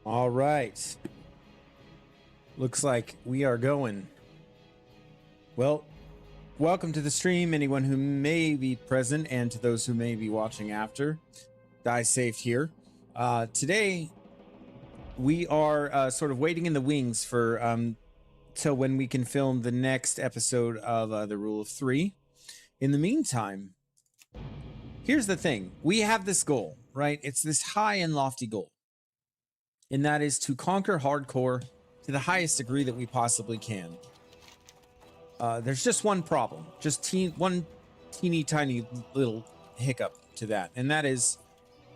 All right. Looks like we are going. Well, welcome to the stream, anyone who may be present, and to those who may be watching after. Die safe here. Today, we are sort of waiting in the wings for till when we can film the next episode of The Rule of Three. In the meantime, here's the thing. We have this goal, right? It's this high and lofty goal. And that is to conquer hardcore to the highest degree that we possibly can. There's just one problem, just one teeny tiny little hiccup to that, and that is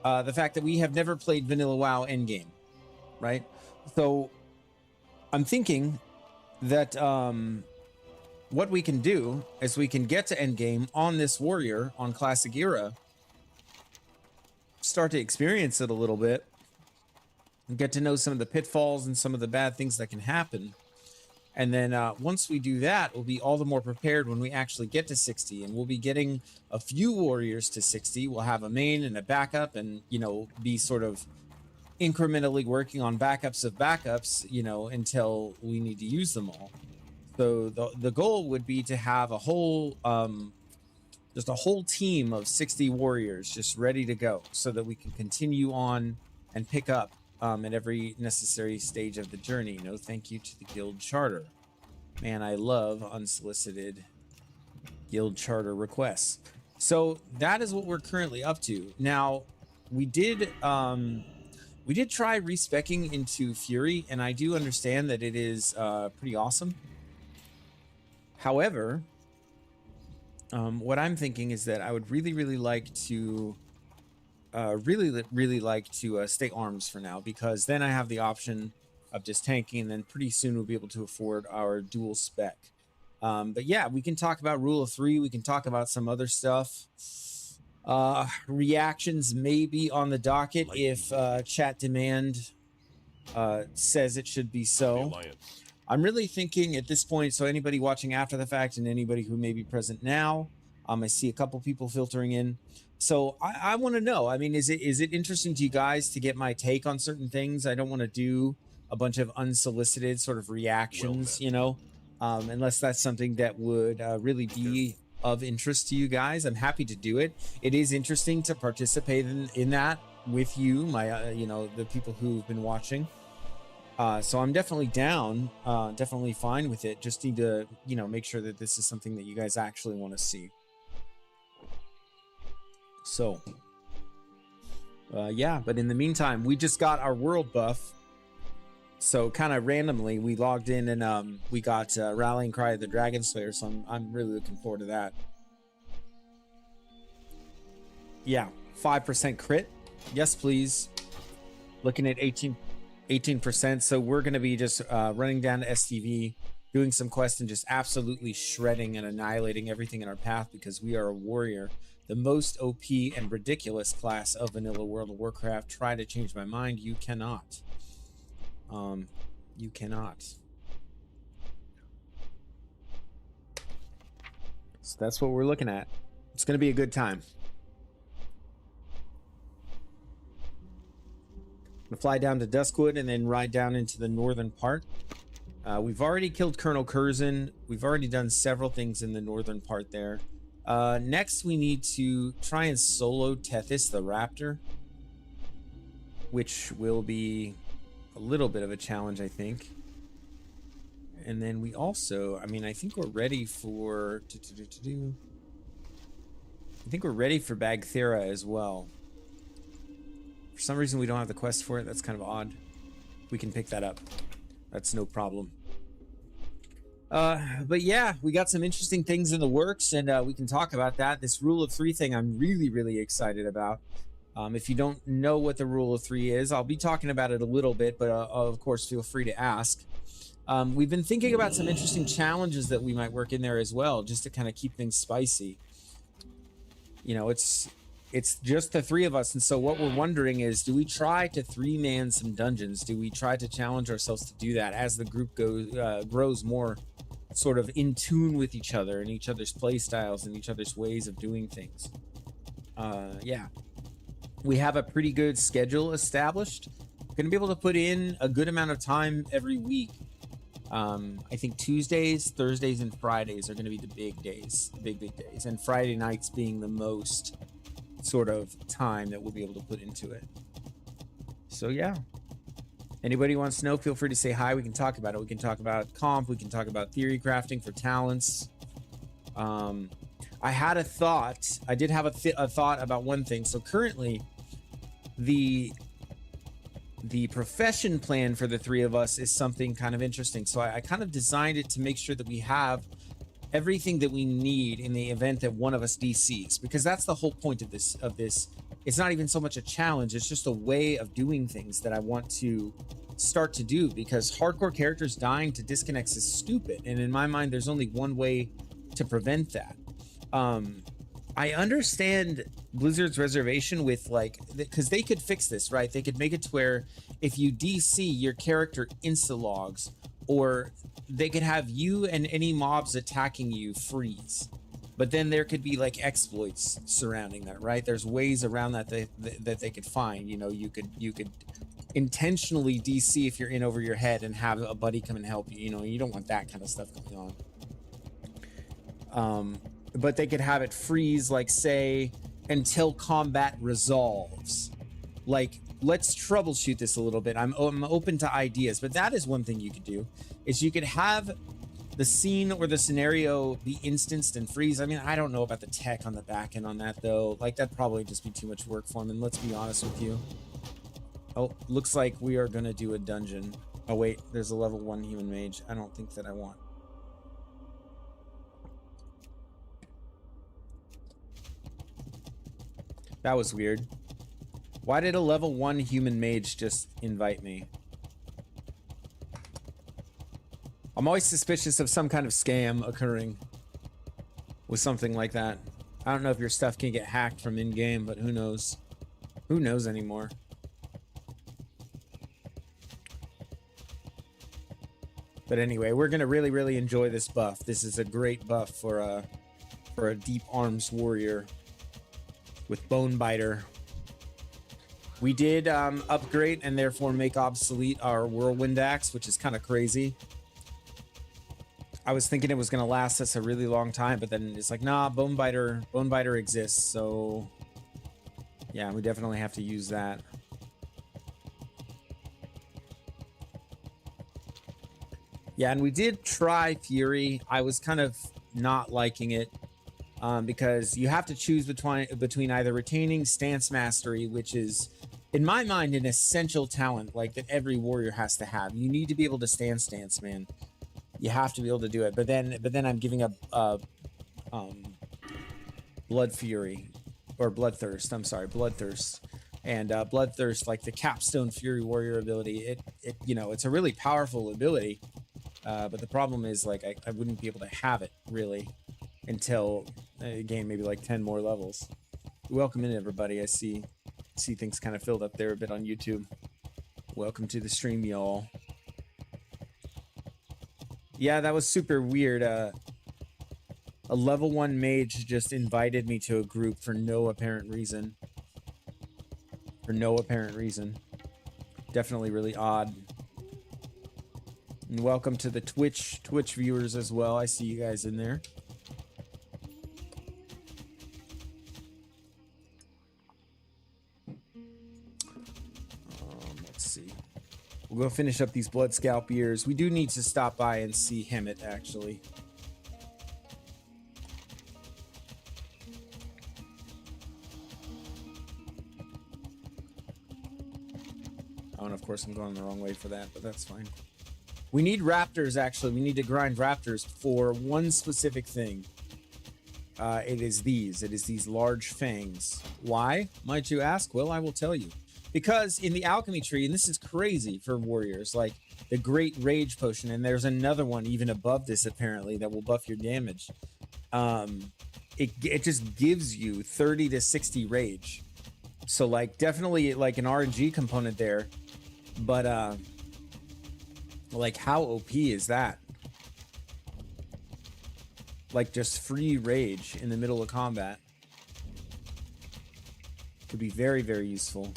the fact that we have never played Vanilla WoW Endgame, right? So I'm thinking that what we can do is we can get to Endgame on this warrior on Classic Era, start to experience it a little bit, and get to know some of the pitfalls and some of the bad things that can happen. And then once we do that, we'll be all the more prepared when we actually get to 60. And we'll be getting a few warriors to 60. We'll have a main and a backup and, you know, be sort of incrementally working on backups of backups, you know, until we need to use them all. So the goal would be to have a whole, just a whole team of 60 warriors just ready to go so that we can continue on and pick up at every necessary stage of the journey. No thank you to the guild charter. Man, I love unsolicited guild charter requests. So that is what we're currently up to. Now, we did try respecking into Fury, and I do understand that it is pretty awesome. However, what I'm thinking is that I would really like to really like to stay arms for now, because then I have the option of just tanking, and then pretty soon we'll be able to afford our dual spec. But yeah, we can talk about Rule of Three. We can talk about some other stuff. Reactions may be on the docket if chat demand says it should be so. I'm really thinking at this point, so anybody watching after the fact and anybody who may be present now, I see a couple people filtering in. So I want to know, I mean, is it interesting to you guys to get my take on certain things? I don't want to do a bunch of unsolicited sort of reactions, you know, unless that's something that would really be of interest to you guys. I'm happy to do it. It is interesting to participate in that with you, my, you know, the people who've been watching. So I'm definitely down, definitely fine with it. Just need to, you know, make sure that this is something that you guys actually want to see. So, yeah, but in the meantime, we just got our world buff. So kind of randomly, we logged in and we got Rallying Cry of the Dragon Slayer. So I'm really looking forward to that. Yeah, 5% crit. Yes, please. Looking at 18%. So we're going to be just running down to STV, doing some quests, and just absolutely shredding and annihilating everything in our path, because we are a warrior. The most OP and ridiculous class of vanilla World of Warcraft. Try to change my mind. You cannot. You cannot. So that's what we're looking at. It's going to be a good time. I'm going to fly down to Duskwood and then ride down into the northern part. We've already killed Colonel Curzon. We've already done several things in the northern part there. Next, we need to try and solo Tethys the Raptor, which will be a little bit of a challenge, I think. And then we also, I mean, I think we're ready for... I think we're ready for Bagthera as well. For some reason, we don't have the quest for it. That's kind of odd. We can pick that up. That's no problem. But yeah, we got some interesting things in the works, and we can talk about that. This Rule of Three thing I'm really excited about. If you don't know what the Rule of Three is, I'll be talking about it a little bit, but of course, feel free to ask. We've been thinking about some interesting challenges that we might work in there as well, just to kind of keep things spicy. You know, it's just the three of us, and so what we're wondering is, do we try to three-man some dungeons? Do we try to challenge ourselves to do that as the group grows more sort of in tune with each other and each other's play styles and each other's ways of doing things? Yeah, we have a pretty good schedule established. Going to be able to put in a good amount of time every week. I think Tuesdays, Thursdays, and Fridays are going to be the big days, big days, and Friday nights being the most sort of time that we'll be able to put into it. So yeah, anybody wants to know, feel free to say hi. We can talk about it. We can talk about comp. We can talk about theory crafting for talents. I had a thought. I did have a thought about one thing. So currently, the profession plan for the three of us is something kind of interesting. So I kind of designed it to make sure that we have everything that we need in the event that one of us DCs, because that's the whole point of this. It's not even so much a challenge. It's just a way of doing things that I want to start to do, because hardcore characters dying to disconnects is stupid. And in my mind, there's only one way to prevent that. I understand Blizzard's reservation with, like, because they could fix this, right? They could make it to where if you DC, your character insta-logs, or they could have you and any mobs attacking you freeze. But then there could be like exploits surrounding that, right? There's ways around that that they could find. You know, you could intentionally DC if you're in over your head and have a buddy come and help you. You know, you don't want that kind of stuff going on. But they could have it freeze, like, say, until combat resolves. Like, let's troubleshoot this a little bit. I'm open to ideas, but that is one thing you could do, is you could have the scene or the scenario be instanced and freeze. I mean, I don't know about the tech on the back end on that, though. Like, that'd probably just be too much work for them, and let's be honest with you. Oh, looks like we are going to do a dungeon. Oh, wait, there's a level 1 human mage. I don't think that I want. That was weird. Why did a level 1 human mage just invite me? I'm always suspicious of some kind of scam occurring with something like that. I don't know if your stuff can get hacked from in-game, but who knows? Who knows anymore? But anyway, we're gonna really enjoy this buff. This is a great buff for a deep arms warrior with Bone Biter. We did upgrade and therefore make obsolete our Whirlwind Axe, which is kind of crazy. I was thinking it was going to last us a really long time, but then it's like, nah, Bone Biter exists, so yeah, we definitely have to use that. Yeah, and we did try Fury. I was kind of not liking it. Because you have to choose between either retaining Stance Mastery, which is, in my mind, an essential talent, like, that every warrior has to have. You need to be able to stand stance, man. You have to be able to do it. But then I'm giving up Blood Fury, or Bloodthirst. I'm sorry, Bloodthirst. And Bloodthirst, like the Capstone Fury Warrior ability, it you know, it's a really powerful ability. But the problem is, like, I wouldn't be able to have it really until gain maybe like 10 more levels. Welcome in, everybody. I see things kind of filled up there a bit on YouTube. Welcome to the stream, y'all. Yeah, that was super weird. A level 1 mage just invited me to a group for no apparent reason. Definitely really odd. And welcome to the Twitch viewers as well. I see you guys in there. Let's see. We'll go finish up these Blood Scalp ears. We do need to stop by and see Hemet, actually. Oh, and of course I'm going the wrong way for that, but that's fine. We need raptors, actually. We need to grind raptors for one specific thing. It is these large fangs. Why, might you ask? Well, I will tell you. Because in the alchemy tree, and this is crazy for warriors, like the Great Rage Potion, and there's another one even above this, apparently, that will buff your damage. It just gives you 30 to 60 rage. So, like, definitely, like, an RNG component there. But, like, how OP is that? Like, just free rage in the middle of combat. Could be very, very useful.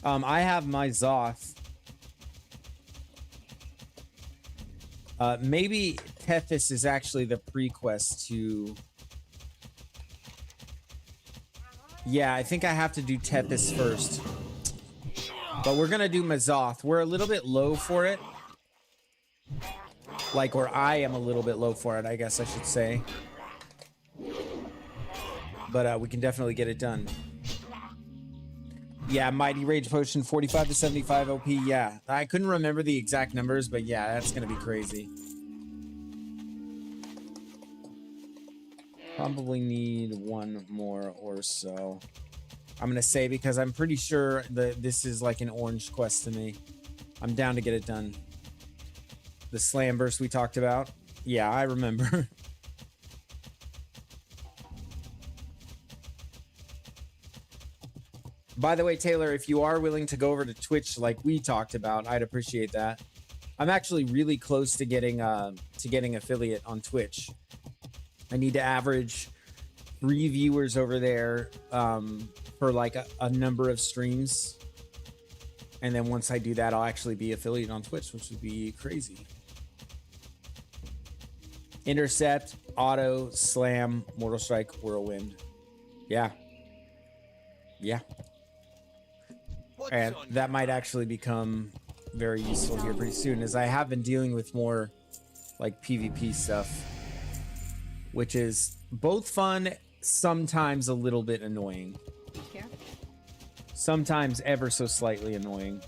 I have my Zoth. Maybe Tethys is actually the pre-quest to... Yeah, I think I have to do Tethys first. But we're gonna do Mazoth. We're a little bit low for it. Like, or I am a little bit low for it, I guess I should say. But we can definitely get it done. Yeah, Mighty Rage Potion, 45 to 75 OP. Yeah, I couldn't remember the exact numbers, but yeah, that's gonna be crazy. Probably need one more or so. I'm gonna say, because I'm pretty sure that this is like an orange quest to me. I'm down to get it done. The slam burst we talked about. Yeah, I remember. By the way, Taylor, if you are willing to go over to Twitch like we talked about, I'd appreciate that. I'm actually really close to getting affiliate on Twitch. I need to average 3 viewers over there for like a number of streams. And then once I do that, I'll actually be affiliate on Twitch, which would be crazy. Intercept, auto, slam, mortal strike, whirlwind. Yeah. Yeah. And that might actually become very useful here pretty soon, as I have been dealing with more like PvP stuff, which is both fun, sometimes a little bit annoying. Yeah. Sometimes ever so slightly annoying.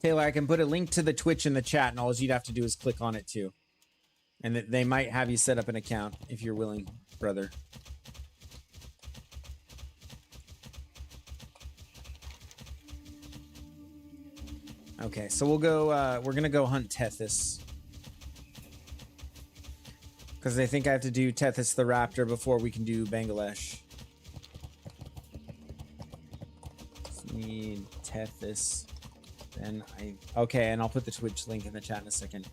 Taylor, I can put a link to the Twitch in the chat, and all you'd have to do is click on it too. And they might have you set up an account if you're willing, brother. Okay, so we'll go, we're gonna go hunt Tethys. Because I think I have to do Tethys the Raptor before we can do Bangladesh. Need Tethys. Then okay, and I'll put the Twitch link in the chat in a second.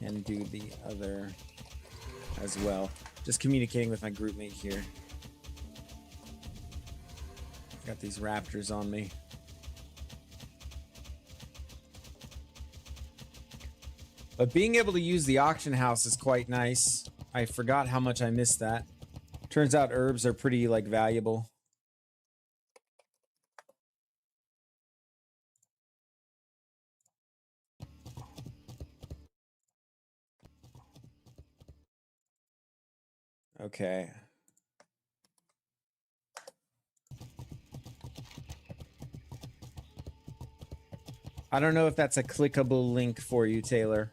And do the other as well. Just communicating with my group mate here. Got these raptors on me. But being able to use the auction house is quite nice. I forgot how much I missed that. Turns out herbs are pretty, like, valuable. Okay. I don't know if that's a clickable link for you, Taylor.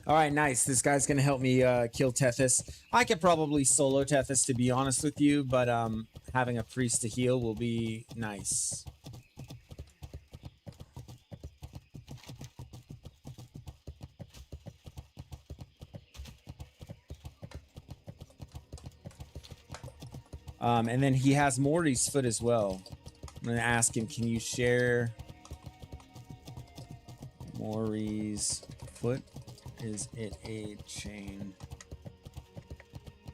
All right, nice. This guy's going to help me kill Tethys. I could probably solo Tethys, to be honest with you, but having a priest to heal will be nice. And then he has Maury's foot as well. I'm going to ask him, can you share Maury's foot? Is it a chain?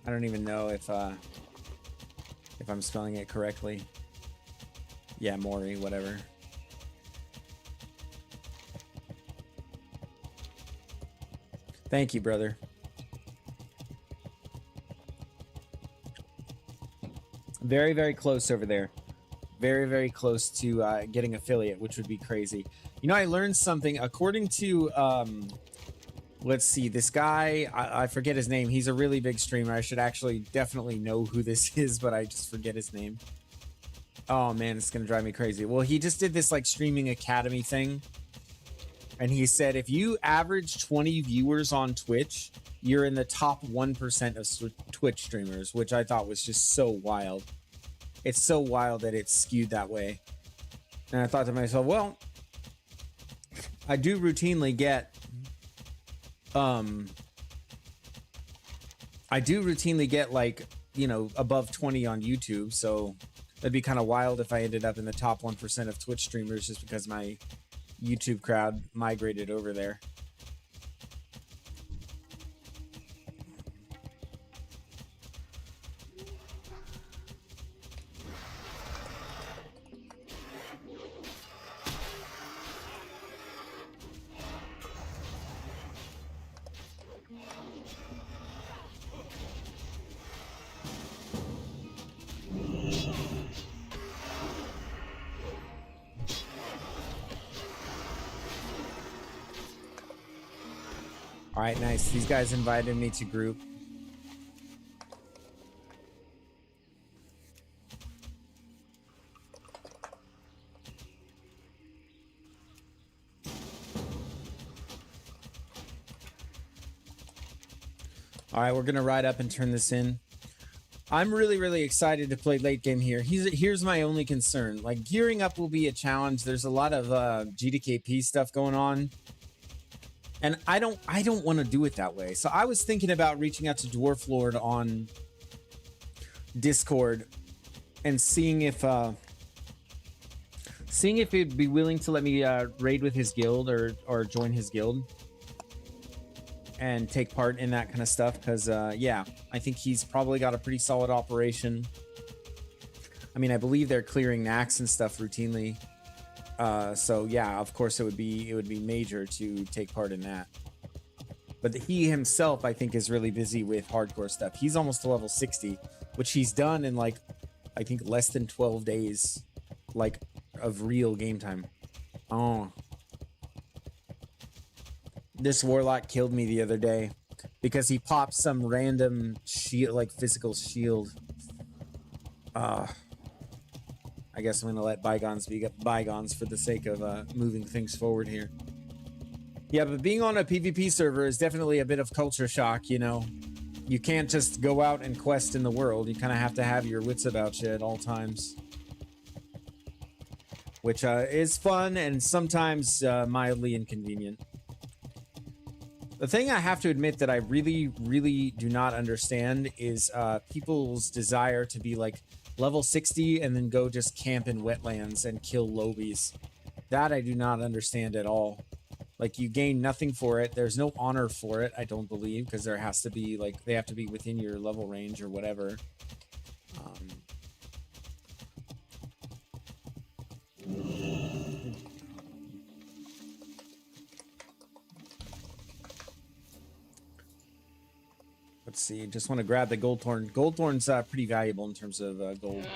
I don't even know if I'm spelling it correctly. Yeah, Maury, whatever. Thank you, brother. Very, very close over there. Very, very close to getting affiliate, which would be crazy. You know, I learned something. According to, let's see, this guy, I forget his name. He's a really big streamer. I should actually definitely know who this is, but I just forget his name. Oh, man, it's going to drive me crazy. Well, he just did this, like, streaming academy thing. And he said, if you average 20 viewers on Twitch, you're in the top 1% of Twitch streamers, which I thought was just so wild. It's so wild that it's skewed that way. And I thought to myself, well, I do routinely get like you know, above 20 on YouTube. So that'd be kind of wild if I ended up in the top 1% of Twitch streamers just because my YouTube crowd migrated over there. All right, nice. These guys invited me to group. All right, we're going to ride up and turn this in. I'm really, really excited to play late game here. Here's my only concern. Like, gearing up will be a challenge. There's a lot of GDKP stuff going on. And I don't want to do it that way. So I was thinking about reaching out to Dwarf Lord on Discord and seeing if he'd be willing to let me raid with his guild or join his guild and take part in that kind of stuff. Because yeah, I think he's probably got a pretty solid operation. I mean, I believe they're clearing knacks and stuff routinely. So yeah, of course it would be major to take part in that. But he himself, I think, is really busy with hardcore stuff. He's almost to level 60, which he's done in like, I think less than 12 days, like, of real game time. Oh. This warlock killed me the other day because he popped some random shield, like physical shield. I guess I'm going to let bygones be bygones for the sake of moving things forward here. Yeah, but being on a PvP server is definitely a bit of culture shock, you know. You can't just go out and quest in the world. You kind of have to have your wits about you at all times. Which is fun and sometimes mildly inconvenient. The thing I have to admit that I really, really do not understand is people's desire to be like level 60 and then go just camp in wetlands and kill lobies. That I do not understand at all. Like, you gain nothing for it. There's no honor for it, I don't believe, because there has to be, like, they have to be within your level range or whatever. Let's see, just want to grab the gold thorn. Gold thorn's pretty valuable in terms of gold.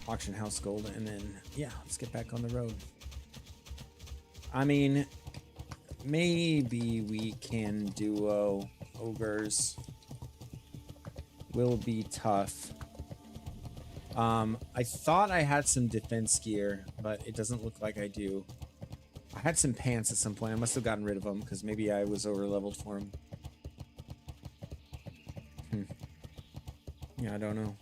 Auction house gold, and then, yeah, let's get back on the road. I mean, maybe we can duo ogres. Will be tough. I thought I had some defense gear, but it doesn't look like I do. I had some pants at some point. I must have gotten rid of them because maybe I was over leveled for them. Yeah, I don't know.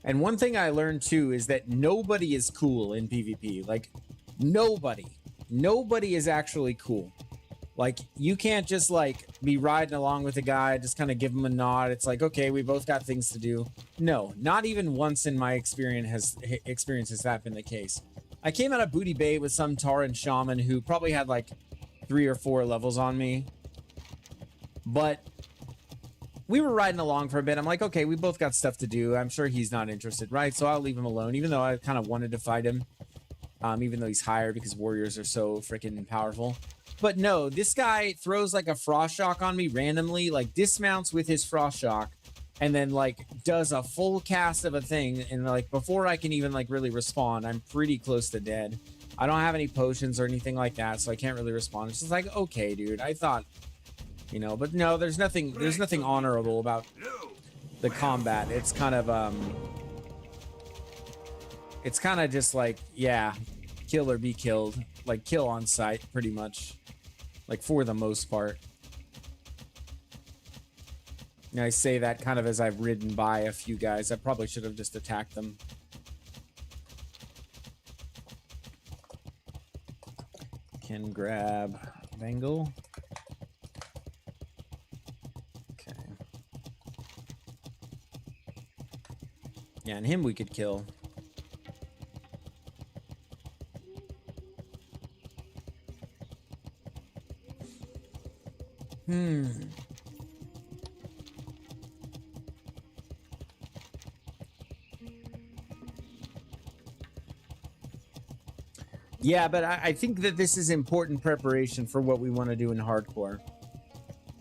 And one thing I learned too is that nobody is cool in PvP. Like, nobody is actually cool. Like, you can't just like be riding along with a guy, just kind of give him a nod. It's like, okay, we both got things to do. No, not even once in my experience has that been the case. I came out of Booty Bay with some Tauren shaman who probably had like 3 or 4 levels on me. But we were riding along for a bit. I'm like, okay, we both got stuff to do. I'm sure he's not interested, right? So I'll leave him alone, even though I kind of wanted to fight him. Even though he's higher because warriors are so freaking powerful. But no, this guy throws like a frost shock on me randomly, like dismounts with his frost shock, and then like does a full cast of a thing. And like before I can even like really respond, I'm pretty close to dead. I don't have any potions or anything like that, so I can't really respond. It's just like, okay, dude, I thought, you know, but no, there's nothing honorable about the combat. It's kind of just like, yeah, kill or be killed, like kill on sight pretty much, like for the most part. And I say that kind of as I've ridden by a few guys. I probably should have just attacked them. can grab Bengal. Okay. Yeah, and him we could kill. Yeah, but I think that this is important preparation for what we want to do in hardcore.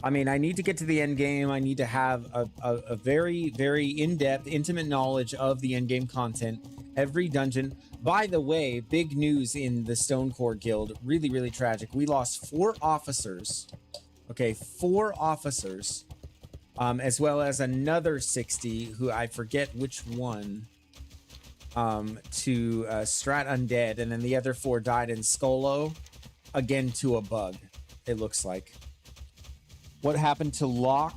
I mean, I need to get to the end game. I need to have a very, very in-depth, intimate knowledge of the end game content, every dungeon. By the way, big news in the Stonecore Guild. Really, really tragic. We lost 4 officers. Okay, 4 officers. As well as another 60, who I forget which one, to Strat Undead. And then the other 4 died in Skolo. Again, to a bug, it looks like. What happened to Locke?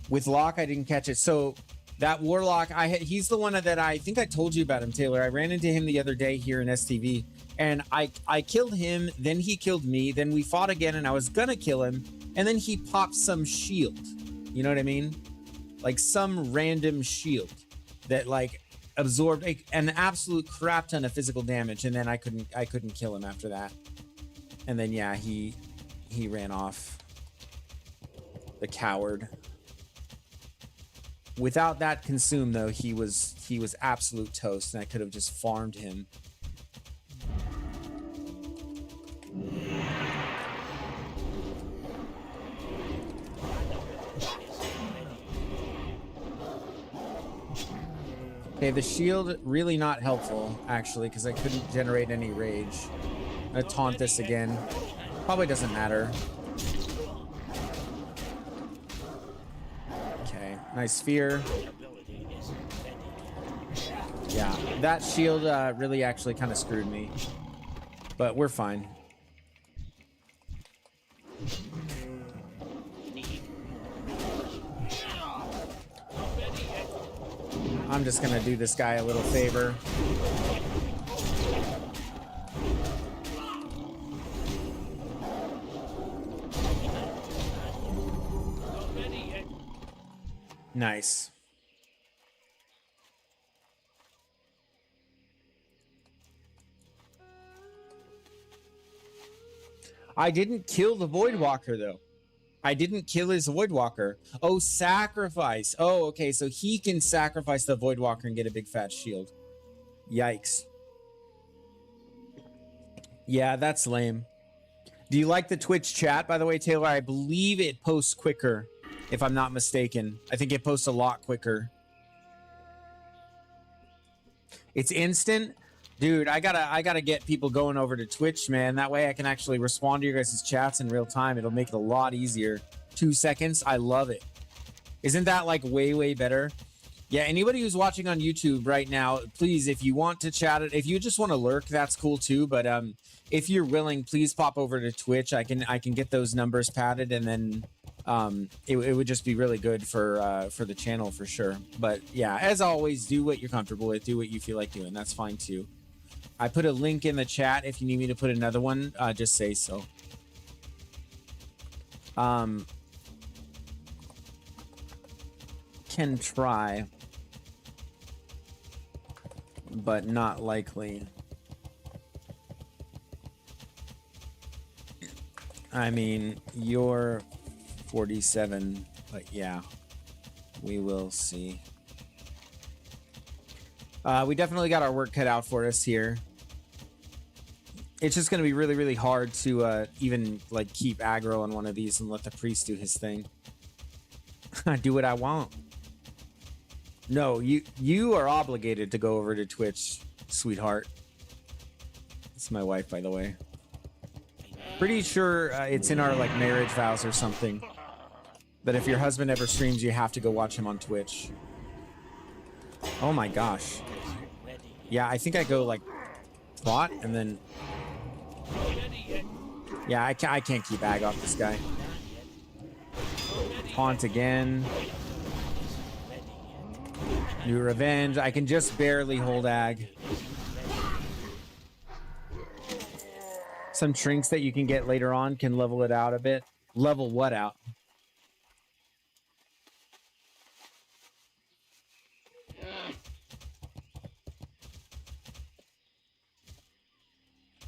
With Locke, I didn't catch it. So that Warlock, he's the one that I think I told you about him, Taylor. I ran into him the other day here in STV, and I killed him. Then he killed me. Then we fought again, and I was gonna kill him. And then he popped some shield. You know what I mean? Like some random shield that like absorbed an absolute crap ton of physical damage. And then I couldn't kill him after that. And then yeah, he ran off. The coward. Without that consume though, he was absolute toast, and I could have just farmed him. Okay, the shield really not helpful actually, because I couldn't generate any rage. I'm gonna taunt this again. Probably doesn't matter. Nice fear. Yeah, that shield really actually kind of screwed me. But we're fine. I'm just gonna do this guy a little favor. Nice. I didn't kill the Voidwalker though. I didn't kill his Voidwalker. Oh, sacrifice. Oh, okay, so he can sacrifice the Voidwalker and get a big fat shield. Yikes. Yeah, that's lame. Do you like the Twitch chat, by the way, Taylor? I believe it posts quicker, if I'm not mistaken. I think it posts a lot quicker. It's instant? Dude, I gotta get people going over to Twitch, man. That way I can actually respond to your guys' chats in real time. It'll make it a lot easier. 2 seconds, I love it. Isn't that like way, way better? Yeah, anybody who's watching on YouTube right now, please, if you want to chat it, if you just want to lurk, that's cool too. But if you're willing, please pop over to Twitch. I can get those numbers padded, and then it would just be really good for the channel for sure. But yeah, as always, do what you're comfortable with. Do what you feel like doing. That's fine too. I put a link in the chat. If you need me to put another one, just say so. Can try, but not likely. I mean, you're 47, but yeah, we will see. We definitely got our work cut out for us here. It's just going to be really, really hard to even like keep aggro on one of these and let the priest do his thing. I do what I want. No, you are obligated to go over to Twitch, sweetheart. It's my wife, by the way. Pretty sure it's in our like marriage vows or something. But if your husband ever streams, you have to go watch him on Twitch. Oh my gosh. Yeah, I think I go like plot and then. Yeah, I can't keep ag off this guy. Haunt again. New revenge. I can just barely hold ag. Some trinks that you can get later on can level it out a bit. Level what out?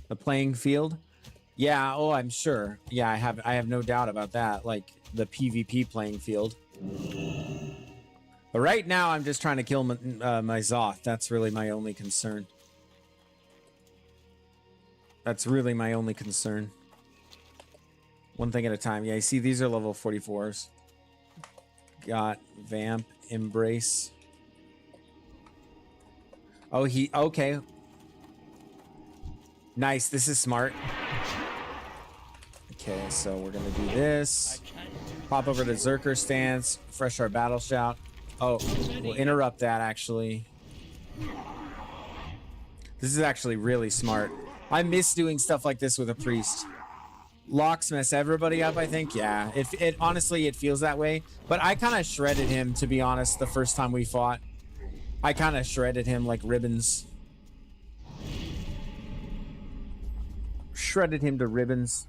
The playing field? Yeah, oh, I'm sure. Yeah, I have no doubt about that. Like the PvP playing field. But right now, I'm just trying to kill my Zoth. That's really my only concern. That's really my only concern. One thing at a time. Yeah, you see, these are level 44s. Got Vamp, Embrace. Oh, okay. Nice, this is smart. Okay, so we're gonna do this. Pop over to Zerker stance, refresh our battle shout. Oh, we'll interrupt that actually. This is actually really smart. I miss doing stuff like this with a priest. Locks mess everybody up, I think. Yeah, it honestly, it feels that way. But I kind of shredded him, to be honest, the first time we fought. I kind of shredded him like ribbons. Shredded him to ribbons.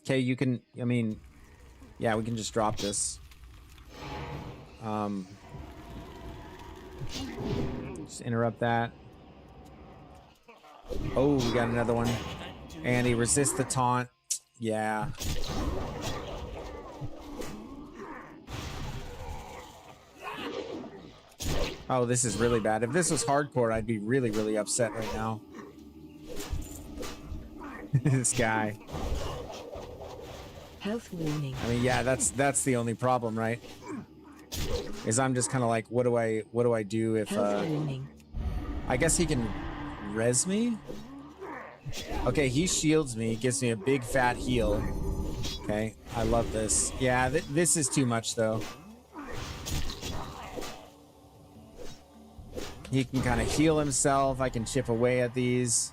Okay, you can, I mean, yeah, we can just drop this. Just interrupt that. Oh, we got another one. And he resists the taunt. Yeah. Oh, this is really bad. If this was hardcore, I'd be really, really upset right now. This guy. Health warning. I mean, yeah, that's the only problem, right? Is I'm just kind of like, what do I do if Health warning. I guess he can res me? Okay, he shields me, gives me a big fat heal. Okay, I love this. Yeah, this is too much though. He can kind of heal himself. I can chip away at these.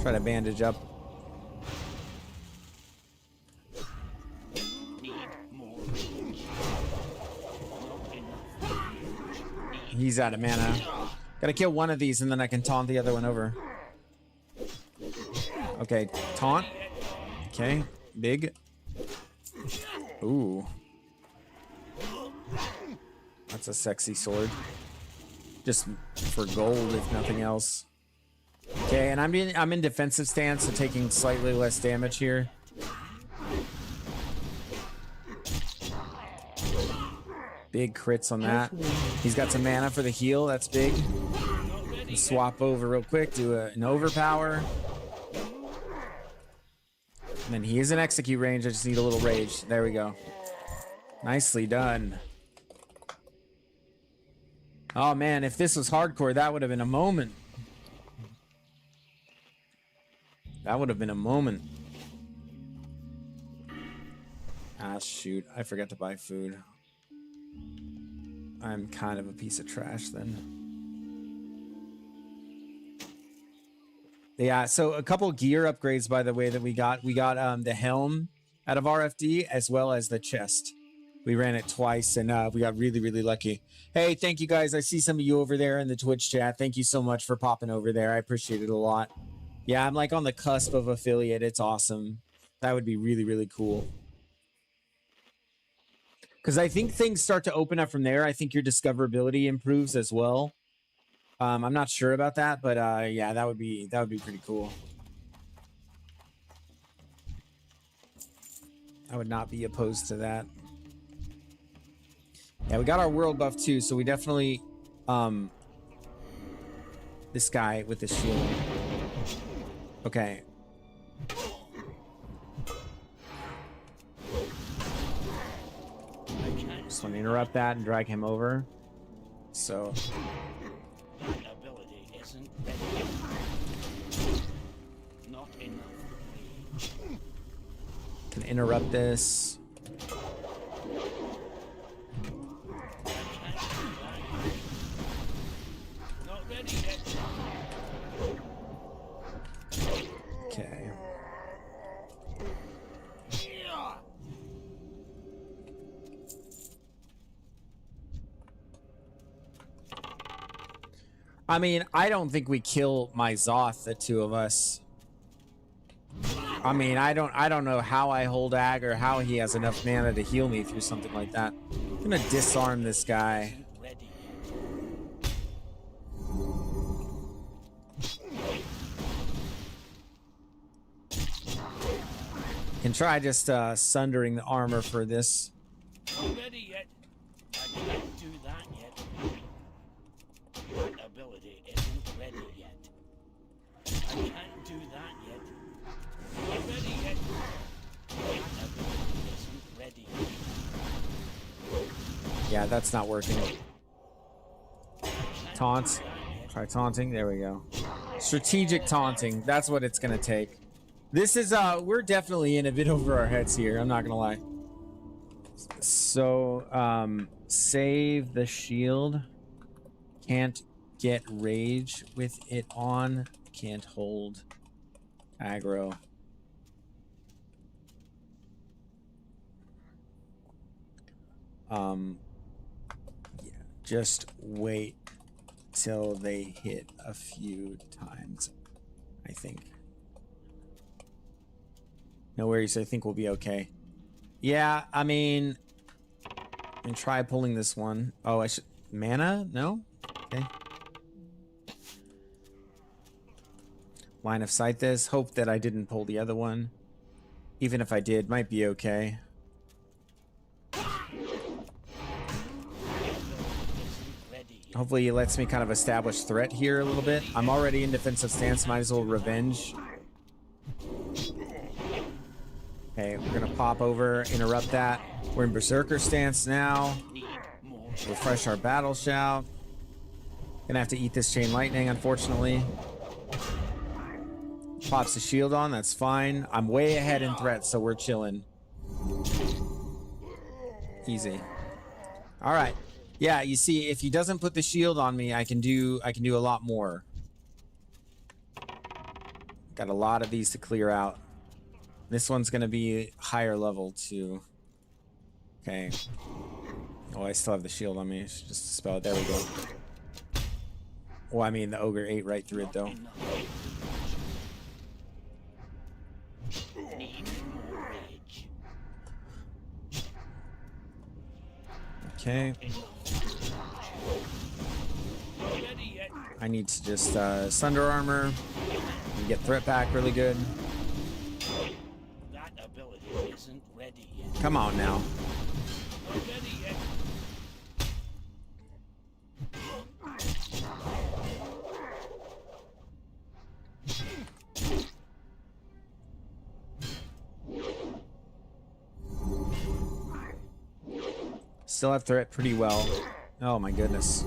Try to bandage up. He's out of mana. Gotta kill one of these and then I can taunt the other one over. Okay, taunt. Okay, big. Ooh. That's a sexy sword. Just for gold, if nothing else. Okay, and I'm in defensive stance, so taking slightly less damage here. Big crits on that. He's got some mana for the heal. That's big. Swap over real quick. Do an overpower. And then he is in execute range. I just need a little rage. There we go. Nicely done. Oh man, if this was hardcore, that would have been a moment. That would have been a moment. Ah, shoot. I forgot to buy food. I'm kind of a piece of trash then. Yeah, so a couple gear upgrades, by the way, that we got. We got the helm out of RFD as well as the chest. We ran it twice and we got really, really lucky. Hey, thank you guys. I see some of you over there in the Twitch chat. Thank you so much for popping over there. I appreciate it a lot. Yeah, I'm like on the cusp of affiliate. It's awesome. That would be really, really cool. Because I think things start to open up from there. I think your discoverability improves as well. I'm not sure about that, but yeah, that would be pretty cool. I would not be opposed to that. Yeah, we got our world buff too, so we definitely this guy with the shield. Okay. Just want to interrupt that and drag him over. So can interrupt this. Okay. I mean, I don't think we kill my Zoth, the two of us. I mean, I don't know how I hold ag or how he has enough mana to heal me through something like that. I'm gonna disarm this guy. Can try just sundering the armor for this. Not ready yet. I can't do that yet. That ability isn't ready yet. I can't do that yet. Not ready yet. That ability isn't ready yet. Yeah, that's not working. Taunt. Try taunting. There we go. Strategic taunting. That's what it's gonna take. This is we're definitely in a bit over our heads here, I'm not gonna lie. So save the shield. Can't get rage with it on. Can't hold aggro. Yeah, just wait till they hit a few times, I think. No worries, I think we'll be okay. Yeah, I mean, and try pulling this one. Oh, I should mana? No? Okay. Line of sight this. Hope that I didn't pull the other one. Even if I did, might be okay. Hopefully it lets me kind of establish threat here a little bit. I'm already in defensive stance, might as well revenge. Okay, we're gonna pop over, interrupt that. We're in berserker stance now. Refresh our battle shout. Gonna have to eat this chain lightning, unfortunately. Pops the shield on, that's fine. I'm way ahead in threat, so we're chilling. Easy. All right. Yeah, you see, if he doesn't put the shield on me, I can do a lot more. Got a lot of these to clear out. This one's gonna be higher level too. Okay. Oh, I still have the shield on me. Just dispel it. There we go. Oh, I mean, the ogre ate right through it though. Okay. I need to just sunder armor and get threat back really good. That ability isn't ready yet. Come on now. Not ready yet. Still have threat pretty well. Oh my goodness.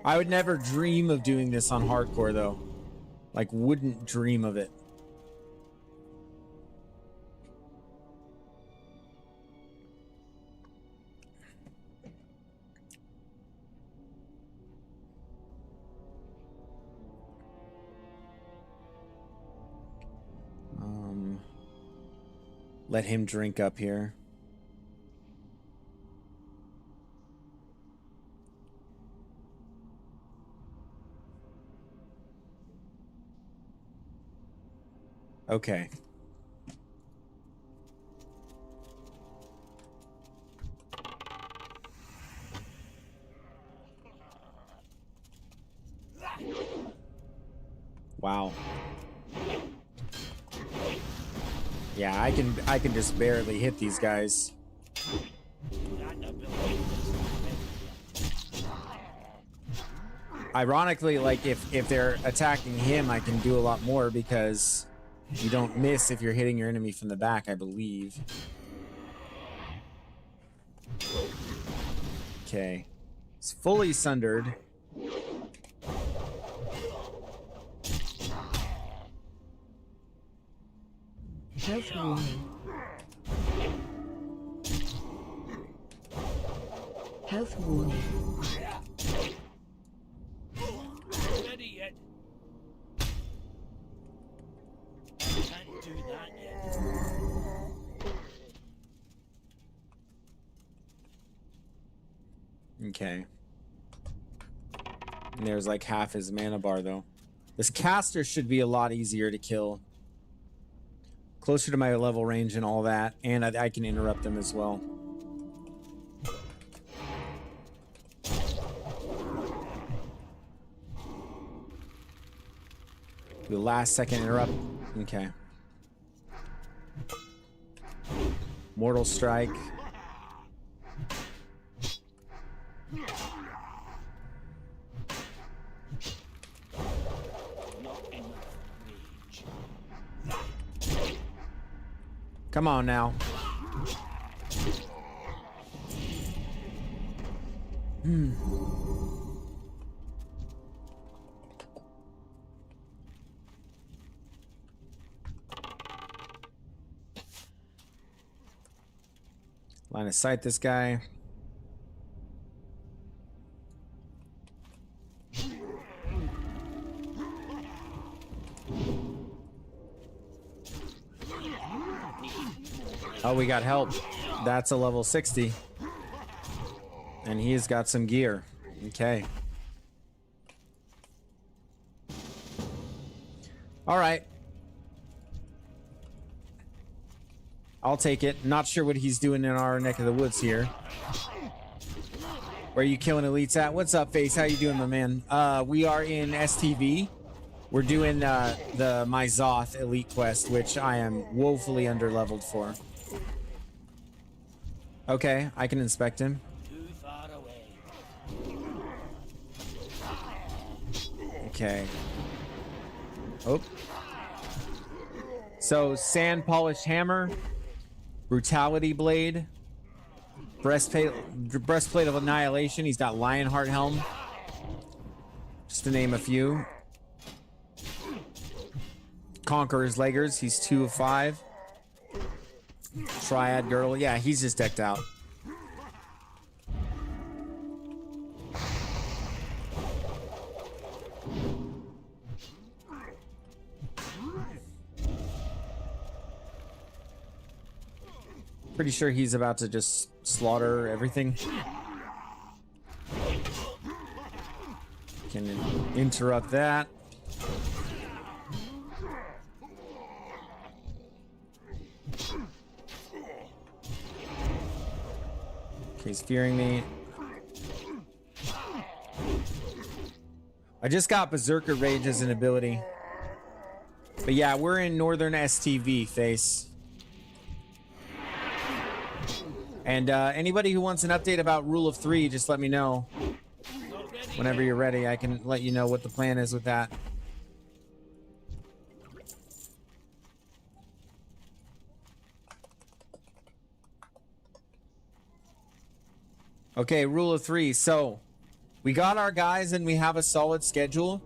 I would never dream of doing this on hardcore though. Like, wouldn't dream of it. Let him drink up here. Okay. Wow. Yeah, I can just barely hit these guys. Ironically, like if they're attacking him, I can do a lot more because you don't miss if you're hitting your enemy from the back, I believe. Okay. It's fully sundered. Health warning. Health warning. Ready yet. Can't do that yet. Okay. And there's like half his mana bar though. This caster should be a lot easier to kill. Closer to my level range and all that. And I can interrupt them as well. The last second interrupt. Okay. Mortal Strike. Come on now. Line of sight this guy. Oh, we got help. That's a level 60. And he's got some gear. Okay. All right. I'll take it. Not sure what he's doing in our neck of the woods here. Where are you killing elites at? What's up, Face? How you doing, my man? We are in STV. We're doing the My Zoth Elite Quest, which I am woefully underleveled for. Okay, I can inspect him. Too far away. Okay. Oh. So, Sand Polished Hammer, Brutality Blade, Breastplate of Annihilation. He's got Lionheart Helm. Just to name a few. Conqueror's Leggers. He's 2 of 5. Triad Girdle. Yeah, he's just decked out. Pretty sure he's about to just slaughter everything. Can interrupt that. Okay, he's fearing me. I just got Berserker Rage as an ability. But yeah, we're in Northern STV, Face. And anybody who wants an update about Rule of 3, just let me know. Whenever you're ready, I can let you know what the plan is with that. Okay, Rule of 3. So, we got our guys and we have a solid schedule.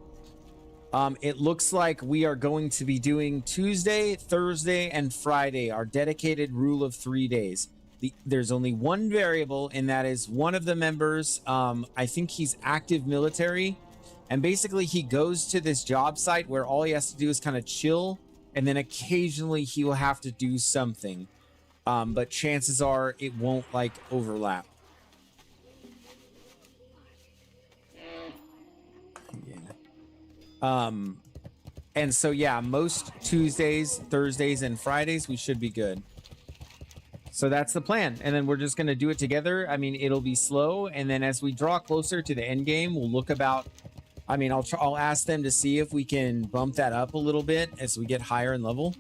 It looks like we are going to be doing Tuesday, Thursday, and Friday, our dedicated Rule of 3 days. There's only one variable, and that is one of the members. I think he's active military, and basically he goes to this job site where all he has to do is kind of chill, and then occasionally he will have to do something. But chances are it won't like overlap. Yeah. And so yeah, most Tuesdays, Thursdays, and Fridays we should be good. So that's the plan, and then we're just going to do it together. I mean, it'll be slow, and then as we draw closer to the end game, we'll look about. I mean, I'll ask them to see if we can bump that up a little bit as we get higher in level.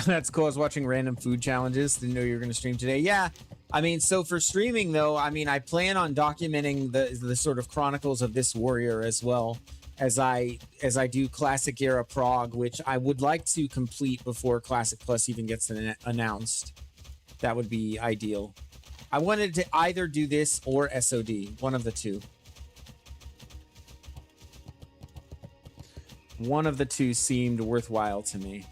That's cool. I was watching random food challenges. Didn't know you were going to stream today. Yeah, I mean, so for streaming though, I mean, I plan on documenting the sort of chronicles of this warrior as well. As I do Classic Era Prague, which I would like to complete before Classic Plus even gets announced. That would be ideal. I wanted to either do this or SOD, one of the two. One of the two seemed worthwhile to me.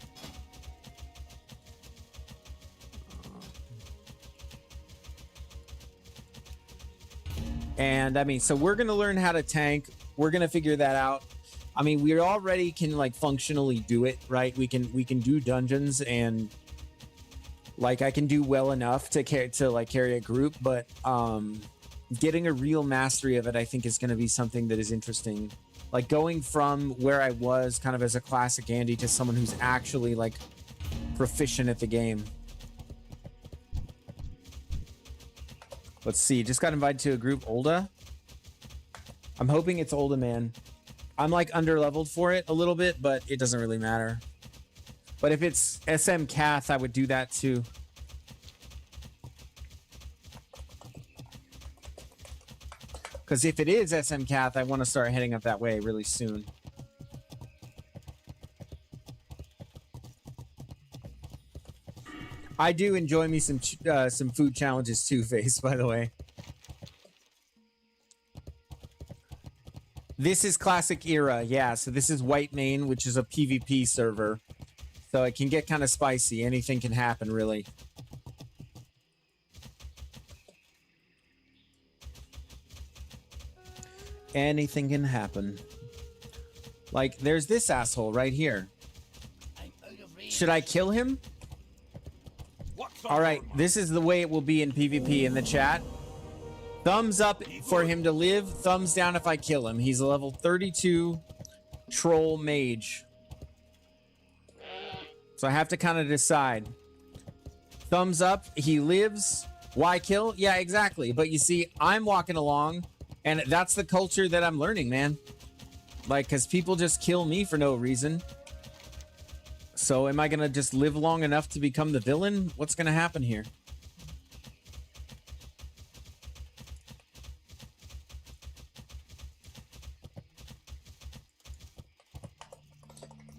And I mean, so we're going to learn how to tank. We're going to figure that out. I mean, we already can like functionally do it, right? We can do dungeons and Like I can do well enough to carry a group, but getting a real mastery of it, I think, is going to be something that is interesting. Like going from where I was kind of as a classic Andy to someone who's actually like proficient at the game. Let's see. Just got invited to a group. Olda. I'm hoping it's Olda, man. I'm like under-leveled for it a little bit, but it doesn't really matter. But if it's SM Cath, I would do that too. Because if it is SM Cath, I want to start heading up that way really soon. I do enjoy me some food challenges too, Face, by the way. This is classic era, yeah. So this is Whitemane, which is a PvP server. So it can get kind of spicy. Anything can happen, really. Anything can happen. Like, there's this asshole right here. Should I kill him? All right, this is the way it will be in PvP in the chat. Thumbs up for him to live. Thumbs down if I kill him. He's a level 32 troll mage. So I have to kind of decide. Thumbs up, he lives. Why kill? Yeah, exactly. But you see, I'm walking along, and that's the culture that I'm learning, man. Like, because people just kill me for no reason. So am I going to just live long enough to become the villain? What's going to happen here?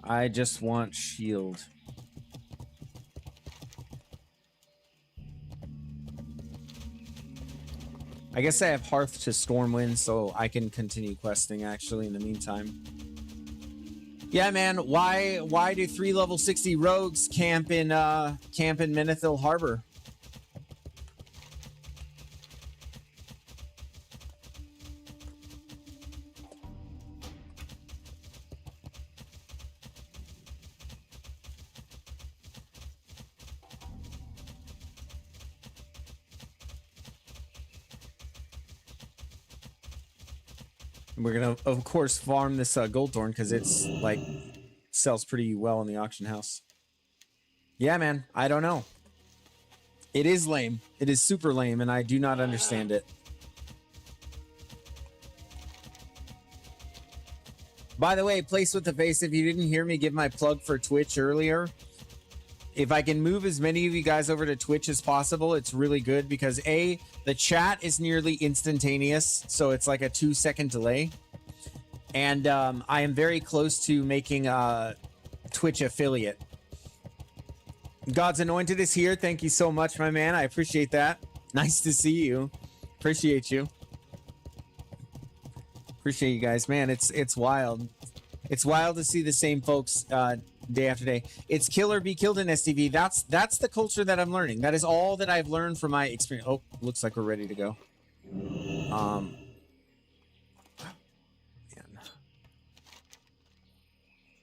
I just want shield. I guess I have Hearth to Stormwind, so I can continue questing actually in the meantime. Yeah, man, why do 3 level 60 rogues camp in Menethil Harbor? We're gonna, of course, farm this Goldthorn because it's like sells pretty well in the auction house. Yeah, man, I don't know. It is lame. It is super lame, and I do not understand it. By the way, Place with the Face, if you didn't hear me give my plug for Twitch earlier, if I can move as many of you guys over to Twitch as possible, it's really good because A, the chat is nearly instantaneous, so it's like a 2-second delay. And I am very close to making a Twitch affiliate. God's Anointed is here. Thank you so much, my man. I appreciate that. Nice to see you. Appreciate you. Appreciate you guys, man. It's wild. It's wild to see the same folks day after day. It's kill or be killed in STV. That's the culture that I'm learning. That is all that I've learned from my experience. Oh, looks like we're ready to go. Man.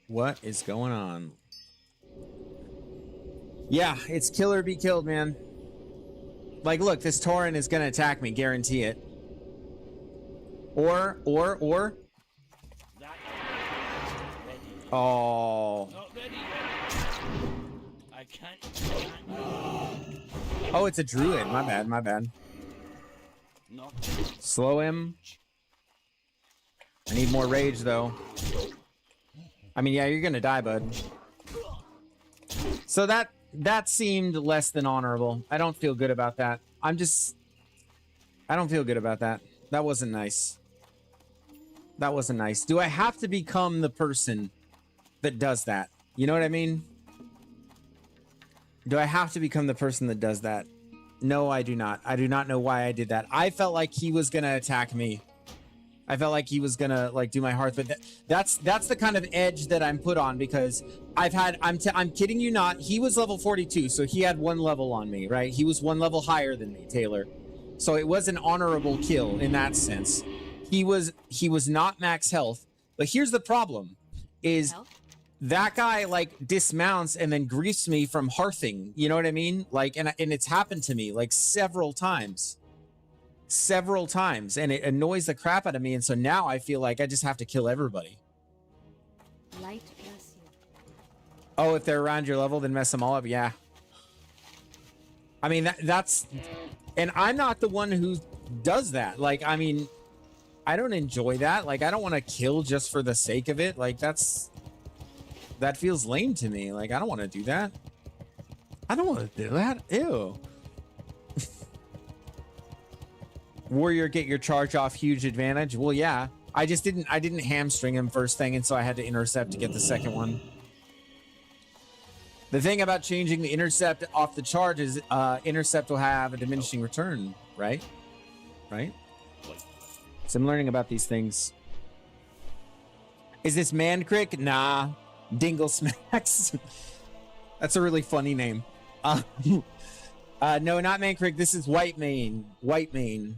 What is going on? Yeah, it's kill or be killed, man. Like, look, this Tauren is gonna attack me, guarantee it. Or. Oh. I can't. Oh, it's a druid. My bad. Slow him. I need more rage, though. I mean, yeah, you're gonna die, bud. So that seemed less than honorable. I don't feel good about that. I don't feel good about that. That wasn't nice. That wasn't nice. Do I have to become the person that does that? You know what I mean? Do I have to become the person that does that? No, I do not. I do not know why I did that. I felt like he was gonna attack me. I felt like he was gonna like do my hearth, but that's the kind of edge that I'm put on because I'm kidding you not. He was level 42, so he had 1 level on me, right? He was 1 level higher than me, Taylor. So it was an honorable kill in that sense. He was not max health, but here's the problem: is that guy like dismounts and then griefs me from hearthing. You know what I mean? Like, and it's happened to me like several times, and it annoys the crap out of me. And so now I feel like I just have to kill everybody. Light bless you. Oh, if they're around your level, then mess them all up. Yeah. I mean, that's, and I'm not the one who does that. Like, I mean, I don't enjoy that. Like, I don't want to kill just for the sake of it. Like, that feels lame to me. Like, I don't want to do that. I don't want to do that. Ew. Warrior, get your charge off, huge advantage. Well, yeah. I didn't hamstring him first thing, and so I had to intercept to get the second one. The thing about changing the intercept off the charge is intercept will have a diminishing return, right? Right? So I'm learning about these things. Is this Mancrick? Nah. Dingle Smacks. That's a really funny name. No, not Mancrick. This is Whitemane. Whitemane.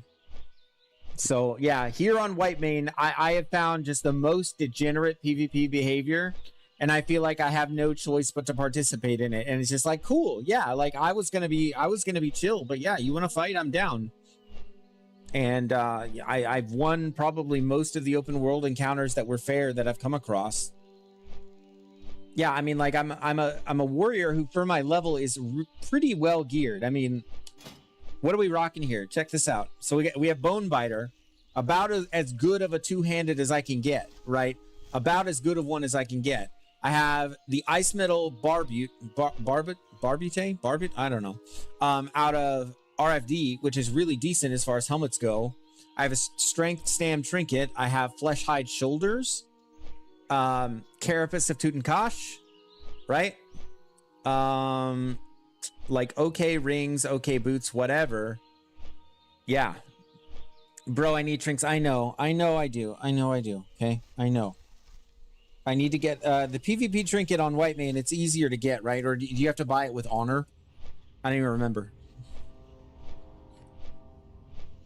So yeah, here on Whitemane, I have found just the most degenerate PvP behavior, and I feel like I have no choice but to participate in it. And it's just like, cool, yeah. Like I was gonna be chill, but yeah, you want to fight? I'm down. And I've won probably most of the open world encounters that were fair that I've come across. Yeah, I mean, like I'm a warrior who, for my level, is pretty well geared. I mean, what are we rocking here? Check this out. So we have Bone Biter, about as good of a two-handed as I can get, right? About as good of one as I can get. I have the Ice Metal Barbute, I don't know, out of RFD, which is really decent as far as helmets go. I have a Strength Stam Trinket. I have Flesh Hide Shoulders, Carapace of Tutankhash, right? Like okay rings, okay boots, whatever. Yeah. Bro, I need trinks. I know I do. Okay, I know. I need to get the PvP trinket on Whitemane. It's easier to get, right? Or do you have to buy it with honor? I don't even remember.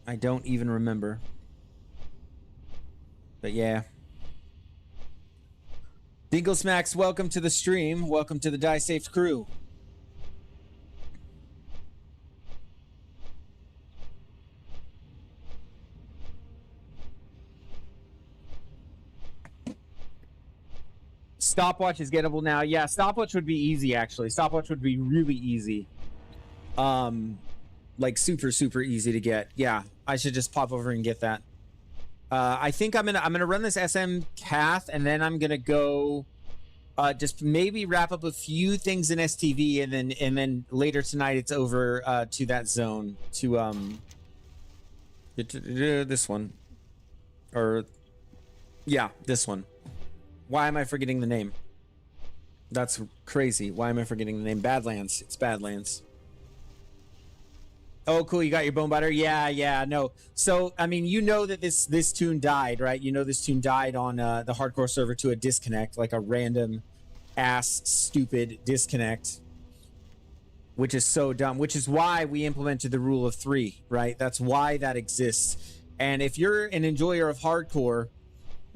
I don't even remember. But yeah. Dingle Smacks, welcome to the stream. Welcome to the Die Safe crew. Stopwatch is gettable now. Yeah, stopwatch would be easy, actually. Stopwatch would be really easy. Like super easy to get. Yeah, I should just pop over and get that. I think I'm gonna run this SM Cath, and then I'm gonna go just maybe wrap up a few things in STV, and then later tonight it's over to that zone to this one, or yeah, this one. Why am I forgetting the name? That's crazy. Why am I forgetting the name? Badlands. It's Badlands. Oh, cool. You got your Bone Biter? Yeah, no. So, I mean, you know that this tune died, right? You know this tune died on the hardcore server to a disconnect, like a random ass stupid disconnect, which is so dumb, which is why we implemented the rule of 3, right? That's why that exists. And if you're an enjoyer of hardcore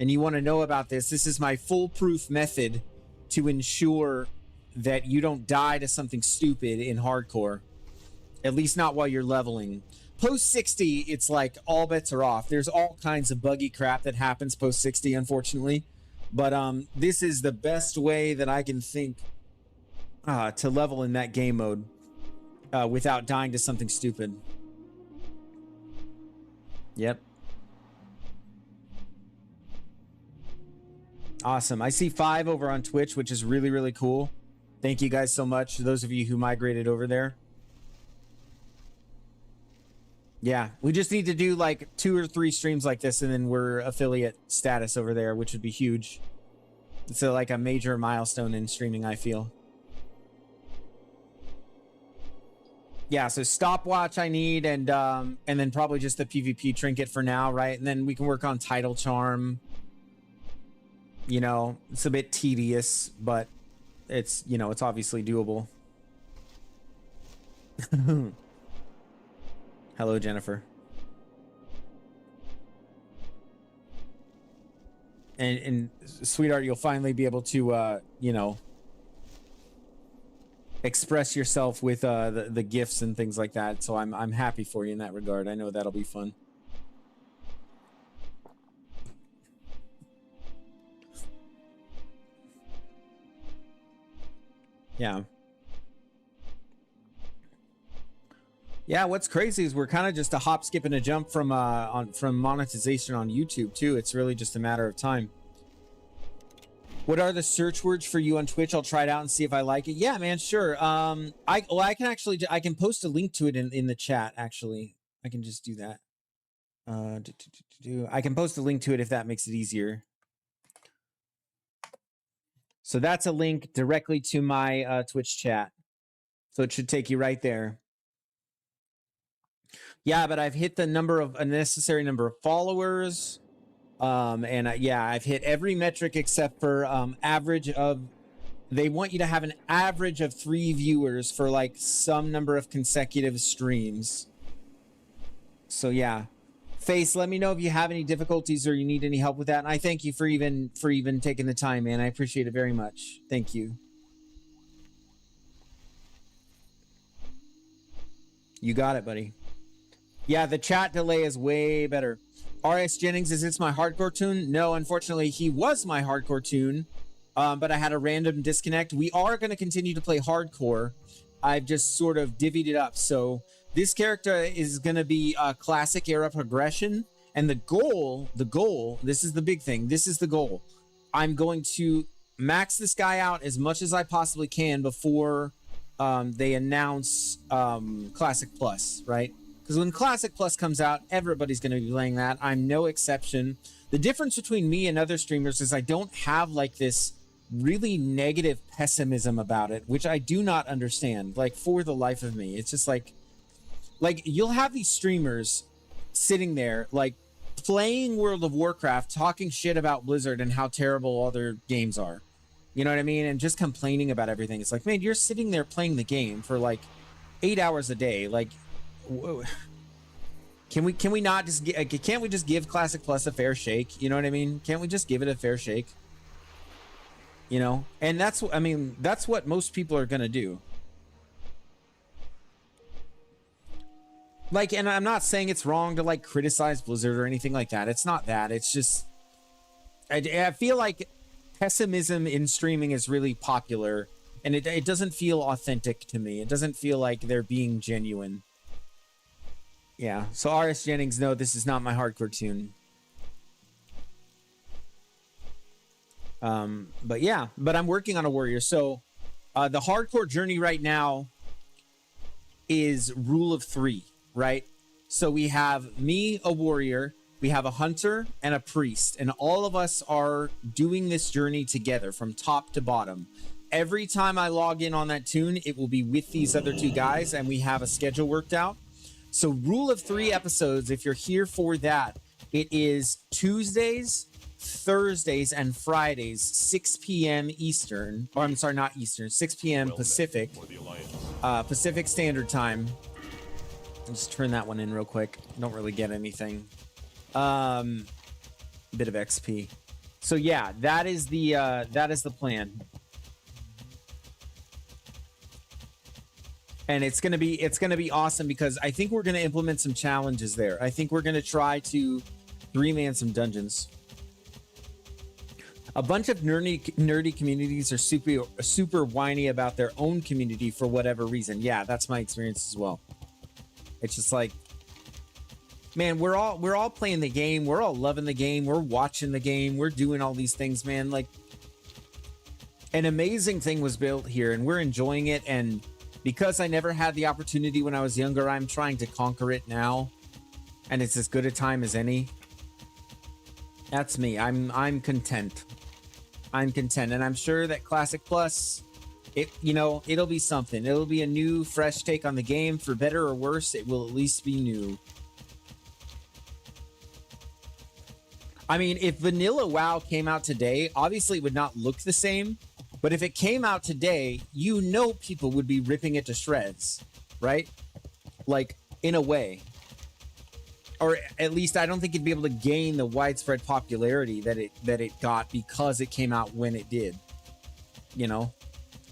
and you want to know about this, this is my foolproof method to ensure that you don't die to something stupid in hardcore. At least not while you're leveling. Post 60, it's like all bets are off. There's all kinds of buggy crap that happens post 60, unfortunately. But this is the best way that I can think to level in that game mode without dying to something stupid. Yep. Awesome. I see 5 over on Twitch, which is really cool. Thank you guys so much, those of you who migrated over there. Yeah, we just need to do like 2 or 3 streams like this, and then we're affiliate status over there, which would be huge. It's like a major milestone in streaming, I feel. Yeah, so stopwatch I need, and then probably just the PvP trinket for now, right? And then we can work on title charm. You know, it's a bit tedious, but it's, you know, it's obviously doable. Hello, Jennifer. and sweetheart, you'll finally be able to you know, express yourself with the gifts and things like that. So I'm happy for you in that regard. I know that'll be fun. Yeah. Yeah, what's crazy is we're kind of just a hop, skip, and a jump from from monetization on YouTube too. It's really just a matter of time. What are the search words for you on Twitch? I'll try it out and see if I like it. Yeah, man, sure. I can post a link to it in the chat. Actually, I can just do that. I can post a link to it if that makes it easier. So that's a link directly to my Twitch chat. So it should take you right there. Yeah, but I've hit the necessary number of followers. Yeah, I've hit every metric except for average of. They want you to have an average of 3 viewers for like some number of consecutive streams. So yeah, Face, let me know if you have any difficulties or you need any help with that. And I thank you for even taking the time, man. I appreciate it very much. Thank you. You got it, buddy. Yeah, the chat delay is way better. RS Jennings, is this my hardcore tune? No, unfortunately, he was my hardcore tune, but I had a random disconnect. We are going to continue to play hardcore. I've just sort of divvied it up. So this character is going to be a classic era progression. And the goal, this is the big thing. This is the goal. I'm going to max this guy out as much as I possibly can before they announce Classic Plus, right? Because when Classic Plus comes out, everybody's going to be playing that. I'm no exception. The difference between me and other streamers is I don't have like this really negative pessimism about it, which I do not understand, like for the life of me. It's just like you'll have these streamers sitting there like playing World of Warcraft, talking shit about Blizzard and how terrible all their games are. You know what I mean? And just complaining about everything. It's like, man, you're sitting there playing the game for like 8 hours a day. Like, can we not just can't we just give Classic Plus a fair shake? You know what I mean? Can't we just give it a fair shake? You know? And that's what most people are gonna do. Like, and I'm not saying it's wrong to like criticize Blizzard or anything like that. It's not that. It's just I feel like pessimism in streaming is really popular, and it doesn't feel authentic to me. It doesn't feel like they're being genuine. Yeah, so RS Jennings, no, this is not my hardcore tune. But yeah, but I'm working on a warrior. So the hardcore journey right now is rule of 3, right? So we have me, a warrior, we have a hunter and a priest, and all of us are doing this journey together from top to bottom. Every time I log in on that tune, it will be with these other 2 guys, and we have a schedule worked out. So rule of 3 episodes, if you're here for that, it is Tuesdays, Thursdays, and Fridays, 6 p.m. Eastern. Or I'm sorry, not Eastern, 6 p.m. Pacific. Pacific Standard Time. I'll just turn that one in real quick. Don't really get anything. Bit of XP. So yeah, that is the plan. And it's gonna be awesome because I think we're gonna implement some challenges there. I think we're gonna try to 3-man some dungeons. A bunch of nerdy communities are super whiny about their own community for whatever reason. Yeah, that's my experience as well. It's just like, man, we're all playing the game, we're all loving the game, we're watching the game, we're doing all these things, man. Like, an amazing thing was built here, and we're enjoying it. And because I never had the opportunity when I was younger, I'm trying to conquer it now, and it's as good a time as any. That's me. I'm content. I'm content, and I'm sure that Classic Plus, it'll be something. It'll be a new, fresh take on the game, for better or worse. It will at least be new. I mean, if vanilla WoW came out today, obviously it would not look the same. But if it came out today, people would be ripping it to shreds, right? Like, in a way. or at least I don't think it'd be able to gain the widespread popularity that it got because it came out when it did. You know,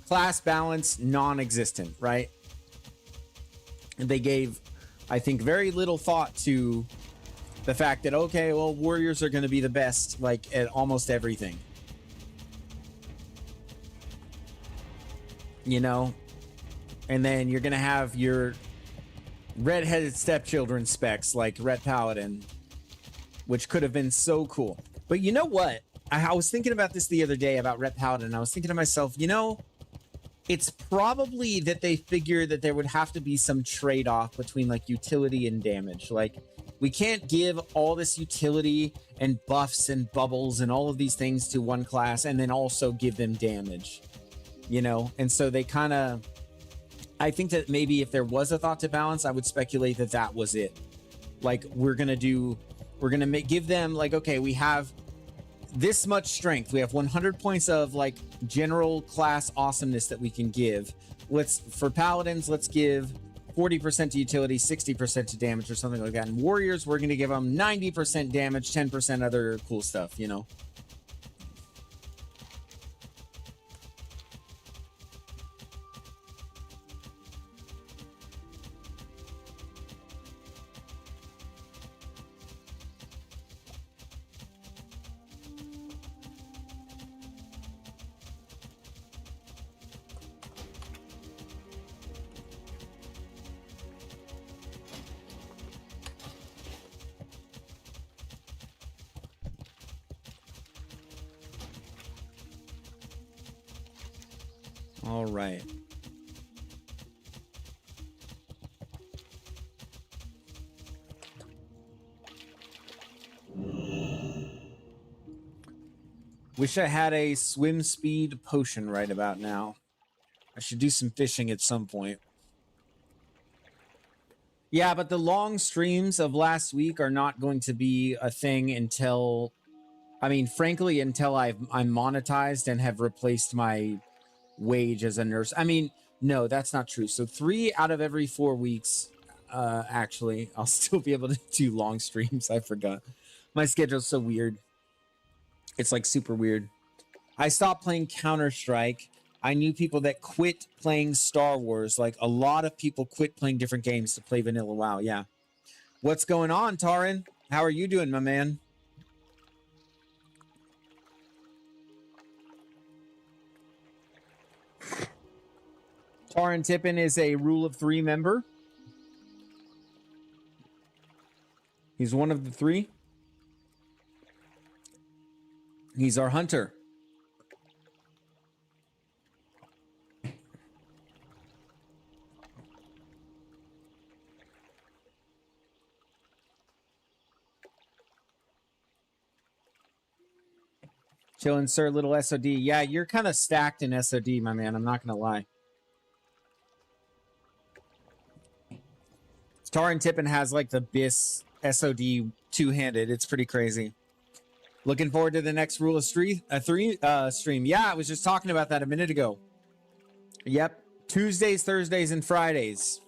class balance non-existent, right? And they gave, I think, very little thought to the fact that, okay, well, warriors are going to be the best, like, at almost everything. You know? And then you're going to have your redheaded stepchildren specs like Ret Paladin, which could have been so cool. But you know what? I was thinking about this the other day about Ret Paladin. I was thinking to myself, you know, it's probably that they figure that there would have to be some trade-off between like utility and damage. Like, we can't give all this utility and buffs and bubbles and all of these things to one class and then also give them damage, you know? And so they kind of, I think that maybe if there was a thought to balance, I would speculate that that was it. Like, we're going to give them like, okay, we have this much strength. We have 100 points of like general class awesomeness that we can give. For paladins, let's give 40% to utility, 60% to damage or something like that. And warriors, we're going to give them 90% damage, 10% other cool stuff, you know? All right. Wish I had a swim speed potion right about now. I should do some fishing at some point. Yeah, but the long streams of last week are not going to be a thing until, I mean, frankly, until I'm monetized and have replaced my wage as a nurse. I mean, no, that's not true. So 3 out of every 4 weeks, actually, I'll still be able to do long streams. I forgot. My schedule's so weird. It's like super weird. I stopped playing Counter-Strike. I knew people that quit playing Star Wars. Like, a lot of people quit playing different games to play vanilla WoW. Yeah. What's going on, Tarin? How are you doing, my man? Tarin Tippin is a Rule of 3 member. He's one of the 3. He's our hunter. Chillin', sir, little SOD. Yeah, you're kind of stacked in SOD, my man. I'm not going to lie. Tarin Tippin has like the BIS SOD two-handed. It's pretty crazy. Looking forward to the next Rule of 3 stream. Yeah, I was just talking about that a minute ago. Yep. Tuesdays, Thursdays, and Fridays.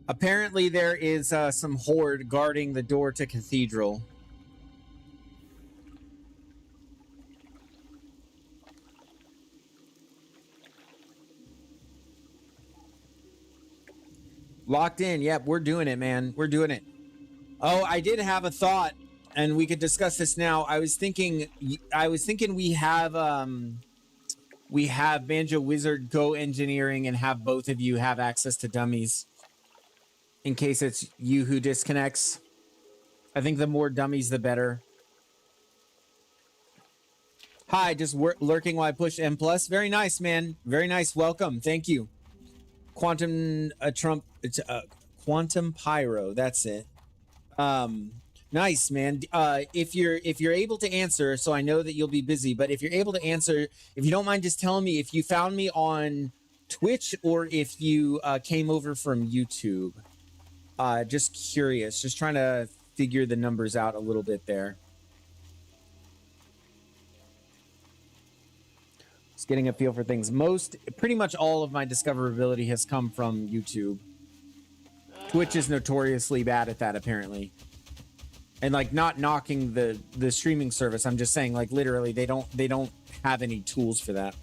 Apparently, there is some horde guarding the door to Cathedral. Locked in. Yep, we're doing it, man. We're doing it. Oh, I did have a thought, and we could discuss this now. I was thinking we have Banjo Wizard go engineering and have both of you have access to dummies. In case it's you who disconnects. I think the more dummies, the better. Hi, just lurking while I push M+. Very nice, man. Very nice. Welcome. Thank you. Quantum Quantum Pyro. That's it. Nice, man. If you're able to answer, so I know that you'll be busy, but if you're able to answer, if you don't mind just telling me if you found me on Twitch or if you came over from YouTube. Just curious, just trying to figure the numbers out a little bit there. Just getting a feel for things. Pretty much all of my discoverability has come from YouTube. Twitch is notoriously bad at that, apparently. And like, not knocking the streaming service, I'm just saying, like, literally they don't have any tools for that.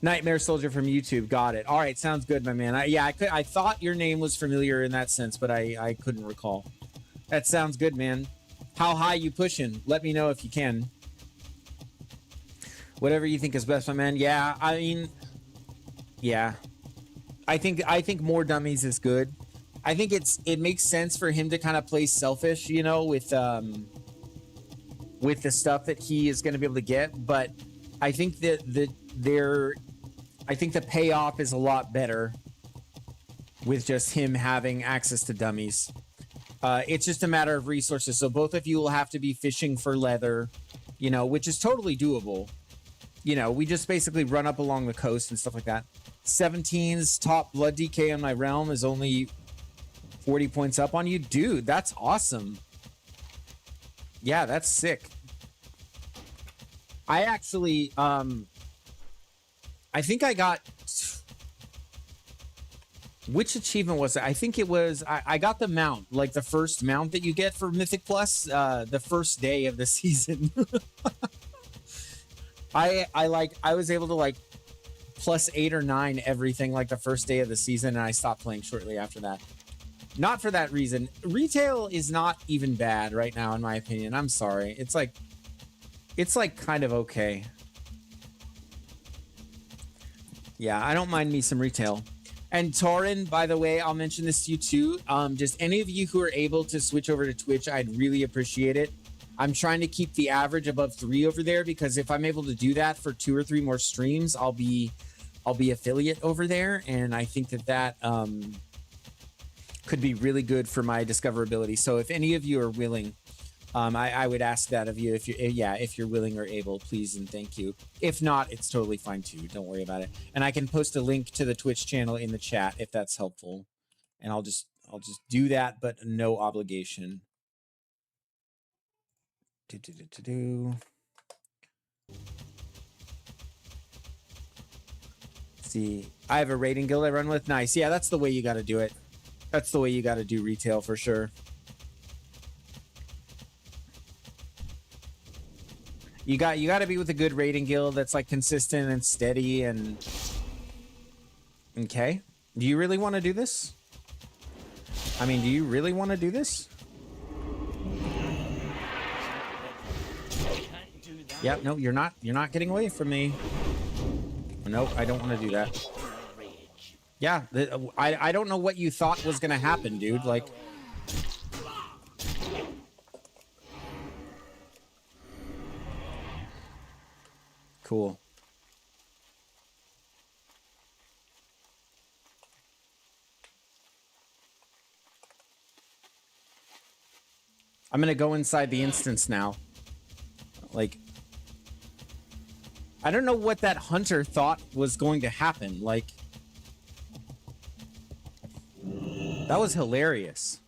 Nightmare Soldier from YouTube, got it. All right, sounds good, my man. I thought your name was familiar in that sense, but I couldn't recall. That sounds good, man. How high you pushing? Let me know if you can. Whatever you think is best, my man. Yeah, I mean, yeah. I think more dummies is good. I think it makes sense for him to kind of play selfish, you know, with the stuff that he is going to be able to get. But I think that I think the payoff is a lot better with just him having access to dummies. It's just a matter of resources. So both of you will have to be fishing for leather, you know, which is totally doable. You know, we just basically run up along the coast and stuff like that. 17's top blood DK on my realm is only 40 points up on you. Dude, that's awesome. Yeah, that's sick. I actually, I think I got... Which achievement was it? I think it was... I got the mount, like the first mount that you get for Mythic Plus, the first day of the season. I was able to like +8 or 9 everything like the first day of the season, and I stopped playing shortly after that. Not for that reason. Retail is not even bad right now, in my opinion. I'm sorry. It's like kind of okay. Yeah, I don't mind me some retail. And Torin, by the way, I'll mention this to you too. Just any of you who are able to switch over to Twitch, I'd really appreciate it. I'm trying to keep the average above 3 over there, because if I'm able to do that for 2 or 3 more streams, I'll be affiliate over there, and I think that could be really good for my discoverability. So if any of you are willing, I would ask that of you. If you're willing or able, please and thank you. If not, it's totally fine too. Don't worry about it. And I can post a link to the Twitch channel in the chat if that's helpful. And I'll just do that, but no obligation. See, I have a rating guild I run with. Nice. Yeah, that's the way you got to do it. That's the way you got to do retail for sure. You got to be with a good rating guild that's like consistent and steady and... Okay. Do you really want to do this? I mean, do you really want to do this? Yep, no, you're not getting away from me. Nope, I don't want to do that. Yeah, I don't know what you thought was going to happen, dude. Like... Cool. I'm gonna go inside the instance now. Like, I don't know what that hunter thought was going to happen. Like, that was hilarious.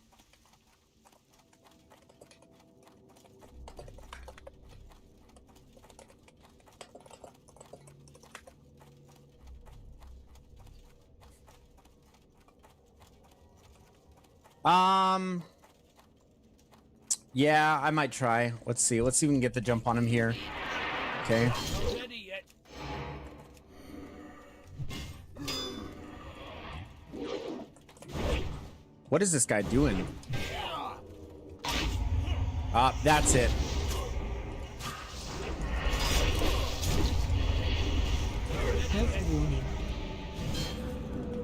Yeah, I might try. Let's see if we can get the jump on him here. Okay. What is this guy doing? That's it. Health warning.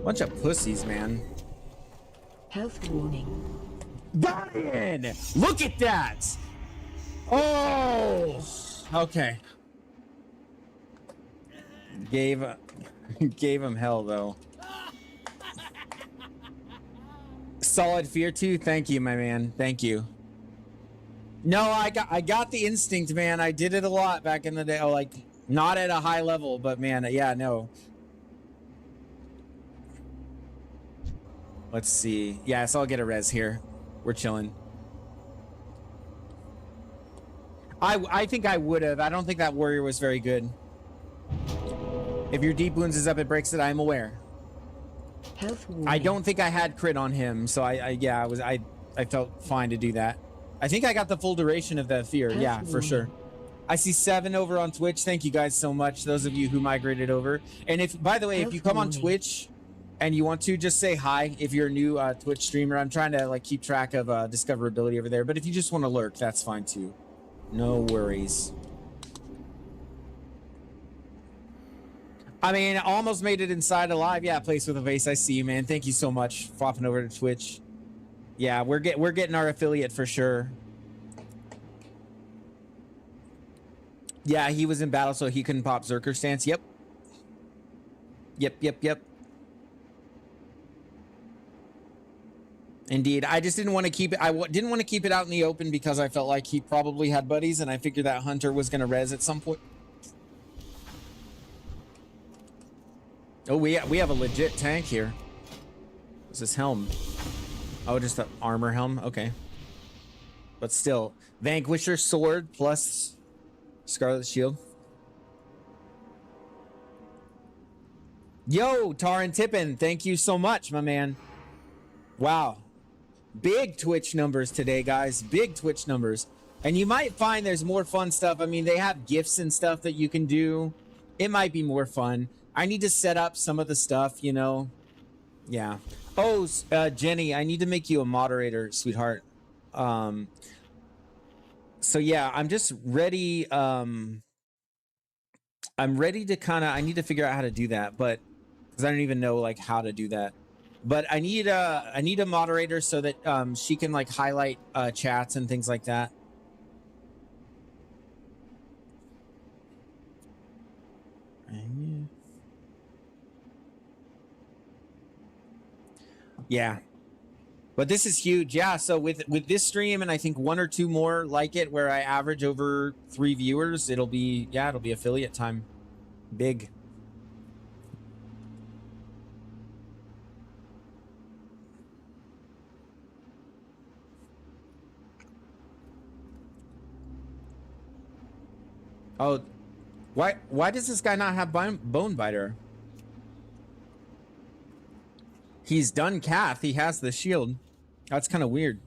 Bunch of pussies, man. Health warning. Got in! Look at that! Oh! Okay. Gave him hell, though. Solid fear, too. Thank you, my man. Thank you. No, I got the instinct, man. I did it a lot back in the day. Oh, like, not at a high level, but, man, yeah, no. Let's see. Yeah, so I'll get a res here. We're chilling. I think I would have. I don't think that warrior was very good. If your deep wounds is up, it breaks it. I'm aware. Health warning. I don't think I had crit on him, so I felt fine to do that. I think I got the full duration of that fear. Health Yeah, for sure. I see 7 over on Twitch. Thank you guys so much, those of you who migrated over. And if, by the way, if you come on Twitch and you want to, just say hi. If you're a new Twitch streamer, I'm trying to like keep track of discoverability over there. But if you just want to lurk, that's fine too. No worries. I mean, almost made it inside alive. Yeah, place with a vase. I see you, man. Thank you so much for hopping over to Twitch. Yeah, we're getting our affiliate for sure. Yeah, he was in battle, so he couldn't pop Zerker stance. Yep. Yep. Indeed. I just didn't want to keep it. Didn't want to keep it out in the open because I felt like he probably had buddies, and I figured that Hunter was going to res at some point. Oh, we have a legit tank here. What's this helm? Oh, just an armor helm? Okay. But still. Vanquisher sword plus Scarlet Shield. Yo, Taran Tippin, thank you so much, my man. Wow. Big Twitch numbers today, guys. Big Twitch numbers. And you might find there's more fun stuff. I mean, they have gifts and stuff that you can do. It might be more fun. I need to set up some of the stuff, you know. Yeah. Oh, Jenny, I need to make you a moderator, sweetheart. So yeah, I'm just ready. I'm ready to I need to figure out how to do that, but because I don't even know like how to do that. But I need a moderator so that she can like highlight chats and things like that. Yeah. But this is huge. Yeah, so with this stream and I think 1 or 2 more like it where I average over 3 viewers, it'll be affiliate time. Big. Oh, why does this guy not have Bone Biter? He's done Cath. He has the shield. That's kind of weird.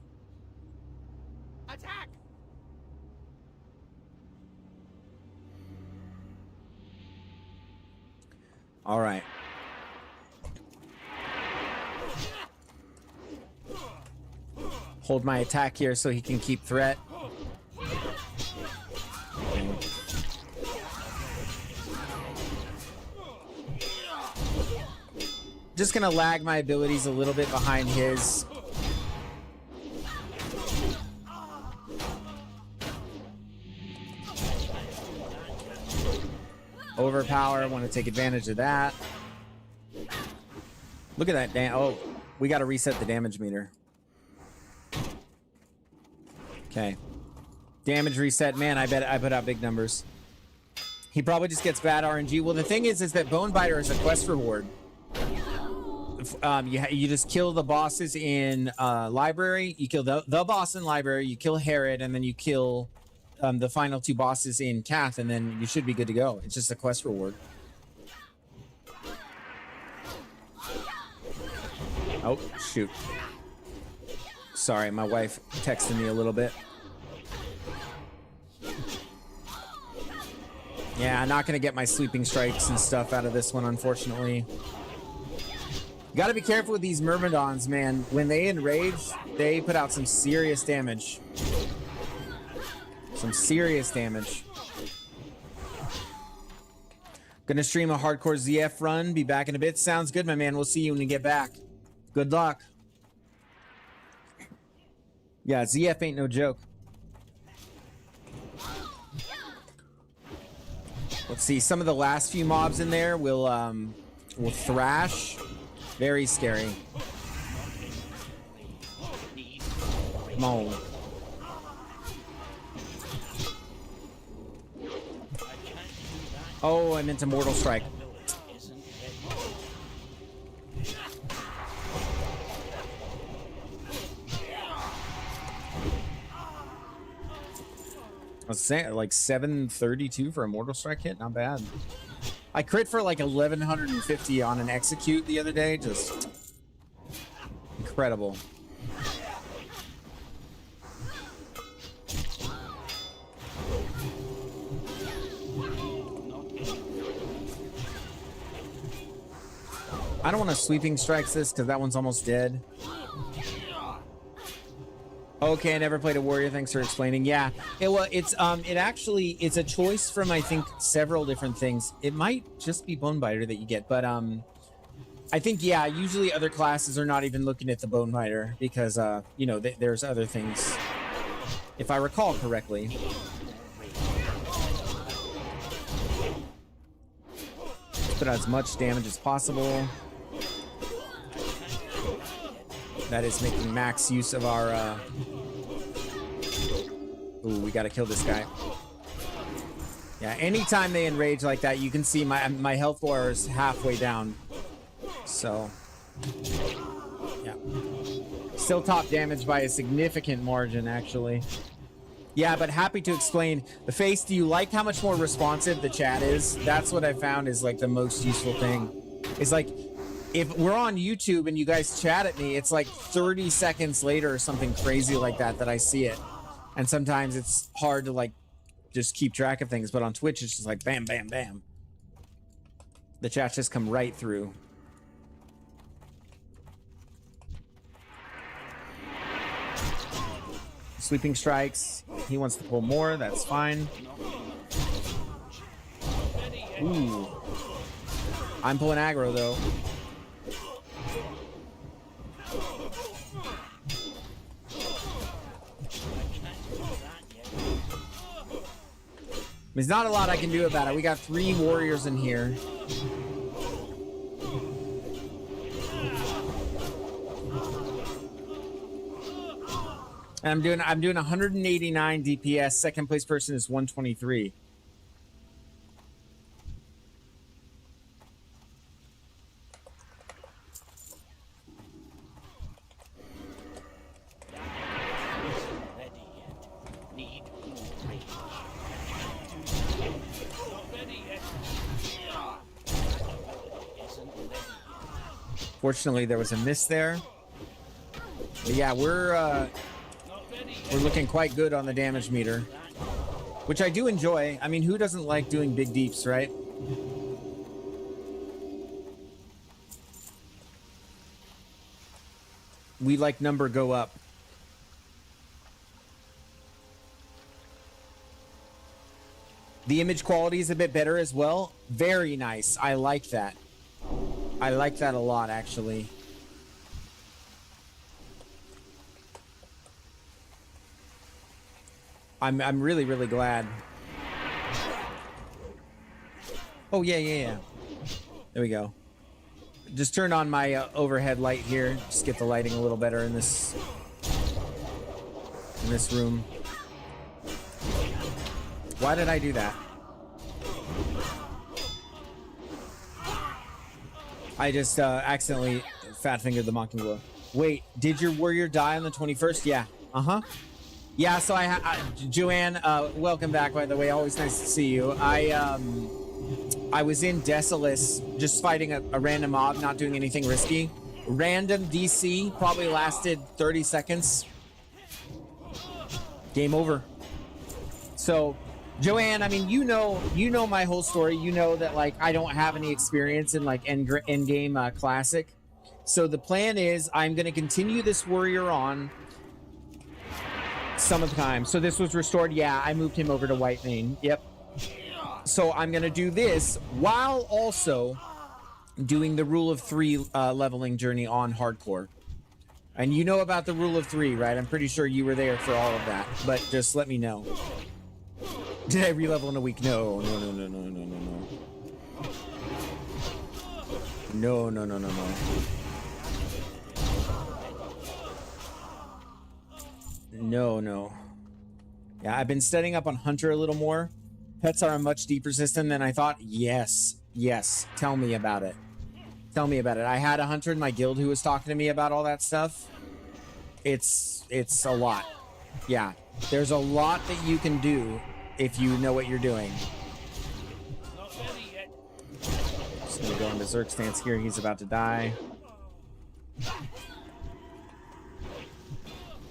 Attack! All right. Hold my attack here so he can keep threat. Just gonna lag my abilities a little bit behind his. Overpower, want to take advantage of that. Look at that. Oh, we got to reset the damage meter. Okay. Damage reset. Man, I bet I put out big numbers. He probably just gets bad RNG. Well, the thing is that Bone Biter is a quest reward. You just kill the bosses in library. You kill the boss in library. You kill Herod, and then you kill the final 2 bosses in Cath, and then you should be good to go. It's just a quest reward. Oh, shoot. Sorry, my wife texted me a little bit. Yeah, I'm not going to get my sleeping strikes and stuff out of this one, unfortunately. You got to be careful with these Myrmidons, man. When they enrage, they put out some serious damage. Some serious damage. Gonna stream a hardcore ZF run. Be back in a bit. Sounds good, my man. We'll see you when you get back. Good luck. Yeah, ZF ain't no joke. Let's see. Some of the last few mobs in there will thrash. Very scary. Come on. Oh, I meant to Mortal Strike. I was saying like 732 for a Mortal Strike hit. Not bad. I crit for like 1150 on an execute the other day. Just incredible. I don't want to sweeping strikes this because that one's almost dead. Okay, I never played a warrior. Thanks for explaining. Yeah, it's a choice from I think several different things. It might just be Bonebiter that you get, but I think yeah. Usually other classes are not even looking at the Bonebiter because you know there's other things. If I recall correctly. Put out as much damage as possible. That is making max use of our ooh, we gotta kill this guy. Yeah, anytime they enrage like that, you can see my health bar is halfway down. So yeah. Still top damage by a significant margin, actually. Yeah, but happy to explain. The face, do you like how much more responsive the chat is? That's what I found is like the most useful thing. It's like, if we're on YouTube and you guys chat at me, it's like 30 seconds later or something crazy like that I see it. And sometimes it's hard to like just keep track of things, but on Twitch it's just like bam, bam, bam. The chats just come right through. Sweeping strikes. He wants to pull more. That's fine. Ooh. I'm pulling aggro though. There's not a lot I can do about it. We got 3 warriors in here. And I'm doing 189 DPS. Second place person is 123. Fortunately, there was a miss there. But yeah, we're looking quite good on the damage meter, which I do enjoy. I mean, who doesn't like doing big deeps, right? We like number go up. The image quality is a bit better as well. Very nice. I like that. I like that a lot, actually. I'm really, really glad. Oh, yeah. There we go. Just turn on my overhead light here. Just get the lighting a little better in this room. Why did I do that? I just accidentally fat-fingered the Mockingbird. Wait, did your warrior die on the 21st? Yeah. Uh-huh. Yeah, so Joanne, welcome back, by the way. Always nice to see you. I was in Desolus, just fighting a random mob, not doing anything risky. Random DC, probably lasted 30 seconds. Game over. So, Joanne, I mean, you know my whole story. You know that, like, I don't have any experience in, like, Endgame Classic. So the plan is I'm going to continue this warrior on some of the time. So this was restored. Yeah, I moved him over to Whitemane. Yep. So I'm going to do this while also doing the rule of 3 leveling journey on hardcore. And you know about the rule of 3, right? I'm pretty sure you were there for all of that, but just let me know. Did I re-level in a week? No. No. Yeah, I've been studying up on Hunter a little more. Pets are a much deeper system than I thought. Yes. Tell me about it. I had a Hunter in my guild who was talking to me about all that stuff. It's a lot. Yeah, there's a lot that you can do if you know what you're doing. Not ready yet. Just gonna go into Zerk stance here. He's about to die.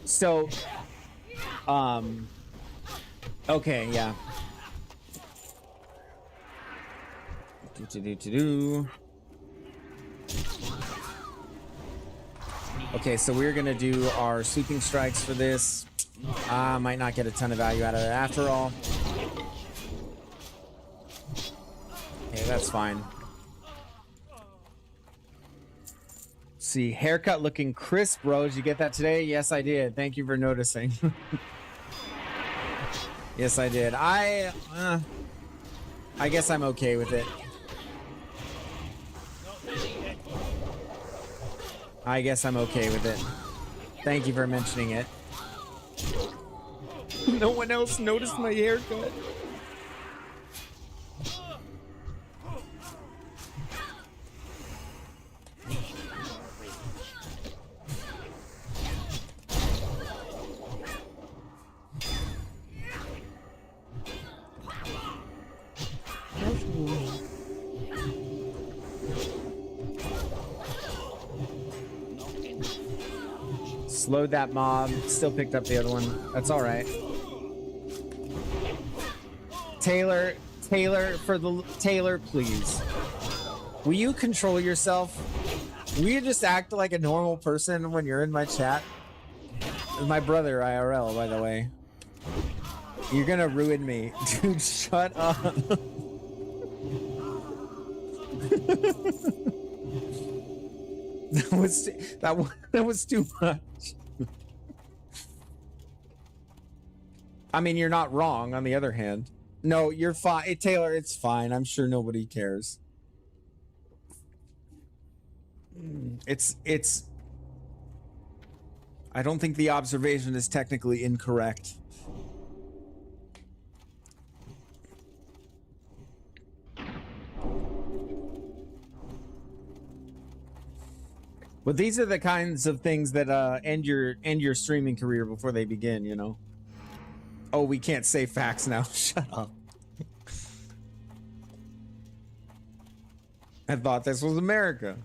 So, okay, yeah. Okay, so we're gonna do our sweeping strikes for this. Might not get a ton of value out of it after all. Okay, that's fine. See, haircut looking crisp, bro. Did you get that today? Yes, I did. Thank you for noticing. Yes, I did. I guess I'm okay with it. I guess I'm okay with it. Thank you for mentioning it. No one else noticed my haircut. Health warning. Slowed that mob. Still picked up the other one. That's all right. Taylor, please. Will you control yourself? Will you just act like a normal person when you're in my chat? My brother IRL, by the way. You're gonna ruin me. Dude, shut up. That was too much. I mean, you're not wrong, on the other hand. No, you're fine. Hey, Taylor, it's fine. I'm sure nobody cares. It's... I don't think the observation is technically incorrect. But these are the kinds of things that end your streaming career before they begin, you know? Oh, we can't say facts now. Shut up. I thought this was America.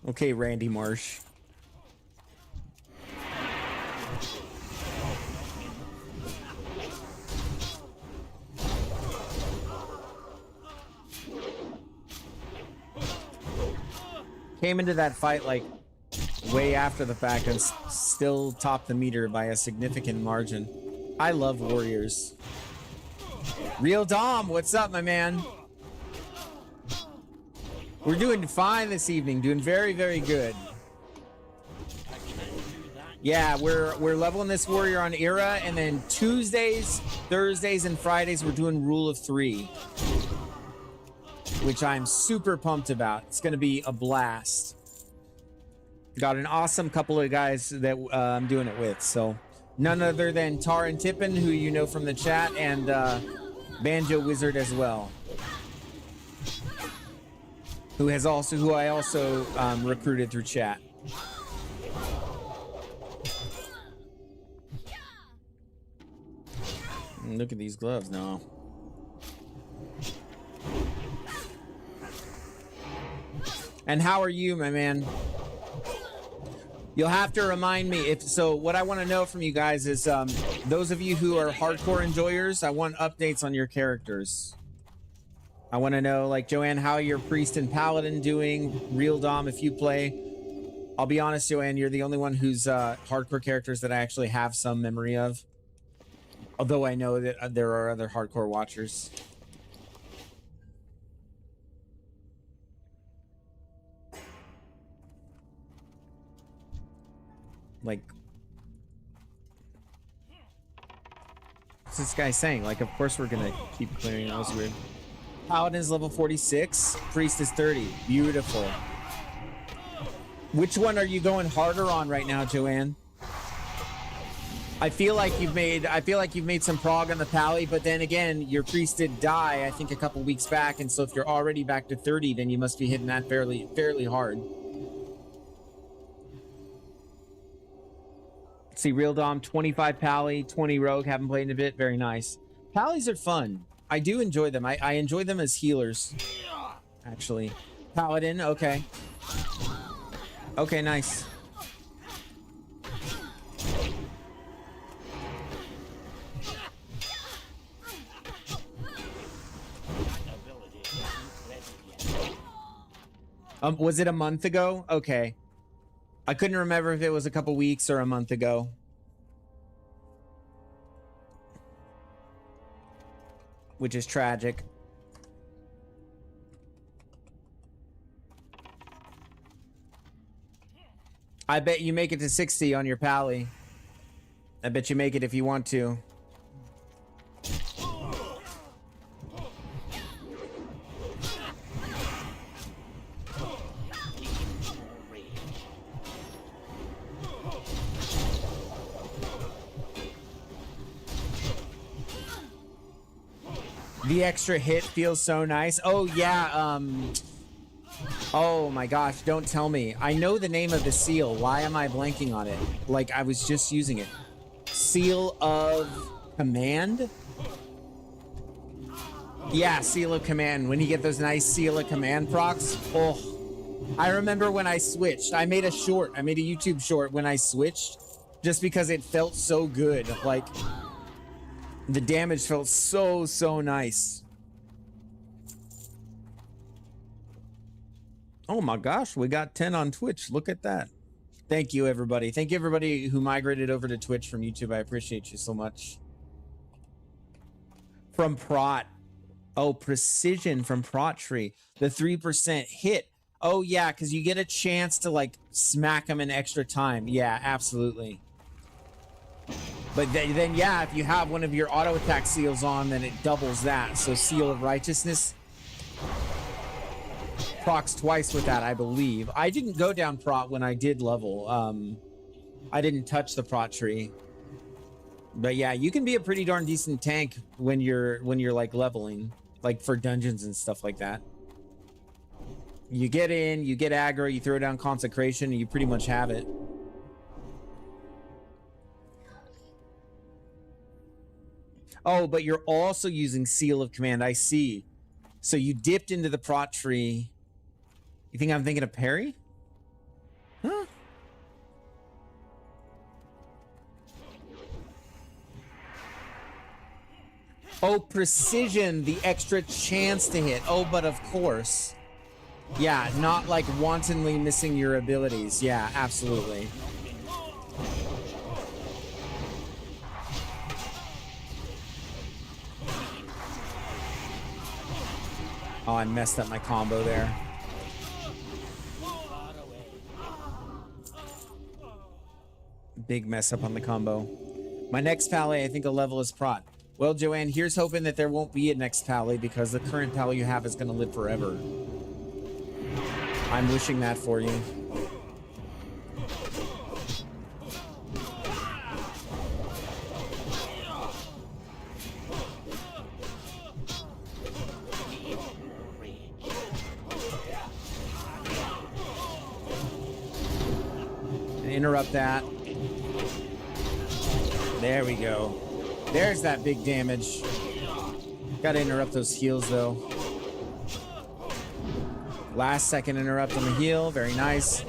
Okay, Randy Marsh. Came into that fight like way after the fact and still topped the meter by a significant margin. I love warriors. Real Dom, what's up, my man? We're doing fine this evening, doing very, very good. Yeah, we're leveling this warrior on era, and then Tuesdays, Thursdays, and Fridays we're doing rule of 3, which I'm super pumped about. It's gonna be a blast. Got an awesome couple of guys that I'm doing it with, so none other than Tar and Tippin, who you know from the chat, and Banjo Wizard as well, who I also recruited through chat. Look at these gloves now. And how are you, my man? You'll have to remind me if so. What I want to know from you guys is those of you who are hardcore enjoyers, I want updates on your characters. I want to know, like, Joanne, how your priest and paladin doing? Real Dom, if you play. I'll be honest, Joanne, you're the only one who's hardcore characters that I actually have some memory of. Although I know that there are other hardcore watchers. Like, what's this guy saying? Like, of course we're gonna keep clearing. That was weird. Paladin is level 46. Priest is 30. Beautiful. Which one are you going harder on right now, Joanne? I feel like you've made some prog on the pally, but then again, your priest did die, I think, a couple weeks back, and so if you're already back to 30, then you must be hitting that fairly hard. See, Real Dom, 25 pally, 20 rogue, haven't played in a bit, very nice. Pallies are fun. I do enjoy them. I enjoy them as healers, actually. Paladin, okay. Okay, nice. Was it a month ago? Okay. I couldn't remember if it was a couple weeks or a month ago. Which is tragic. I bet you make it to 60 on your pally. I bet you make it if you want to. The extra hit feels so nice. Oh yeah, oh my gosh, don't tell me. I know the name of the seal. Why am I blanking on it? Like I was just using it. Seal of Command? Yeah, Seal of Command. When you get those nice Seal of Command procs. Oh, I remember when I switched. I made a short. I made a YouTube short when I switched just because it felt so good. Like the damage felt so nice. Oh my gosh, we got 10 on Twitch. Look at that. Thank you, everybody. Thank you, everybody who migrated over to Twitch from YouTube. I appreciate you so much. From Prot. Oh, Precision from Prot Tree. The 3% hit. Oh, yeah, because you get a chance to, like, smack them in extra time. Yeah, absolutely. But then, yeah, if you have one of your auto attack seals on, then it doubles that. So Seal of Righteousness procs twice with that, I believe. I didn't go down prot when I did level. I didn't touch the prot tree. But yeah, you can be a pretty darn decent tank when you're like leveling, like for dungeons and stuff like that. You get in, you get aggro, you throw down consecration, and you pretty much have it. Oh, but you're also using Seal of Command. I see. So you dipped into the prot tree. You think I'm thinking of parry? Huh? Oh, precision, the extra chance to hit. Oh, but of course. Yeah, not like wantonly missing your abilities. Yeah, absolutely. Oh, I messed up my combo there. Big mess up on the combo. My next pally, I think a level is prot. Well, Joanne, here's hoping that there won't be a next pally because the current pally you have is going to live forever. I'm wishing that for you. Interrupt that. There we go. There's that big damage. Gotta interrupt those heals though. Last second interrupt on the heal. Very nice.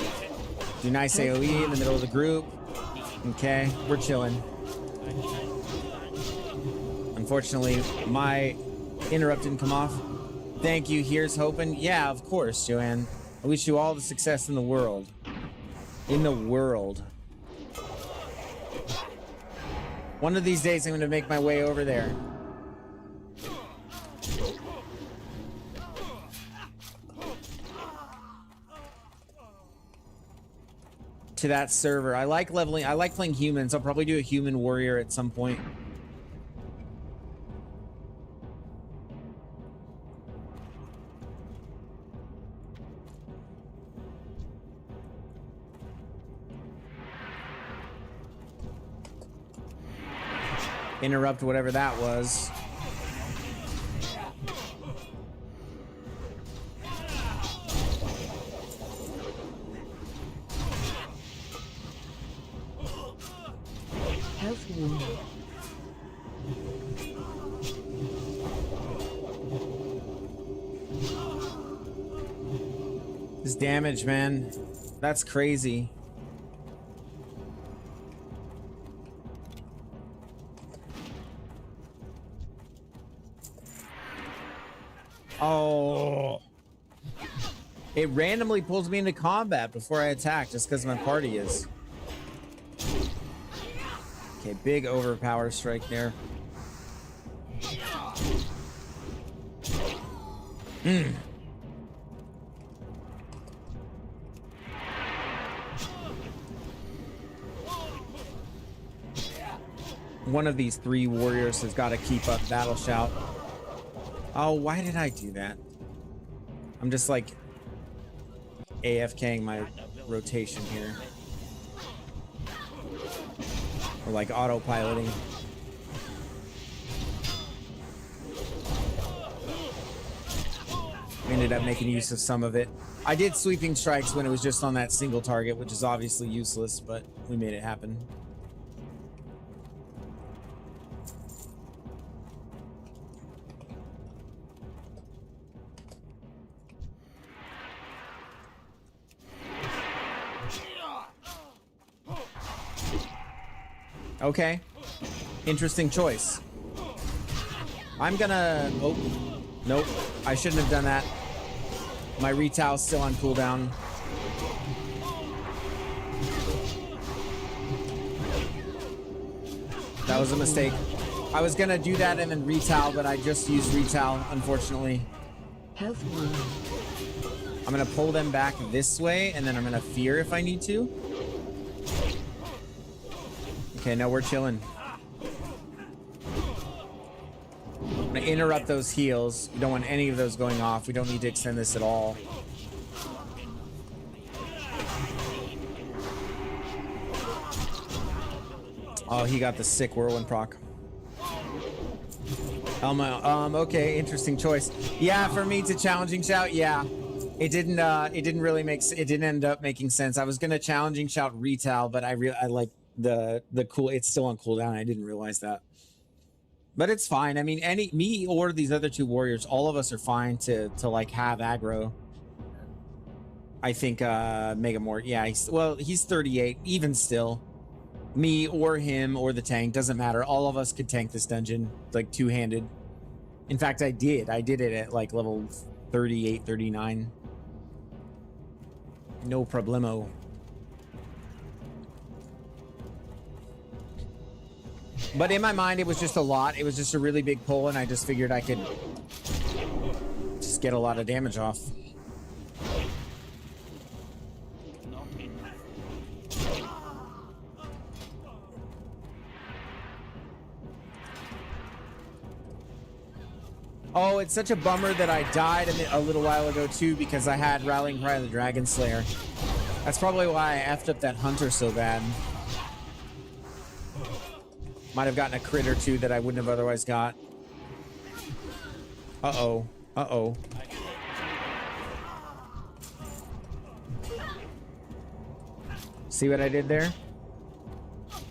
Do nice AoE in the middle of the group. Okay, we're chilling. Unfortunately, my interrupt didn't come off. Thank you. Here's hoping. Yeah, of course, Joanne. I wish you all the success in the world. In the world. One of these days, I'm going to make my way over there. To that server. I like leveling. I like playing humans. I'll probably do a human warrior at some point. Interrupt whatever that was. Health warning. This damage, man. That's crazy. Oh. It randomly pulls me into combat before I attack just because my party is. Okay, big overpower strike there. One of these 3 warriors has got to keep up battle shout. Oh, why did I do that? I'm just like AFKing my rotation here. Or like autopiloting. We ended up making use of some of it. I did sweeping strikes when it was just on that single target, which is obviously useless, but we made it happen. Okay. Interesting choice. I'm gonna... Oh. Nope. I shouldn't have done that. My retowel's still on cooldown. That was a mistake. I was gonna do that and then retowel, but I just used retowel, unfortunately. Health wound. I'm gonna pull them back this way, and then I'm gonna fear if I need to. Okay, now we're chilling. I'm gonna interrupt those heals. We don't want any of those going off. We don't need to extend this at all. Oh, he got the sick whirlwind proc. Okay, interesting choice. Yeah, for me to challenging shout, yeah. It didn't end up making sense. I was gonna challenging shout retowel, but I like the cool, it's still on cooldown. I didn't realize that. But it's fine. I mean, me or these other 2 warriors, all of us are fine to like have aggro. I think Megamort, yeah, he's 38, even still. Me or him or the tank, doesn't matter. All of us could tank this dungeon, like 2-handed. In fact, I did it at like level 38, 39. No problemo. But in my mind, it was just a lot. It was just a really big pull, and I just figured I could just get a lot of damage off. Oh, it's such a bummer that I died a little while ago, too, because I had Rallying Cry of the Dragon Slayer. That's probably why I effed up that hunter so bad. Might have gotten a crit or 2 that I wouldn't have otherwise got. Uh-oh. Uh-oh. See what I did there?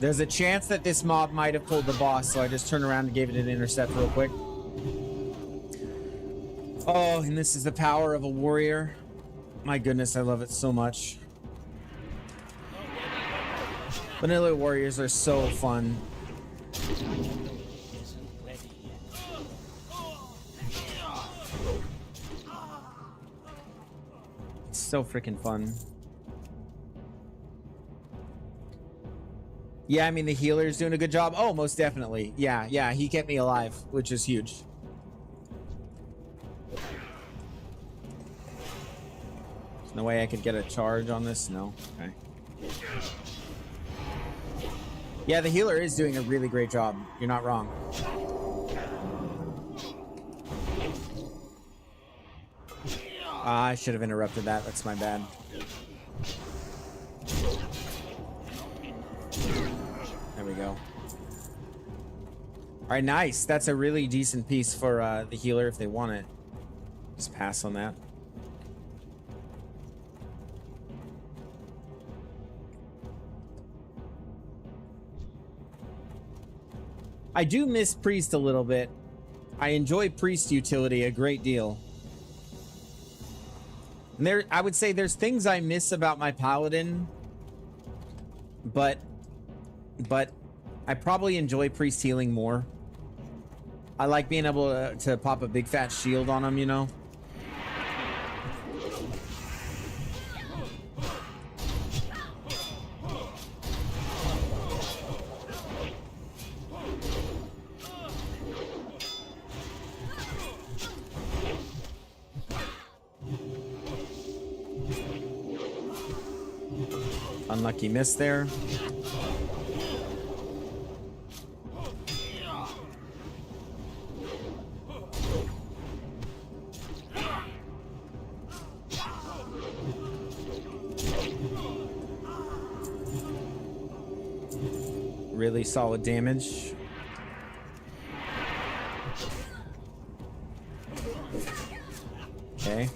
There's a chance that this mob might have pulled the boss, so I just turned around and gave it an intercept real quick. Oh, and this is the power of a warrior. My goodness, I love it so much. Vanilla warriors are so fun. It's so freaking fun. Yeah, I mean, the healer's doing a good job. Oh, most definitely. Yeah, he kept me alive, which is huge. There's no way I could get a charge on this? No? Okay. Yeah, the healer is doing a really great job. You're not wrong. I should have interrupted that. That's my bad. There we go. All right, nice. That's a really decent piece for the healer if they want it. Just pass on that. I do miss Priest a little bit. I enjoy Priest utility a great deal. And there, I would say there's things I miss about my paladin, but I probably enjoy priest healing more. I like being able to pop a big fat shield on him, you know? Unlucky miss there. Really solid damage. Okay.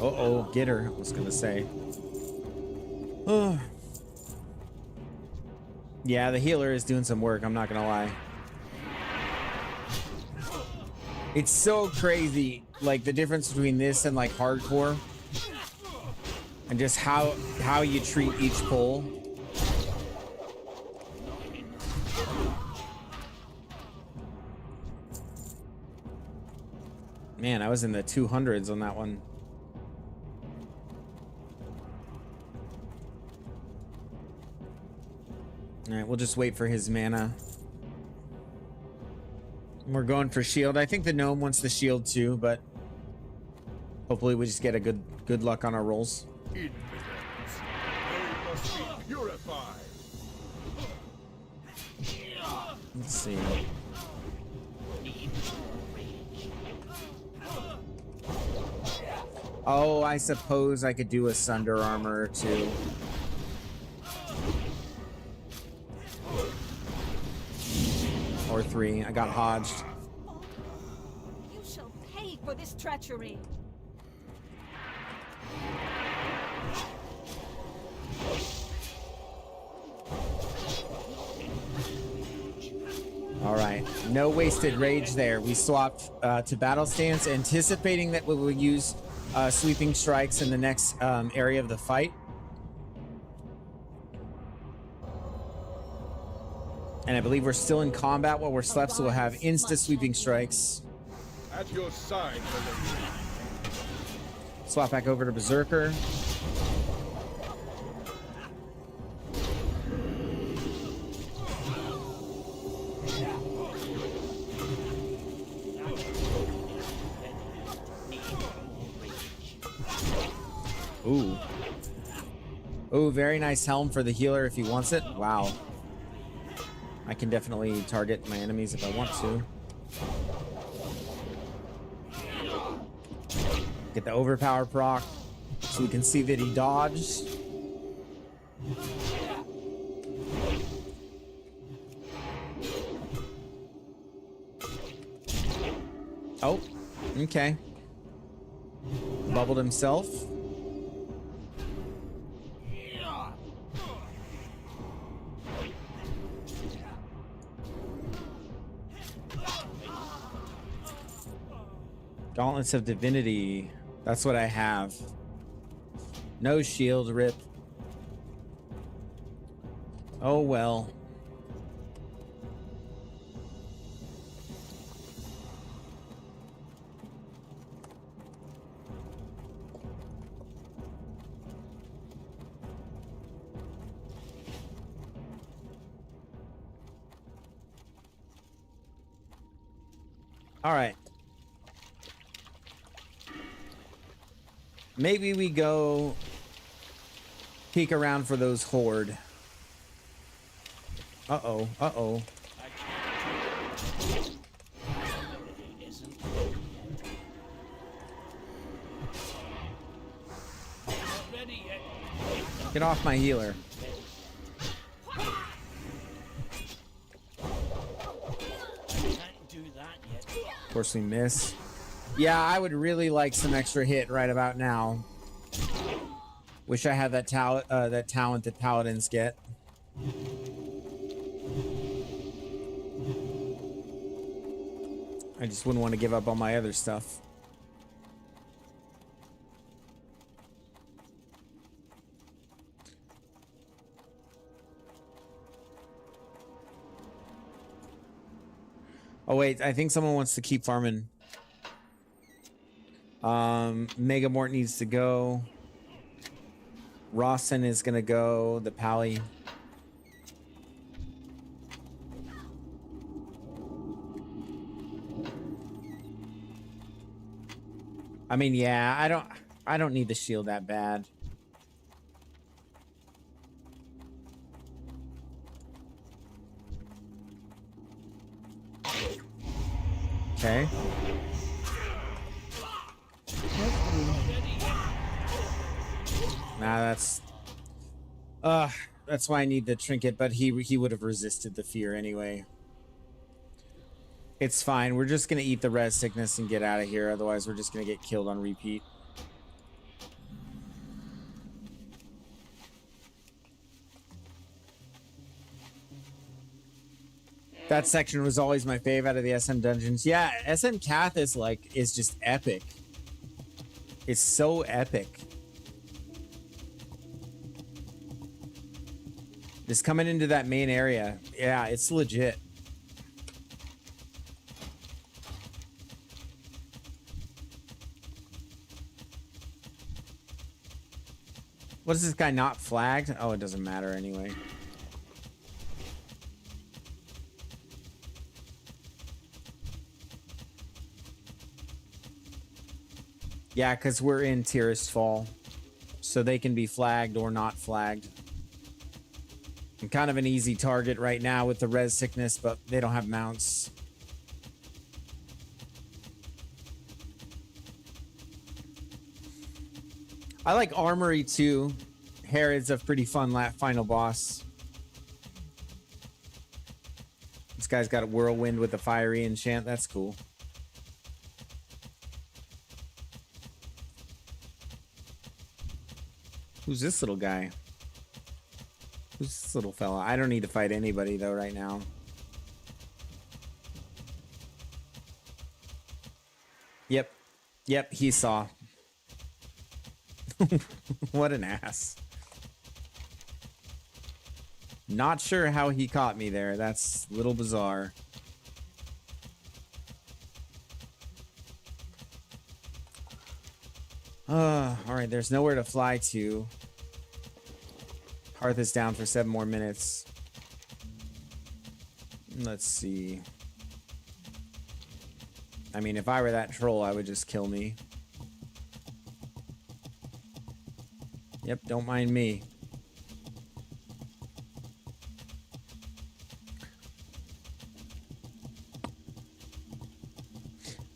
Uh-oh, get her, I was gonna say. Oh. Yeah, the healer is doing some work, I'm not gonna lie. It's so crazy, like the difference between this and like hardcore. And just how you treat each pull. Man, I was in the 200s on that one. All right, we'll just wait for his mana. We're going for shield. I think the gnome wants the shield too, but hopefully we just get a good luck on our rolls. They must be purified. Let's see. Oh, I suppose I could do a Sunder Armor or two. Or 3. I got hodged. You shall pay for this treachery. All right, no wasted rage there. We swapped to battle stance, anticipating that we would use sweeping strikes in the next area of the fight. And I believe we're still in combat while we're slept, so we'll have insta sweeping strikes. At your side, milady. Swap back over to Berserker. Ooh. Ooh, very nice helm for the healer if he wants it. Wow. I can definitely target my enemies if I want to. Get the overpower proc so we can see that he dodged. Oh, okay. Bubbled himself. Gauntlets of Divinity. That's what I have. No shield, rip. Oh well. All right. Maybe we go peek around for those horde. Uh-oh, uh-oh. Get off my healer. Of course we miss. Yeah, I would really like some extra hit right about now. Wish I had that talent that paladins get. I just wouldn't want to give up on my other stuff. Oh wait, I think someone wants to keep farming. Megamort needs to go. Rawson is gonna go. The Pally. I mean, yeah, I don't need the shield that bad. Okay. Nah, that's why I need the trinket, but he would have resisted the fear anyway. It's fine. We're just gonna eat the res sickness and get out of here. Otherwise, we're just gonna get killed on repeat. That section was always my fave out of the SM dungeons. Yeah, SM Cath is just epic. It's so epic. Just coming into that main area. Yeah, it's legit. What is this guy not flagged? Oh, it doesn't matter anyway. Yeah, because we're in Tearest Fall. So they can be flagged or not flagged. I'm kind of an easy target right now with the res sickness, but they don't have mounts. I like Armory too. Herod's a pretty fun final boss. This guy's got a whirlwind with a fiery enchant. That's cool. Who's this little guy? Who's this little fella? I don't need to fight anybody though right now. Yep. Yep, he saw. What an ass. Not sure how he caught me there. That's a little bizarre. Alright, there's nowhere to fly to. Hearth is down for 7 more minutes. Let's see. I mean, if I were that troll, I would just kill me. Yep, don't mind me.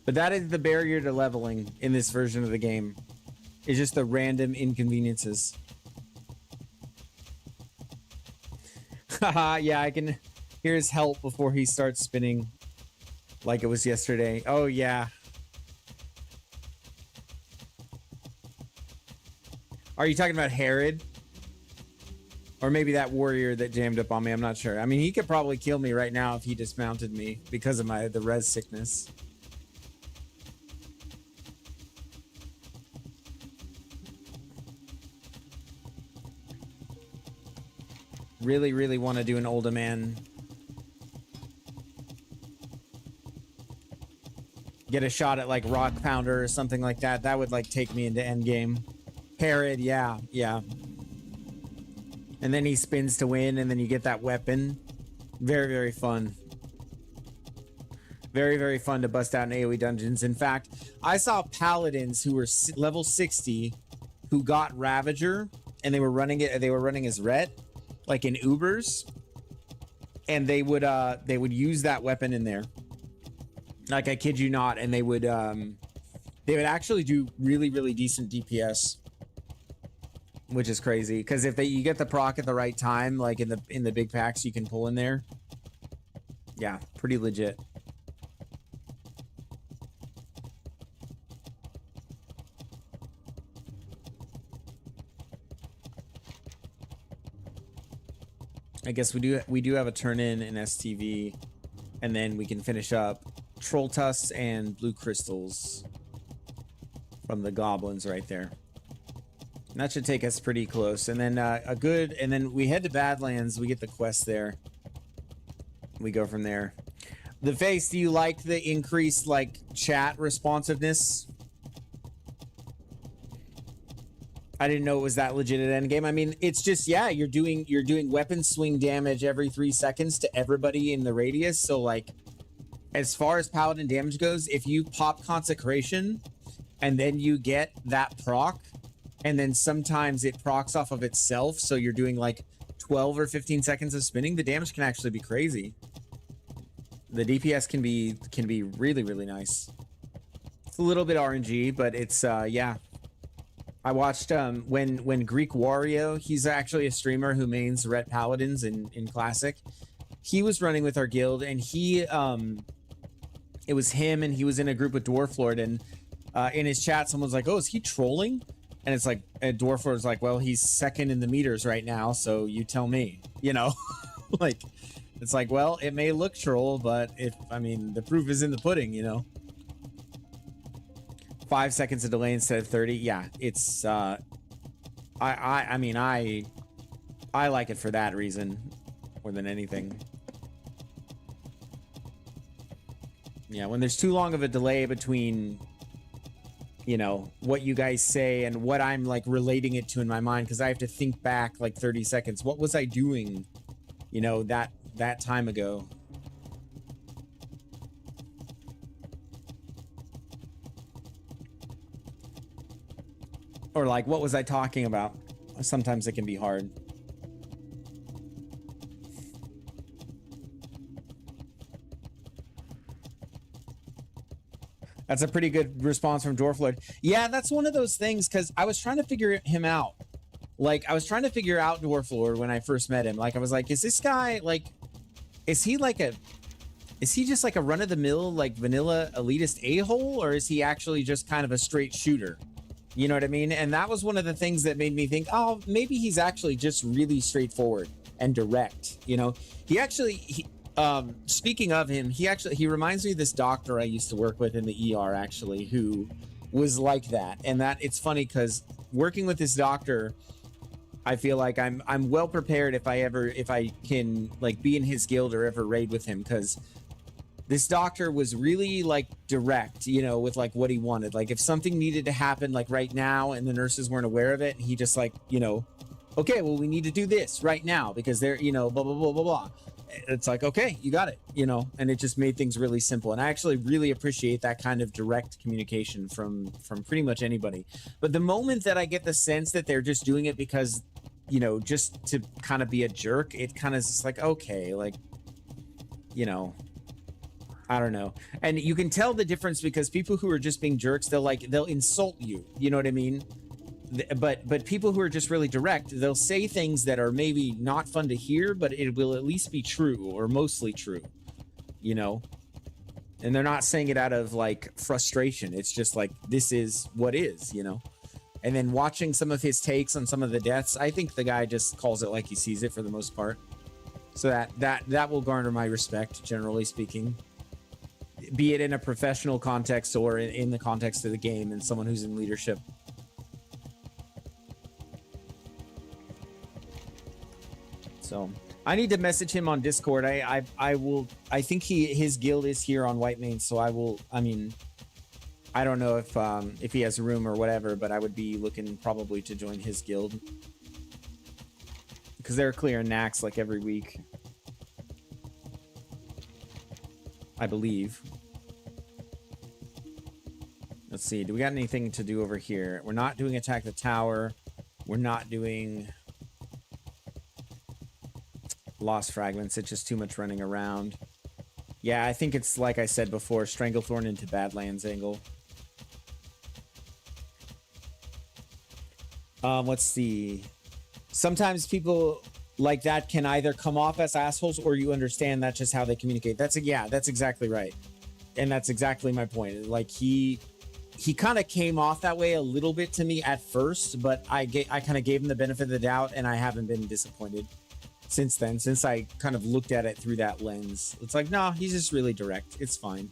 But that is the barrier to leveling in this version of the game. It's just the random inconveniences. Haha, yeah, I can hear his help before he starts spinning like it was yesterday. Oh, yeah. Are you talking about Herod? Or maybe that warrior that jammed up on me? I'm not sure. I mean, he could probably kill me right now if he dismounted me because of the res sickness. Really, really want to do an older man. Get a shot at like Rock Pounder or something like that. That would like take me into Endgame. Herod, yeah, yeah. And then he spins to win, and then you get that weapon. Very, very fun. Very, very fun to bust out in AoE dungeons. In fact, I saw paladins who were level 60 who got Ravager, and they were running it. They were running as Ret, like in Ubers, and they would use that weapon in there. Like, I kid you not, and they would actually do really, really decent DPS, which is crazy. Because if you get the proc at the right time, like in the big packs you can pull in there, yeah, pretty legit. I guess we do have a turn in STV, and then we can finish up troll tusks and blue crystals from the goblins right there. And that should take us pretty close. And then and then we head to Badlands. We get the quest there. We go from there. The Face, do you like the increased like chat responsiveness? I didn't know it was that legit at Endgame. I mean, it's just, yeah, you're doing weapon swing damage every 3 seconds to everybody in the radius. So like, as far as paladin damage goes, if you pop consecration and then you get that proc, and then sometimes it procs off of itself, so you're doing like 12 or 15 seconds of spinning, the damage can actually be crazy. The DPS can be really, really nice. It's a little bit RNG, but it's yeah. I watched when Greek Wario, he's actually a streamer who mains Ret Paladins in Classic. He was running with our guild, and he it was him, and he was in a group with Dwarf Lord, and in his chat someone's like, oh, is he trolling? And it's like, Dwarf Lord's like, well, he's second in the meters right now, so you tell me, you know. Like, it's like, well, it may look troll, but I mean, the proof is in the pudding, you know. 5 seconds of delay instead of 30. Yeah, it's I mean, I like it for that reason more than anything. Yeah, when there's too long of a delay between, you know, what you guys say and what I'm like relating it to in my mind, because I have to think back like 30 seconds. What was I doing, you know, that time ago? Or like, what was I talking about? Sometimes it can be hard. That's a pretty good response from Dwarf Lord. Yeah, that's one of those things, because I was trying to figure him out. Like, I was trying to figure out Dwarf Lord when I first met him. Like, I was like, is this guy, like, is he just like a run-of-the-mill, like, vanilla elitist a-hole? Or is he actually just kind of a straight shooter? You know what I mean? And that was one of the things that made me think, oh, maybe he's actually just really straightforward and direct. You know, speaking of him, he reminds me of this doctor I used to work with in the ER, actually, who was like that. And that it's funny because working with this doctor, I feel like I'm well prepared if I can like be in his guild or ever raid with him, because this doctor was really like direct, you know, with like what he wanted. Like if something needed to happen like right now and the nurses weren't aware of it, he just like, you know, okay, well, we need to do this right now because they're, you know, blah, blah, blah, blah, blah. It's like, okay, you got it, you know, and it just made things really simple. And I actually really appreciate that kind of direct communication from pretty much anybody. But the moment that I get the sense that they're just doing it because, you know, just to kind of be a jerk, it kind of is like, okay, like, you know, I don't know. And you can tell the difference because people who are just being jerks, they'll insult you. You know what I mean? But people who are just really direct, they'll say things that are maybe not fun to hear, but it will at least be true or mostly true, you know? And they're not saying it out of like frustration. It's just like, this is what is, you know? And then watching some of his takes on some of the deaths, I think the guy just calls it like he sees it for the most part. So that will garner my respect, generally speaking. Be it in a professional context or in the context of the game and someone who's in leadership. So I need to message him on Discord. I think his guild is here on Whitemane, so I mean, I don't know if he has a room or whatever, but I would be looking probably to join his guild. Because they're clearing Nax like every week. I believe. Let's see. Do we got anything to do over here? We're not doing attack the tower. We're not doing lost fragments. It's just too much running around. Yeah, I think it's like I said before, Stranglethorn into Badlands angle. Let's see. Sometimes people like that can either come off as assholes or you understand that's just how they communicate. That's exactly right. And that's exactly my point. Like he kind of came off that way a little bit to me at first, but I kind of gave him the benefit of the doubt and I haven't been disappointed. since then, since I kind of looked at it through that lens. It's like, nah, he's just really direct. It's fine.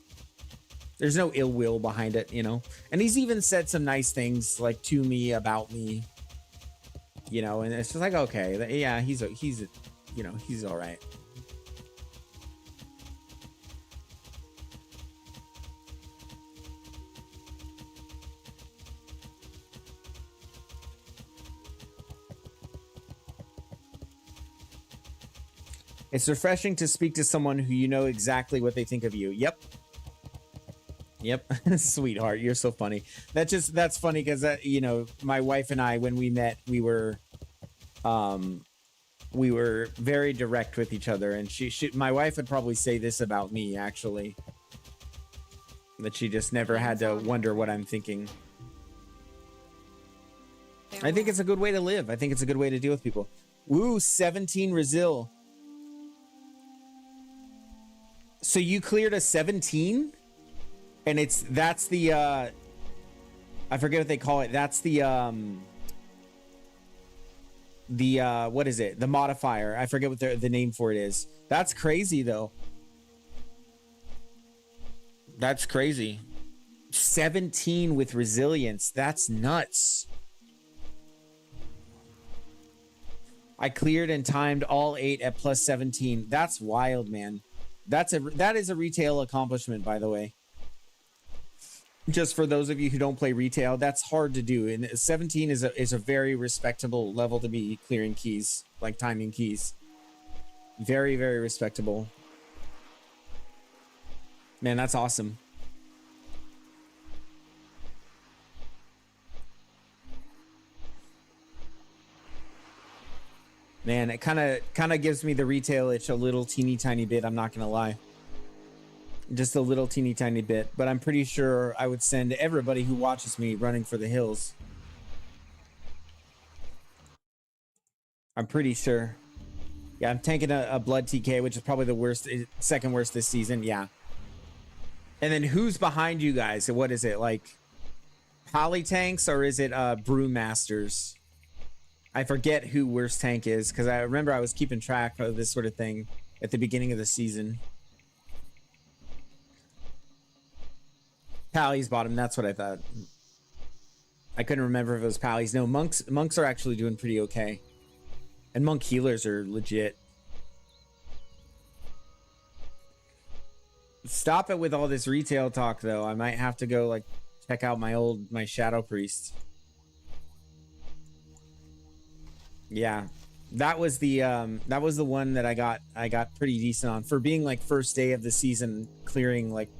There's no ill will behind it, you know? And he's even said some nice things like to me, about me, you know, and it's just like, okay, yeah, he's you know, he's all right. It's refreshing to speak to someone who you know exactly what they think of you. Yep. Yep. Sweetheart, you're so funny. That's funny because you know, my wife and I, when we met, we were very direct with each other, and my wife would probably say this about me, actually, that she just never had to wonder what I'm thinking. I think it's a good way to live. I think it's a good way to deal with people. Woo, 17 Resil. So you cleared a 17? And that's the I forget what they call it. That's the what is it? The modifier. I forget what the name for it is. That's crazy though. That's crazy. 17 with resilience. That's nuts. I cleared and timed all 8 at plus 17. That's wild, man. That is a retail accomplishment, by the way. Just for those of you who don't play retail, that's hard to do. And 17 is a very respectable level to be clearing keys, like timing keys. Very, very respectable. Man, that's awesome. Man, it kind of gives me the retail itch a little teeny tiny bit, I'm not gonna lie. Just a little teeny tiny bit, but I'm pretty sure I would send everybody who watches me running for the hills. I'm pretty sure. Yeah, I'm tanking a blood TK, which is probably the worst, second worst this season. Yeah. And then who's behind you guys? What is it, like poly tanks, or is it brewmasters? I forget who worst tank is, because I remember I was keeping track of this sort of thing at the beginning of the season. Pally's bottom, that's what I thought. I couldn't remember if it was Pally's. No, monks are actually doing pretty okay. And monk healers are legit. Stop it with all this retail talk though. I might have to go like check out my Shadow Priest. Yeah. That was the one that I got pretty decent on for being like first day of the season, clearing like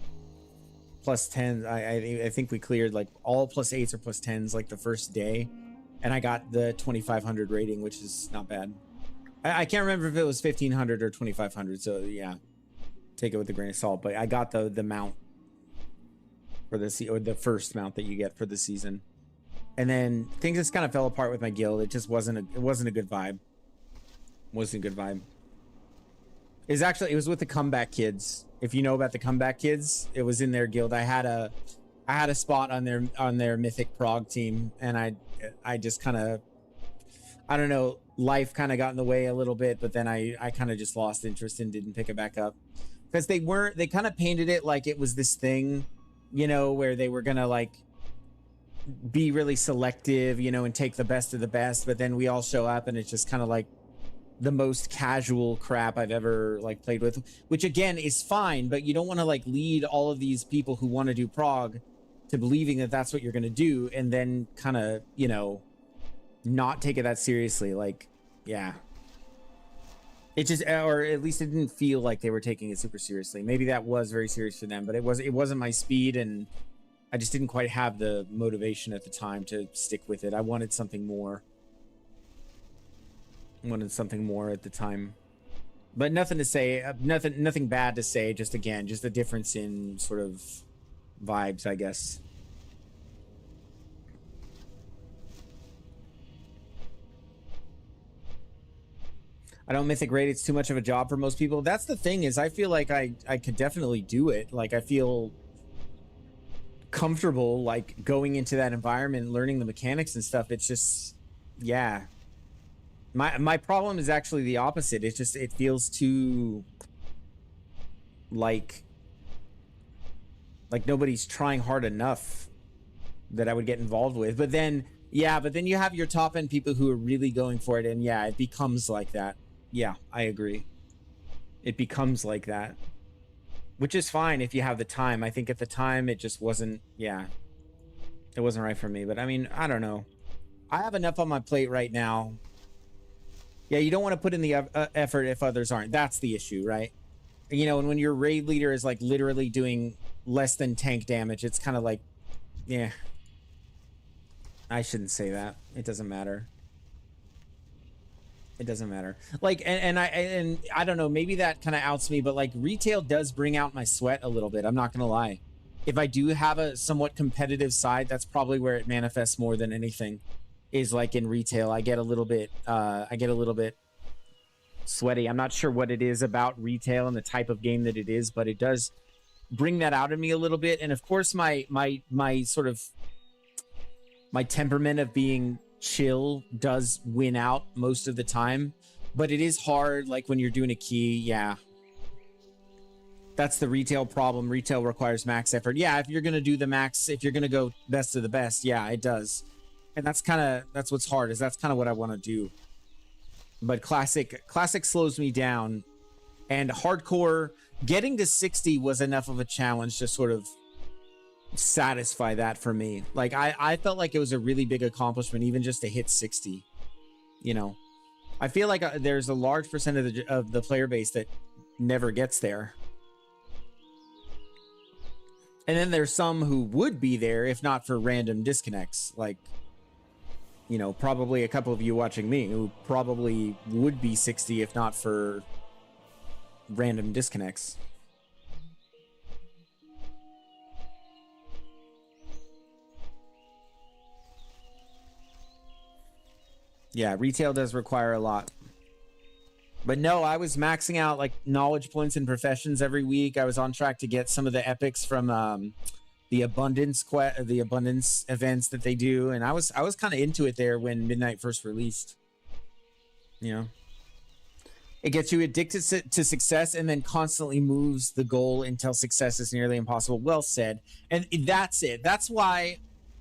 plus 10. I think we cleared like all plus 8s or plus 10s like the first day, and I got the 2500 rating, which is not bad. I can't remember if it was 1500 or 2500, so yeah, take it with a grain of salt, but I got the mount for the first mount that you get for the season. And then things just kind of fell apart with my guild. It just wasn't a good vibe. Wasn't a good vibe. It was with the Comeback Kids. If you know about the Comeback Kids, it was in their guild. I had a spot on their Mythic Prog team, and I just kind of, I don't know, life kind of got in the way a little bit, but then I kind of just lost interest and didn't pick it back up, because they kind of painted it like it was this thing, you know, where they were gonna like be really selective, you know, and take the best of the best, but then we all show up and it's just kind of like the most casual crap I've ever like played with, which again is fine, but you don't want to like lead all of these people who want to do prog to believing that that's what you're going to do, and then kind of, you know, not take it that seriously. Like, yeah, it just, or at least it didn't feel like they were taking it super seriously. Maybe that was very serious for them, but it wasn't my speed, and I just didn't quite have the motivation at the time to stick with it. I wanted something more. At the time, but nothing to say, nothing bad to say. Just again, just a difference in sort of vibes, I guess. I don't mythic rate. It's too much of a job for most people. That's the thing, is I feel like I could definitely do it. Like, I feel comfortable like going into that environment, learning the mechanics and stuff. It's just, yeah. My problem is actually the opposite. It's just it feels too like nobody's trying hard enough that I would get involved with. But then but then you have your top end people who are really going for it, and yeah, it becomes like that. Yeah, I agree. It becomes like that. Which is fine if you have the time. I think at the time it just wasn't, it wasn't right for me. But I mean, I don't know. I have enough on my plate right now. Yeah, you don't want to put in the effort if others aren't. That's the issue, right? You know, and when your raid leader is like literally doing less than tank damage, it's kind of like, yeah. I shouldn't say that. It doesn't matter. It doesn't matter. Like, and I don't know, maybe that kind of outs me, but like retail does bring out my sweat a little bit. I'm not gonna lie. If I do have a somewhat competitive side, that's probably where it manifests more than anything. Is like in retail, I get a little bit sweaty. I'm not sure what it is about retail and the type of game that it is, but it does bring that out in me a little bit. And of course, my sort of my temperament of being chill does win out most of the time, but it is hard. Like when you're doing a key, that's the retail problem. Retail requires max effort. Yeah, if you're gonna do the max, if you're gonna go best of the best, yeah, it does. And that's what's hard, is that's kind of what I want to do. But classic slows me down, and hardcore getting to 60 was enough of a challenge to sort of satisfy that for me. Like I felt like it was a really big accomplishment even just to hit 60. You know, I feel like there's a large percent of the player base that never gets there, and then there's some who would be there if not for random disconnects. Like, you know, probably a couple of you watching me who probably would be 60 if not for random disconnects. Yeah, retail does require a lot. But no, I was maxing out like knowledge points and professions every week. I was on track to get some of the epics from the abundance events that they do, and I was kind of into it there when Midnight first released. You know, it gets you addicted to success and then constantly moves the goal until success is nearly impossible. Well said. And that's it. That's why.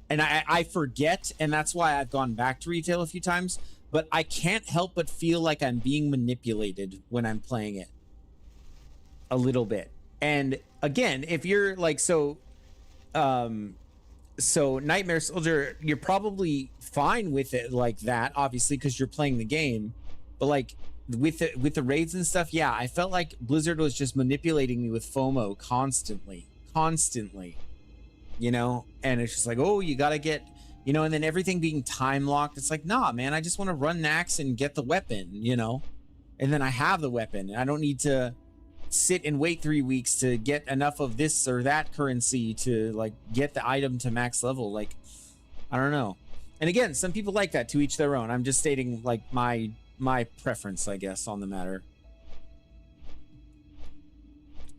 And I forget, and that's why I've gone back to retail a few times, but I can't help but feel like I'm being manipulated when I'm playing it. A little bit. And again, if you're like, so Nightmare Soldier, you're probably fine with it like that, obviously, because you're playing the game. But like with the raids and stuff, yeah, I felt like Blizzard was just manipulating me with FOMO constantly. You know, and it's just like, oh, you gotta get, you know, and then everything being time locked. It's like, nah, man, I just want to run Nax and get the weapon, you know, and then I have the weapon. I don't need to sit and wait 3 weeks to get enough of this or that currency to like get the item to max level. Like, I don't know. And again, some people like that, to each their own. I'm just stating like my preference, I guess, on the matter.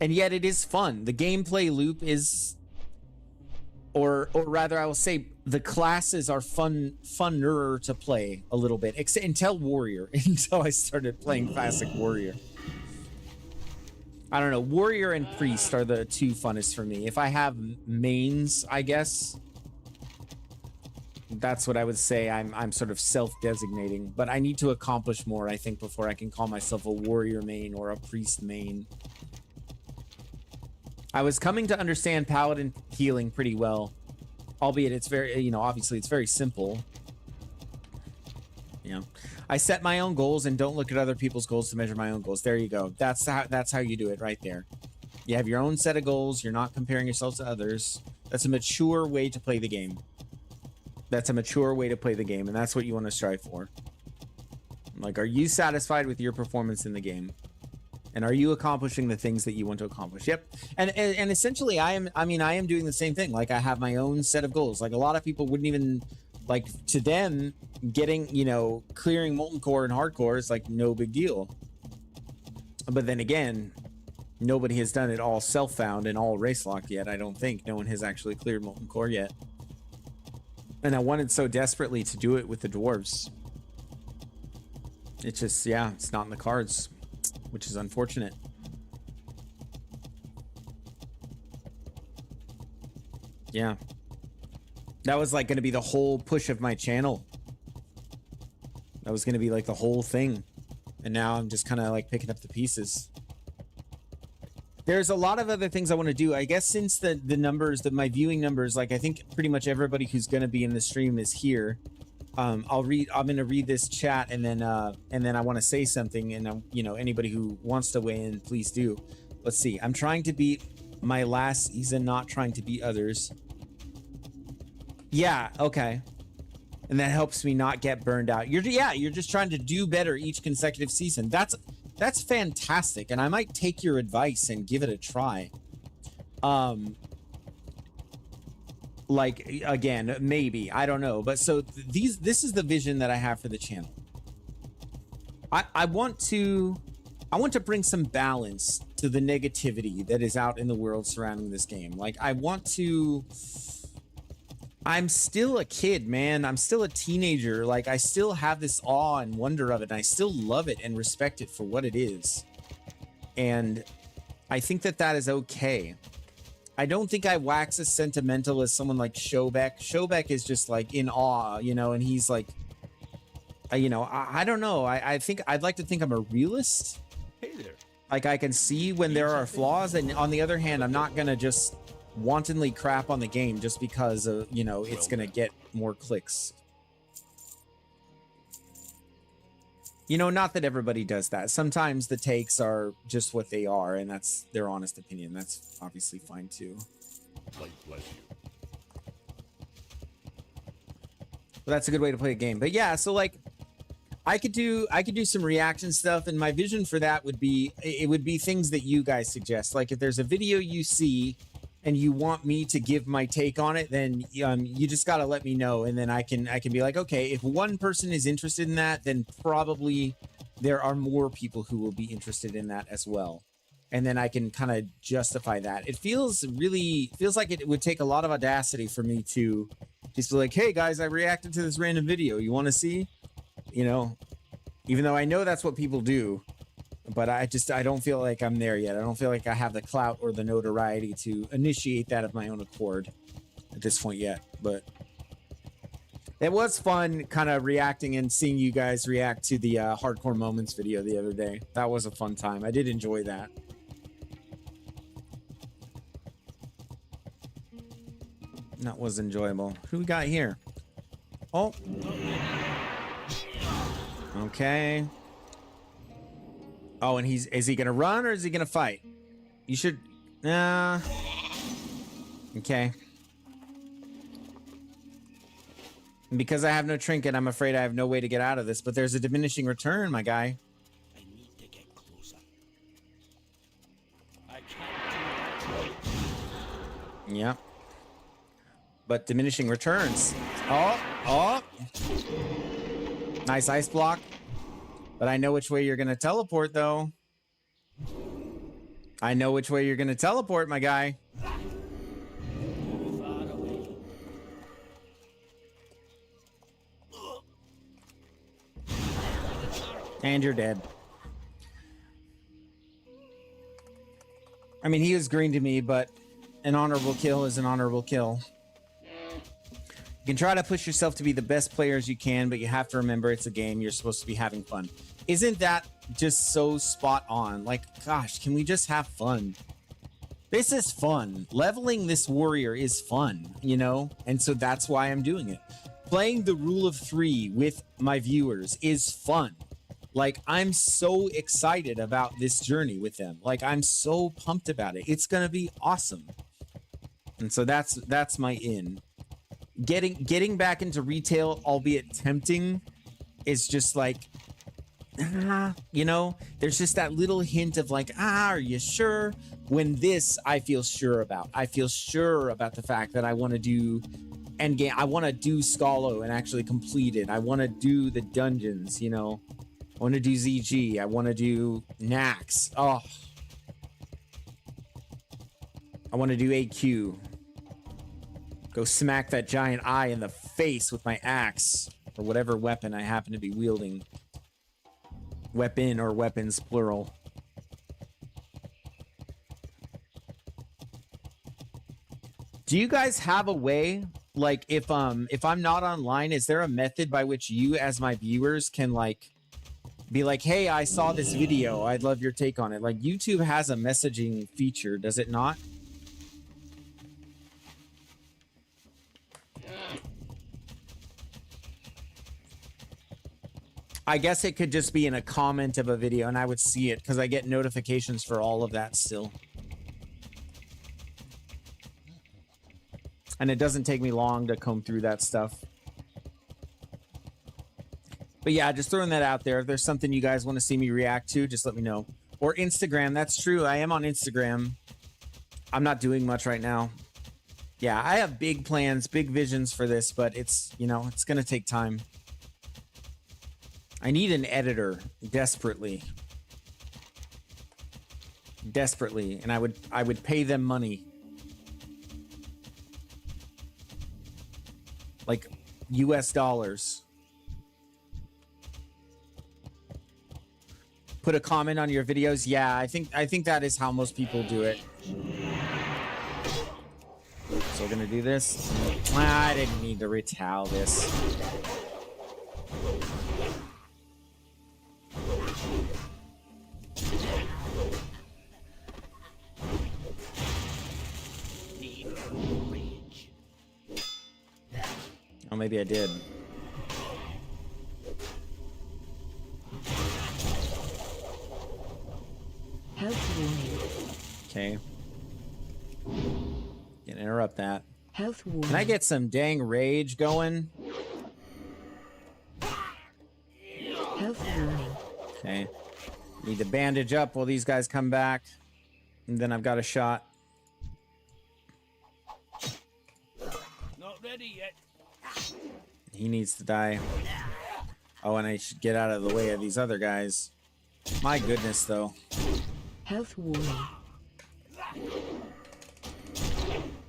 And yet it is fun. The gameplay loop is, or rather I will say the classes are funner to play a little bit, until Warrior, until I started playing Classic Warrior. I don't know, Warrior and Priest are the two funnest for me. If I have mains, I guess that's what I would say I'm sort of self-designating, but I need to accomplish more, I think, before I can call myself a Warrior main or a Priest main. I was coming to understand Paladin healing pretty well, albeit it's very, you know, obviously it's very simple. You know, I set my own goals and don't look at other people's goals to measure my own goals. There you go. That's how you do it right there. You have your own set of goals. You're not comparing yourself to others. That's a mature way to play the game. That's a mature way to play the game, and that's what you want to strive for. Like, are you satisfied with your performance in the game? And are you accomplishing the things that you want to accomplish? Yep. And essentially I am doing the same thing. Like, I have my own set of goals. Like, a lot of people wouldn't even, like, to them, getting, you know, clearing Molten Core and Hardcore is like no big deal. But then again, nobody has done it all self-found and all race locked yet. I don't think no one has actually cleared Molten Core yet. And I wanted so desperately to do it with the dwarves. It's just, yeah, it's not in the cards, which is unfortunate. Yeah. That was like going to be the whole push of my channel. That was going to be like the whole thing. And now I'm just kind of like picking up the pieces. There's a lot of other things I want to do. I guess since the numbers, my viewing numbers, like I think pretty much everybody who's going to be in the stream is here. I'm going to read this chat and then I want to say something, and you know, anybody who wants to weigh in, please do. Let's see. I'm trying to beat my last season, not trying to beat others. Yeah, okay. And that helps me not get burned out. You're just trying to do better each consecutive season. That's fantastic, and I might take your advice and give it a try. Like, again, maybe, I don't know, but so this is the vision that I have for the channel. I want to bring some balance to the negativity that is out in the world surrounding this game. Like, I'm still a kid, man. I'm still a teenager. Like, I still have this awe and wonder of it, and I still love it and respect it for what it is. And I think that is okay. I don't think I wax as sentimental as someone like Showbeck. Showbeck is just like in awe, you know, and he's like, you know, I don't know. I think I'd like to think I'm a realist. Hey there. Like, I can see when there are flaws, and on the other hand, I'm not gonna just wantonly crap on the game just because of, you know, it's gonna get more clicks. You know, not that everybody does that. Sometimes the takes are just what they are, and that's their honest opinion. That's obviously fine too. Light bless you. But that's a good way to play a game. But yeah, so like I could do some reaction stuff, and my vision for that would be, it would be things that you guys suggest. Like if there's a video you see and you want me to give my take on it, then you just got to let me know, and then I can be like, okay, if one person is interested in that, then probably there are more people who will be interested in that as well. And then I can kind of justify that. It feels like it would take a lot of audacity for me to just be like, hey guys, I reacted to this random video. You want to see? You know, even though I know that's what people do. But I don't feel like I'm there yet. I don't feel like I have the clout or the notoriety to initiate that of my own accord at this point yet. But it was fun kind of reacting and seeing you guys react to the Hardcore Moments video the other day. That was a fun time. I did enjoy that. That was enjoyable. Who we got here? Oh. Okay. Oh, and is he gonna run or is he gonna fight? You should, okay. And because I have no trinket, I'm afraid I have no way to get out of this, but there's a diminishing return, my guy. I need to get closer. I can't do that. Yeah. But diminishing returns. Oh. Nice ice block. But I know which way you're going to teleport, though. I know which way you're going to teleport, my guy. Too far away. And you're dead. I mean, he was green to me, but an honorable kill is an honorable kill. You can try to push yourself to be the best player as you can, but you have to remember it's a game. You're supposed to be having fun. Isn't that just so spot on? Like, gosh, can we just have fun? This is fun. Leveling this warrior is fun, you know? And so that's why I'm doing it. Playing the rule of 3 with my viewers is fun. Like, I'm so excited about this journey with them. Like, I'm so pumped about it. It's gonna be awesome. And so that's my in. Getting back into retail, albeit tempting, is just like, you know, there's just that little hint of like, are you sure? When this, I feel sure about. I feel sure about the fact that I want to do Endgame. I want to do Scalo and actually complete it. I want to do the dungeons, you know. I want to do ZG. I want to do Nax. Oh. I want to do AQ. Go smack that giant eye in the face with my axe or whatever weapon I happen to be wielding. Weapon or weapons plural. Do you guys have a way, like, if I'm not online, is there a method by which you as my viewers can like be like, hey, I saw this video, I'd love your take on it? Like, YouTube has a messaging feature, does it not? I guess it could just be in a comment of a video and I would see it because I get notifications for all of that still. And it doesn't take me long to comb through that stuff. But yeah, just throwing that out there. If there's something you guys want to see me react to, just let me know. Or Instagram, that's true. I am on Instagram. I'm not doing much right now. Yeah, I have big plans, big visions for this, but it's, you know, it's going to take time. I need an editor desperately. Desperately, and I would pay them money. Like US dollars. Put a comment on your videos. Yeah, I think that is how most people do it. So we're gonna do this. I didn't need to retowel this. Oh, maybe I did. Health warning. Okay. Can't interrupt that. Health warning. Can I get some dang rage going? Health warning. Okay. Need to bandage up while these guys come back. And then I've got a shot. Not ready yet. He needs to die. Oh, and I should get out of the way of these other guys. My goodness, though. Health warning.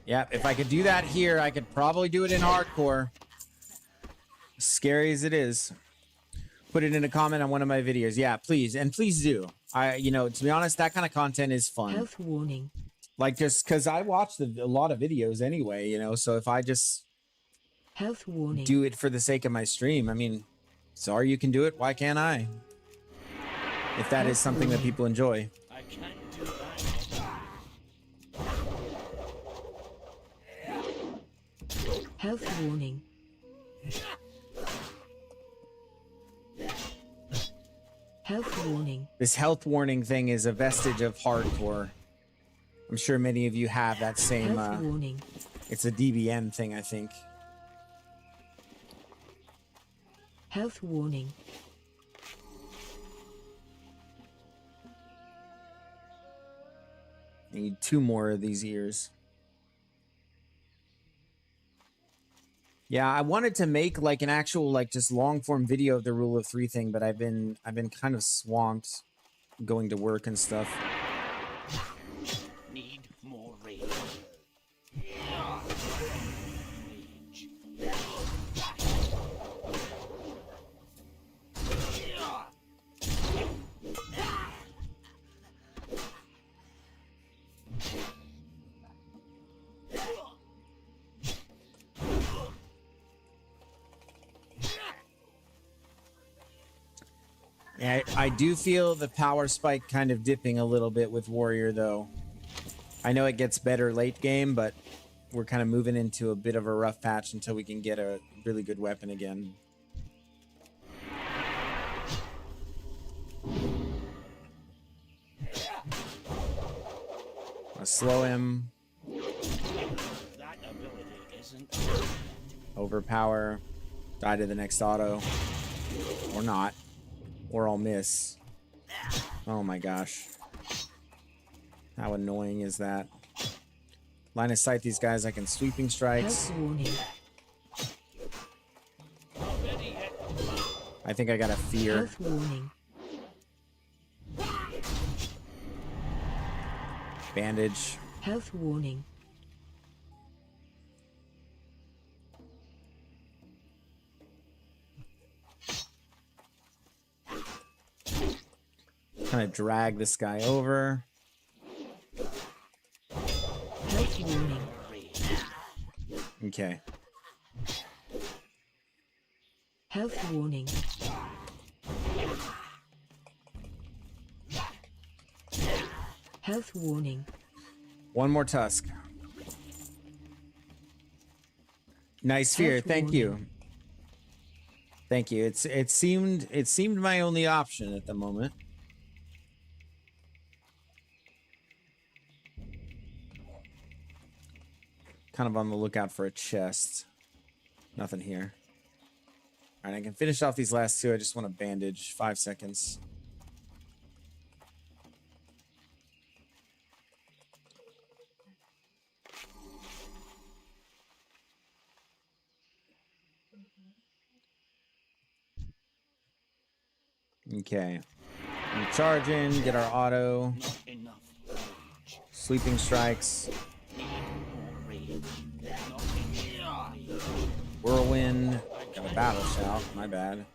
Yep, if I could do that here, I could probably do it in hardcore. As scary as it is. Put it in a comment on one of my videos. Yeah, please. And please do. You know, to be honest, that kind of content is fun. Health warning. Like, just because I watch a lot of videos anyway, you know, so if I just Health warning. do it for the sake of my stream, I mean, sorry you can do it, why can't I? If that is something that people enjoy. I can't do that. Health warning. Health warning. This health warning thing is a vestige of hardcore. I'm sure many of you have that same, Health warning. it's a DBM thing, I think. Health warning. I need 2 more of these ears. Yeah, I wanted to make like an actual like just long form video of the rule of 3 thing, but I've been kind of swamped going to work and stuff. Need more rage. Yeah, I do feel the power spike kind of dipping a little bit with Warrior, though. I know it gets better late game, but we're kind of moving into a bit of a rough patch until we can get a really good weapon again. I'll slow him. That ability isn't. Overpower. Die to the next auto. Or not. Or I'll miss. Oh my gosh. How annoying is that? Line of sight these guys, I can sweeping strikes. Health warning. Not ready yet. I think I got a fear. Health warning. Bandage. Health warning. Kind of drag this guy over. Health warning. Okay. Health warning. Health warning. One more tusk. Nice fear. Health Thank warning. you. Thank you. It seemed my only option at the moment. Kind of on the lookout for a chest. Nothing here. All right, I can finish off these last two. I just want to bandage. 5 seconds. Okay. I'm charging, get our auto. Not enough rage. Sleeping strikes. Need more rage. Not enough rage. Whirlwind. Got a battle shout. My bad.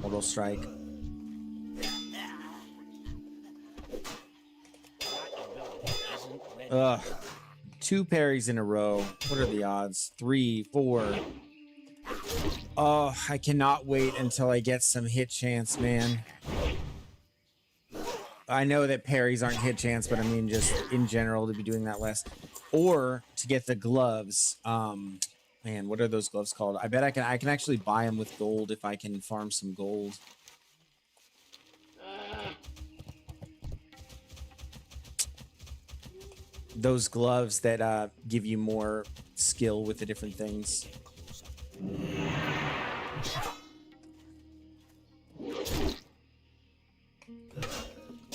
Mortal strike. That ability isn't ready. Ugh. 2 parries in a row. What are the odds? 3, 4. Oh, I cannot wait until I get some hit chance, man. I know that parries aren't hit chance, but I mean just in general to be doing that less. Or to get the gloves. Man, what are those gloves called? I bet I can actually buy them with gold if I can farm some gold. Those gloves that give you more skill with the different things.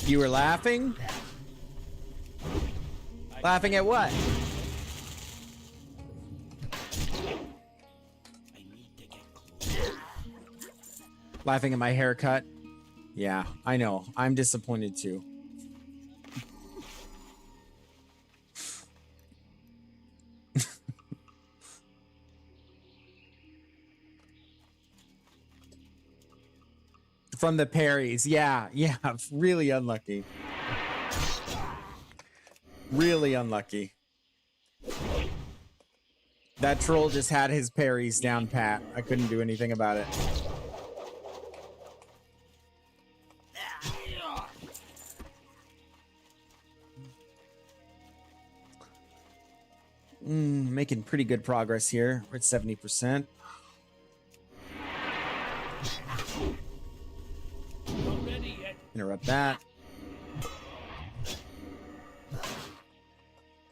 You were laughing? Laughing at what? I need to get closer. Laughing at my haircut? Yeah, I know. I'm disappointed too. From the parries. Yeah, really unlucky. Really unlucky. That troll just had his parries down pat. I couldn't do anything about it. Making pretty good progress here. We're at 70%. Not ready yet. Interrupt that.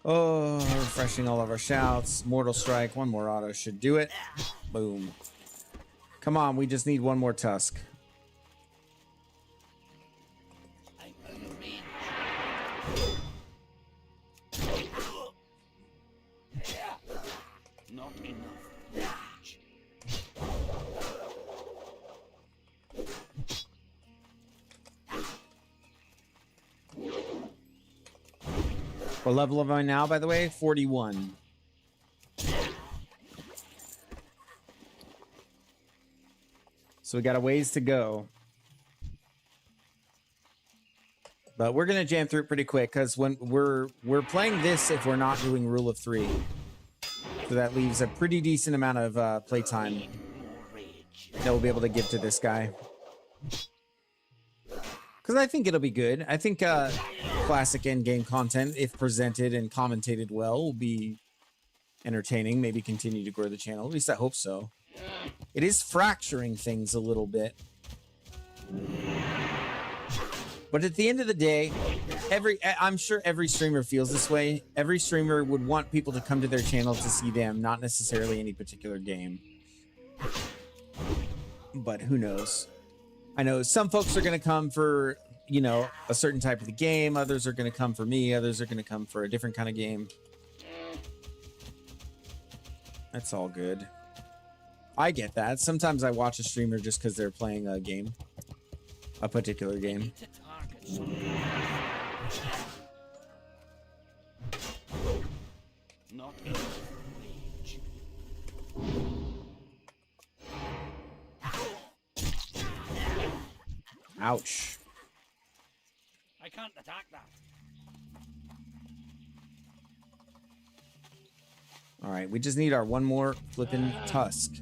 Oh, refreshing all of our shouts. Mortal strike. One more auto should do it. Boom. Come on, we just need one more tusk. I'm out of range. Not enough rage. What level am I now, by the way? 41. So we got a ways to go. But we're gonna jam through it pretty quick because when we're playing this if we're not doing rule of 3. So that leaves a pretty decent amount of playtime More rage. that we'll be able to give to this guy. Because I think it'll be good. I think classic endgame content, if presented and commentated well, will be entertaining. Maybe continue to grow the channel. At least I hope so. It is fracturing things a little bit. But at the end of the day, I'm sure every streamer feels this way. Every streamer would want people to come to their channel to see them, not necessarily any particular game. But who knows? I know some folks are going to come for, you know, a certain type of the game. Others are going to come for me. Others are going to come for a different kind of game. That's all good. I get that. Sometimes I watch a streamer just because they're playing a game. A particular game. Need to target something. Not enough rage. Ouch. I can't attack that. All right, we just need our one more flippin' tusk.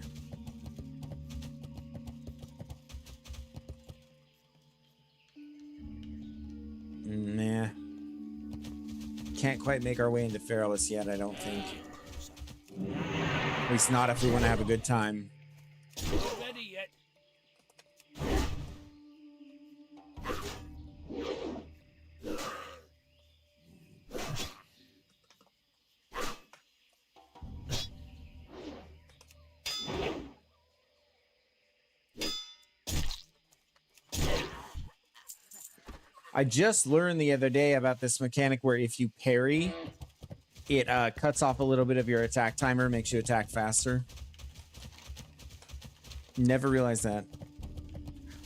Nah. Can't quite make our way into Feralus yet, I don't think. At least not if we want to have a good time. Not ready yet. I just learned the other day about this mechanic where if you parry, it cuts off a little bit of your attack timer, makes you attack faster. Never realized that.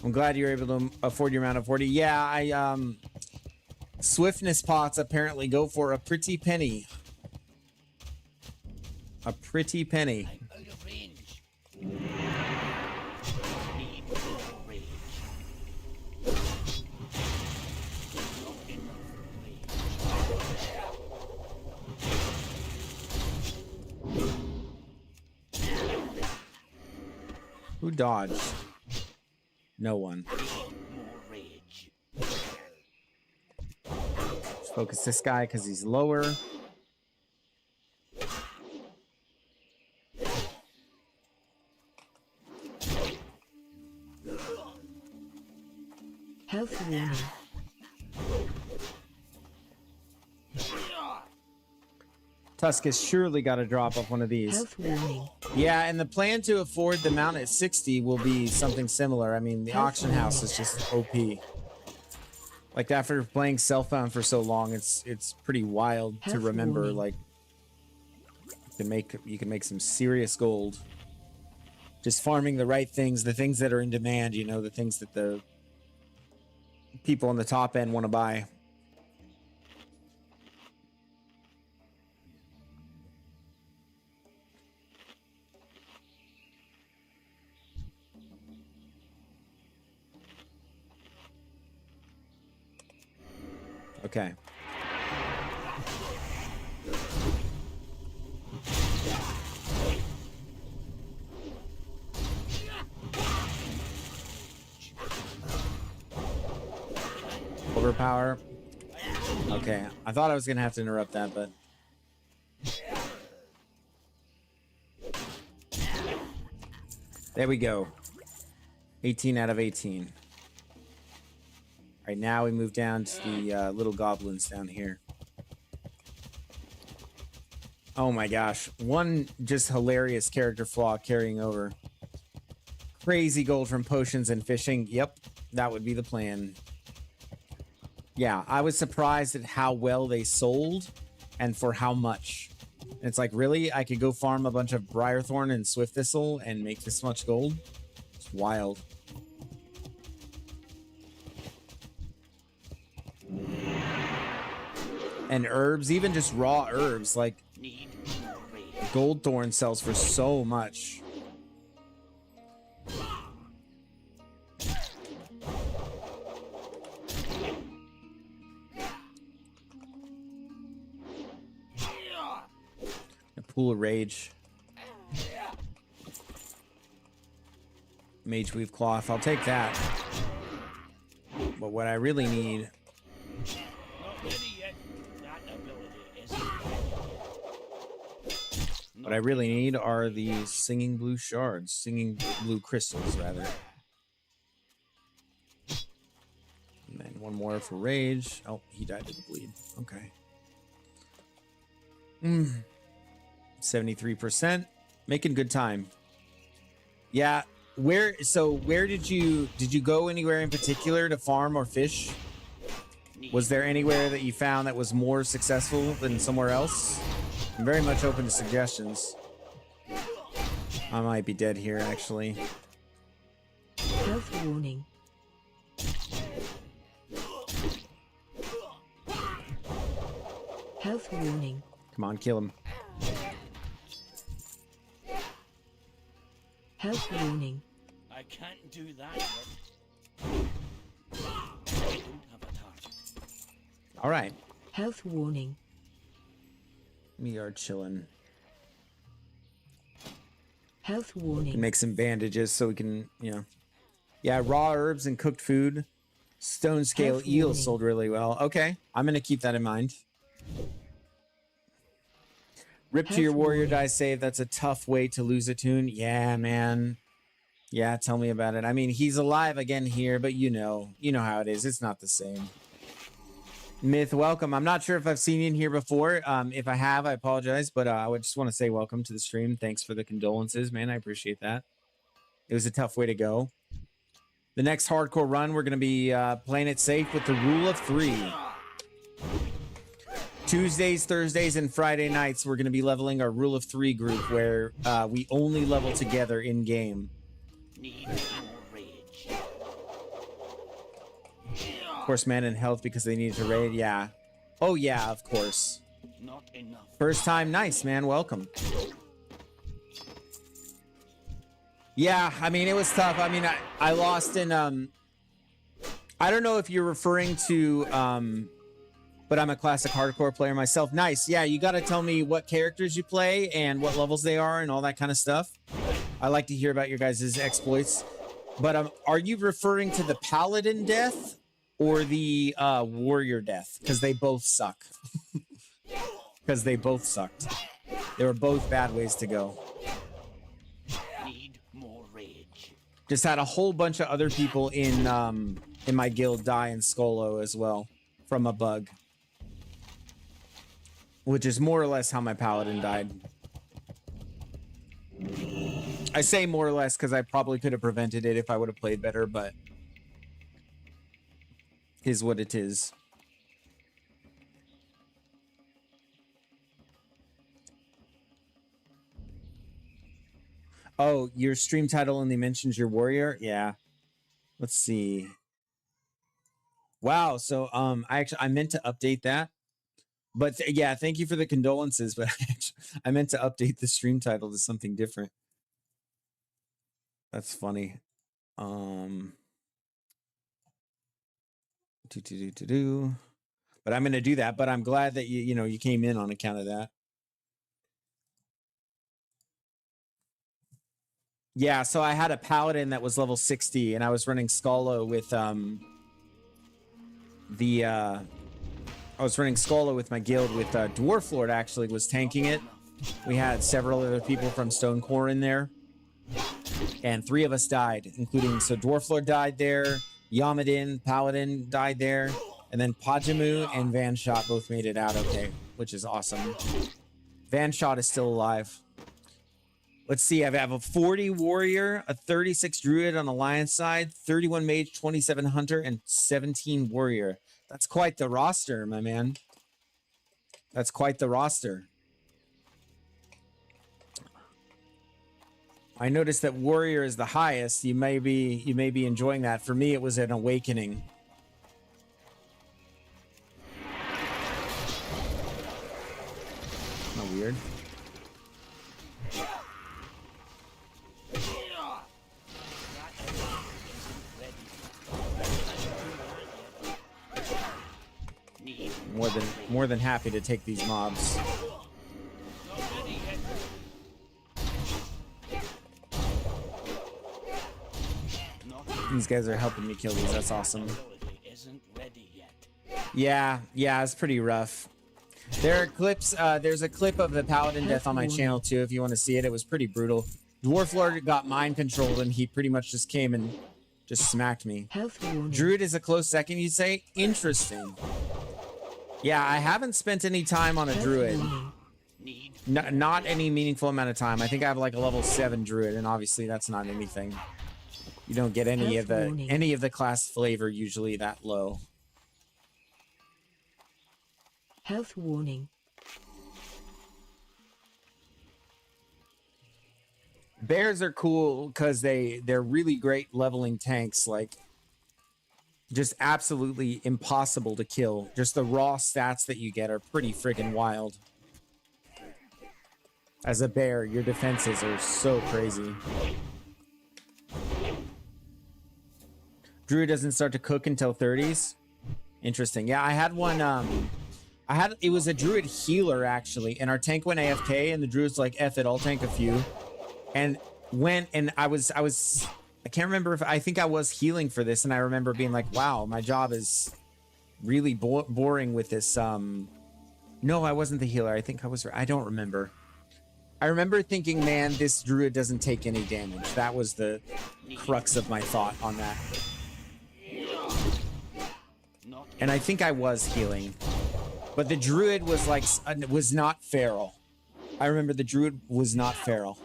I'm glad you're able to afford your amount of 40. Yeah, swiftness pots apparently go for a pretty penny. A pretty penny. I'm out of range. Need more range. Not enough range. Who dodged? No one. More rage. Let's focus this guy because he's lower. Health warning. Tusk has surely got to drop off one of these. Health warning. Yeah, and the plan to afford the mount at 60 will be something similar. I mean, the auction house is just OP. Like, after playing Self-Found for so long, it's pretty wild to remember. Like, you can make some serious gold. Just farming the right things, the things that are in demand, you know, the things that the people on the top end want to buy. Okay. Overpower. Okay, I thought I was gonna have to interrupt that, but there we go. 18 out of 18. All right, now we move down to the little goblins down here. Oh my gosh. One just hilarious character flaw carrying over. Crazy gold from potions and fishing. Yep, that would be the plan. Yeah, I was surprised at how well they sold and for how much. It's like, really? I could go farm a bunch of Briarthorn and Swift Thistle and make this much gold? It's wild. And herbs, even just raw herbs, like Goldthorn sells for so much. A pool of rage. Mage weave cloth, I'll take that. But what I really need... What I really need are the singing blue shards. Singing blue crystals, rather. And then one more for rage. Oh, he died to the bleed. Okay. 73%. Making good time. Yeah. Where did you go anywhere in particular to farm or fish? Was there anywhere that you found that was more successful than somewhere else? I'm very much open to suggestions. I might be dead here, actually. Health warning. Health warning. Come on, kill him. Health warning. I can't do that yet. I don't have a target. All right. Health warning. We are chilling. Health warning. Make some bandages so we can, you know. Yeah, raw herbs and cooked food. Stone scale Health eel warning. sold really well. Okay, I'm gonna keep that in mind. Rip to Health your warrior warning. die save. That's a tough way to lose a tune. Yeah, man. Yeah, tell me about it. I mean, he's alive again here, but you know how it is. It's not the same. Myth, welcome. I'm not sure if I've seen you in here before. If I have, I apologize, but I would just want to say welcome to the stream. Thanks for the condolences, man. I appreciate that. It was a tough way to go. The next hardcore run, we're going to be playing it safe with the rule of 3. Tuesdays, Thursdays, and Friday nights, we're going to be leveling our rule of 3 group where we only level together in game. Need more rage. Of course, man in health because they needed to raid. Yeah. Oh, yeah, of course. Not enough. First time. Nice, man. Welcome. Yeah, I mean, it was tough. I mean, I lost in... I don't know if you're referring to... but I'm a classic hardcore player myself. Nice. Yeah, you got to tell me what characters you play and what levels they are and all that kind of stuff. I like to hear about your guys' exploits. But are you referring to the paladin death or the warrior death? Because they both suck. Because they both sucked. They were both bad ways to go. Need more rage. Just had a whole bunch of other people in my guild die in Skolo as well from a bug. Which is more or less how my paladin died. I say more or less because I probably could have prevented it if I would have played better, but is what it is. Oh, your stream title only mentions your warrior? Yeah. Let's see. Wow, so I meant to update that. But yeah, thank you for the condolences, but I meant to update the stream title to something different. That's funny. But I'm going to do that, but I'm glad that you came in on account of that. Yeah, so I had a paladin that was level 60 and I was running Skolo with I was running Skolo with my guild with Dwarf Lord actually was tanking it. We had several other people from Stone Core in there. And 3 of us died, including, so Dwarf Lord died there, Yamadin, Paladin died there, and then Pajamu and Vanshot both made it out okay, which is awesome. Vanshot is still alive. Let's see, I have a 40 warrior, a 36 druid on alliance side, 31 mage, 27 hunter, and 17 warrior. That's quite the roster, my man. That's quite the roster. I noticed that warrior is the highest. You may be enjoying that. For me, it was an awakening. Not weird. More than happy to take these mobs. These guys are helping me kill these. That's awesome. Yeah, it's pretty rough. There are clips. There's a clip of the paladin death on my channel too. If you want to see it, it was pretty brutal. Dwarf Lord got mind controlled, and he pretty much just came and just smacked me. Druid is a close second, you say? Interesting. Yeah, I haven't spent any time on a druid. Not any meaningful amount of time. I think I have like a level 7 druid, and obviously that's not anything. You don't get any of the class flavor usually that low. Health warning. Bears are cool because they're really great leveling tanks, like just absolutely impossible to kill. Just the raw stats that you get are pretty freaking wild. As a bear, your defenses are so crazy. Druid doesn't start to cook until 30s. Interesting. Yeah, I had one. It was a Druid healer actually, and our tank went AFK, and the Druid's like, "F it, I'll tank a few," and went, and I can't remember if I think I was healing for this, and I remember being like, "Wow, my job is really boring with this." No, I wasn't the healer. I think I was. I don't remember. I remember thinking, man, this Druid doesn't take any damage. That was the crux of my thought on that. And I think I was healing. But the Druid was like, was not feral. I remember the Druid was not feral.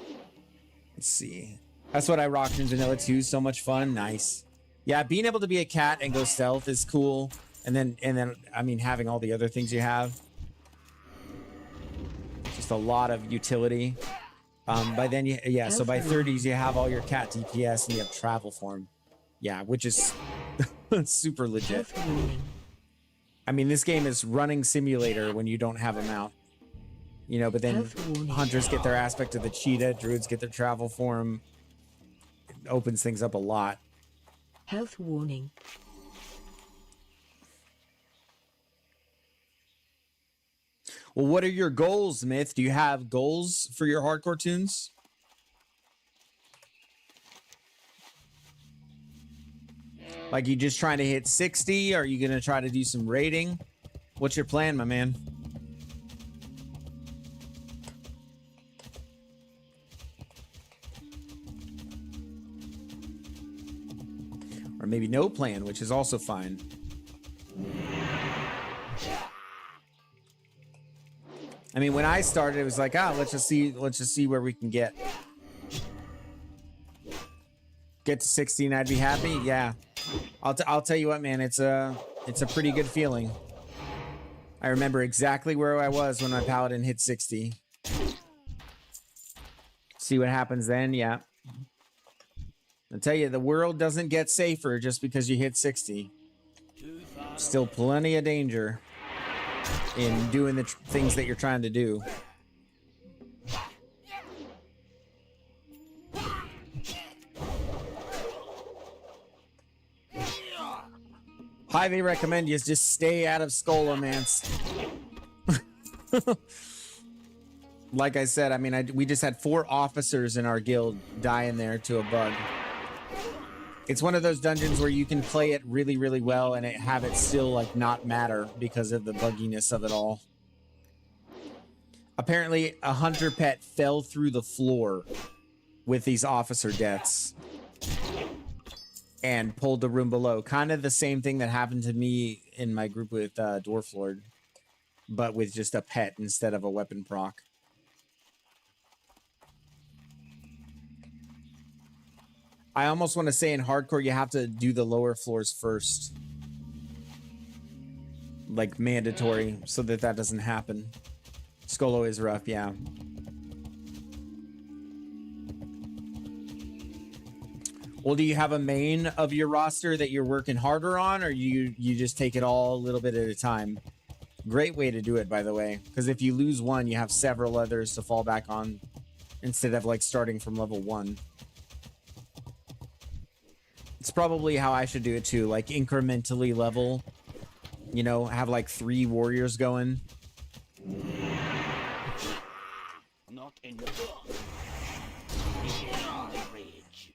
Let's see. That's what I rocked in Vanilla 2. So much fun. Nice. Yeah, being able to be a cat and go stealth is cool. And then, I mean, having all the other things you have. Just a lot of utility. By then, yeah, so by 30s, you have all your cat DPS and you have travel form. Yeah, which is super legit. I mean, this game is running simulator when you don't have them out. You know, but then hunters get their aspect of the cheetah, druids get their travel form. It opens things up a lot. Health warning. Well, what are your goals, Myth? Do you have goals for your hardcore tunes? Like, you just trying to hit 60? Are you going to try to do some raiding? What's your plan, my man? Or maybe no plan, which is also fine. I mean, when I started, it was like, let's just see where we can get. Get to 60 and I'd be happy. Yeah. I'll tell you what, man, it's a pretty good feeling. I remember exactly where I was when my paladin hit 60. See what happens then. Yeah. I'll tell you, the world doesn't get safer just because you hit 60. Still plenty of danger in doing the things that you're trying to do. Highly recommend you just stay out of Scholomance. Like I said, I mean, we just had 4 officers in our guild die in there to a bug. It's one of those dungeons where you can play it really, really well and have it still like not matter because of the bugginess of it all. Apparently, a hunter pet fell through the floor with these officer deaths and pulled the room below. Kind of the same thing that happened to me in my group with Dwarf Lord, but with just a pet instead of a weapon proc. I almost want to say in hardcore, you have to do the lower floors first. Like mandatory, so that doesn't happen. Skolo is rough, yeah. Well, do you have a main of your roster that you're working harder on, or you just take it all a little bit at a time? Great way to do it, by the way. Because if you lose one, you have several others to fall back on instead of like starting from level 1. It's probably how I should do it too, like incrementally level, you know, have like 3 warriors going. Not in rage.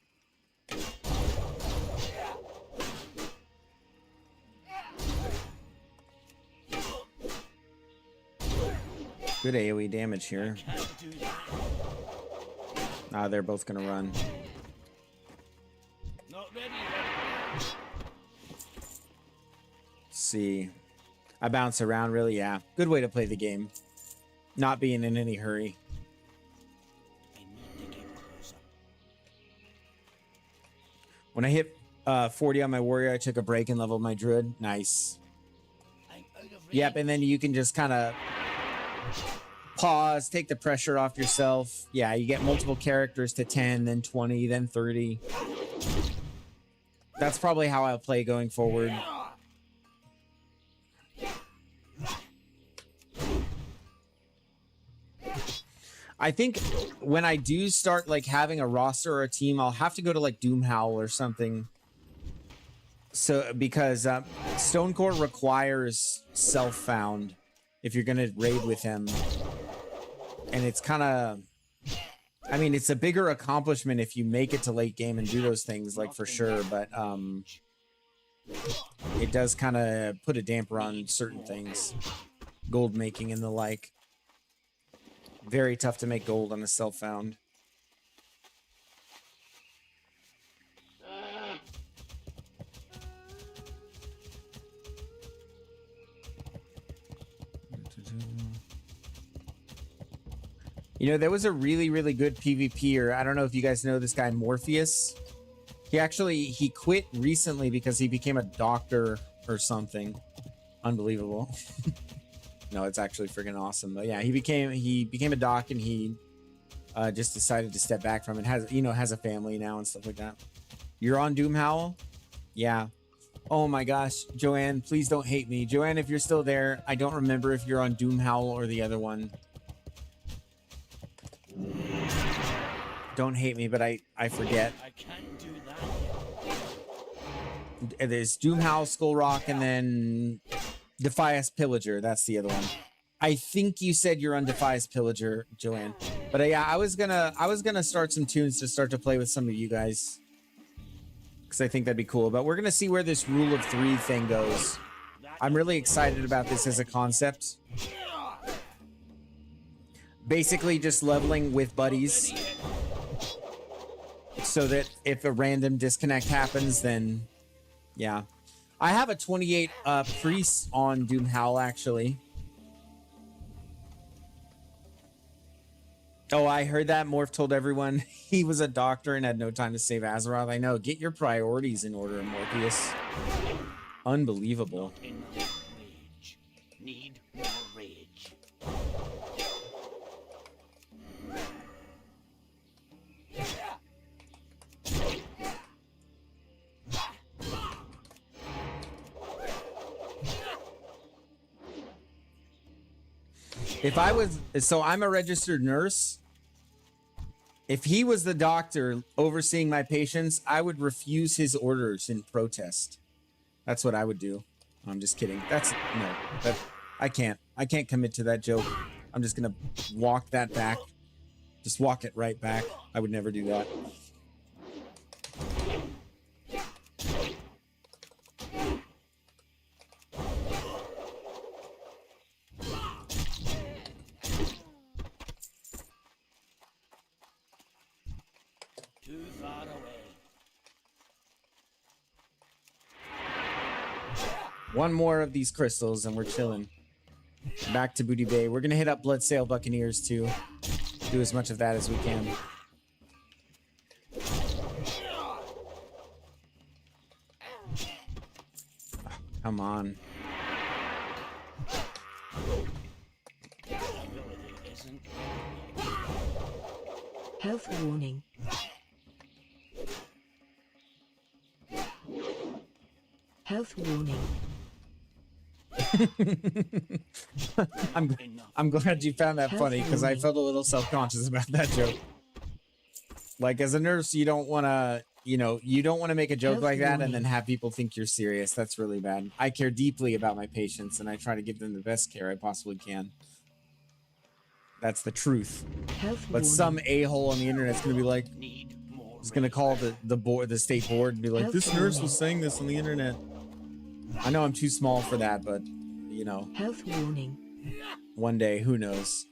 Good AoE damage here. They're both gonna run. Not ready. See, I bounce around really. Yeah, good way to play the game, not being in any hurry. I need to get closer. When I hit 40 on my warrior, I took a break and leveled my druid. Nice. I'm out of range. Yep, and then you can just kind of pause, take the pressure off yourself. Yeah, you get multiple characters to 10, then 20, then 30. That's probably how I'll play going forward. I think when I do start like having a roster or a team, I'll have to go to like Doomhowl or something So because Stonecore requires self-found if you're gonna raid with him, and it's kind of, I mean, it's a bigger accomplishment if you make it to late game and do those things, like, for sure, but it does kind of put a damper on certain things, gold making and the like. Very tough to make gold on a self-found. You know, there was a really, really good PvPer. I don't know if you guys know this guy, Morpheus. He quit recently because he became a doctor or something. Unbelievable. No, it's actually freaking awesome. But yeah, he became a doc, and he just decided to step back from it. Has a family now and stuff like that. You're on Doomhowl? Yeah. Oh my gosh, Joanne, please don't hate me. Joanne, if you're still there, I don't remember if you're on Doomhowl or the other one. Don't hate me, but I forget. I can't do that. There's Doomhowl, Skull Rock, and then Defias Pillager. That's the other one. I think you said you're on Defias Pillager, Joanne. But yeah, I was gonna start some tunes to start to play with some of you guys, because I think that'd be cool. But we're gonna see where this rule of 3 thing goes. I'm really excited about this as a concept. Basically, just leveling with buddies, so that if a random disconnect happens, then yeah. I have a 28 priest on Doomhowl, actually. Oh, I heard that. Morph told everyone he was a doctor and had no time to save Azeroth. I know. Get your priorities in order, Morpheus. Unbelievable. Enough rage. Need more rage. If I was, so I'm a registered nurse. If he was the doctor overseeing my patients, I would refuse his orders in protest. That's what I would do. I'm just kidding. I can't commit to that joke. I'm just gonna walk that back. Just walk it right back. I would never do that. Too far away. One more of these crystals and we're chilling. Back to Booty Bay. We're gonna hit up Bloodsail Buccaneers too. Do as much of that as we can. Come on. Ability isn't Health warning. Health warning. I'm glad you found that funny, because I felt a little self-conscious about that joke. Like, as a nurse, you don't want to, you don't want to make a joke like that and then have people think you're serious. That's really bad. I care deeply about my patients, and I try to give them the best care I possibly can. That's the truth. But some a-hole on the internet's gonna be like, is gonna call the state board and be like, this nurse was saying this on the internet. I know I'm too small for that, but Health warning. one day, who knows?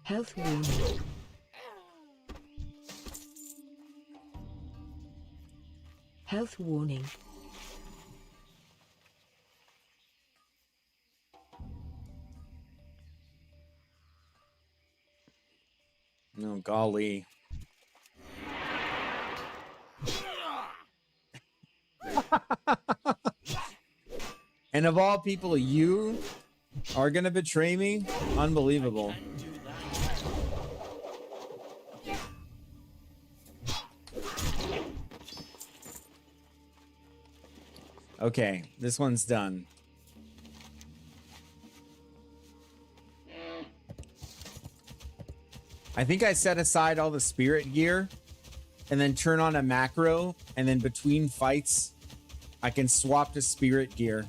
Health warning. Health warning. No, golly. And of all people, you are gonna betray me? Unbelievable. Okay, this one's done. I think I set aside all the spirit gear and then turn on a macro, and then between fights, I can swap to spirit gear.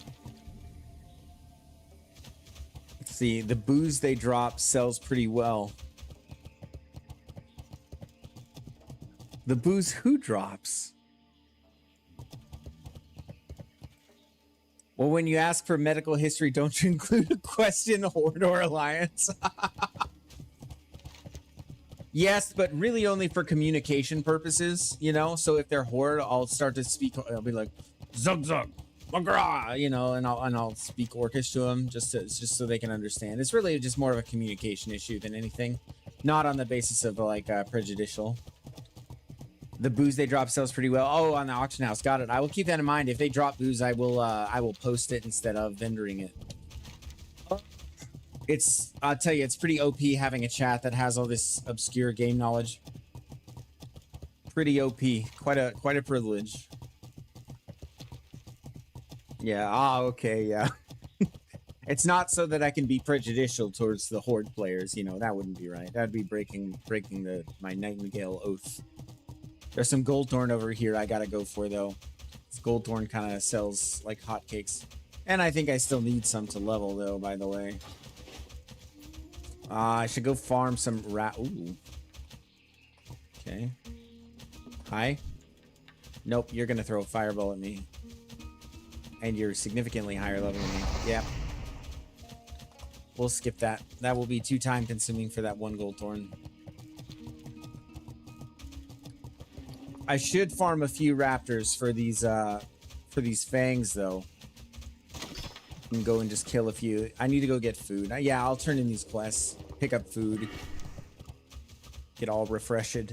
Let's see, the booze they drop sells pretty well. The booze who drops? Well, when you ask for medical history, don't you include a question, Horde or Alliance? Yes, but really only for communication purposes, you know? So if they're Horde, I'll start to speak. I'll be like, Zug Zug, Magra, you know, and I'll speak Orcish to them just so they can understand. It's really just more of a communication issue than anything, not on the basis of like prejudicial. The booze they drop sells pretty well. Oh, on the auction house, got it. I will keep that in mind. If they drop booze, I will post it instead of vendoring it. I'll tell you, it's pretty OP having a chat that has all this obscure game knowledge. Pretty OP, quite a privilege. Yeah. Okay. Yeah. It's not so that I can be prejudicial towards the Horde players. You know, that wouldn't be right. That'd be breaking my Nightingale oath. There's some Goldthorn over here I gotta go for though. This Goldthorn kind of sells like hotcakes, and I think I still need some to level though. By the way, I should go farm some rat. Ooh. Okay. Hi. Nope, you're gonna throw a fireball at me, and you're significantly higher level than me. Yep. We'll skip that. That will be too time consuming for that one Goldthorn. I should farm a few raptors for these fangs though. And go and just kill a few. I need to go get food. Yeah, I'll turn in these quests, pick up food, get all refreshed,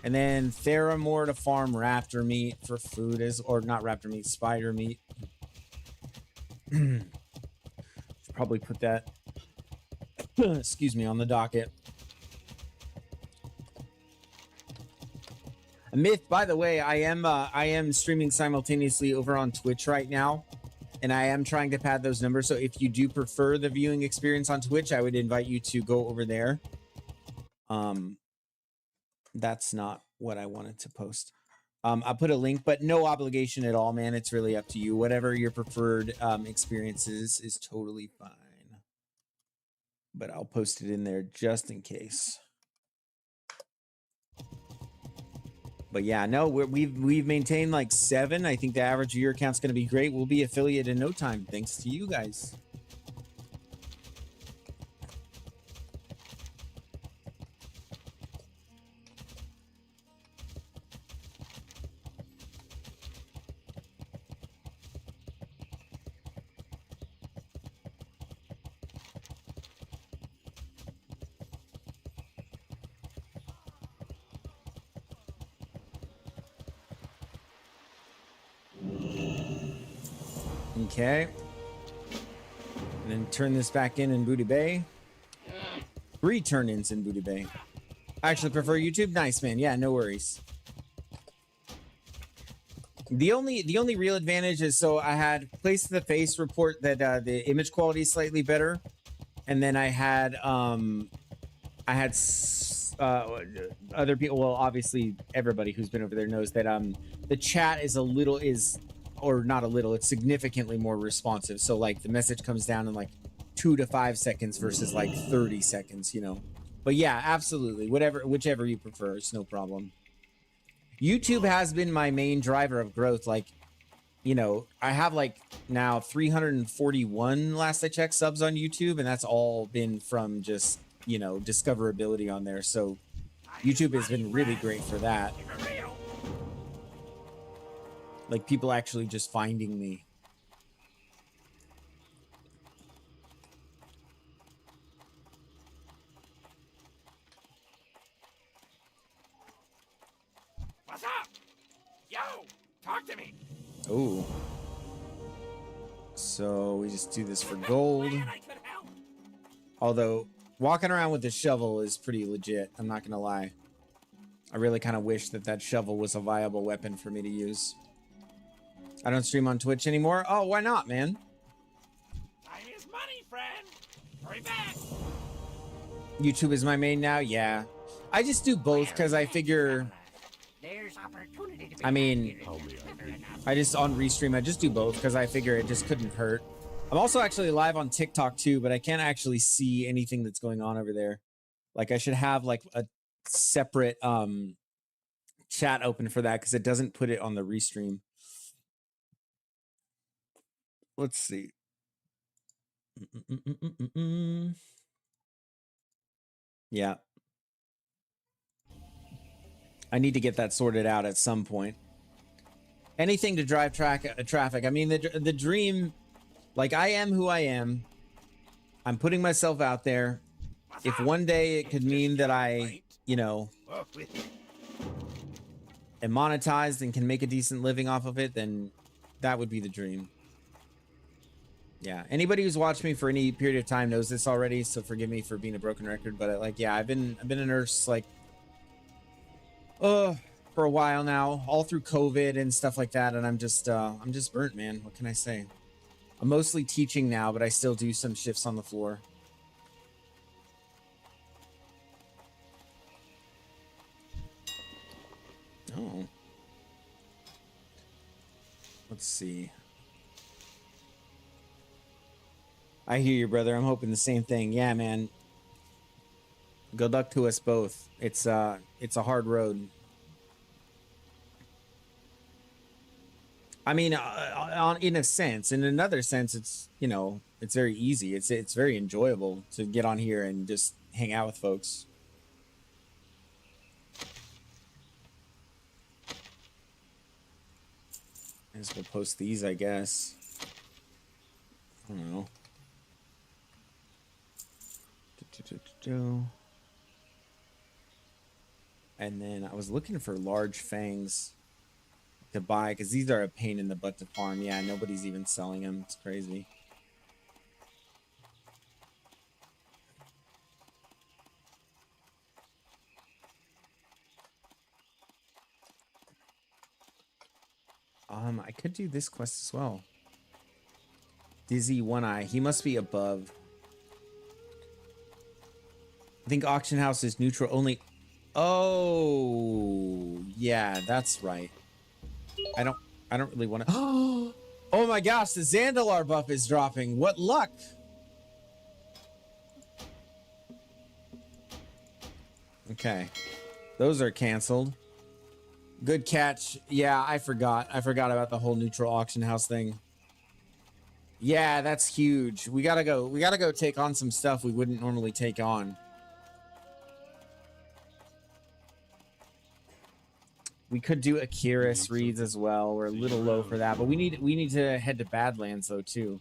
and then Theramore to farm raptor meat for food or not raptor meat, spider meat. Should probably put that excuse me, on the docket. Myth, by the way, I am streaming simultaneously over on Twitch right now, and I am trying to pad those numbers. So if you do prefer the viewing experience on Twitch, I would invite you to go over there. That's not what I wanted to post. I put a link, but no obligation at all, man. It's really up to you. Whatever your preferred experience is totally fine. But I'll post it in there just in case. But yeah, no, we've maintained like 7. I think the average viewer count's going to be great. We'll be affiliate in no time, thanks to you guys. Okay. And then turn this back in Booty Bay. 3 turn-ins in Booty Bay. I actually prefer YouTube. Nice, man. Yeah, no worries. The only real advantage is, so I had Place to the Face report that the image quality is slightly better, and then I had other people. Well, obviously everybody who's been over there knows that the chat is or not a little, it's significantly more responsive. So like the message comes down in like 2 to 5 seconds versus like 30 seconds, you know. But yeah, absolutely. Whichever you prefer, it's no problem. YouTube has been my main driver of growth. Like, you know, I have like now 341 last I checked subs on YouTube, and that's all been from just, you know, discoverability on there. So YouTube has been really great for that. Like people actually just finding me. What's up? Yo, talk to me. Oh. So we just do this for gold. Although walking around with the shovel is pretty legit, I'm not gonna lie. I really kind of wish that shovel was a viable weapon for me to use. I don't stream on Twitch anymore. Oh, why not, man? Time is money, friend. Hurry back. YouTube is my main now. Yeah, I just do both because I figure I mean, How may I be? I just on restream, I just do both because I figure it just couldn't hurt. I'm also actually live on TikTok too, but I can't actually see anything that's going on over there. Like I should have like a separate chat open for that because it doesn't put it on the restream. Let's see. Yeah. I need to get that sorted out at some point. Anything to drive traffic. I mean, the dream, like I am who I am. I'm putting myself out there. If one day it could mean that I, you know, am monetized and can make a decent living off of it, then that would be the dream. Yeah. Anybody who's watched me for any period of time knows this already, so forgive me for being a broken record. But like, yeah, I've been a nurse like, for a while now, all through COVID and stuff like that, and I'm just burnt, man. What can I say? I'm mostly teaching now, but I still do some shifts on the floor. Oh. Let's see. I hear you, brother. I'm hoping the same thing. Yeah, man. Good luck to us both. It's a hard road. I mean, in a sense. In another sense, it's, you know, it's very easy. It's very enjoyable to get on here and just hang out with folks. I just will post these, I guess. I don't know. And then I was looking for large fangs to buy because these are a pain in the butt to farm. Yeah, nobody's even selling them. It's crazy. I could do this quest as well. Dizzy One Eye. He must be above. I think auction house is neutral only. Oh, yeah, that's right. I don't really want to. Oh my gosh, the Zandalar buff is dropping. What luck. Okay. Those are canceled. Good catch. Yeah, I forgot. I forgot about the whole neutral auction house thing. Yeah, that's huge. We gotta go take on some stuff we wouldn't normally take on. We could do Akiris reads as well. We're a little low for that, but we need to head to Badlands though too.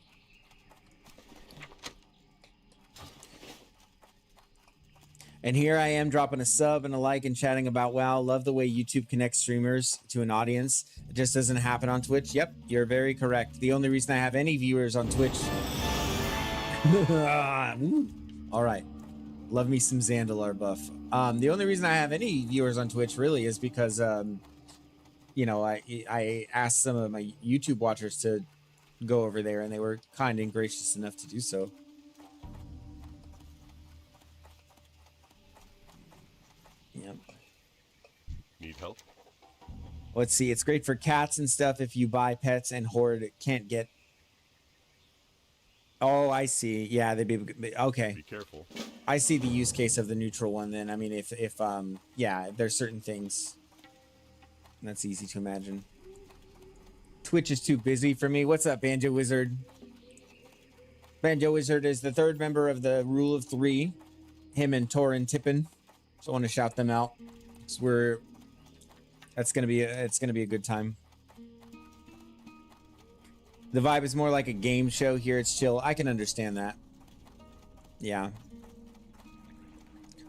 And here I am dropping a sub and a like and chatting about WoW. Love the way YouTube connects streamers to an audience. It just doesn't happen on Twitch. Yep, you're very correct. The only reason I have any viewers on Twitch. All right. Love me some Zandalar buff. The only reason I have any viewers on Twitch really is because, you know, I asked some of my YouTube watchers to go over there and they were kind and gracious enough to do so. Yep. Need help? Let's see. It's great for cats and stuff if you buy pets and Horde can't get. Oh, I see. Yeah, they'd be okay. Be careful. I see the use case of the neutral one then. I mean, if yeah, there's certain things. That's easy to imagine. Twitch is too busy for me. What's up, Banjo Wizard? Banjo Wizard is the third member of the Rule of Three. Him and Torin Tippin. So I want to shout them out. So it's gonna be a good time. The vibe is more like a game show. Here it's chill. I can understand that. Yeah.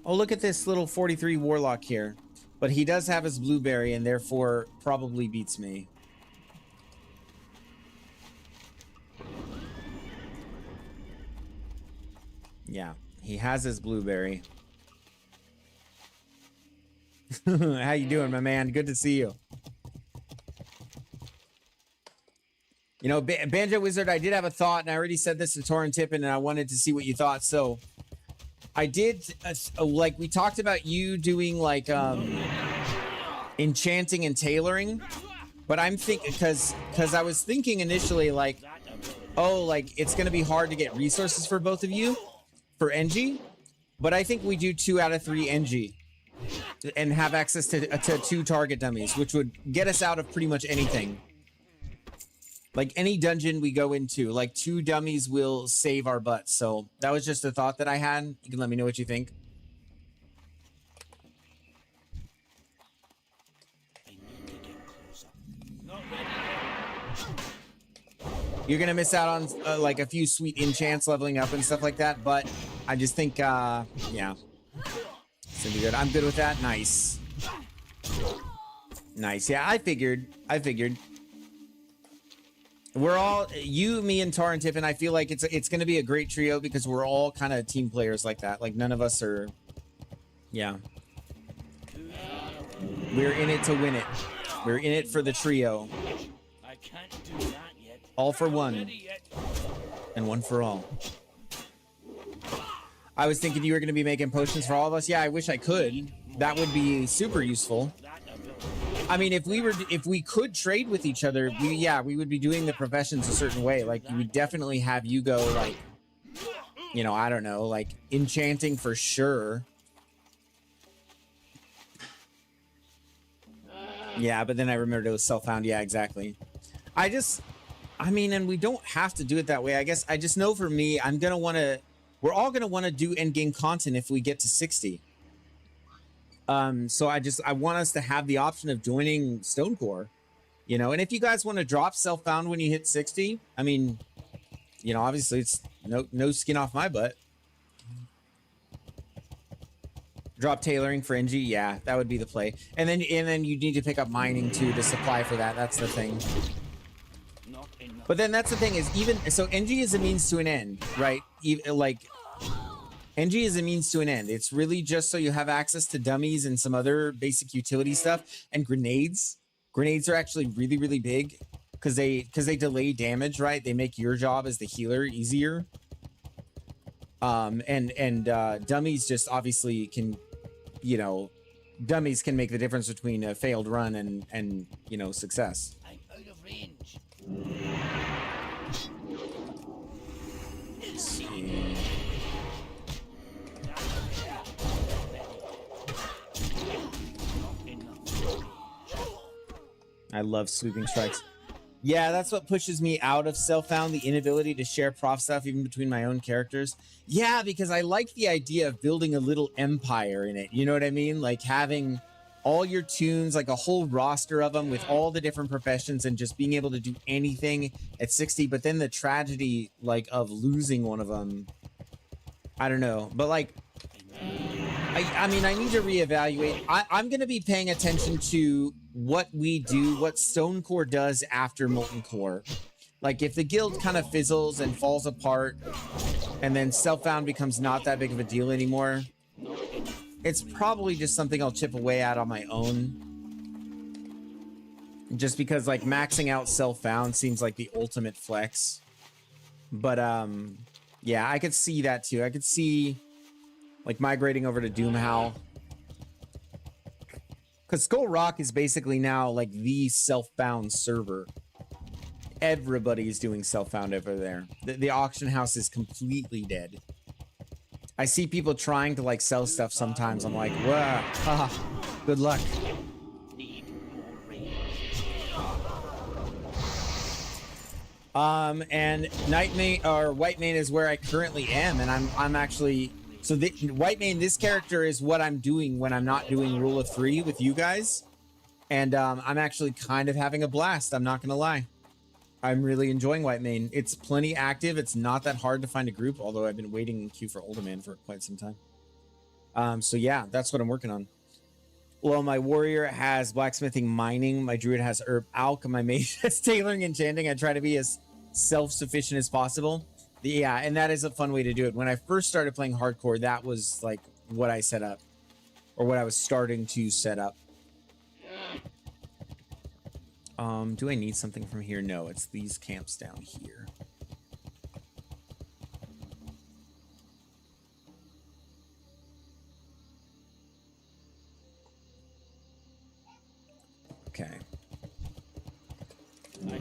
Oh, look at this little 43 warlock here. But he does have his blueberry and therefore probably beats me. Yeah, he has his blueberry. How you doing, my man? Good to see you. You know, Banjo Wizard, I did have a thought, and I already said this to Torin Tippin, and I wanted to see what you thought. So, I did, like, we talked about you doing, like, enchanting and tailoring, but I'm thinking because I was thinking initially like, oh, like it's gonna be hard to get resources for both of you for NG, but I think we do 2 out of 3 NG and have access to 2 target dummies, which would get us out of pretty much anything. Like any dungeon we go into, like 2 dummies will save our butts. So that was just a thought that I had. You can let me know what you think. I need to get closer. Not ready. You're gonna miss out on like a few sweet enchants leveling up and stuff like that, but I just think, yeah, it's gonna be good. I'm good with that. Nice, nice. Yeah, I figured. We're all you, me, and Tar and Tiffin. I feel like it's gonna be a great trio because we're all kind of team players like that. Like none of us are, yeah. We're in it to win it. We're in it for the trio. I can't do that yet. All for Not one. ready yet. And one for all. I was thinking you were going to be making potions for all of us. Yeah, I wish I could. That would be super useful. That ability. I mean, if we could trade with each other, we would be doing the professions a certain way. Like, we would definitely have you go, like, you know, I don't know, like, enchanting for sure. Yeah, but then I remembered it was self-found. Yeah, exactly. I mean, and we don't have to do it that way. I guess I just know for me, we're all going to want to do endgame content if we get to 60. So I want us to have the option of joining Stonecore, you know, and if you guys want to drop self-found when you hit 60, I mean, you know, obviously it's no skin off my butt. Drop tailoring for NG, yeah, that would be the play. And then you need to pick up mining too to supply for that. That's the thing. Not enough. But then that's the thing is so NG is a means to an end, right? Like NG is a means to an end. It's really just so you have access to dummies and some other basic utility stuff and grenades. Grenades are actually really, really big because they delay damage, right? They make your job as the healer easier. Dummies just obviously can, you know, dummies can make the difference between a failed run and you know, success. I'm out of range. Let's see. I love sweeping strikes. Yeah, that's what pushes me out of self-found, the inability to share prof stuff even between my own characters. Yeah, because I like the idea of building a little empire in it. You know what I mean? Like having all your tunes, like a whole roster of them with all the different professions and just being able to do anything at 60. But then the tragedy, like, of losing one of them, I don't know. But, like, I mean, I need to reevaluate. I'm going to be paying attention to what we do, what Stonecore does after Molten Core. Like, if the guild kind of fizzles and falls apart, and then self-found becomes not that big of a deal anymore, it's probably just something I'll chip away at on my own. Just because, like, maxing out self-found seems like the ultimate flex. But, yeah, I could see that too. I could see, like, migrating over to Doomhowl. Because Skull Rock is basically now, like, the self-found server. Everybody's doing self-found over there. The auction house is completely dead. I see people trying to, like, sell stuff sometimes. I'm like, wow, haha, good luck. Need more range. And Nightmane or Whitemane is where I currently am, and I'm actually so Whitemane. This character is what I'm doing when I'm not doing Rule of 3 with you guys, and I'm actually kind of having a blast. I'm not gonna lie. I'm really enjoying Whitemane. It's plenty active. It's not that hard to find a group, although I've been waiting in queue for Uldaman for quite some time. So yeah, that's what I'm working on. Well, my warrior has blacksmithing, mining. My druid has herb alch. My mage has tailoring and enchanting. I try to be as self-sufficient as possible. Yeah, and that is a fun way to do it. When I first started playing hardcore, that was like what I set up, or what I was starting to set up. Do I need something from here? No, it's these camps down here.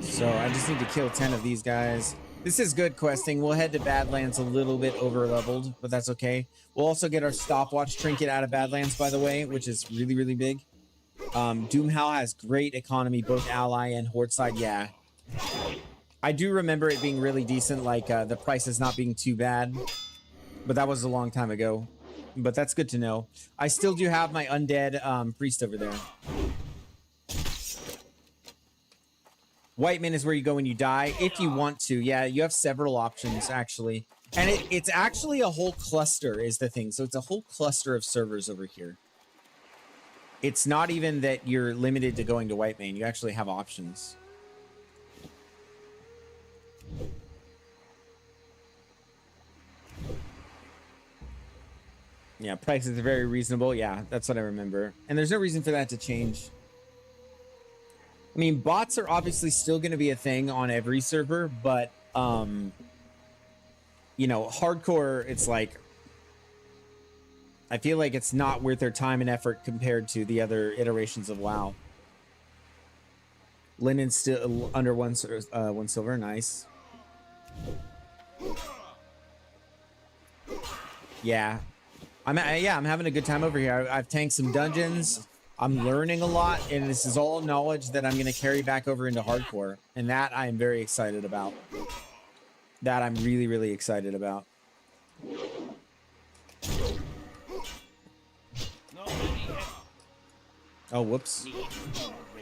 So I just need to kill 10 of these guys. This is good questing. We'll head to Badlands a little bit over leveled, but that's okay. We'll also get our stopwatch trinket out of Badlands, by the way, which is really, really big. Doomhow has great economy, both ally and horde side. Yeah. I do remember it being really decent, like the prices not being too bad, but that was a long time ago. But that's good to know. I still do have my undead priest over there. Whitemane is where you go when you die, if you want to. Yeah, you have several options, actually. And it's actually a whole cluster is the thing. So it's a whole cluster of servers over here. It's not even that you're limited to going to Whitemane. You actually have options. Yeah, prices are very reasonable. Yeah, that's what I remember. And there's no reason for that to change. I mean, bots are obviously still going to be a thing on every server, but, you know, hardcore, it's like, I feel like it's not worth their time and effort compared to the other iterations of WoW. Linen's still under one silver. Nice. Yeah. I'm having a good time over here. I've tanked some dungeons. I'm learning a lot, and this is all knowledge that I'm going to carry back over into hardcore, and that I am very excited about. That I'm really, really excited about. Oh, whoops.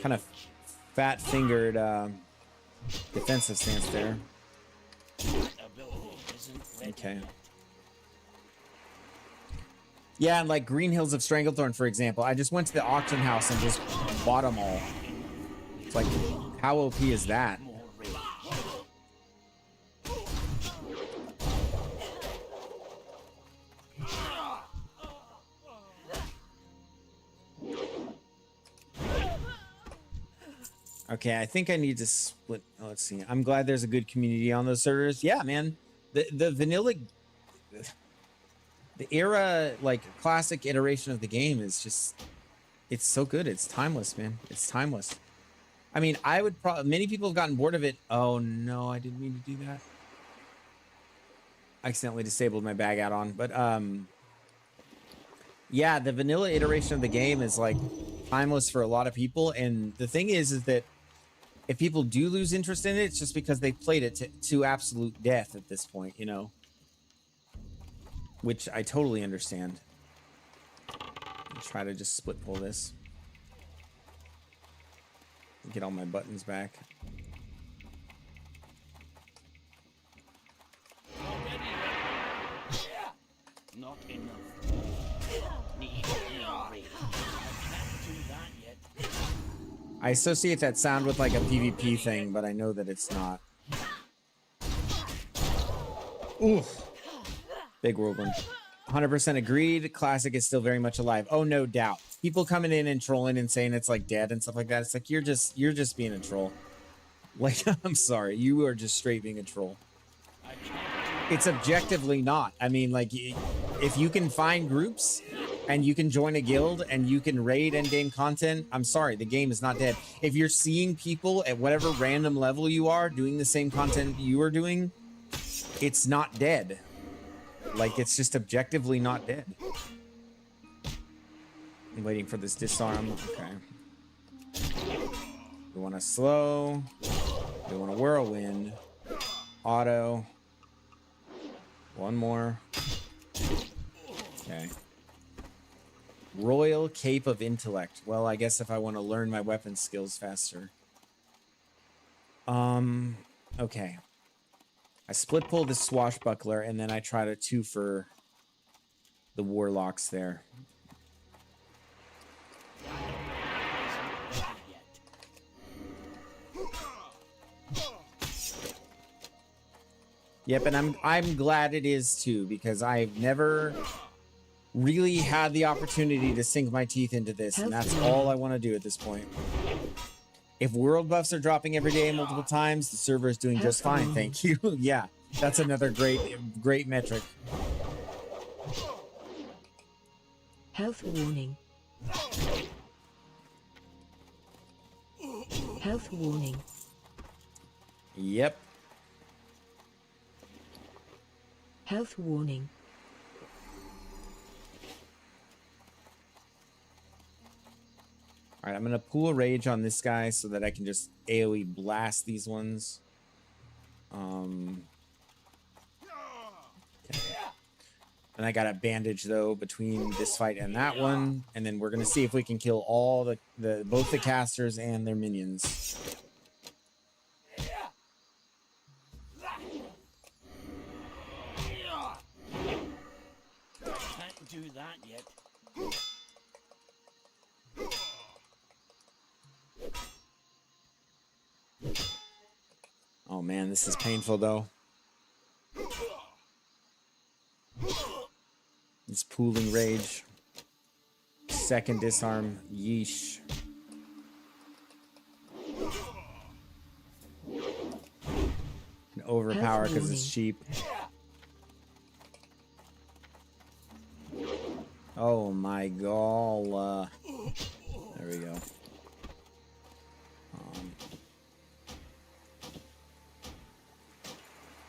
Kind of fat-fingered defensive stance there. Okay. Yeah, and like Green Hills of Stranglethorn, for example. I just went to the auction house and just bought them all. It's like, how OP is that? Okay, I think I need to split. Oh, let's see. I'm glad there's a good community on those servers. Yeah, man. The vanilla... The era, like, classic iteration of the game is just, it's so good. It's timeless, man. It's timeless. I mean, I would probably, many people have gotten bored of it. Oh, no, I didn't mean to do that. I accidentally disabled my bag add-on. But, yeah, the vanilla iteration of the game is, like, timeless for a lot of people. And the thing is that if people do lose interest in it, it's just because they played it to absolute death at this point, you know? Which I totally understand. I'll try to just split pull this. Get all my buttons back. Not enough. Need more rage. I can't do that yet. I associate that sound with like a PvP thing, but I know that it's not. Ooh. Big whirlwind. 100% agreed. Classic is still very much alive. Oh, no doubt. People coming in and trolling and saying it's like dead and stuff like that. It's like you're just being a troll. Like, I'm sorry, you are just straight being a troll. It's objectively not. I mean, like, if you can find groups and you can join a guild and you can raid endgame content, I'm sorry, the game is not dead. If you're seeing people at whatever random level you are doing the same content you are doing, it's not dead. Like, it's just objectively not dead. I'm waiting for this disarm. Okay. We want to slow. We want a whirlwind. Auto. One more. Okay. Royal Cape of Intellect. Well, I guess if I want to learn my weapon skills faster. Okay. I split pull the swashbuckler, and then I try to two for the warlocks there. Yep, and I'm glad it is too, because I've never really had the opportunity to sink my teeth into this, and that's all I want to do at this point. If world buffs are dropping every day multiple times, the server is doing just fine, thank you. Yeah, that's another great metric. Health warning. Health warning. Yep. Health warning. All right, I'm gonna pool a rage on this guy so that I can just AoE blast these ones. And I got a bandage though between this fight and that one, and then we're gonna see if we can kill all the both the casters and their minions. Can't do that yet. Oh man, this is painful though. It's pooling rage. Second disarm. Yeesh. Can overpower because it's cheap. Oh my god. There we go.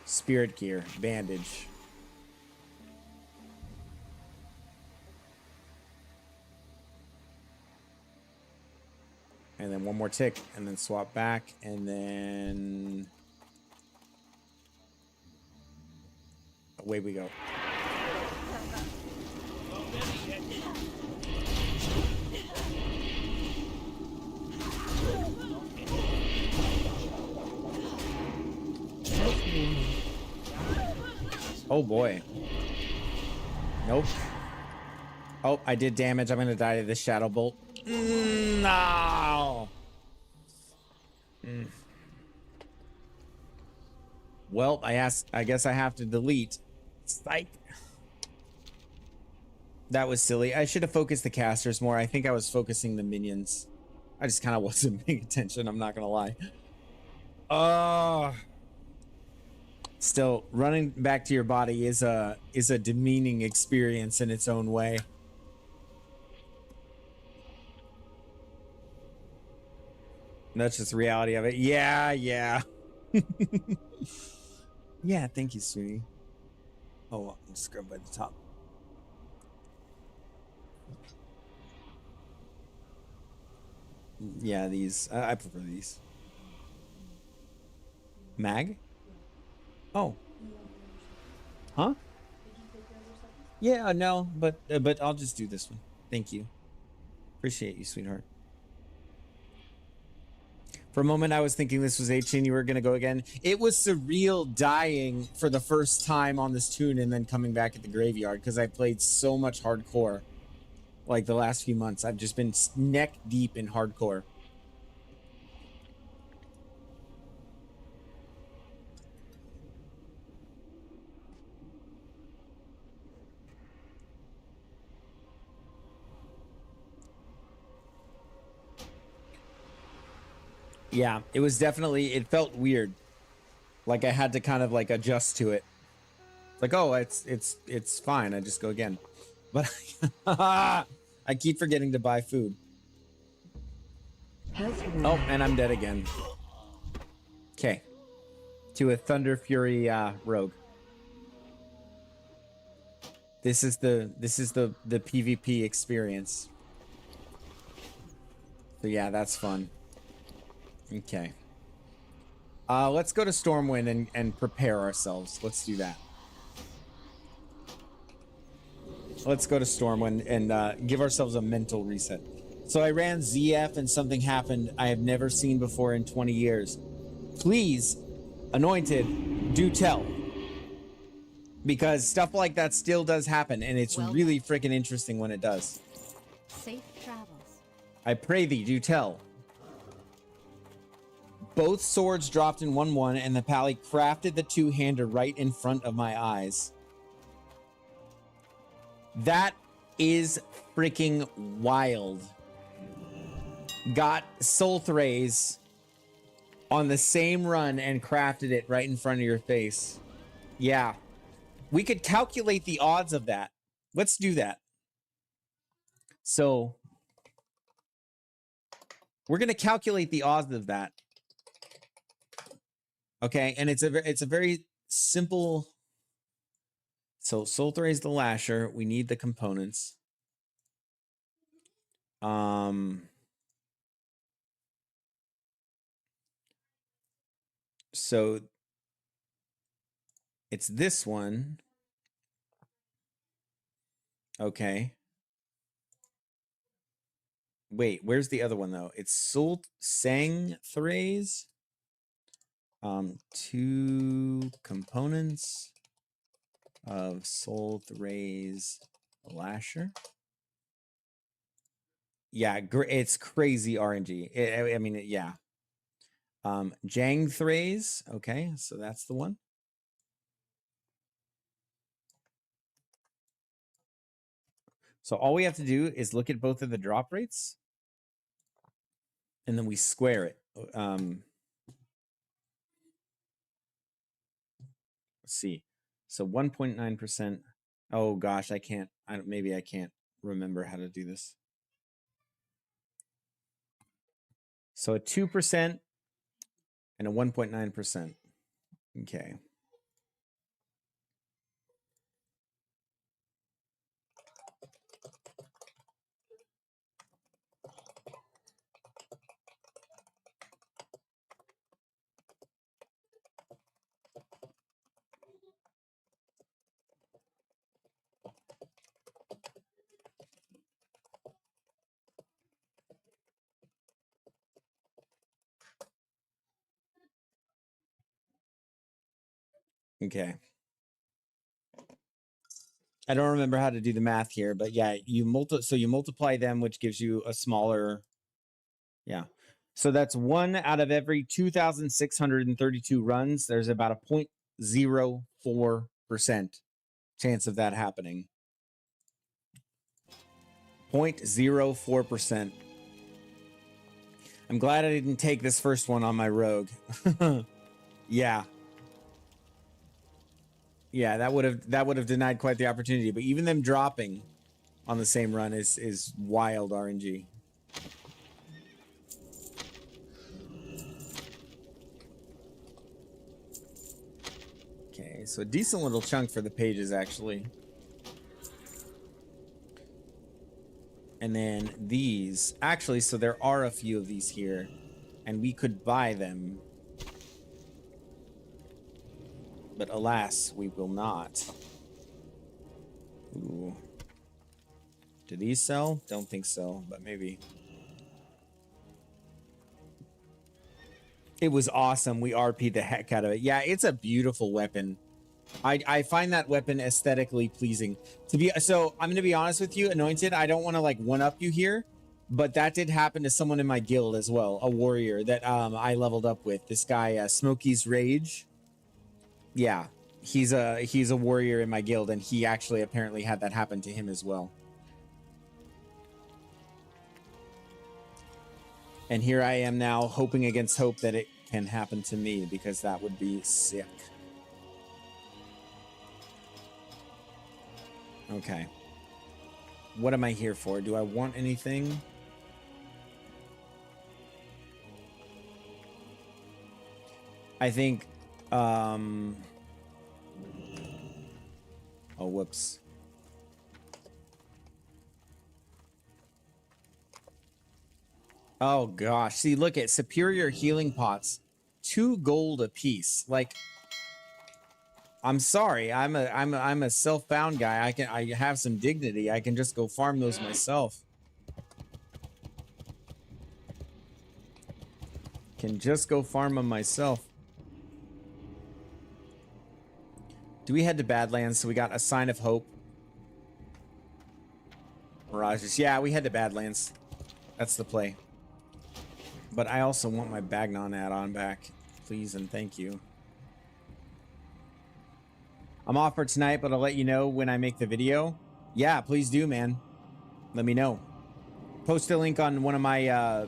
Spirit gear. Bandage. And then one more tick, and then swap back, and then away we go. Oh boy. Nope. Oh, I did damage. I'm gonna die to this shadow bolt. No. Well, I guess I have to delete. Psych. That was silly. I should have focused the casters more. I think I was focusing the minions. I just kind of wasn't paying attention. I'm not gonna lie. Still, running back to your body is a demeaning experience in its own way. That's just the reality of it. Yeah, yeah. Yeah, thank you, sweetie. Oh, I'll just grab by the top. Yeah, these. I prefer these. Mag? Oh. Huh? Yeah, no, but I'll just do this one. Thank you. Appreciate you, sweetheart. For a moment, I was thinking this was 18. You were going to go again. It was surreal dying for the first time on this tune and then coming back at the graveyard because I played so much hardcore. Like the last few months, I've just been neck deep in hardcore. Yeah, it was definitely, it felt weird. Like I had to kind of like adjust to it. Like, oh, it's fine. I just go again. But I keep forgetting to buy food. Oh, and I'm dead again. Okay. To a Thunder Fury rogue. This is the PvP experience. So yeah, that's fun. Okay. Let's go to Stormwind and prepare ourselves. Let's do that. Let's go to Stormwind and give ourselves a mental reset. So I ran ZF and something happened I have never seen before in 20 years. Please, Anointed, do tell. Because stuff like that still does happen, and it's really freaking interesting when it does. Safe travels. I pray thee, do tell. Both swords dropped in 1-1, and the pally crafted the two-hander right in front of my eyes. That is freaking wild. Got Solthrays on the same run and crafted it right in front of your face. Yeah. We could calculate the odds of that. Let's do that. So we're going to calculate the odds of that. Okay, and it's a very simple. So Sultray is the lasher. We need the components. So it's this one. Okay. Wait, where's the other one though? It's Sang Thrays. 2 components of Sultray's lasher. Yeah, it's crazy RNG. I mean, yeah. Jang Thrays. Okay, so that's the one. So all we have to do is look at both of the drop rates, and then we square it. Let's see. So 1.9%. Oh gosh, I can't. Maybe I can't remember how to do this. So a 2% and a 1.9%. Okay. Okay. I don't remember how to do the math here, but yeah, you multiply them, which gives you a smaller. Yeah. So that's 1 out of every 2,632 runs. There's about a 0.04% chance of that happening. 0.04%. I'm glad I didn't take this first one on my rogue. Yeah. Yeah, that would have denied quite the opportunity. But even them dropping on the same run is wild RNG. Okay, so a decent little chunk for the pages actually. And then these actually, so there are a few of these here, and we could buy them. But alas, we will not. Ooh. Do these sell? Don't think so, but maybe. It was awesome. We RP'd the heck out of it. Yeah, it's a beautiful weapon. I find that weapon aesthetically pleasing. So I'm gonna be honest with you, Anointed. I don't want to like one up you here, but that did happen to someone in my guild as well, a warrior that I leveled up with. This guy, Smokey's Rage. Yeah, he's a warrior in my guild, and he actually apparently had that happen to him as well. And here I am now hoping against hope that it can happen to me, because that would be sick. Okay. What am I here for? Do I want anything? I think, oh, whoops. Oh gosh. See, look at superior healing pots. 2 gold a piece. Like, I'm sorry. I'm a self-bound guy. I have some dignity. I can just go farm those myself. Can just go farm them myself. Do we head to Badlands? So we got a sign of hope. Mirages. Yeah, we head to Badlands. That's the play. But I also want my Bagnon add-on back. Please and thank you. I'm off for tonight, but I'll let you know when I make the video. Yeah, please do, man. Let me know. Post a link on one of my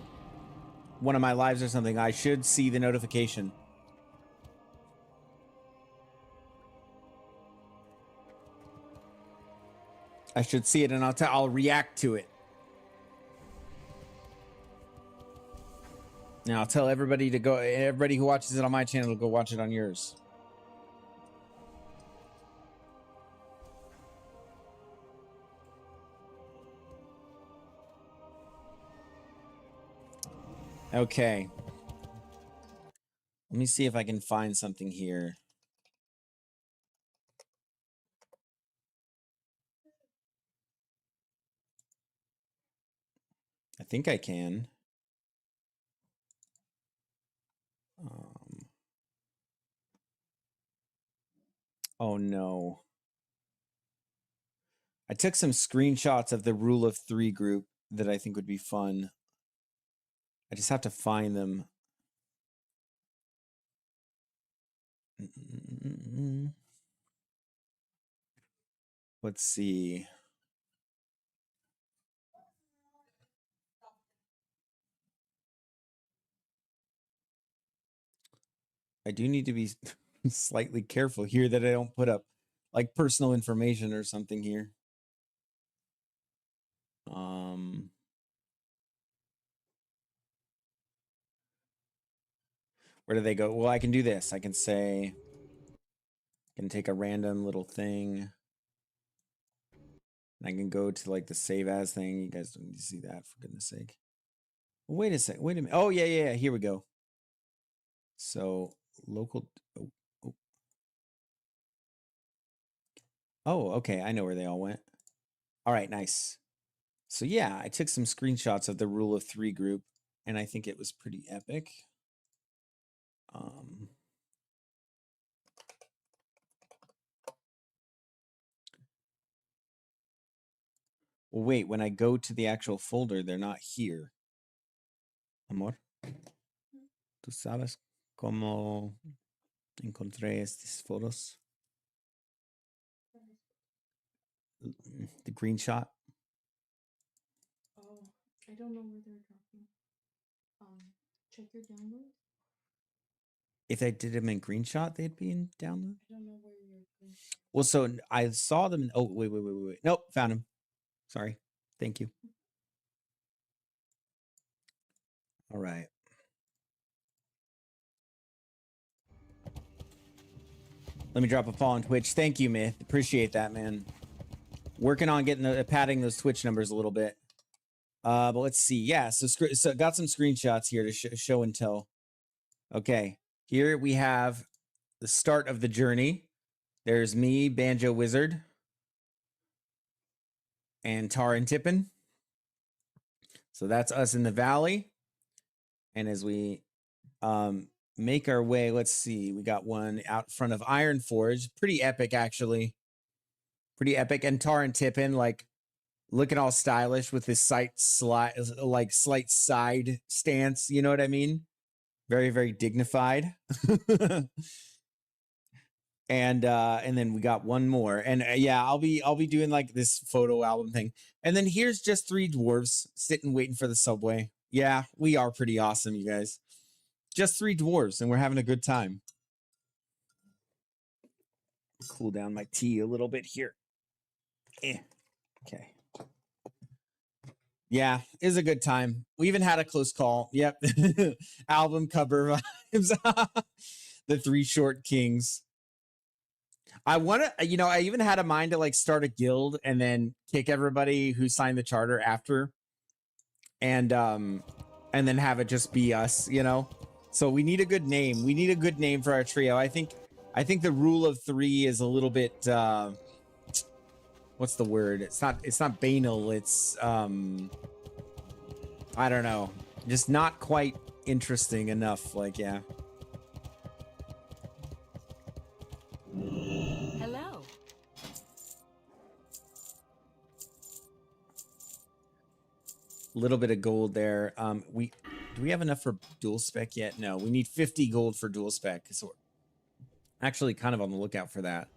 lives or something. I should see the notification. I should see it, and I'll react to it. Now I'll tell everybody to go. Everybody who watches it on my channel to go watch it on yours. Okay. Let me see if I can find something here. I think I can. Oh no. I took some screenshots of the Rule of 3 group that I think would be fun. I just have to find them. Let's see. I do need to be slightly careful here that I don't put up like personal information or something here. Where do they go? Well, I can do this. I can say, I can take a random little thing. I can go to like the save as thing. You guys don't need to see that, for goodness sake. Wait a sec. Wait a minute. Oh, yeah. Here we go. So local. Oh, okay. I know where they all went. All right, nice. So yeah, I took some screenshots of the Rule of 3 group, and I think it was pretty epic. Well, wait, when I go to the actual folder, they're not here. Amor, ¿tú sabes cómo encontré estas fotos? The green shot? Oh, I don't know where they're dropping. Check your download. If I did them in green shot, they'd be in download? I don't know where you're green. Well, so I saw them. Oh, wait. Nope, found them. Sorry. Thank you. All right. Let me drop a follow on Twitch. Thank you, Myth. Appreciate that, man. Working on getting padding those Twitch numbers a little bit. But let's see. Yeah, so got some screenshots here to show and tell. Okay, here we have the start of the journey. There's me, Banjo Wizard, and Tar and Tippin. So that's us in the valley. And as we make our way, let's see, we got one out front of Iron Forge. Pretty epic, actually. Pretty epic. And Tar and Tippin, like, looking all stylish with his slight side stance. You know what I mean? Very, very dignified. And then we got one more. And yeah, I'll be doing like this photo album thing. And then here's just 3 dwarves sitting waiting for the subway. Yeah, we are pretty awesome, you guys. Just 3 dwarves, and we're having a good time. Cool down my tea a little bit here. Okay. Yeah, it was a good time. We even had a close call. Yep. Album cover vibes. The 3 short kings. I want to, I even had a mind to like start a guild and then kick everybody who signed the charter after, and then have it just be us, So we need a good name. We need a good name for our trio. I think the Rule of 3 is a little bit what's the word? It's not banal. It's I don't know. Just not quite interesting enough. Like, yeah. Hello. Little bit of gold there. Do we have enough for dual spec yet? No, we need 50 gold for dual spec. So we're actually kind of on the lookout for that.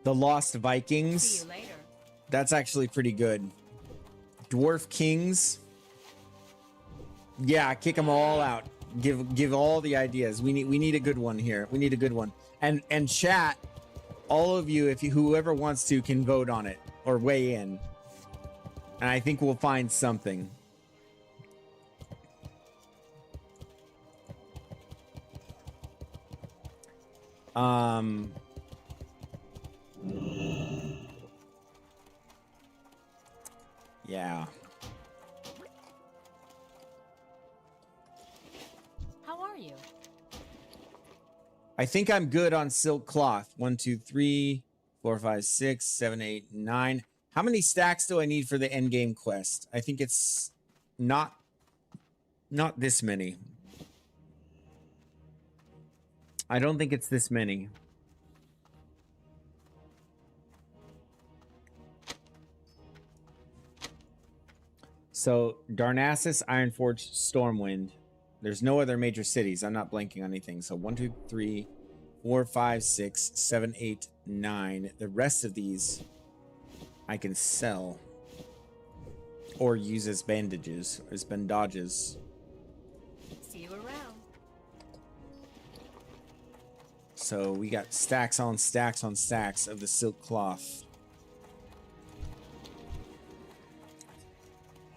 The Lost Vikings. See you later. That's actually pretty good. Dwarf Kings. Yeah, kick them all out. Give all the ideas. We need a good one here. We need a good one. And chat, all of you, whoever wants to, can vote on it or weigh in. And I think we'll find something. Yeah. How are you? I think I'm good on silk cloth. 1, 2, 3, 4, 5, 6, 7, 8, 9. How many stacks do I need for the end game quest? I think it's not this many. I don't think it's this many. So Darnassus, Ironforge, Stormwind. There's no other major cities. I'm not blanking on anything. So 1, 2, 3, 4, 5, 6, 7, 8, 9. The rest of these I can sell or use as bandages, as bandages. See you around. So we got stacks on stacks on stacks of the silk cloth.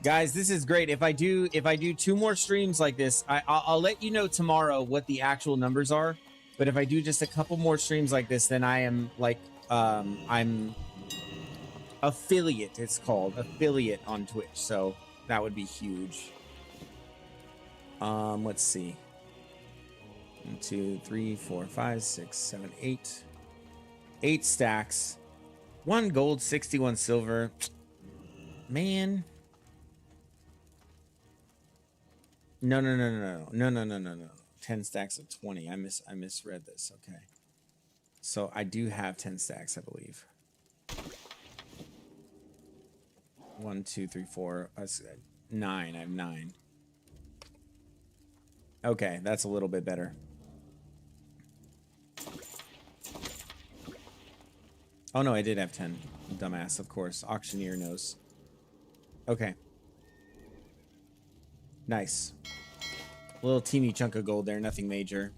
Guys, this is great. If I do 2 more streams like this, I'll let you know tomorrow what the actual numbers are. But if I do just a couple more streams like this, then I am like I'm affiliate. It's called affiliate on Twitch. So that would be huge. Let's see. 1, 2, 3, 4, 5, 6, 7, 8. 8 stacks. 1 gold, 61 silver. Man. No. 10 stacks of 20. I misread this. Okay. So I do have 10 stacks, I believe. 1, 2, 3, 4, 9. I have 9. Okay, that's a little bit better. Oh no, I did have 10. Dumbass, of course. Auctioneer knows. Okay. Nice. A little teeny chunk of gold there, nothing major.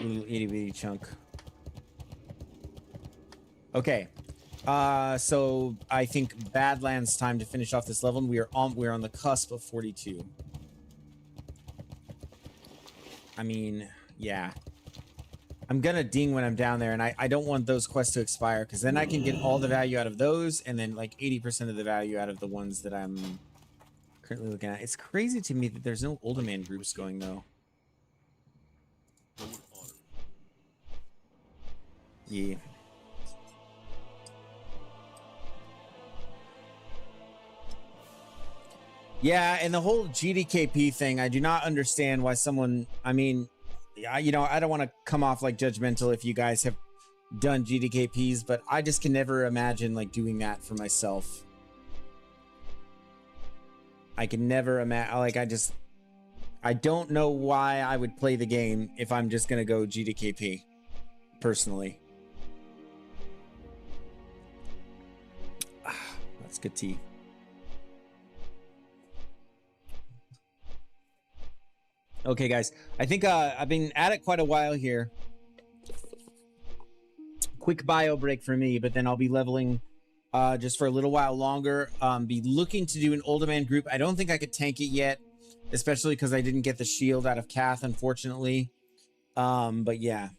Little itty bitty chunk. Okay. So I think Badlands time to finish off this level, and we're on the cusp of 42. I mean, yeah. I'm gonna ding when I'm down there, and I don't want those quests to expire, because then I can get all the value out of those, and then like 80% of the value out of the ones that I'm currently looking at. It's crazy to me that there's no older man groups going, though. Yeah. Yeah, and the whole GDKP thing, I do not understand why someone, I mean, you know, I don't want to come off like judgmental if you guys have done GDKPs, but I just can never imagine like doing that for myself. I can never imagine, like, I don't know why I would play the game if I'm just going to go GDKP, personally. That's good tea. Okay, guys, I think I've been at it quite a while here. Quick bio break for me, but then I'll be leveling just for a little while longer. Be looking to do an older man group. I don't think I could tank it yet, especially because I didn't get the shield out of Kath, unfortunately. But yeah.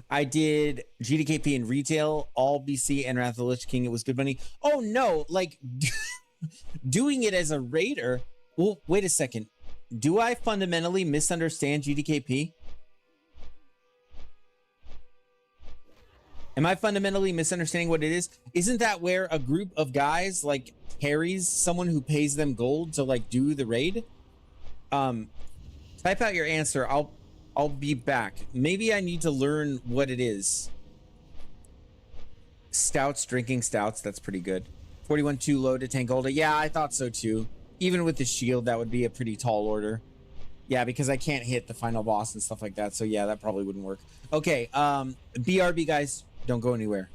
I did GDKP in retail, all BC and Wrath of the Lich King. It was good money. Oh no, like doing it as a raider. Well, wait a second. Do I fundamentally misunderstand GDKP? Am I fundamentally misunderstanding what it is? Isn't that where a group of guys like carries someone who pays them gold to like do the raid? Type out your answer. I'll be back. Maybe I need to learn what it is. Stouts, drinking stouts. That's pretty good. 41 too low to tank Golda. Yeah, I thought so too. Even with the shield, that would be a pretty tall order. Yeah, because I can't hit the final boss and stuff like that. So yeah, that probably wouldn't work. Okay, BRB guys, don't go anywhere.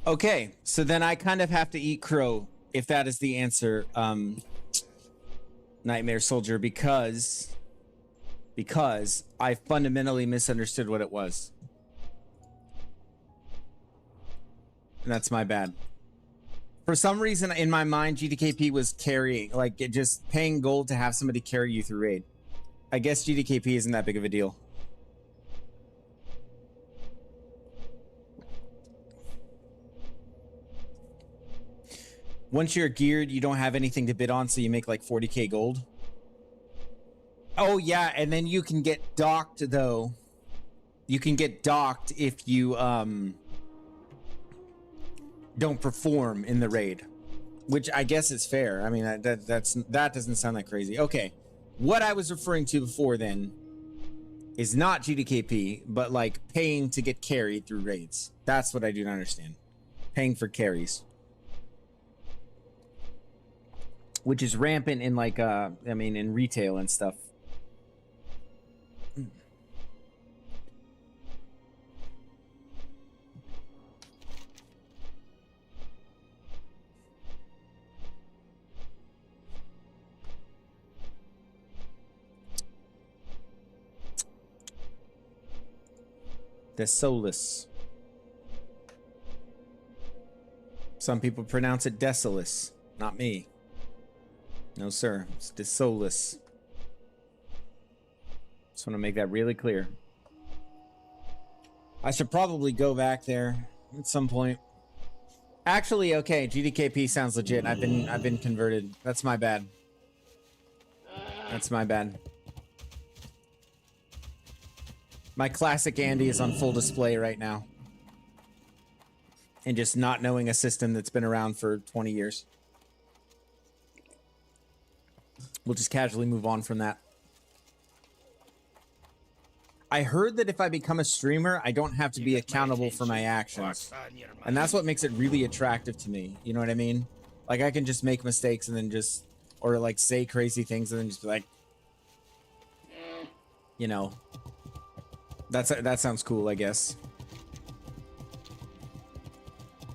Okay, so then I kind of have to eat crow if that is the answer, Nightmare Soldier, because I fundamentally misunderstood what it was. And that's my bad. For some reason in my mind, GDKP was carrying, like just paying gold to have somebody carry you through raid. I guess GDKP isn't that big of a deal. Once you're geared, you don't have anything to bid on, so you make like 40k gold. Oh yeah, and then you can get docked though. You can get docked if you don't perform in the raid, which I guess is fair. I mean, that doesn't sound that crazy. Okay, what I was referring to before then is not GDKP, but like paying to get carried through raids. That's what I do not understand. Paying for carries, which is rampant in like I mean in retail and stuff. The soulless. Some people pronounce it desolus. Not me. No, sir. It's the soulless. Just want to make that really clear. I should probably go back there at some point. Actually, okay, GDKP sounds legit. I've been converted. That's my bad. That's my bad. My classic Andy is on full display right now. And just not knowing a system that's been around for 20 years. We'll just casually move on from that. I heard that if I become a streamer, I don't have to be accountable for my actions. And that's what makes it really attractive to me. You know what I mean? Like, I can just make mistakes and then just... Or, like, say crazy things and then just be like... You know... That sounds cool, I guess.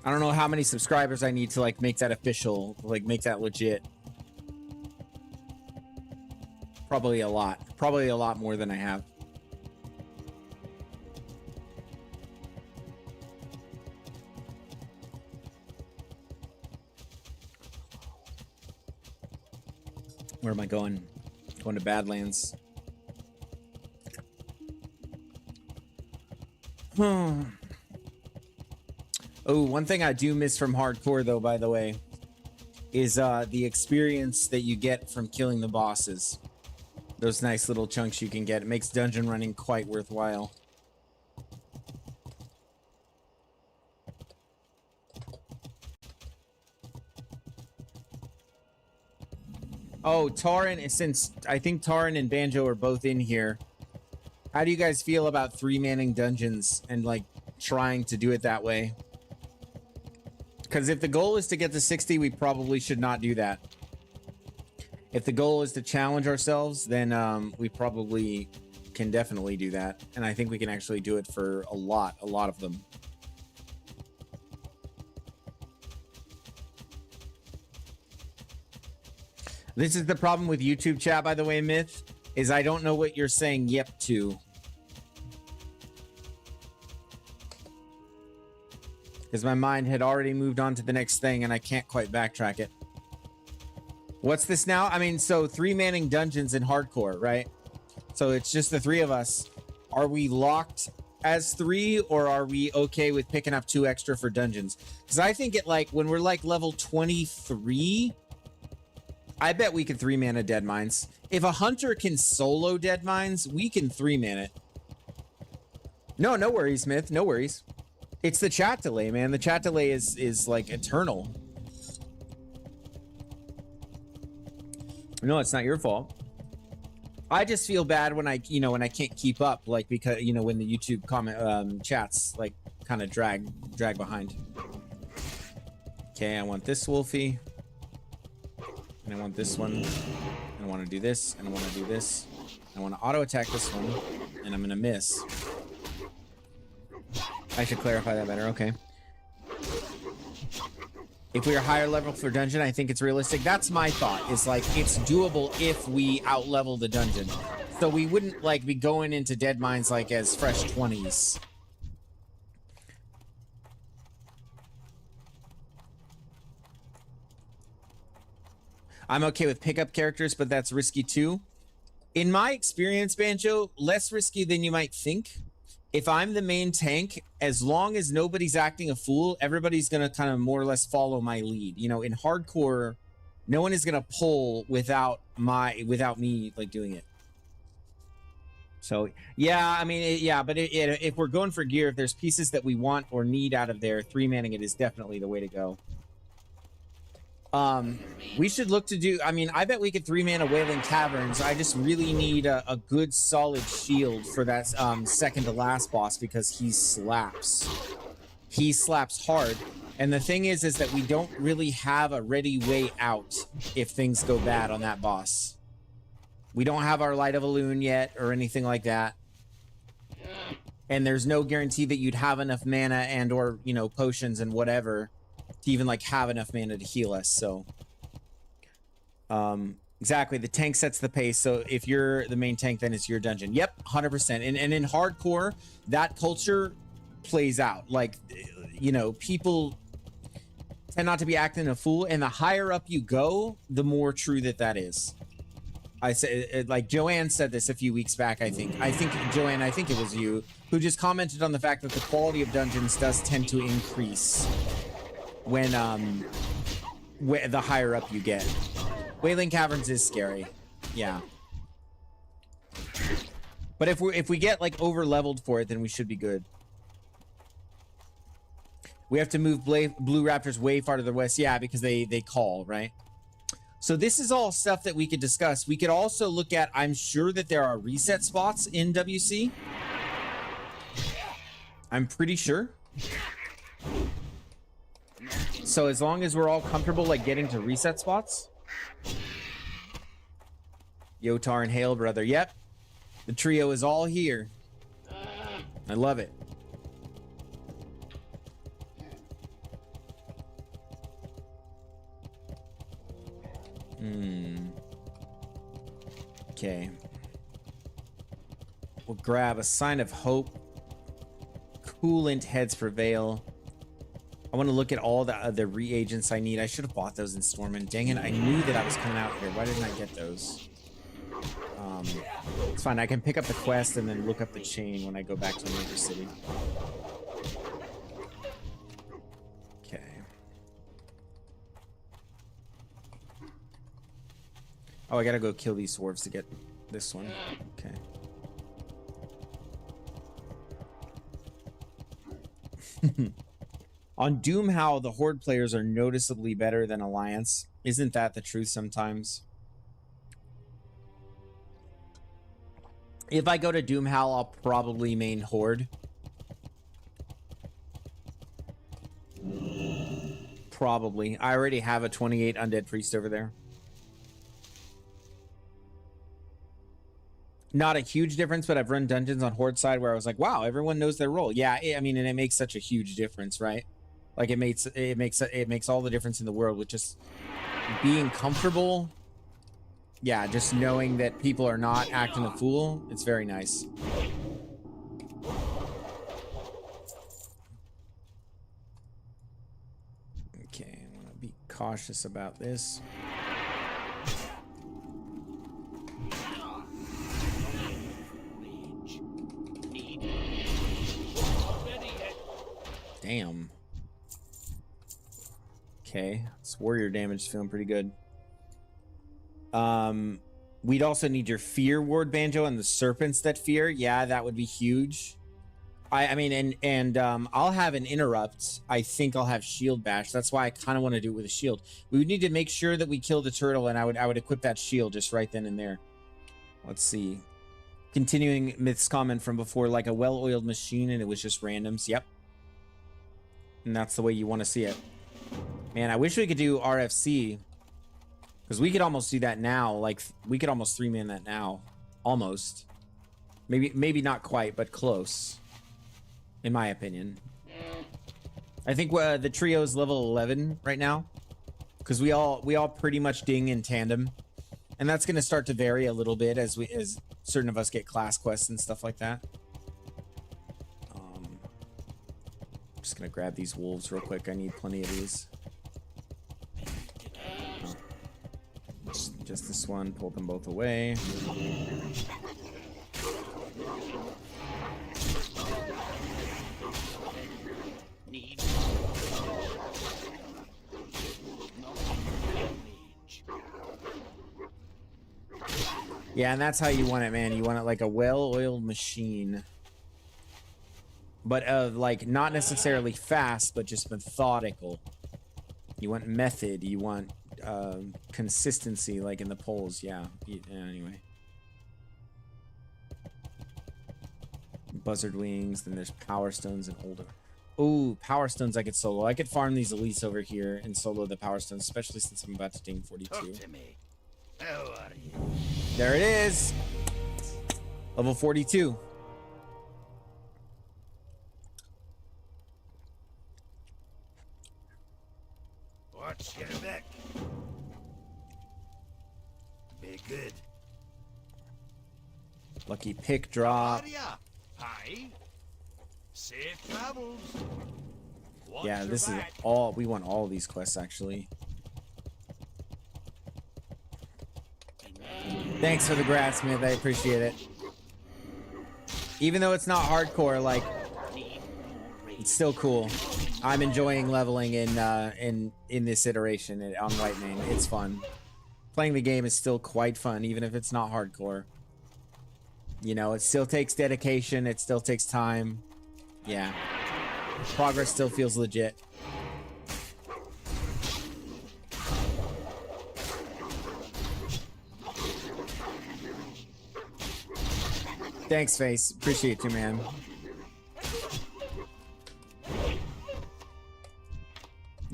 I don't know how many subscribers I need to like make that official, like make that legit. Probably a lot. Probably a lot more than I have. Where am I going? Going to Badlands. Oh, one thing I do miss from hardcore, though, by the way, is the experience that you get from killing the bosses. Those nice little chunks you can get. It makes dungeon running quite worthwhile. Oh, Taran, since I think Taran and Banjo are both in here, how do you guys feel about 3-manning dungeons and like trying to do it that way? Because if the goal is to get to 60, we probably should not do that. If the goal is to challenge ourselves, then we probably can definitely do that. And I think we can actually do it for a lot of them. This is the problem with YouTube chat, by the way, Myth, is I don't know what you're saying yep to. Because my mind had already moved on to the next thing and I can't quite backtrack it. What's this now? I mean, so 3-manning dungeons in hardcore, right? So it's just the 3 of us. Are we locked as 3 or are we okay with picking up 2 extra for dungeons? Because I think it like when we're like level 23, I bet we can 3-man a Dead Mines. If a hunter can solo Dead Mines, we can 3-man it. No worries, Myth. No worries. It's the chat delay, man. The chat delay is like eternal. No, it's not your fault. I just feel bad when I can't keep up, like because when the YouTube comment chats like kind of drag behind. Okay, I want this Wolfie. And I want this one. And I want to do this, and I want to do this. I want to auto attack this one, and I'm gonna miss. I should clarify that better. Okay. If we are higher level for dungeon, I think it's realistic. That's my thought. Is like it's doable if we out level the dungeon. So we wouldn't like be going into dead mines like as fresh 20s. I'm okay with pickup characters, but that's risky too. In my experience, Banjo, less risky than you might think. If I'm the main tank, as long as nobody's acting a fool, everybody's gonna kind of more or less follow my lead. You know, in hardcore, no one is gonna pull without me like doing it. So yeah, I mean, but if we're going for gear, if there's pieces that we want or need out of there, 3-manning it is definitely the way to go. We should look to do, I mean, I bet we could 3-man a Wailing Caverns. I just really need a good solid shield for that second to last boss because he slaps. He slaps hard. And the thing is that we don't really have a ready way out if things go bad on that boss. We don't have our Light of a Loon yet or anything like that. And there's no guarantee that you'd have enough mana and or, you know, potions and whatever to even like have enough mana to heal us. So exactly, the tank sets the pace. So if you're the main tank, then it's your dungeon. Yep, 100%. And in hardcore, that culture plays out. Like, you know, people tend not to be acting a fool, and the higher up you go, the more true that is. I say, like Joanne said this a few weeks back, I think Joanne, I think it was you, who just commented on the fact that the quality of dungeons does tend to increase when the higher up you get. Wailing Caverns is scary, yeah. But if we get like over leveled for it, then we should be good. We have to move Blue Raptors way far to the west, yeah, because they call, right? So this is all stuff that we could discuss. We could also look at, I'm sure that there are reset spots in WC. I'm pretty sure. So as long as we're all comfortable like getting to reset spots. Yotar and Hail, brother. Yep. The trio is all here. I love it. Okay. We'll grab a Sign of Hope. Coolant Heads Prevail. I want to look at all the reagents I need. I should have bought those in Stormwind. Dang it, I knew that I was coming out here. Why didn't I get those? It's fine. I can pick up the quest and then look up the chain when I go back to the major city. Okay. Oh, I gotta go kill these dwarves to get this one. Okay. On Doomhow, the Horde players are noticeably better than Alliance. Isn't that the truth sometimes? If I go to Doomhow, I'll probably main Horde. Probably. I already have a 28 Undead Priest over there. Not a huge difference, but I've run dungeons on Horde side where I was like, wow, everyone knows their role. Yeah, I mean, and it makes such a huge difference, right? Like it makes all the difference in the world with just being comfortable. Yeah, just knowing that people are not acting a fool. It's very nice. Okay, I'm gonna be cautious about this. Damn. Okay, this warrior damage is feeling pretty good. We'd also need your fear ward, Banjo, and the serpents that fear. Yeah, that would be huge. I mean, and I'll have an interrupt. I think I'll have shield bash. That's why I kind of want to do it with a shield. We would need to make sure that we kill the turtle, and I would equip that shield just right then and there. Let's see. Continuing Myth's comment from before, like a well-oiled machine, and it was just randoms. Yep. And that's the way you want to see it. Man, I wish we could do RFC. Because we could almost do that now. Like, we could almost 3-man that now. Almost. Maybe not quite, but close. In my opinion. I think the trio's level 11 right now, because we all pretty much ding in tandem, and that's going to start to vary a little bit as certain of us get class quests and stuff like that. Just gonna grab these wolves real quick. I need plenty of these. Oh. Just this one. Pull them both away. Yeah, and that's how you want it, man. You want it like a well-oiled machine. But like not necessarily fast, but just methodical. You want method. You want consistency, like in the polls. Yeah. Anyway. Buzzard wings. Then there's power stones and older. Ooh, power stones I could solo. I could farm these elites over here and solo the power stones, especially since I'm about to ding 42. Talk to me. How are you? There it is. Level 42. Watch your back. Be good. Lucky pick drop. Hi. Safe travels. Watch Yeah, your this is back. all. We want all of these quests, actually. Thanks for the grass, Smith. I appreciate it. Even though it's not hardcore, like, it's still cool. I'm enjoying leveling in this iteration on Whitemane. It's fun. Playing the game is still quite fun, even if it's not hardcore. You know, it still takes dedication. It still takes time. Yeah. Progress still feels legit. Thanks, Face. Appreciate you, man.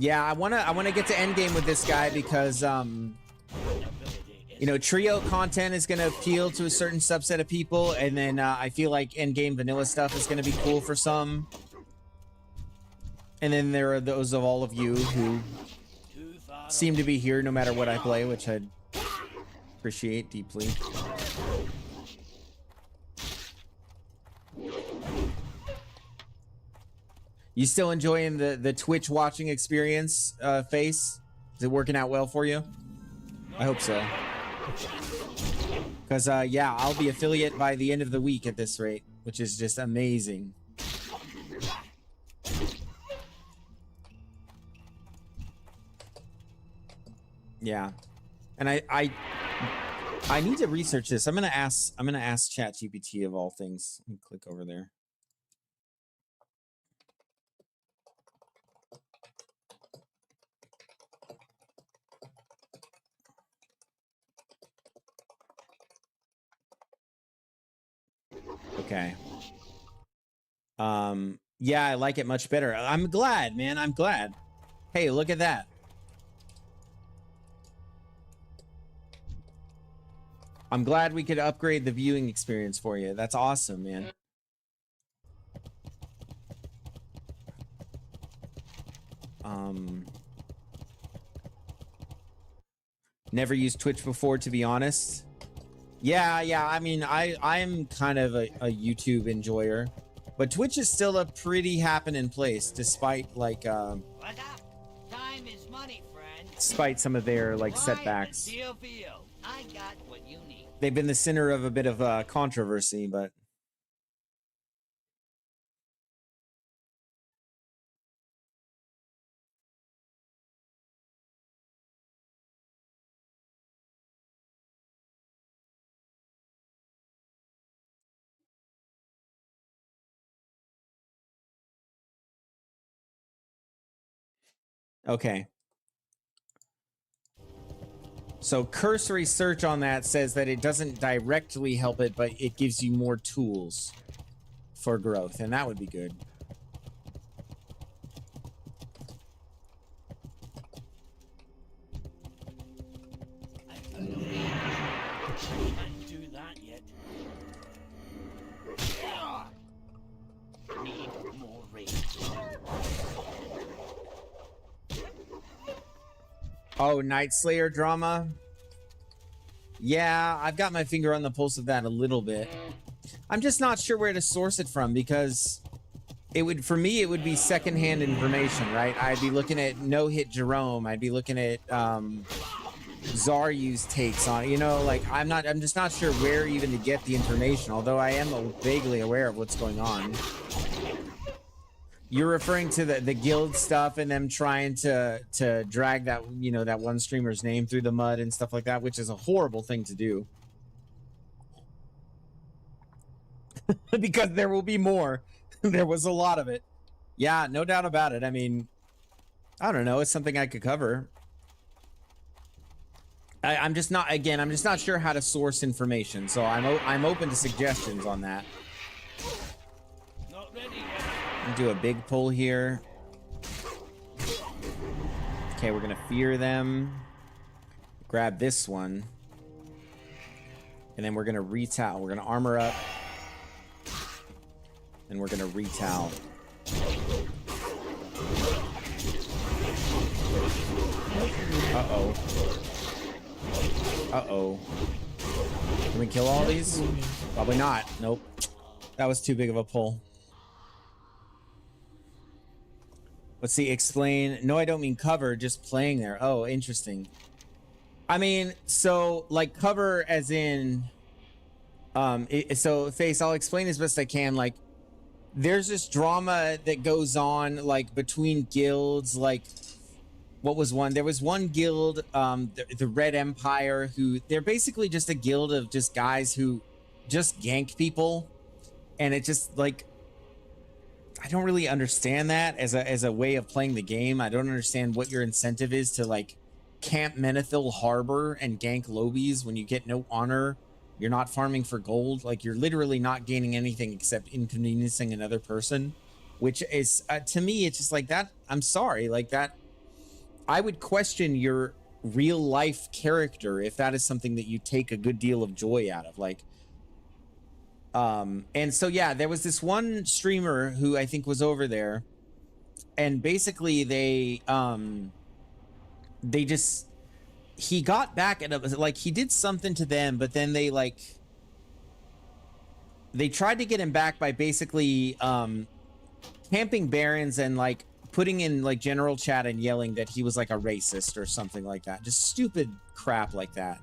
Yeah, I wanna get to Endgame with this guy because you know, trio content is gonna appeal to a certain subset of people, and then I feel like Endgame vanilla stuff is gonna be cool for some. And then there are those of all of you who seem to be here no matter what I play, which I appreciate deeply. You still enjoying the Twitch watching experience, Face? Is it working out well for you? I hope so. Because, yeah, I'll be affiliate by the end of the week at this rate, which is just amazing. Yeah. And I need to research this. I'm gonna ask ChatGPT of all things. Let me click over there. Okay. Yeah, I like it much better. I'm glad, man. I'm glad. Hey, look at that. I'm glad we could upgrade the viewing experience for you. That's awesome, man. Never used Twitch before, to be honest. Yeah. I mean, I'm kind of a YouTube enjoyer, but Twitch is still a pretty happening place, despite like Time is money, friend. despite some of their like setbacks. Deal for you. I got what you need. They've been the center of a bit of controversy, but okay. So cursory search on that says that it doesn't directly help it, but it gives you more tools for growth, and that would be good. I can't do that yet. Need more rage. Oh, Night Slayer drama. Yeah, I've got my finger on the pulse of that a little bit. I'm just not sure where to source it from because it would, for me, it would be secondhand information, right? I'd be looking at No Hit Jerome. I'd be looking at Zaryu's takes on it. You know, like I'm just not sure where even to get the information. Although I am vaguely aware of what's going on. You're referring to the guild stuff and them trying to drag that, you know, that one streamer's name through the mud and stuff like that, which is a horrible thing to do. Because there will be more. There was a lot of it. Yeah, no doubt about it. I mean, I don't know. It's something I could cover. I'm just not, again, I'm just not sure how to source information. So I'm open to suggestions on that. Not ready yet. Do a big pull here. Okay, we're gonna fear them. Grab this one. And then we're gonna retowel. We're gonna armor up. And we're gonna retowel. Uh-oh. Uh-oh. Can we kill all these? Probably not. Nope. That was too big of a pull. Let's see, explain. No, I don't mean cover, just playing there. Oh, interesting. I mean, so like cover as in so Face, I'll explain as best I can. Like there's this drama that goes on like between guilds. Like what was one? There was one guild, the Red Empire, who they're basically just a guild of just guys who just gank people. And it just like, I don't really understand that as a way of playing the game. I don't understand what your incentive is to like camp Menethil Harbor and gank lobbies when you get no honor. You're not farming for gold. Like you're literally not gaining anything except inconveniencing another person, which is to me, it's just like that. I'm sorry, like that. I would question your real life character if that is something that you take a good deal of joy out of. Like, and so, yeah, there was this one streamer who I think was over there and basically he got back at it, like he did something to them, but then they tried to get him back by basically, camping barons and like putting in like general chat and yelling that he was like a racist or something like that. Just stupid crap like that.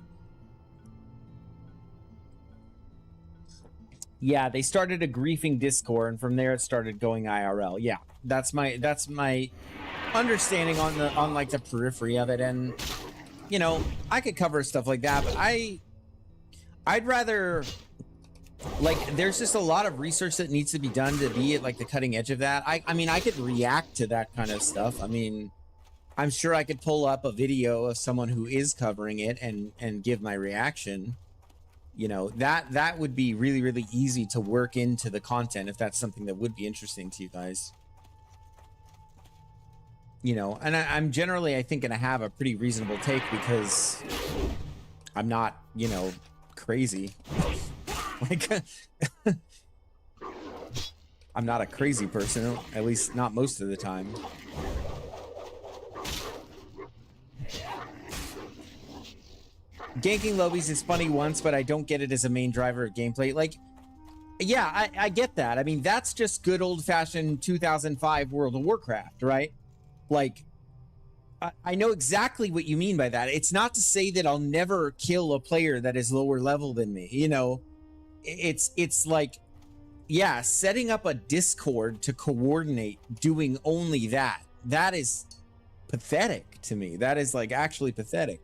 Yeah, they started a griefing Discord, and from there it started going IRL. Yeah, that's my understanding on like the periphery of it, and you know, I could cover stuff like that, but I'd rather like there's just a lot of research that needs to be done to be at like the cutting edge of that. I mean, I could react to that kind of stuff. I mean, I'm sure I could pull up a video of someone who is covering it and give my reaction. You know, that would be really, really easy to work into the content if that's something that would be interesting to you guys. You know, and I'm generally, I think, going to have a pretty reasonable take because I'm not, you know, crazy. Like, I'm not a crazy person, at least not most of the time. Ganking lobbies is funny once, but I don't get it as a main driver of gameplay. Like, yeah, I get that. I mean, that's just good old-fashioned 2005 World of Warcraft, right? Like, I know exactly what you mean by that. It's not to say that I'll never kill a player that is lower level than me, you know? It's like, yeah, setting up a Discord to coordinate doing only that. That is pathetic to me. That is, like, actually pathetic.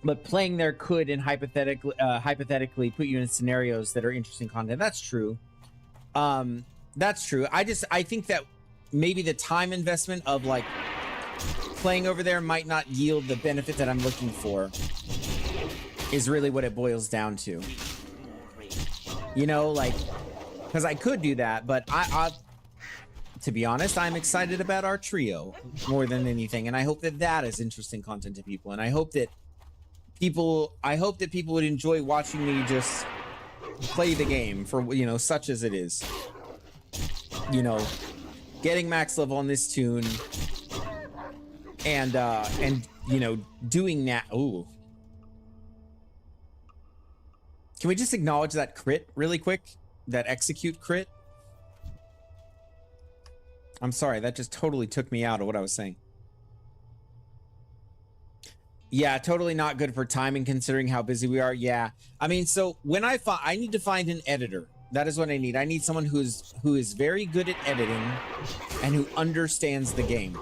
But playing there could and hypothetically put you in scenarios that are interesting content. That's true. That's true. I think that maybe the time investment of like playing over there might not yield the benefit that I'm looking for is really what it boils down to. You know, like, because I could do that, but I to be honest, I'm excited about our trio more than anything. And I hope that that is interesting content to people. And I hope that people would enjoy watching me just play the game for, you know, such as it is. You know, getting max level on this tune, and you know, doing that. Ooh, can we just acknowledge that crit really quick? That execute crit. I'm sorry, that just totally took me out of what I was saying. Yeah, totally not good for timing considering how busy we are. Yeah, I mean, so when I need to find an editor. That is what I need. I need someone who is very good at editing and who understands the game.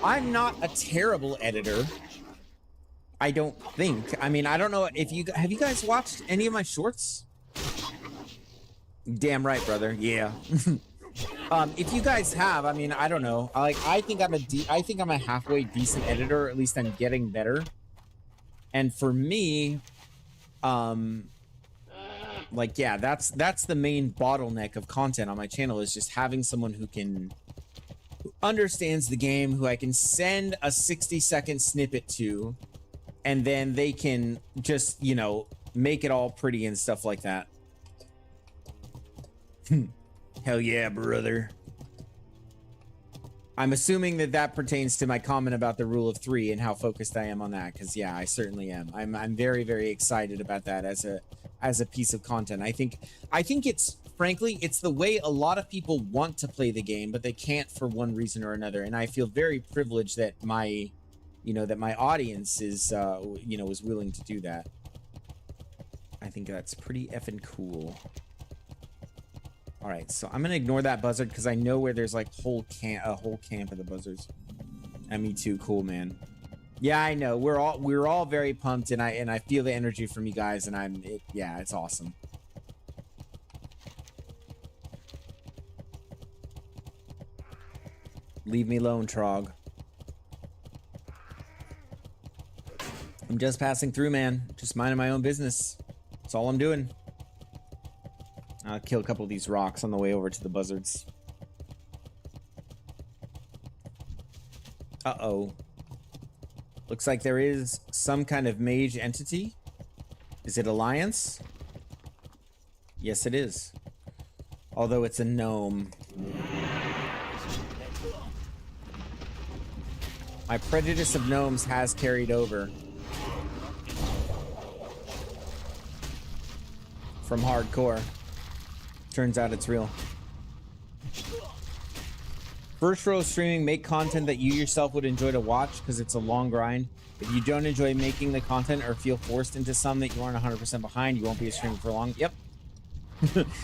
I'm not a terrible editor, I don't think. I mean, I don't know if you have you guys watched any of my shorts? Damn right, brother. Yeah. If you guys have, I mean, I don't know. I think I'm a halfway decent editor, or at least I'm getting better. And for me, like, yeah, that's the main bottleneck of content on my channel, is just having someone who understands the game, who I can send a 60-second snippet to, and then they can just, you know, make it all pretty and stuff like that. Hell yeah, brother. I'm assuming that pertains to my comment about the rule of 3 and how focused I am on that, because yeah, I certainly am. I'm very, very excited about that as a piece of content. I think it's, frankly, it's the way a lot of people want to play the game, but they can't for one reason or another. And I feel very privileged that my audience is you know, is willing to do that. I think that's pretty effing cool. All right, so I'm gonna ignore that buzzard because I know where there's like a whole camp of the buzzards. And me too, cool, man. Yeah, I know. We're all very pumped, and I feel the energy from you guys, and yeah, it's awesome. Leave me alone, Trog. I'm just passing through, man. Just minding my own business. That's all I'm doing. I'll kill a couple of these rocks on the way over to the buzzards. Uh-oh. Looks like there is some kind of mage entity. Is it Alliance? Yes, it is. Although it's a gnome. My prejudice of gnomes has carried over. From hardcore. Turns out it's real. First row streaming, make content that you yourself would enjoy to watch because it's a long grind. If you don't enjoy making the content or feel forced into some that you aren't 100% behind, you won't be a streamer for long. Yep.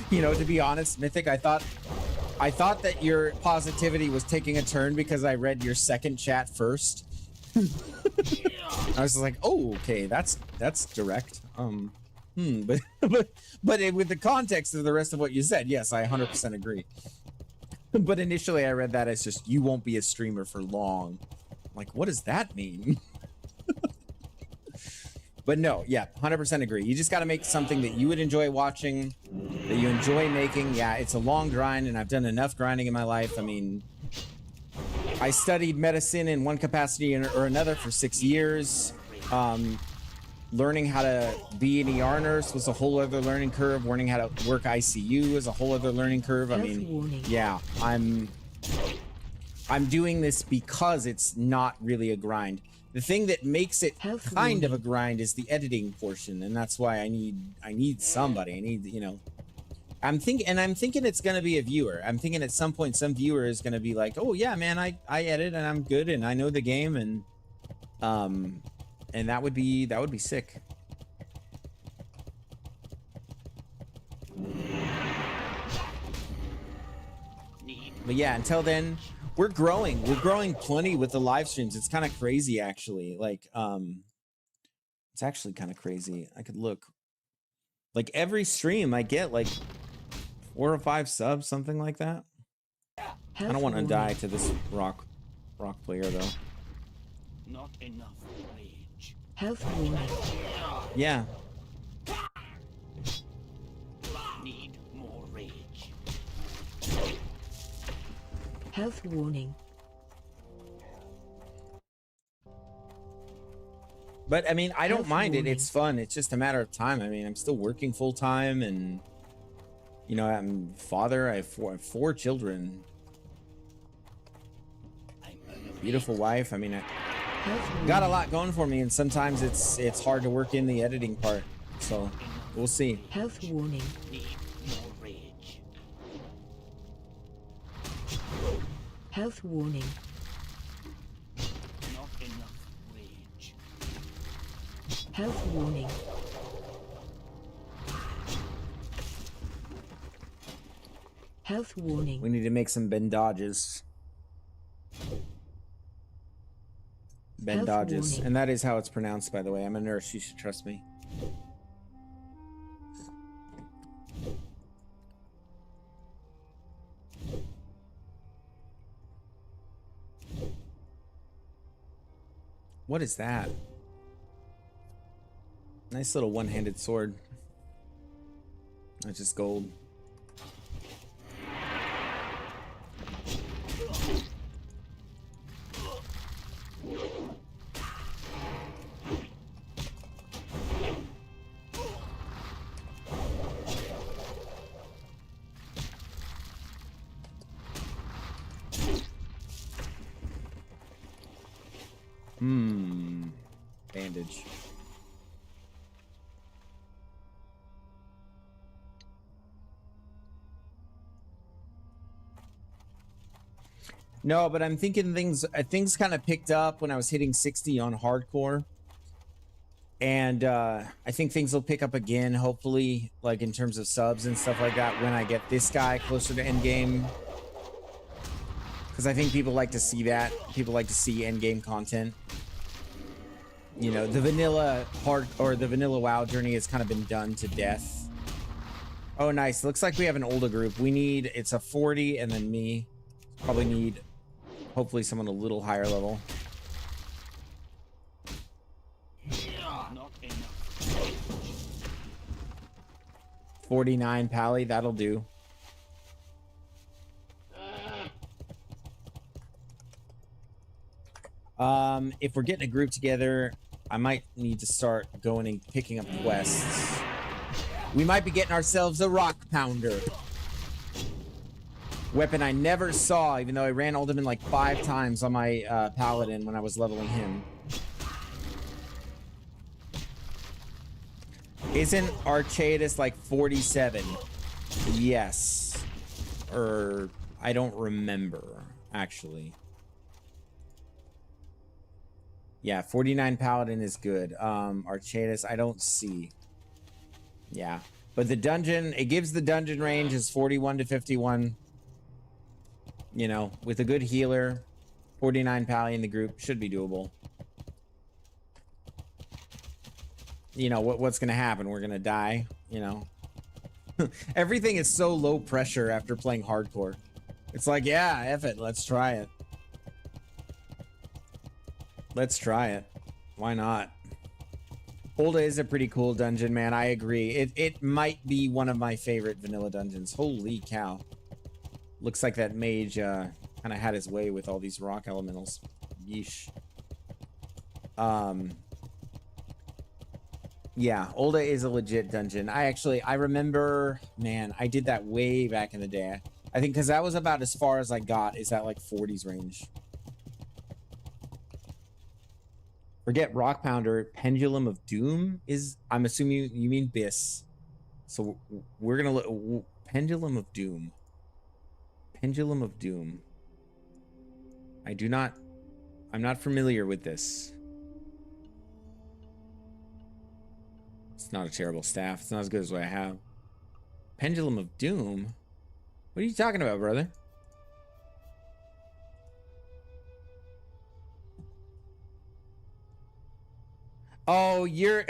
You know, to be honest, Mythic, I thought that your positivity was taking a turn because I read your second chat first. I was like, oh, okay, that's direct. But with the context of the rest of what you said, yes, I 100% agree. But initially I read that as just, you won't be a streamer for long. Like, what does that mean? But no, yeah, 100% agree. You just got to make something that you would enjoy watching, that you enjoy making. Yeah, it's a long grind, and I've done enough grinding in my life. I mean, I studied medicine in one capacity or another for 6 years. Learning how to be an ER nurse was a whole other learning curve. Learning how to work ICU is a whole other learning curve. I mean, yeah, I'm doing this because it's not really a grind. The thing that makes it kind of a grind is the editing portion, and that's why I need somebody. I need, you know, I'm thinking it's gonna be a viewer. I'm thinking at some point some viewer is gonna be like, oh yeah, man, I edit and I'm good and I know the game, and that would be sick. But yeah, until then, we're growing plenty with the live streams. It's kind of crazy, actually. Like, it's actually kind of crazy. I could look. Like every stream, I get like 4 or 5 subs, something like that. I don't want to die to this rock player though. Not enough rage. Health warning. Yeah. Need more rage. Health warning. But I mean, I don't mind it. It's fun. It's just a matter of time. I mean, I'm still working full time, and you know, I'm a father. I have 4 children. Beautiful wife. I mean, Health warning. Got a lot going for me, and sometimes it's hard to work in the editing part. So we'll see. Health warning. Need more rage. Health warning. Not enough rage. Health warning. Health warning. We need to make some bandages. Bandages. warning. And that is how it's pronounced, by the way. I'm a nurse. You should trust me. What is that? Nice little one-handed sword. That's just gold. Bandage. No, but I'm thinking things kind of picked up when I was hitting 60 on hardcore. And I think things will pick up again, hopefully, like in terms of subs and stuff like that, when I get this guy closer to endgame. Because I think people like to see that. People like to see endgame content. You know, the vanilla the vanilla WoW journey has kind of been done to death. Oh, nice. Looks like we have an older group. It's a 40 and then me. Probably need, hopefully, someone a little higher level. Not enough. 49 Pally, that'll do. If we're getting a group together, I might need to start going and picking up quests. We might be getting ourselves a rock pounder. Weapon I never saw, even though I ran Alderman like 5 times on my paladin when I was leveling him. Isn't Archaetus like 47? Yes. Or I don't remember, actually. Yeah, 49 Paladin is good. Archaetus, I don't see. Yeah. But the dungeon, it gives the dungeon range is 41 to 51. You know, with a good healer, 49 Pally in the group should be doable. You know, what's going to happen? We're going to die, you know. Everything is so low pressure after playing hardcore. It's like, yeah, F it, let's try it. Let's try it. Why not? Olda is a pretty cool dungeon, man. I agree. It might be one of my favorite vanilla dungeons. Holy cow. Looks like that mage kind of had his way with all these rock elementals. Yeesh. Yeah, Olda is a legit dungeon. I remember, man, I did that way back in the day. I think because that was about as far as I got, is that like 40s range. Forget Rock Pounder. Pendulum of Doom is, I'm assuming you mean Biss. So we're gonna look. Pendulum of Doom. Pendulum of Doom. I'm not familiar with this. It's not a terrible staff. It's not as good as what I have. Pendulum of Doom? What are you talking about, brother? Oh, you're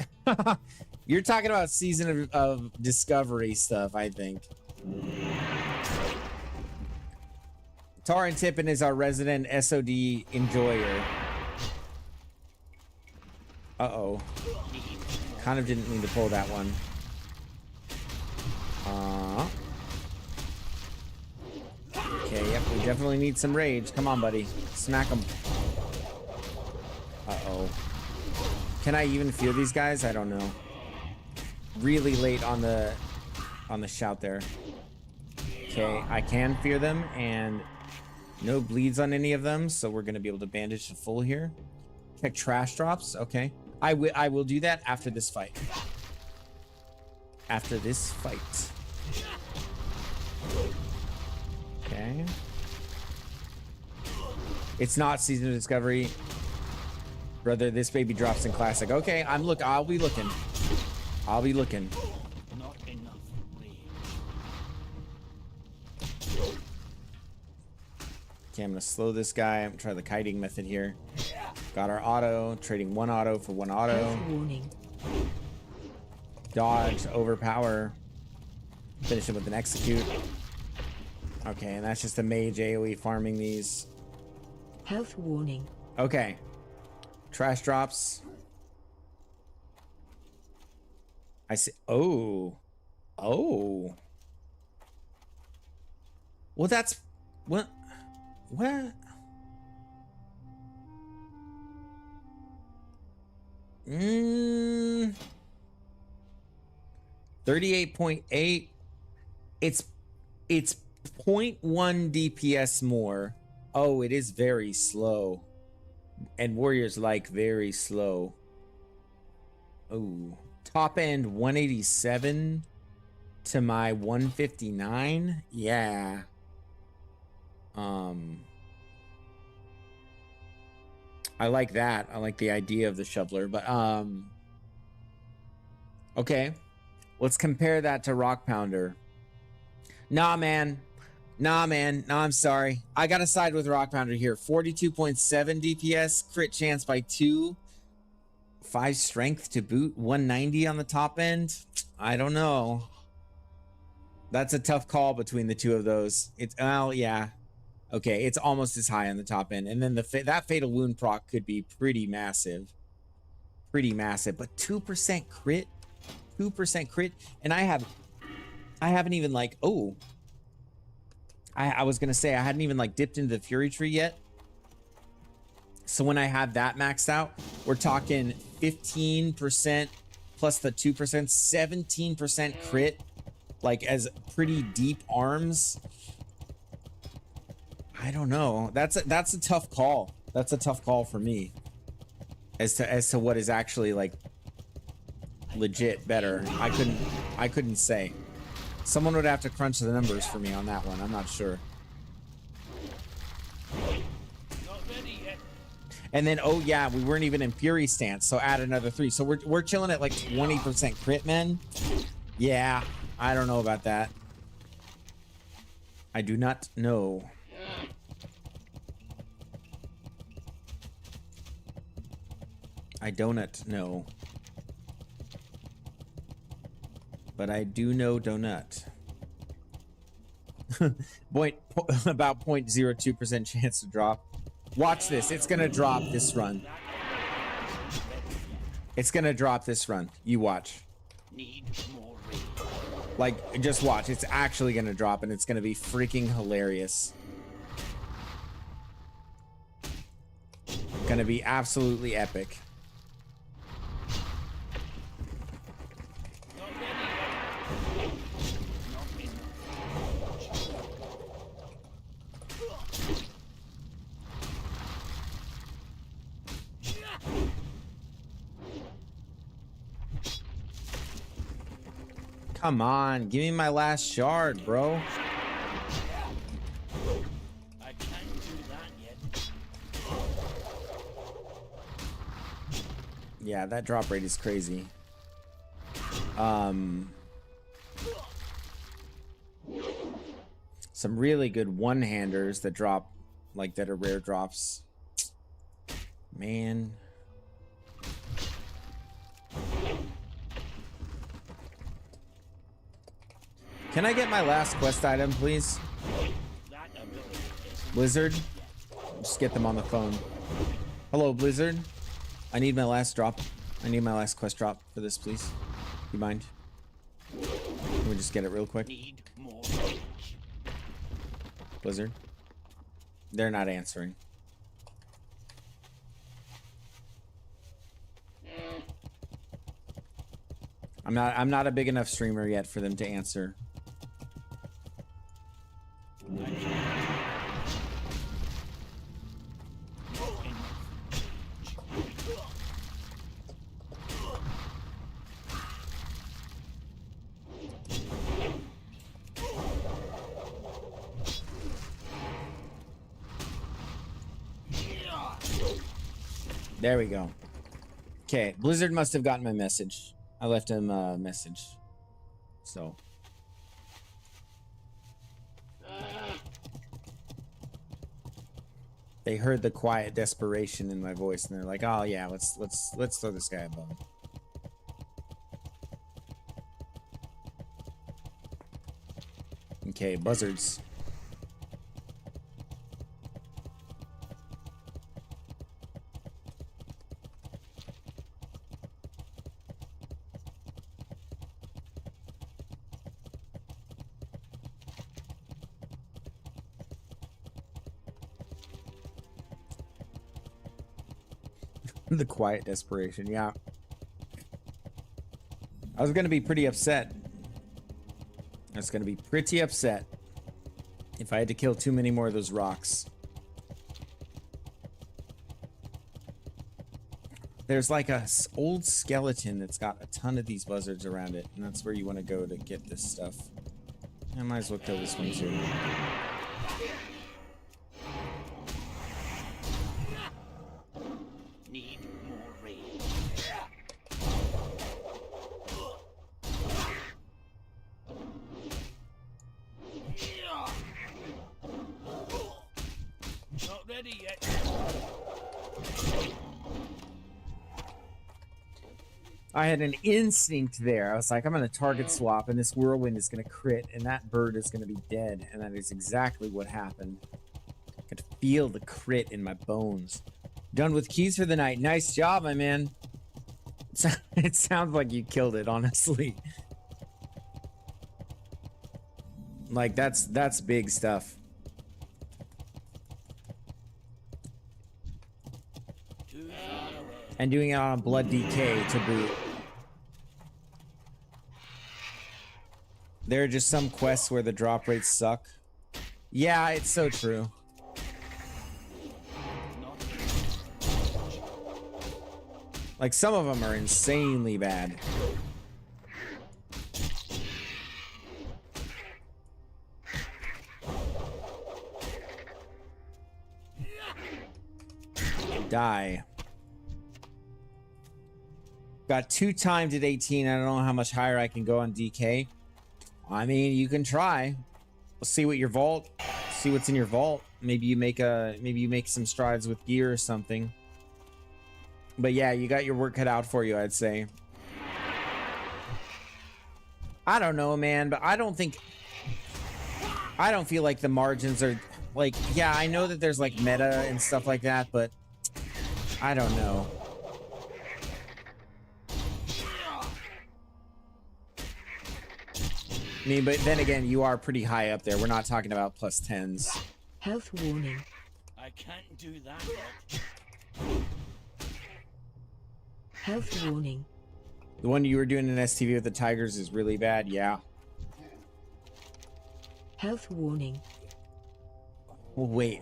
you're talking about Season of Discovery stuff, I think. Taran Tippin is our resident SOD enjoyer. Uh-oh. Kind of didn't mean to pull that one. Okay, yep, we definitely need some rage. Come on, buddy. Smack him. Uh-oh. Can I even feel these guys? I don't know. Really late on the shout there. Okay, I can fear them, and no bleeds on any of them, so we're gonna be able to bandage to full here. Check trash drops. Okay. I will do that after this fight. After this fight. Okay. It's not season of discovery. Brother, this baby drops in classic. Okay, I'll be looking. I'll be looking. Not enough rage. Okay, I'm gonna slow this guy. I'm gonna try the kiting method here. Got our auto, trading one auto for one auto. Health warning. Dodge, overpower. Finish him with an execute. Okay, and that's just a mage AoE farming these. Health warning. Okay. Trash drops. I see. Oh. Oh. Well, that's what? 38.8. It's 0.1 DPS more. Oh, it is very slow. And warriors like very slow. Oh, top end 187 to my 159. Yeah. I like that. I like the idea of the shoveler, but okay. Let's compare that to Rock Pounder. Nah, man. Nah, I'm sorry. I gotta side with Rock Pounder here. 42.7 DPS, crit chance by 2. 5 strength to boot, 190 on the top end. I don't know. That's a tough call between the two of those. It's, well, yeah. Okay, it's almost as high on the top end. And then that fatal wound proc could be pretty massive. Pretty massive. But 2% crit? 2% crit? And I haven't even like, oh. I was gonna say I hadn't even like dipped into the Fury Tree yet. So when I have that maxed out, we're talking 15% plus the 2%, 17% crit, like as pretty deep arms. I don't know. That's a tough call. That's a tough call for me. As to what is actually like legit better. I couldn't say. Someone would have to crunch the numbers for me on that one. I'm not sure. Not ready yet. And then, oh yeah, we weren't even in Fury stance, so add another 3. So we're chilling at like 20% crit, men. Yeah, I don't know about that. I do not know. I do not know. But I do know donut. About 0.02% chance to drop. Watch this. It's gonna drop this run. It's gonna drop this run. You watch. Need more rage. Like, just watch. It's actually gonna drop, and it's gonna be freaking hilarious. Gonna be absolutely epic. Not ready yet. Not enough. Come on, give me my last shard, bro. I can't do that yet. Yeah, that drop rate is crazy. Some really good one-handers that drop, like, that are rare drops. Man. Can I get my last quest item, please? That ability is Blizzard? Just get them on the phone. Hello, Blizzard. I need my last drop. I need my last quest drop for this, please. You mind? Can we just get it real quick? need more rage. Blizzard? They're not answering. I'm not a big enough streamer yet for them to answer. There we go. Okay, Blizzard must have gotten my message. I left him a message. So. They heard the quiet desperation in my voice, and they're like, "Oh yeah, let's throw this guy a bone." Okay, buzzards. The quiet desperation, yeah. I was gonna be pretty upset. I was gonna be pretty upset if I had to kill too many more of those rocks. There's like a old skeleton that's got a ton of these buzzards around it, and that's where you want to go to get this stuff. I might as well kill this one too. Need more rain. Not ready yet. I had an instinct there. I was like, I'm going to target swap, and this whirlwind is going to crit, and that bird is going to be dead. And that is exactly what happened. I could feel the crit in my bones. Done with keys for the night. Nice job, my man. It sounds like you killed it, honestly. Like, that's big stuff. And doing it on Blood DK to boot. There are just some quests where the drop rates suck. Yeah, it's so true. Like, some of them are insanely bad. Die. Got 2 timed at 18. I don't know how much higher I can go on DK. I mean, you can try. Let's see what your vault. See what's in your vault. Maybe you make some strides with gear or something. But yeah, you got your work cut out for you, I'd say. I don't know, man, but I don't feel like the margins are like, yeah, I know that there's like meta and stuff like that, but I don't know. I mean, but then again, you are pretty high up there. We're not talking about plus 10s. Health warning. I can't do that yet. Health warning. The one you were doing in STV with the tigers is really bad, yeah. Health warning. Well, wait.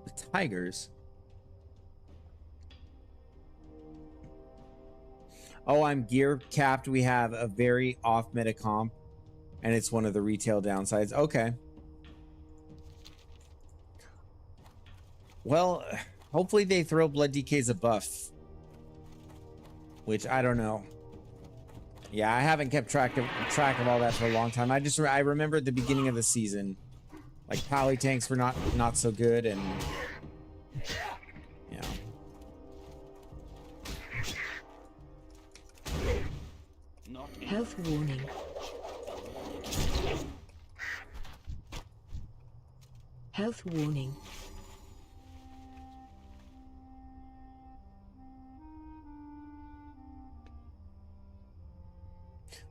The tigers? Oh, I'm gear capped. We have a very off meta comp, and it's one of the retail downsides. Okay. Well, hopefully they throw Blood DK as a buff, which I don't know. Yeah, I haven't kept track of all that for a long time. I remember at the beginning of the season, like pally tanks were not so good, and yeah. Health warning. Health warning.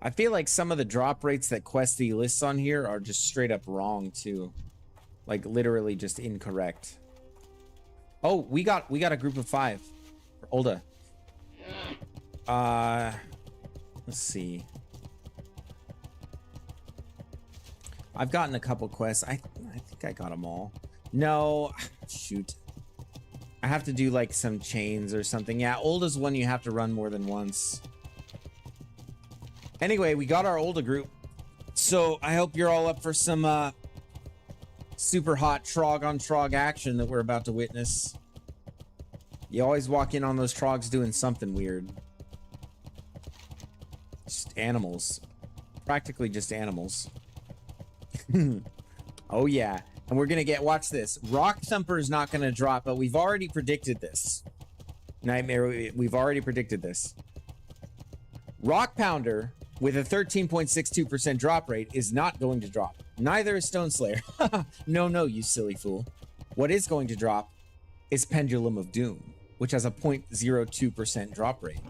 I feel like some of the drop rates that Questy lists on here are just straight up wrong too. Like literally just incorrect. Oh, we got a group of 5 for Ulda. Let's see. I've gotten a couple quests. I think I got them all. No, shoot. I have to do like some chains or something. Yeah, Ulda's one you have to run more than once. Anyway, we got our Ulda group. So I hope you're all up for some super hot Trog on Trog action that we're about to witness. You always walk in on those trogs doing something weird. Just animals. Practically just animals. Oh yeah. And we're gonna get, watch this. Rock Thumper is not gonna drop, but we've already predicted this. Nightmare, we've already predicted this. Rock Pounder, with a 13.62% drop rate, is not going to drop. Neither is Stone Slayer. No, you silly fool. What is going to drop is Pendulum of Doom, which has a 0.02% drop rate.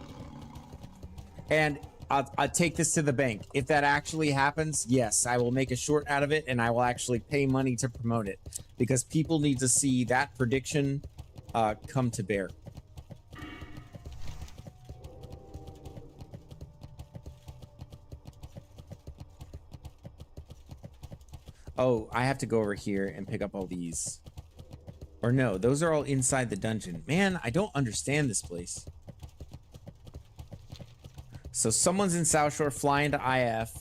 And I'll take this to the bank. If that actually happens, yes, I will make a short out of it, and I will actually pay money to promote it, because people need to see that prediction come to bear. Oh, I have to go over here and pick up all these. Or no, those are all inside the dungeon. Man, I don't understand this place. So someone's in South Shore flying to IF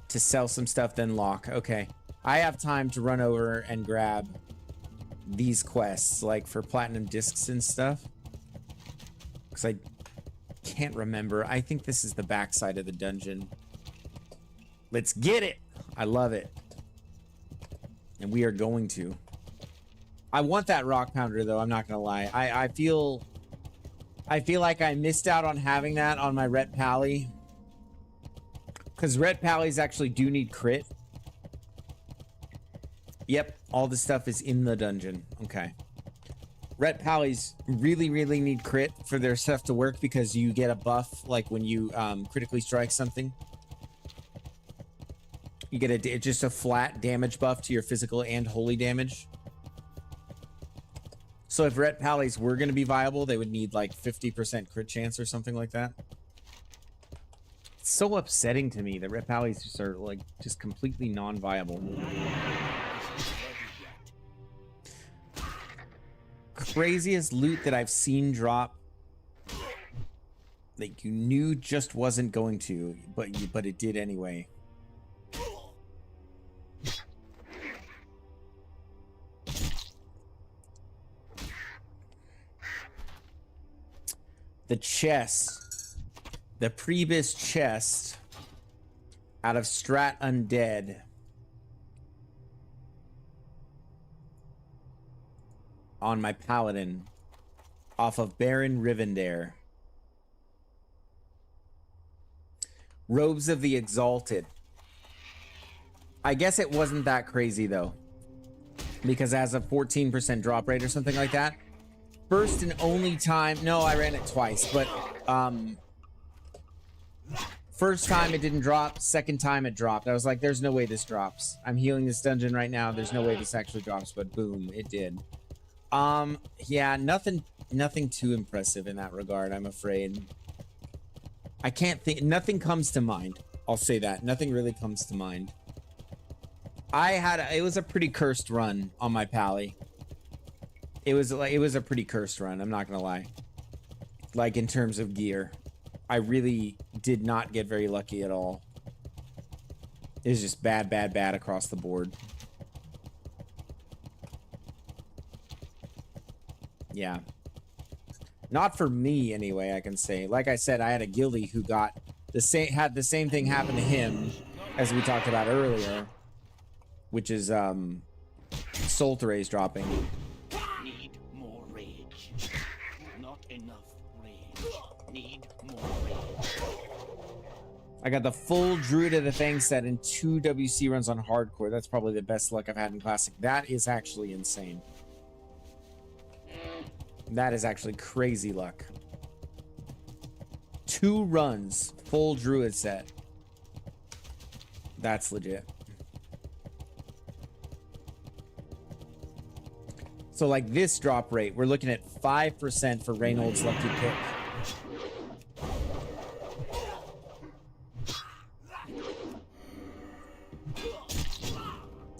to sell some stuff, then lock. Okay. I have time to run over and grab these quests, like for platinum discs and stuff. Because I can't remember. I think this is the backside of the dungeon. Let's get it! I love it. And we are going to. I want that Rock Pounder, though. I'm not going to lie. I feel like I missed out on having that on my Ret Pally. Because Ret Pallies actually do need crit. Yep, all the stuff is in the dungeon. Okay. Ret Pallies really, really need crit for their stuff to work, because you get a buff, like when you critically strike something. You get just a flat damage buff to your physical and holy damage. So if Ret Pallies were going to be viable, they would need like 50% crit chance or something like that. It's so upsetting to me that Ret Pallies just are like just completely non-viable. Craziest loot that I've seen drop, like you knew just wasn't going to, but it did anyway. The chest, the Prebis chest out of Strat Undead on my Paladin off of Baron Rivendare. Robes of the Exalted. I guess it wasn't that crazy though, because it has a 14% drop rate or something like that. First and only time, no, I ran it twice, but first time it didn't drop, second time it dropped. I was like, there's no way this drops. I'm healing this dungeon right now, there's no way this actually drops, but boom, it did. Yeah, nothing too impressive in that regard, I'm afraid. I can't think, nothing comes to mind. I'll say that, nothing really comes to mind. It was a pretty cursed run on my Pally. It was a pretty cursed run, I'm not gonna lie. Like in terms of gear, I really did not get very lucky at all. It was just bad across the board. Yeah. Not for me anyway, I can say. Like I said, I had a guildie who got had the same thing happen to him as we talked about earlier, which is Solterays dropping. Need more rage. Not enough rage. Need more rage. I got the full Druid of the Fang set and 2 WC runs on hardcore. That's probably the best luck I've had in Classic. That is actually insane. That is actually crazy luck. 2 runs, full Druid set. That's legit. So like this drop rate, we're looking at 5% for Reynolds Lucky Pick.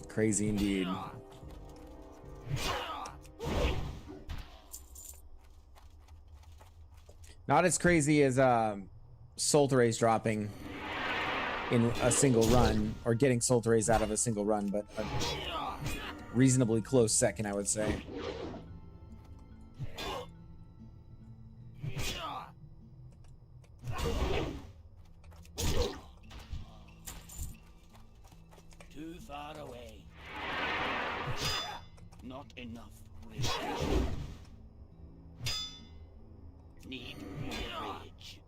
Crazy indeed. Not as crazy as Solterays dropping in a single run, or getting Solterays out of a single run, but a reasonably close second, I would say. far away. Not enough rage. Need more rage.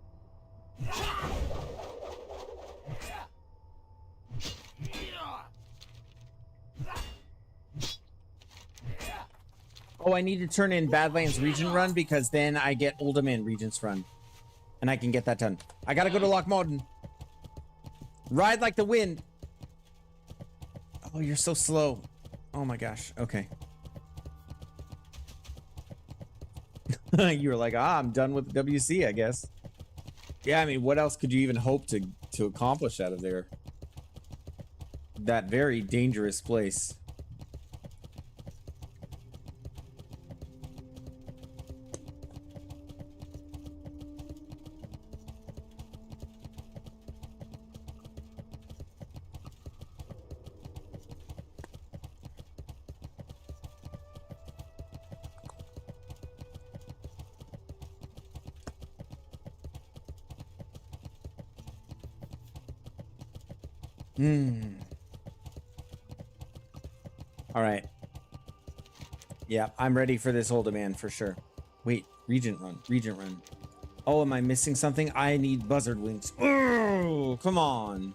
Oh, I need to turn in Badlands Region Run because then I get Uldaman Regents Run. And I can get that done. I gotta go to Lochmodden. Ride like the wind. Oh, you're so slow. Oh my gosh. Okay. You were like, I'm done with the WC, I guess. Yeah, I mean, what else could you even hope to accomplish out of there? That very dangerous place. All right. Yeah, I'm ready for this old demand for sure. Wait, Regent Run. Oh, am I missing something? I need buzzard wings. Oh, come on.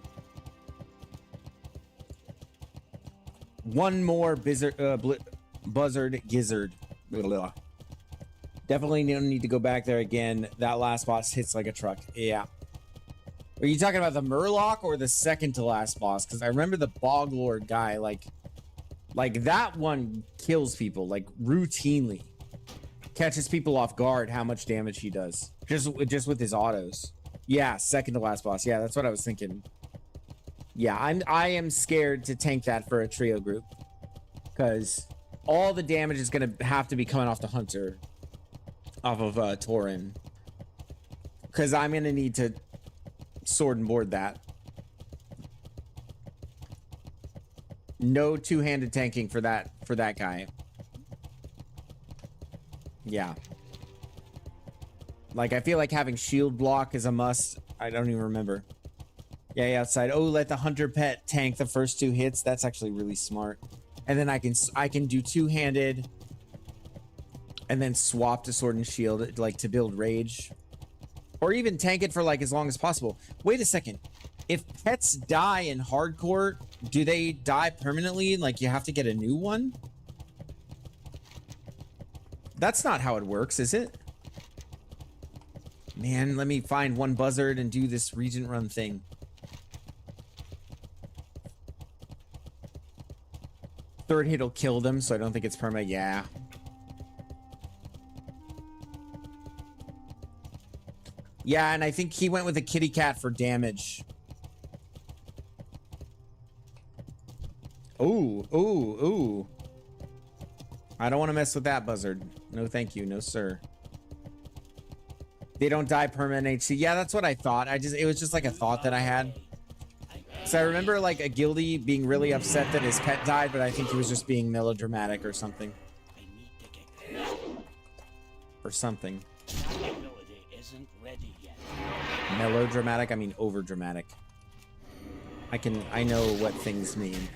One more buzzard gizzard. Blah. Definitely don't need to go back there again. That last boss hits like a truck. Yeah. Are you talking about the Murloc or the second to last boss? Because I remember the Bog Lord guy, like that one kills people, like routinely. Catches people off guard how much damage he does. Just with his autos. Yeah, second to last boss. Yeah, that's what I was thinking. Yeah, I am scared to tank that for a trio group. Because all the damage is gonna have to be coming off the Hunter. Off of Tauren. Because I'm gonna need to sword and board that. No two-handed tanking for that guy. Yeah. Like, I feel like having shield block is a must. I don't even remember. Yeah, outside. Oh, let the hunter pet tank the first 2 hits. That's actually really smart. And then I can do two-handed and then swap to sword and shield, like, to build rage. Or even tank it for, like, as long as possible. Wait a second. If pets die in hardcore, do they die permanently? Like, you have to get a new one? That's not how it works, is it? Man, let me find one buzzard and do this Regent Run thing. Third hit will kill them, so I don't think it's perma. Yeah. Yeah, and I think he went with a kitty cat for damage. Ooh, ooh, ooh. I don't want to mess with that buzzard. No, thank you. No, sir. They don't die permanent HC. Yeah, that's what I thought. It was just like a thought that I had. So I remember like a guildie being really upset that his pet died, but I think he was just being melodramatic or something. Or something. Melodramatic, I mean overdramatic. I know what things mean.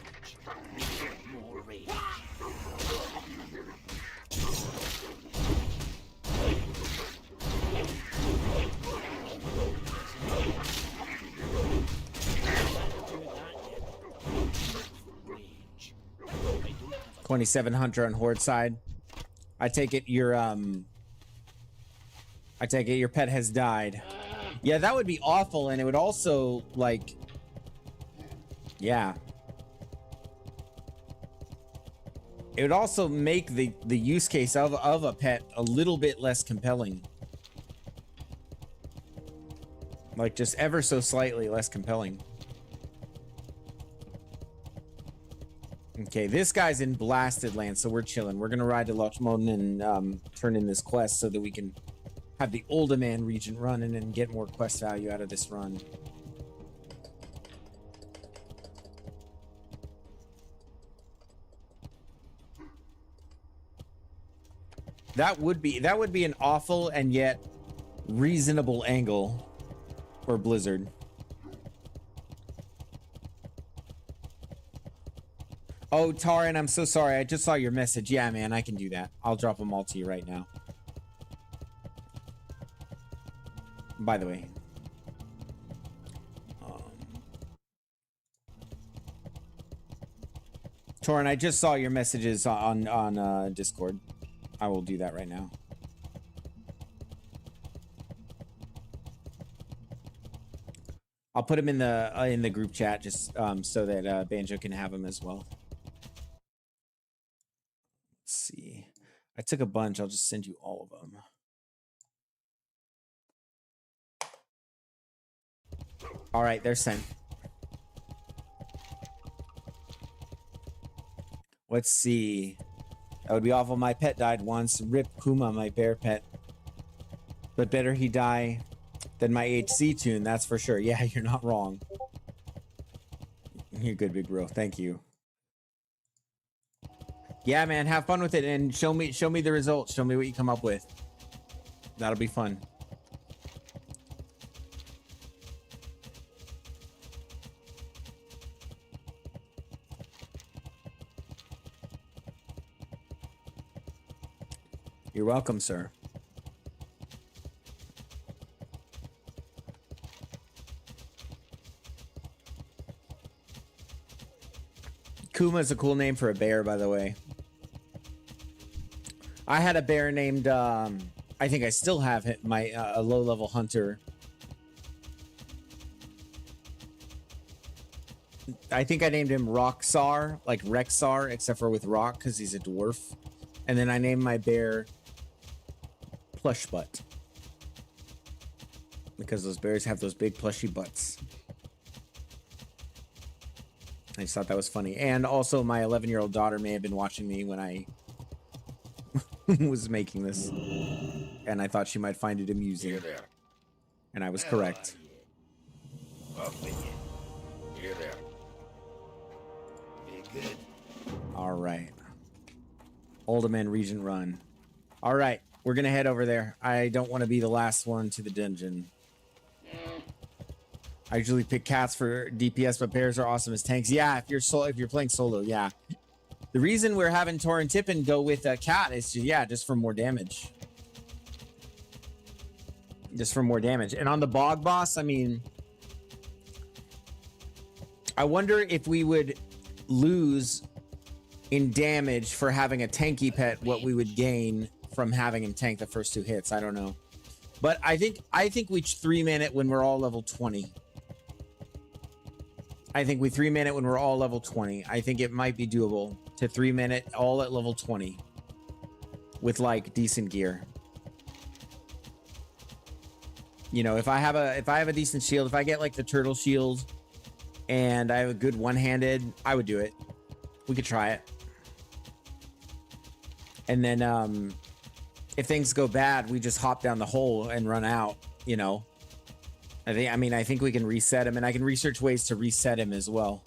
27 Hunter on Horde side. I take it your pet has died. Yeah, that would be awful, and it would also like, yeah. It would also make the use case of a pet a little bit less compelling. Like just ever so slightly less compelling. Okay, this guy's in Blasted Land, so we're chilling. We're gonna ride to Lochmodden and turn in this quest so that we can have the Uldaman region run and then get more quest value out of this run. That would be an awful and yet reasonable angle for Blizzard. Oh, Taran, I'm so sorry. I just saw your message. Yeah, man, I can do that. I'll drop them all to you right now. By the way. Taran, I just saw your messages on Discord. I will do that right now. I'll put him in the group chat just so that Banjo can have him as well. Let's see. I took a bunch. I'll just send you all of them. All right, they're sent. Let's see. That would be awful. My pet died once. Rip Kuma, my bear pet. But better he die than my HC tune, that's for sure. Yeah, you're not wrong. You're good, big bro. Thank you. Yeah, man, have fun with it and show me the results. Show me what you come up with. That'll be fun. You're welcome, sir. Kuma is a cool name for a bear, by the way. I had a bear named, I think I still have it, my a low-level hunter. I think I named him Roxar, like Rexar, except for with rock, because he's a dwarf. And then I named my bear Plush Butt, because those bears have those big plushy butts. I just thought that was funny. And also my 11-year-old daughter may have been watching me when I was making this, and I thought she might find it amusing. Here there. And I was correct. Up with you. Here there. Be good. All right. Alderman Regent Run. All right, we're gonna head over there. I don't want to be the last one to the dungeon. I usually pick cats for DPS, but bears are awesome as tanks. Yeah, if you're playing solo, yeah. The reason we're having Tor and Tippin go with a cat is just for more damage. Just for more damage. And on the bog boss, I mean, I wonder if we would lose in damage for having a tanky pet, what we would gain from having him tank the first 2 hits. I don't know. But I think we 3-man it when we're all level 20. I think we 3-man it when we're all level 20. I think it might be doable to 3-man it all at level 20 with like decent gear. You know, if I have a decent shield, if I get like the turtle shield and I have a good one-handed, I would do it. We could try it. And then if things go bad, we just hop down the hole and run out, you know. I think we can reset him, and I can research ways to reset him as well.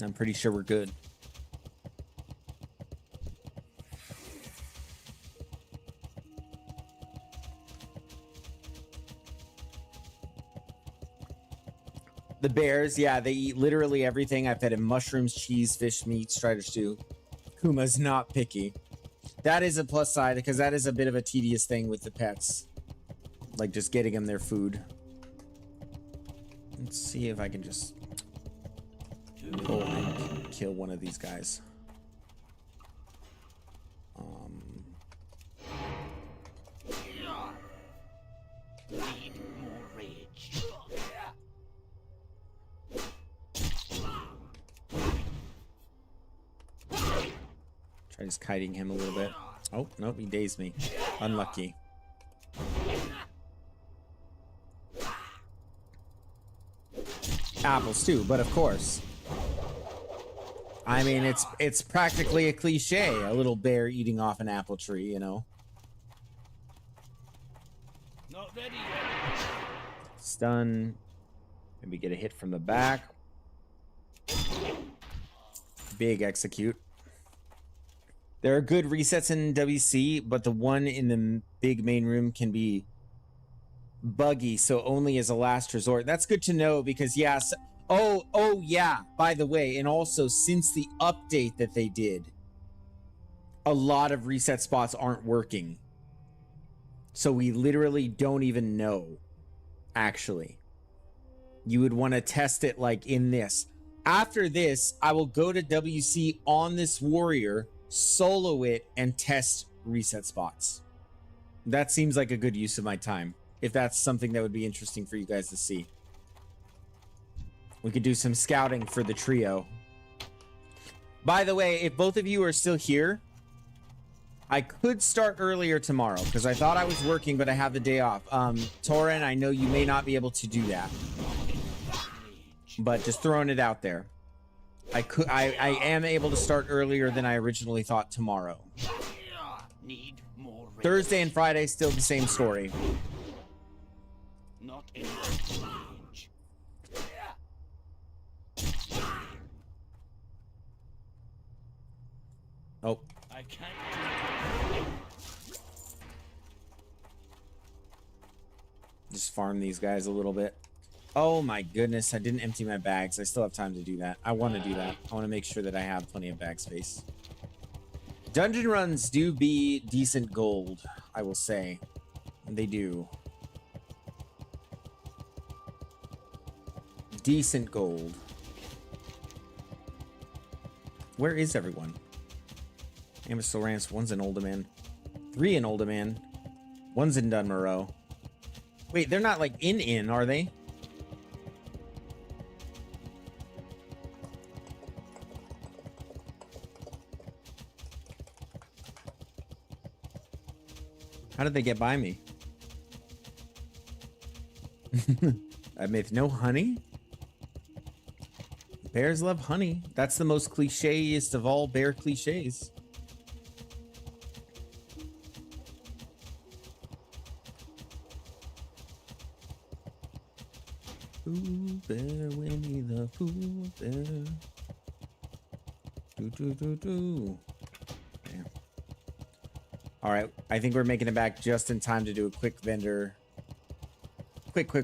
I'm pretty sure we're good. The bears, yeah, they eat literally everything. I fed him mushrooms, cheese, fish, meat, strider stew. Kuma's not picky. That is a plus side, because that is a bit of a tedious thing with the pets. Like just getting them their food. Let's see if I can just go and kill one of these guys. Need more rage. Try just kiting him a little bit. Oh, nope, he dazed me. Unlucky. Apples too, but of course. I mean, it's practically a cliche, a little bear eating off an apple tree, you know. Not ready yet. Stun. Maybe get a hit from the back. Big execute. There are good resets in WC, but the one in the big main room can be buggy, so only as a last resort. That's good to know, because yes, Oh yeah, by the way, and also since the update that they did, a lot of reset spots aren't working. So we literally don't even know, actually. You would want to test it like in this. After this, I will go to WC on this warrior, solo it, and test reset spots. That seems like a good use of my time, if that's something that would be interesting for you guys to see. We could do some scouting for the trio. By the way, if both of you are still here, I could start earlier tomorrow because I thought I was working, but I have the day off. Torin, I know you may not be able to do that, but just throwing it out there. I am able to start earlier than I originally thought tomorrow. Need more rage. Thursday and Friday, still the same story. Not enough rage. Oh, I can't do just farm these guys a little bit. Oh my goodness, I didn't empty my bags. I still have time to do that. I want to do that. I want to make sure that I have plenty of bag space. Dungeon runs do be decent gold, I will say. They do. Decent gold. Where is everyone? Amostel Rance, one's in Oldham. 3 in Oldham. One's in Dunmorrow. Wait, they're not like in, are they? How did they get by me? I made no honey? Bears love honey. That's the most clichéist of all bear cliches. Pooh Bear, Winnie the Pooh Bear. Do. Damn. All right, I think we're making it back just in time to do a quick vendor. Quick. How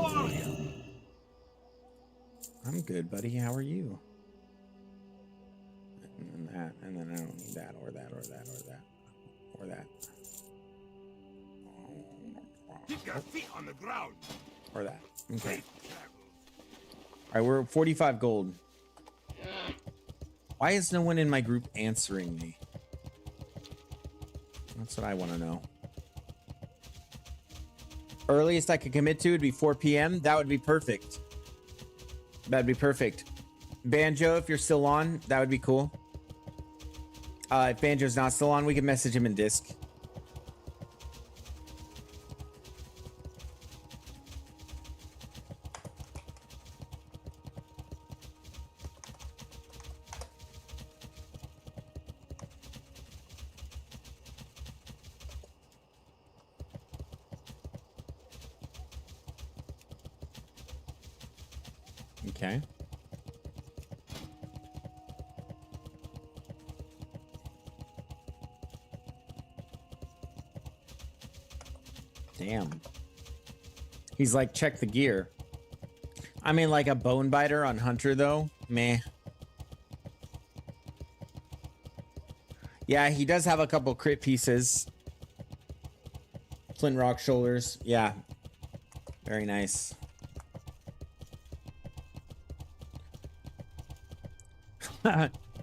are you? I'm good, buddy. How are you? And then that, and then I don't need that, or that. Keep your feet on the ground. Or that. Okay. Safe All right, we're at 45 gold. Why is no one in my group answering me? That's what I want to know. Earliest I could commit to would be 4 p.m. That would be perfect. That'd be perfect. Banjo, if you're still on, that would be cool. If Banjo's not still on, we can message him in Disc. Okay. Damn. He's like, check the gear. I mean, like a bone biter on Hunter, though. Meh. Yeah, he does have a couple crit pieces. Flint Rock shoulders. Yeah. Very nice.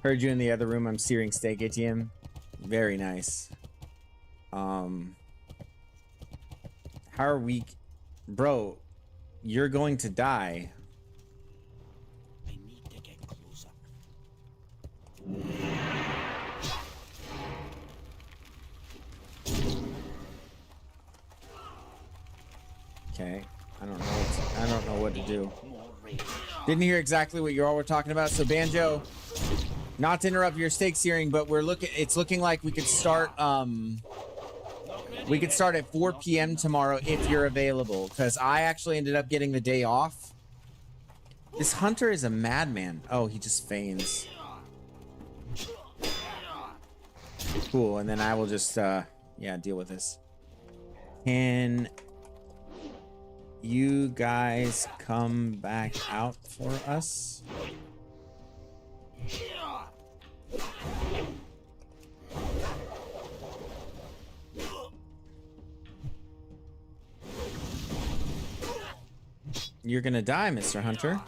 Heard you in the other room. I'm searing steak ATM. Very nice. How are we? Bro, you're going to die. I need to get closer. Okay. I don't know what to do. More rage. Didn't hear exactly what you all were talking about. So Banjo, not to interrupt your steak searing, but it's looking like we could start at 4 p.m. tomorrow if you're available, because I actually ended up getting the day off. This Hunter is a madman. Oh, he just feigns. Cool, and then I will just yeah, deal with this. you guys come back out for us? You're gonna die, Mr. Hunter.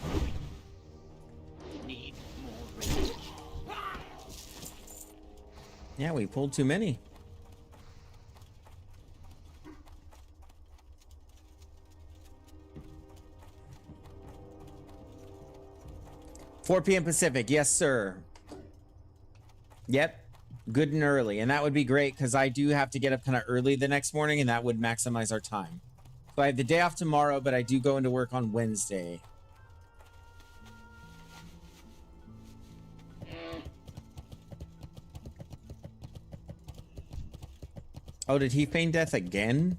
Need more rage. Yeah, we pulled too many. $4 p.m. Pacific, yes, sir. Yep, good and early, and that would be great because I do have to get up kind of early the next morning, and that would maximize our time. So I have the day off tomorrow, but I do go into work on Wednesday. Oh, did he feign death again?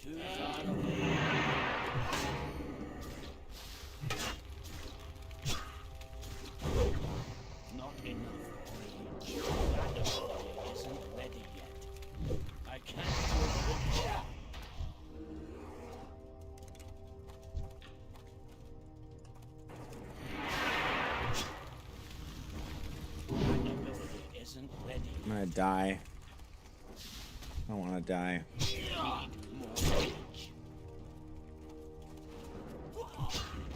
Too far away. Not enough rage. That ability isn't ready yet. I can't do it. That ability isn't ready I'm gonna die. I don't want to die. yet. Need more rage.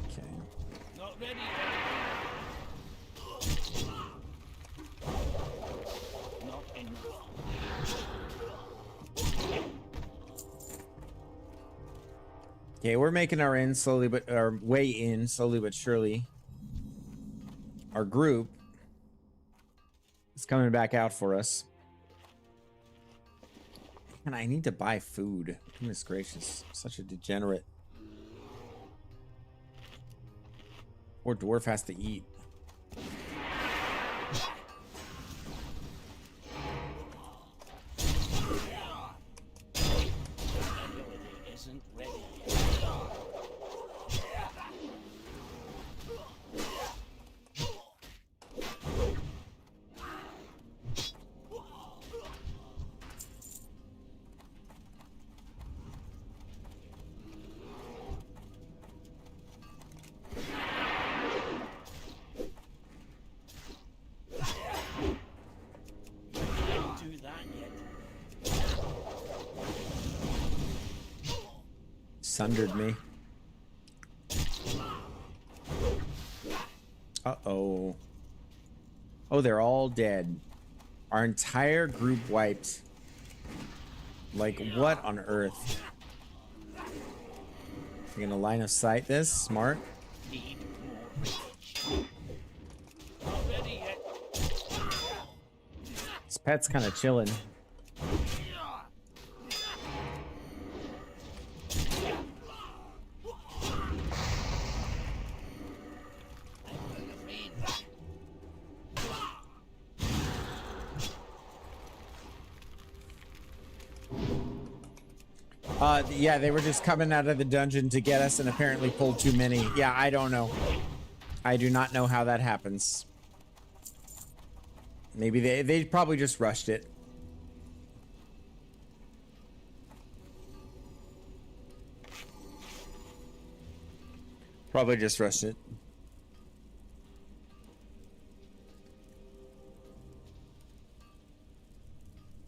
Okay. Not ready yet. Not enough. Okay, we're making our way in slowly but surely. Our group is coming back out for us. And I need to buy food. Goodness gracious, such a degenerate. Poor dwarf has to eat. Ability isn't ready yet. Can't do that yet. Sundered me. Uh-oh. Oh, they're all dead. Our entire group wiped. Like, what on earth? You're gonna line of sight this? Smart. Need more rage. Not ready yet. This pet's kind of chilling. Yeah, they were just coming out of the dungeon to get us and apparently pulled too many. Yeah, I don't know. I do not know how that happens. Maybe they probably just rushed it. Probably just rushed it.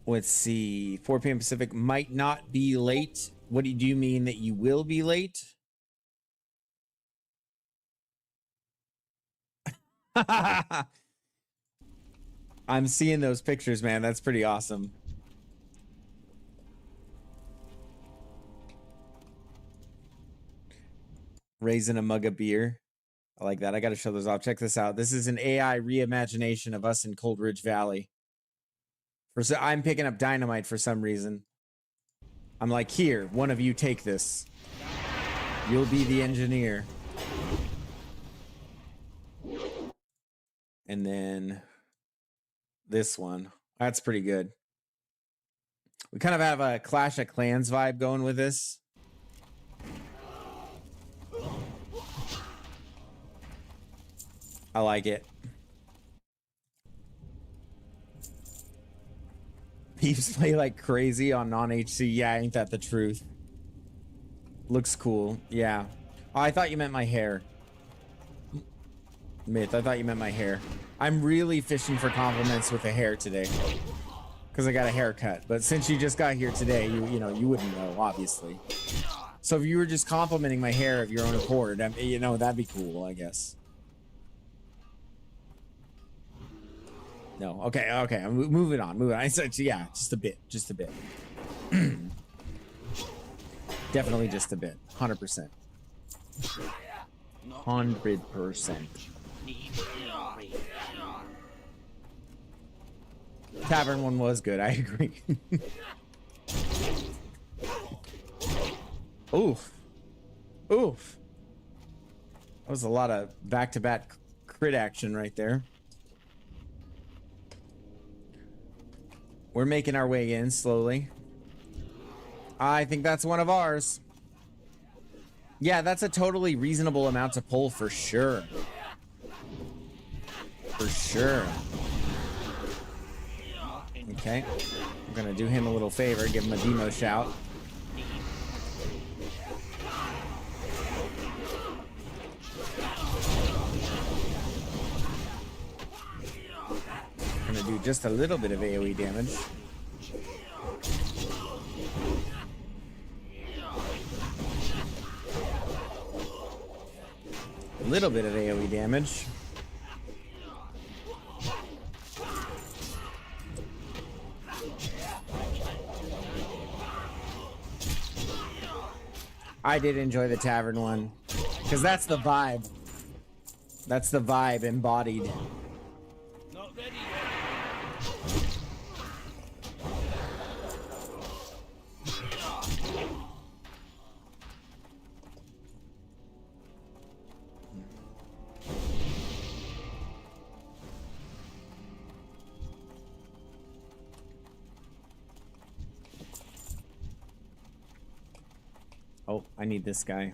Let's see. 4 p.m. Pacific might not be late. What do you mean that you will be late? I'm seeing those pictures, man. That's pretty awesome. Raising a mug of beer. I like that. I got to show those off. Check this out. This is an AI reimagination of us in Cold Ridge Valley. I'm picking up dynamite for some reason. I'm like, here, one of you take this. You'll be the engineer. And then this one. That's pretty good. We kind of have a Clash of Clans vibe going with this. I like it. Peeps play like crazy on non-HC. Yeah, ain't that the truth? Looks cool. Yeah. Oh, I thought you meant my hair. Myth, I thought you meant my hair. I'm really fishing for compliments with the hair today. Because I got a haircut. But since you just got here today, you know, you wouldn't know, obviously. So if you were just complimenting my hair of your own accord, you know, that'd be cool, I guess. No, okay, I'm moving on. I said, yeah, just a bit. Definitely just a bit. 100%. 100%. Tavern one was good, I agree. Oof. That was a lot of back-to-back crit action right there. We're making our way in slowly. I think that's one of ours. Yeah, that's a totally reasonable amount to pull for sure. For sure. Okay. I'm gonna do him a little favor, give him a demo shout. Gonna do just a little bit of AoE damage. A little bit of AoE damage. I did enjoy the tavern one, because that's the vibe. That's the vibe embodied. Not ready yet. Oh, I need this guy.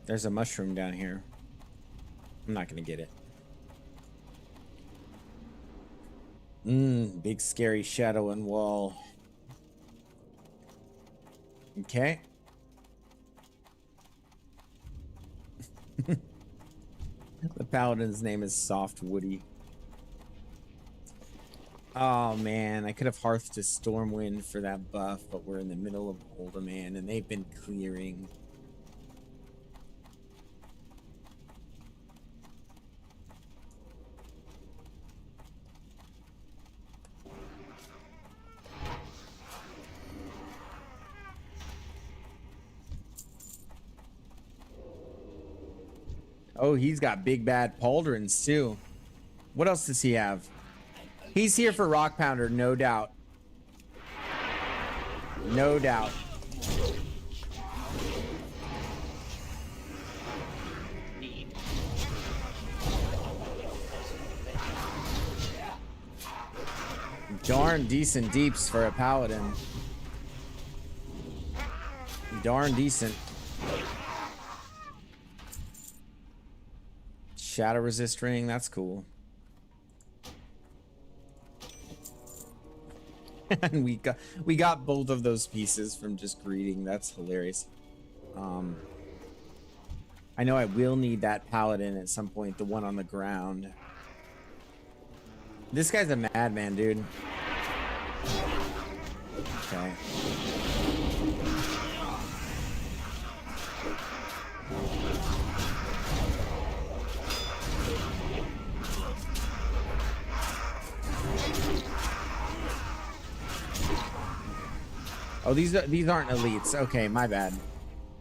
There's a mushroom down here. I'm not gonna get it. Big scary shadow and wall. Okay. The paladin's name is Soft Woody. Oh man, I could have hearthed to Stormwind for that buff, but we're in the middle of Uldaman and they've been clearing. Oh, he's got big bad pauldrons too. What else does he have? He's here for Rock Pounder, no doubt. No doubt. Darn decent deeps for a paladin. Darn decent. Shadow resist ring, that's cool. And we got both of those pieces from just greeting. That's hilarious. I know I will need that paladin at some point, the one on the ground. This guy's a madman, dude. Okay. Oh, these aren't elites. Okay, my bad.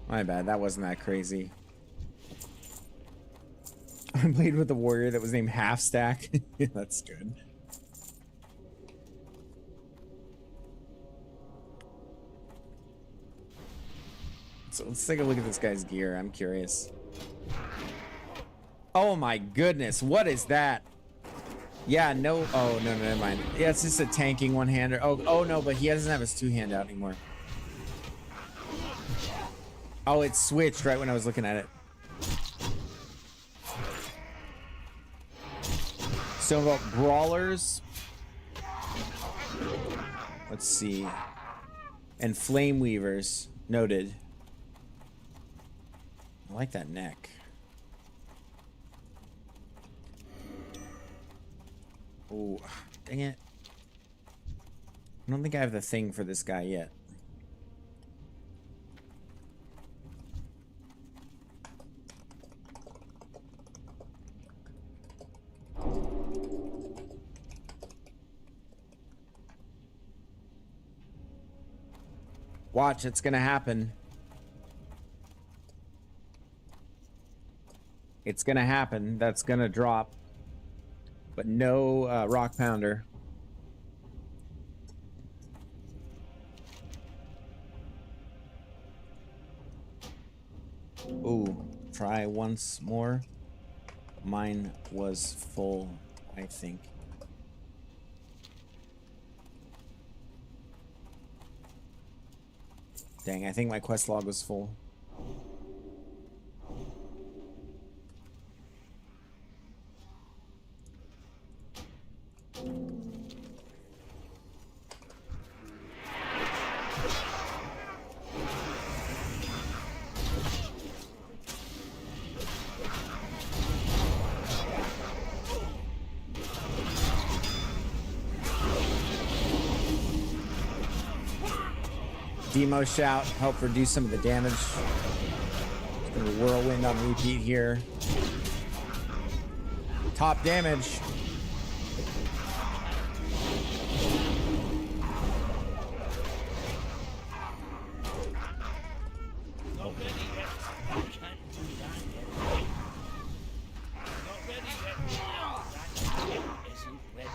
My bad. That wasn't that crazy. I played with a warrior that was named Half Stack. That's good. So let's take a look at this guy's gear. I'm curious. Oh my goodness, what is that? Yeah, no. Oh no, never mind. Yeah, it's just a tanking one-hander. Oh no, but he doesn't have his two-hand out anymore. Oh, it switched right when I was looking at it. So about brawlers. Let's see. And flame weavers. Noted. I like that neck. Oh, dang it. I don't think I have the thing for this guy yet. Watch, it's gonna happen. It's gonna happen. That's gonna drop. But no rock pounder. Ooh, try once more. Mine was full, I think. Dang, I think my quest log was full. Demo shout, help reduce some of the damage. Just gonna whirlwind on repeat here. Top damage. Not ready yet. I can't do that yet. Not ready yet. That isn't ready.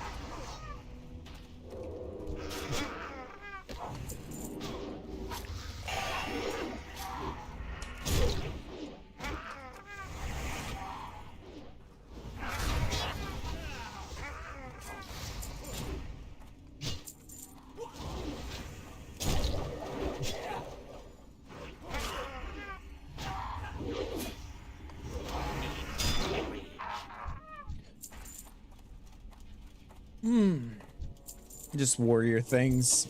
Just warrior things.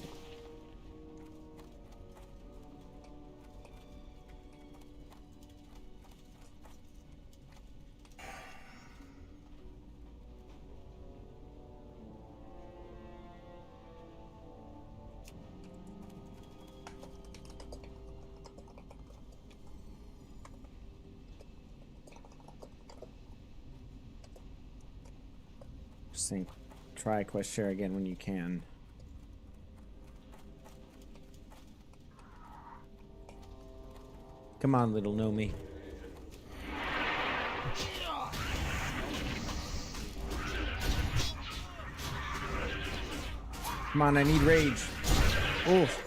Just think, try quest share again when you can. Come on, little Nomi. Come on, I need rage. Oof.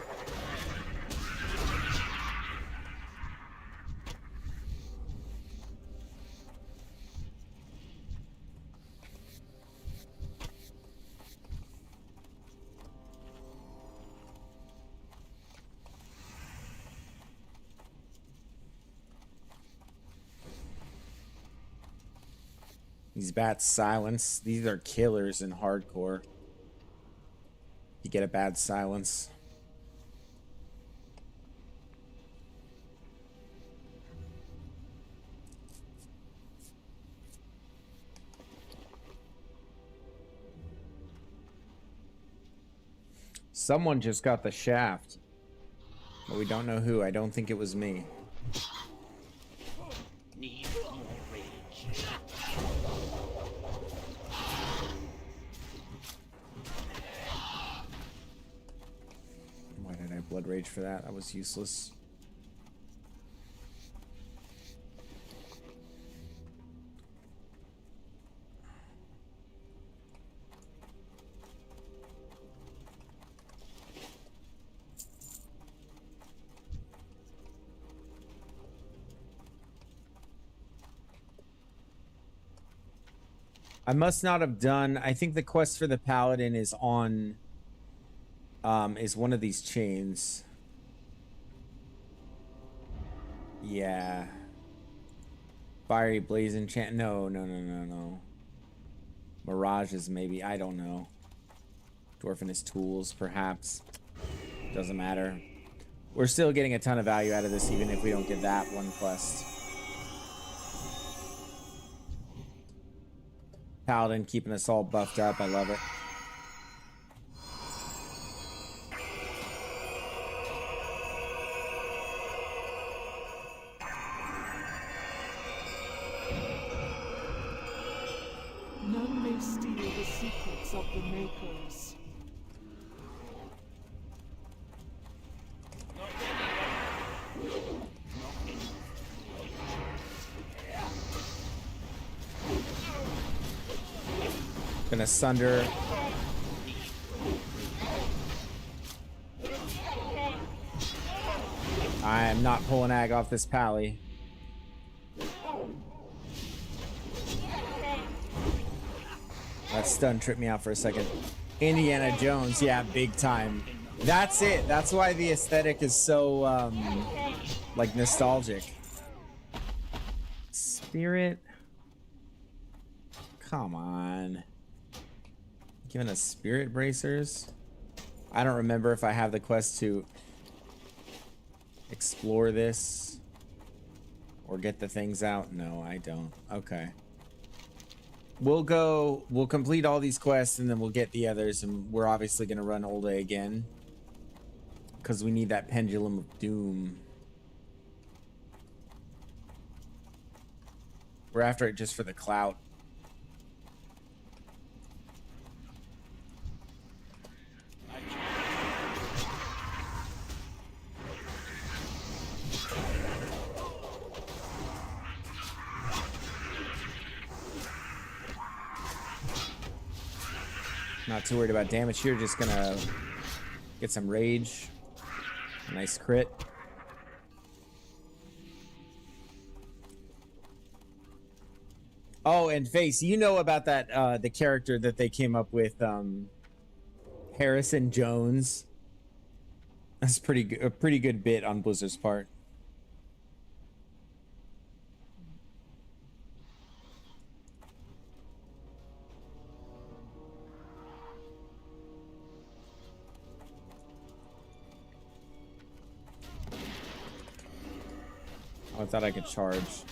These bats silence. These are killers in hardcore. You get a bad silence. Someone just got the shaft. But we don't know who. I don't think it was me. Need more rage. Why did I have blood rage for that. That was useless. I must not have done. I think the quest for the paladin is on. Is one of these chains. Yeah. Fiery blaze enchant. No. Mirages, maybe. I don't know. Dwarfinous tools, perhaps. Doesn't matter. We're still getting a ton of value out of this, even if we don't get that one quest. Paladin keeping us all buffed up. I love it. None may steal the secrets of the makers. Gonna sunder. I am not pulling ag off this pally. That stun tripped me out for a second. Indiana Jones, yeah, big time. That's it. That's why the aesthetic is so like nostalgic. Spirit. Come on. Giving us spirit bracers. I don't remember if I have the quest to explore this or get the things out. No, I don't. Okay. We'll complete all these quests and then we'll get the others, and we're obviously going to run Olde again because we need that Pendulum of Doom. We're after it just for the clout. Not too worried about damage here, just gonna get some rage. A nice crit. Oh, and Face, you know about that the character that they came up with, Harrison Jones. That's a pretty good bit on Blizzard's part. Oh, I thought I could charge.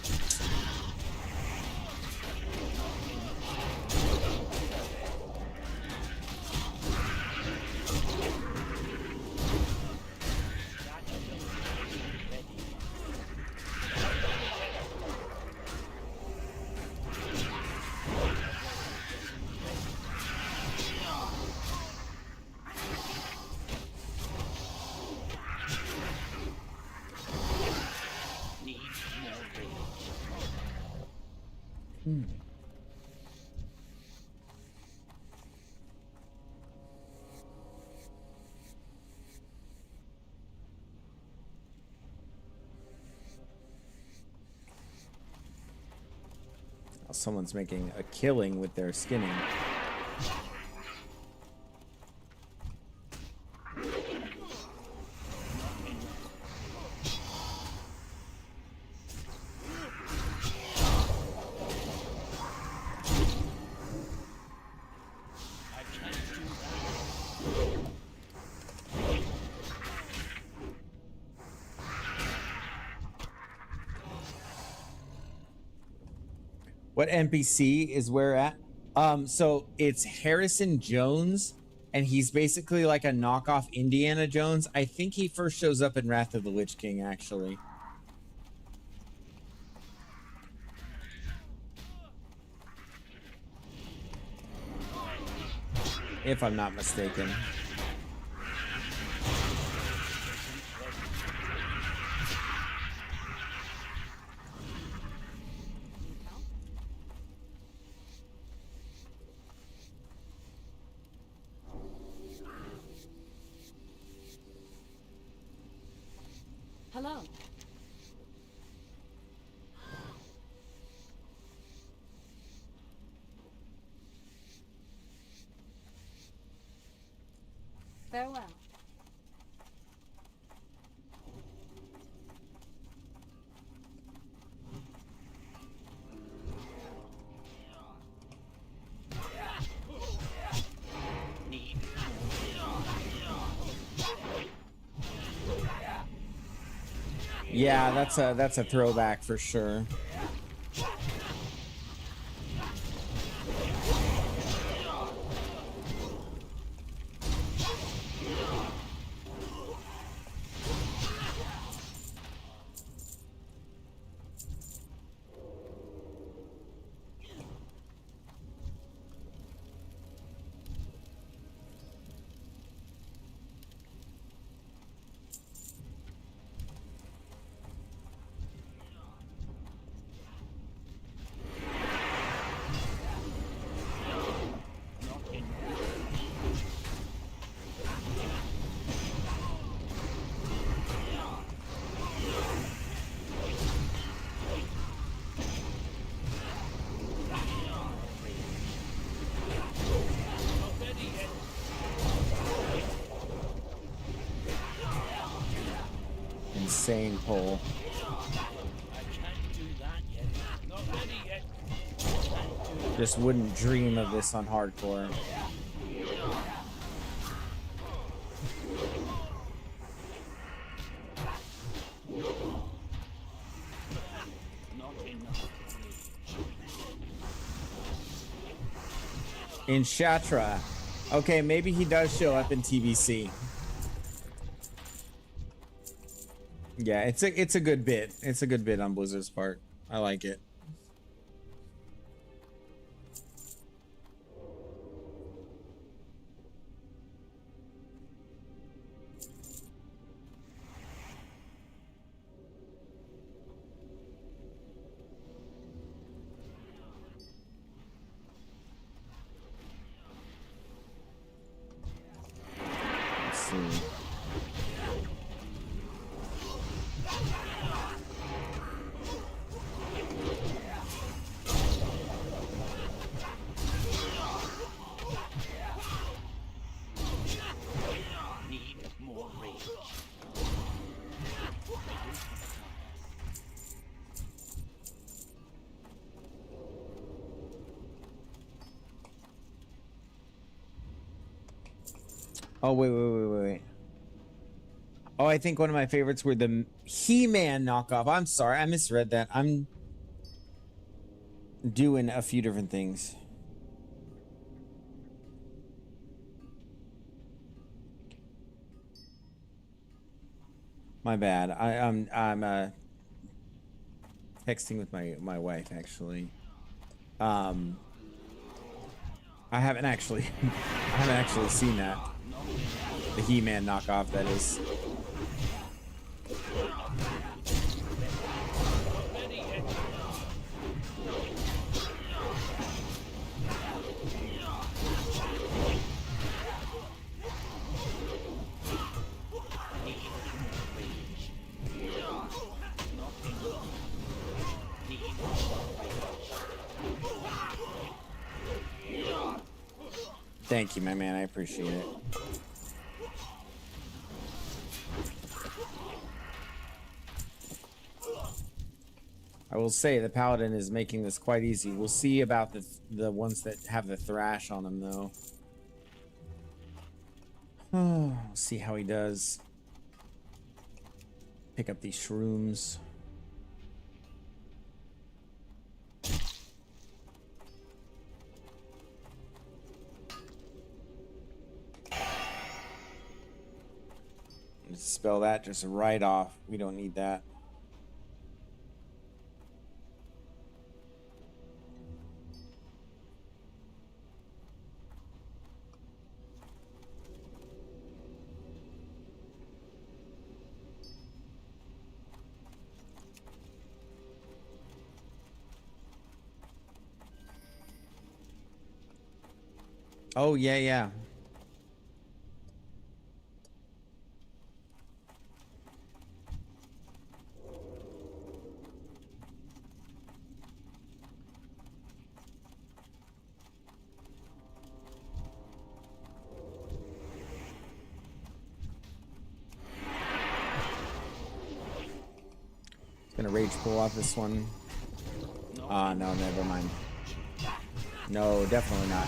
Someone's making a killing with their skinning. What NPC is where at? So it's Harrison Jones, and he's basically like a knockoff Indiana Jones. I think he first shows up in Wrath of the Lich King, actually. If I'm not mistaken. Hello. Farewell. Yeah, that's a throwback for sure. Insane pull. Just wouldn't dream of this on hardcore. In Shatra. Okay, maybe he does show up in TBC. Yeah, it's a good bit. It's a good bit on Blizzard's part. I like it. Let's see. Oh, wait. Oh, I think one of my favorites were the He-Man knockoff. I'm sorry, I misread that. I'm doing a few different things. My bad. I'm texting with my wife actually. I haven't actually seen that. The He-Man knockoff, that is. Thank you, my man. I appreciate it. I will say the paladin is making this quite easy. We'll see about the ones that have the thrash on them, though. Oh, see how he does. Pick up these shrooms. Spell that just right off. We don't need that. Oh, yeah. Gonna rage pull off this one. Ah, no, never mind. No, definitely not.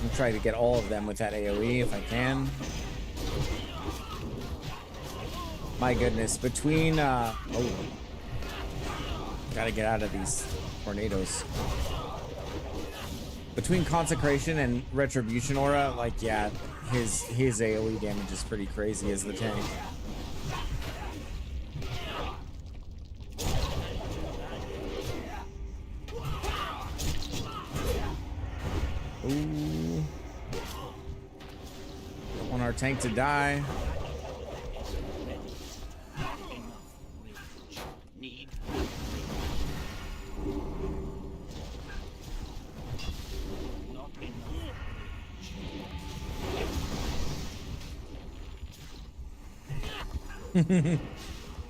I'm trying to get all of them with that AoE if I can. My goodness, between oh, gotta get out of these tornadoes. Between Consecration and Retribution Aura, like, yeah, his AoE damage is pretty crazy as the tank. Ooh. Don't want our tank to die.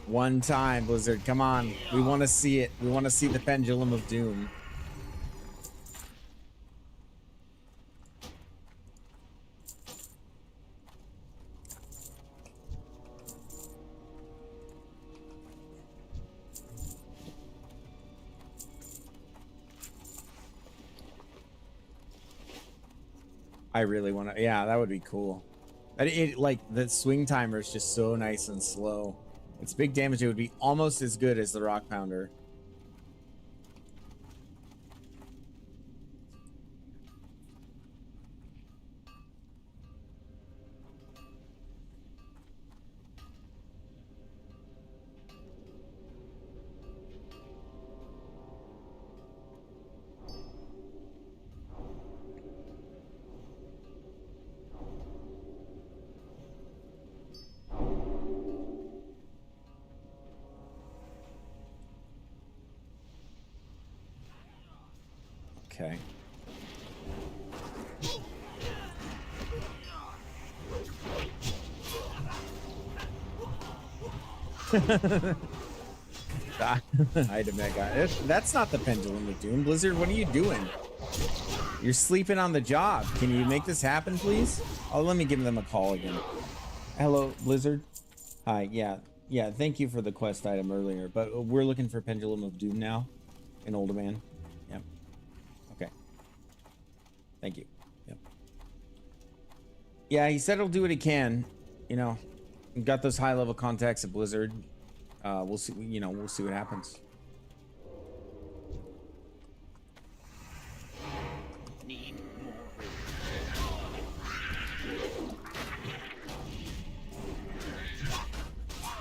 One time, Blizzard, come on. We want to see it. We want to see the Pendulum of Doom. I really want to. Yeah, that would be cool. It like the swing timer is just so nice and slow. It's big damage. It would be almost as good as the Rock Pounder. Okay. Item that guy. That's not the Pendulum of Doom. Blizzard, what are you doing? You're sleeping on the job. Can you make this happen, please? Oh, let me give them a call again. Hello, Blizzard. Hi, yeah. Yeah, thank you for the quest item earlier, but we're looking for Pendulum of Doom now in Oldman. Yep. Okay. Thank you. Yep. Yeah, he said he'll do what he can. You know, we've got those high-level contacts at Blizzard. We'll see. You know, we'll see what happens.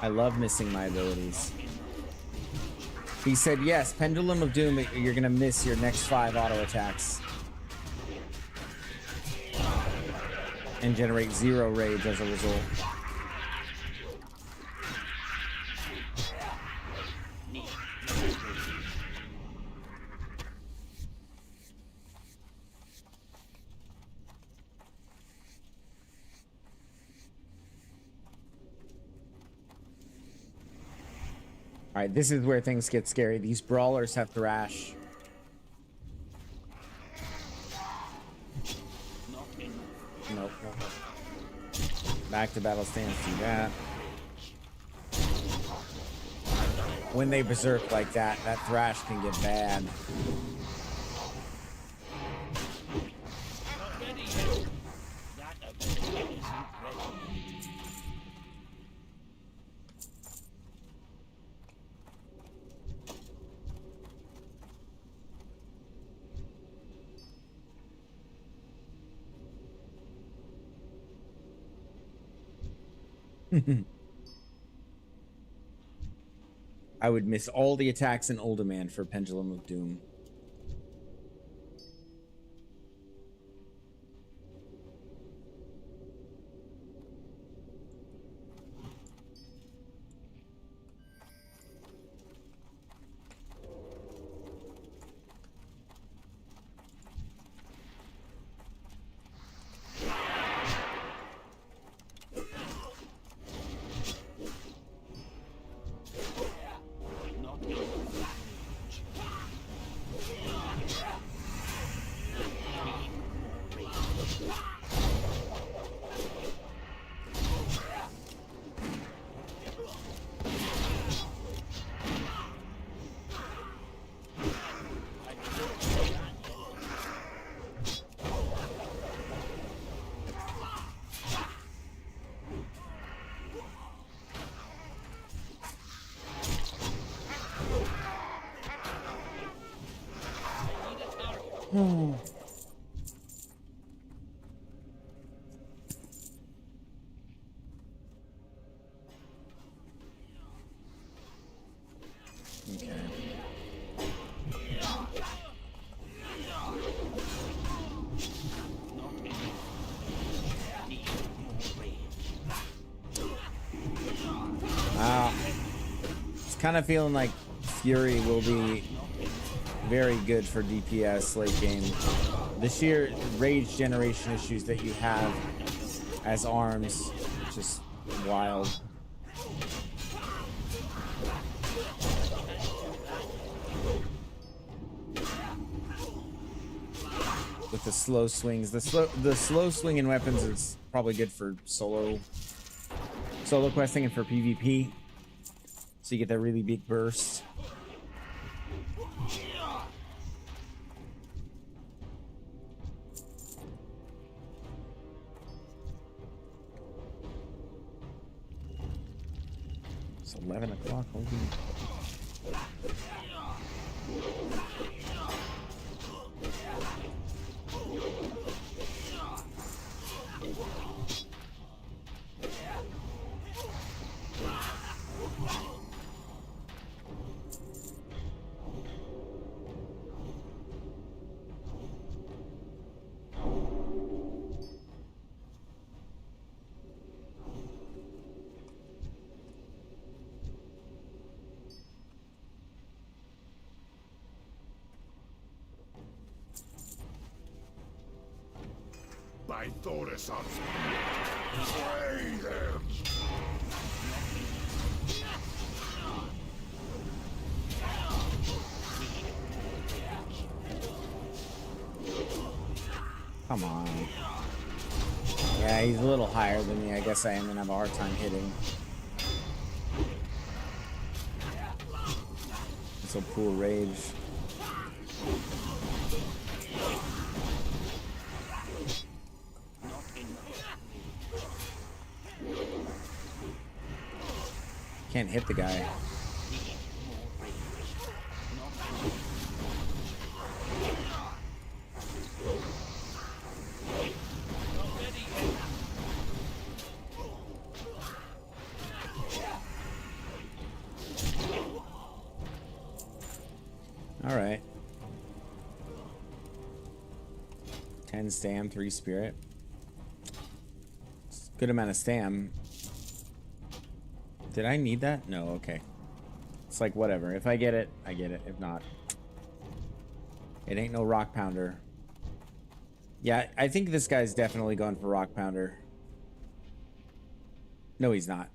I love missing my abilities. He said, yes, Pendulum of Doom, you're gonna miss your next 5 auto attacks. And generate 0 rage as a result. All right, this is where things get scary. These brawlers have thrash. Nope. Back to battle stance, do that. When they berserk like that, that thrash can get bad. I would miss all the attacks in Uldaman for Pendulum of Doom. Okay. It's kind of feeling like Fury will be very good for DPS late game. The sheer rage generation issues that you have as arms, just wild. With the slow swings, the slow swinging weapons is probably good for solo questing and for PvP. So you get that really big burst. It's 11 o'clock. Holy. By Thoris on slay them! Come on. Yeah, he's a little higher than me. I guess I am gonna have a hard time hitting. This will pool rage. Can't hit the guy. All right. 10 stam, 3 spirit. Good amount of stam. Did I need that? No, okay. It's like, whatever. If I get it, I get it. If not, it ain't no rock pounder. Yeah, I think this guy's definitely going for rock pounder. No, he's not.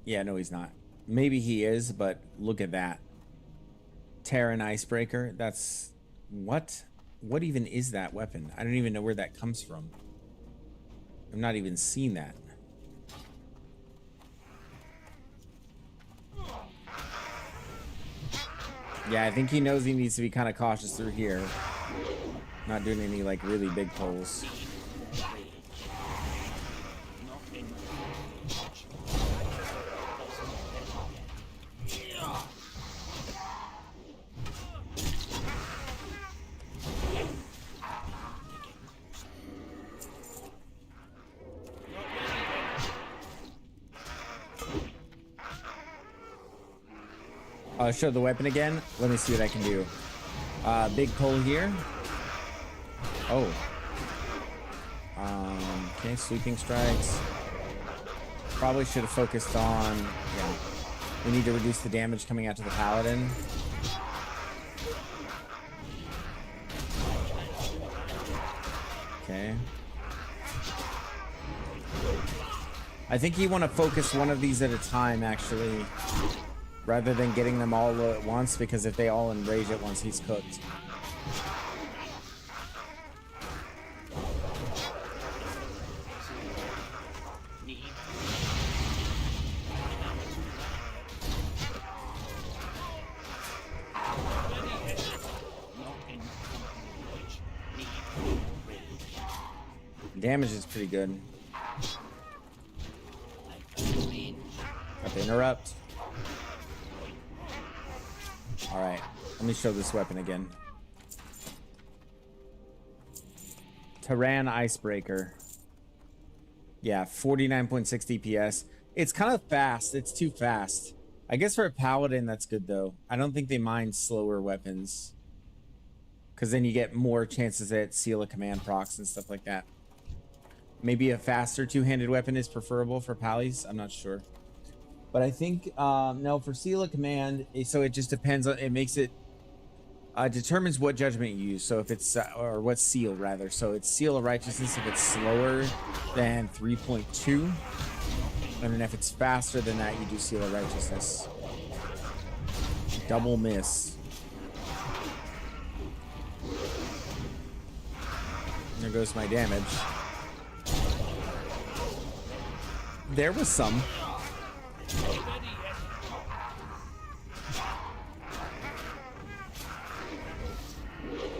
Yeah, no, he's not. Maybe he is, but look at that. Terran Icebreaker. That's... What? What even is that weapon? I don't even know where that comes from. I've not even seen that. Yeah, I think he knows he needs to be kind of cautious through here. Not doing any, like, really big pulls. Show the weapon again. Let me see what I can do. Big pull here. Oh. Okay, sweeping strikes. Probably should have focused on... Yeah. We need to reduce the damage coming out to the paladin. Okay. I think you want to focus one of these at a time, actually. Rather than getting them all at once, because if they all enrage at once, he's cooked. Damage is pretty good. Got the interrupt. Alright, let me show this weapon again. Taran Icebreaker. Yeah, 49.6 DPS. It's kind of fast. It's too fast. I guess for a paladin, that's good though. I don't think they mind slower weapons, because then you get more chances at seal of command procs and stuff like that. Maybe a faster two-handed weapon is preferable for pallies. I'm not sure. But I think, no, for seal of command, so it just depends on, it makes it, determines what judgment you use. So if it's, or what seal rather. So it's seal of righteousness if it's slower than 3.2. And then if it's faster than that, you do seal of righteousness. Double miss. There goes my damage. There was some.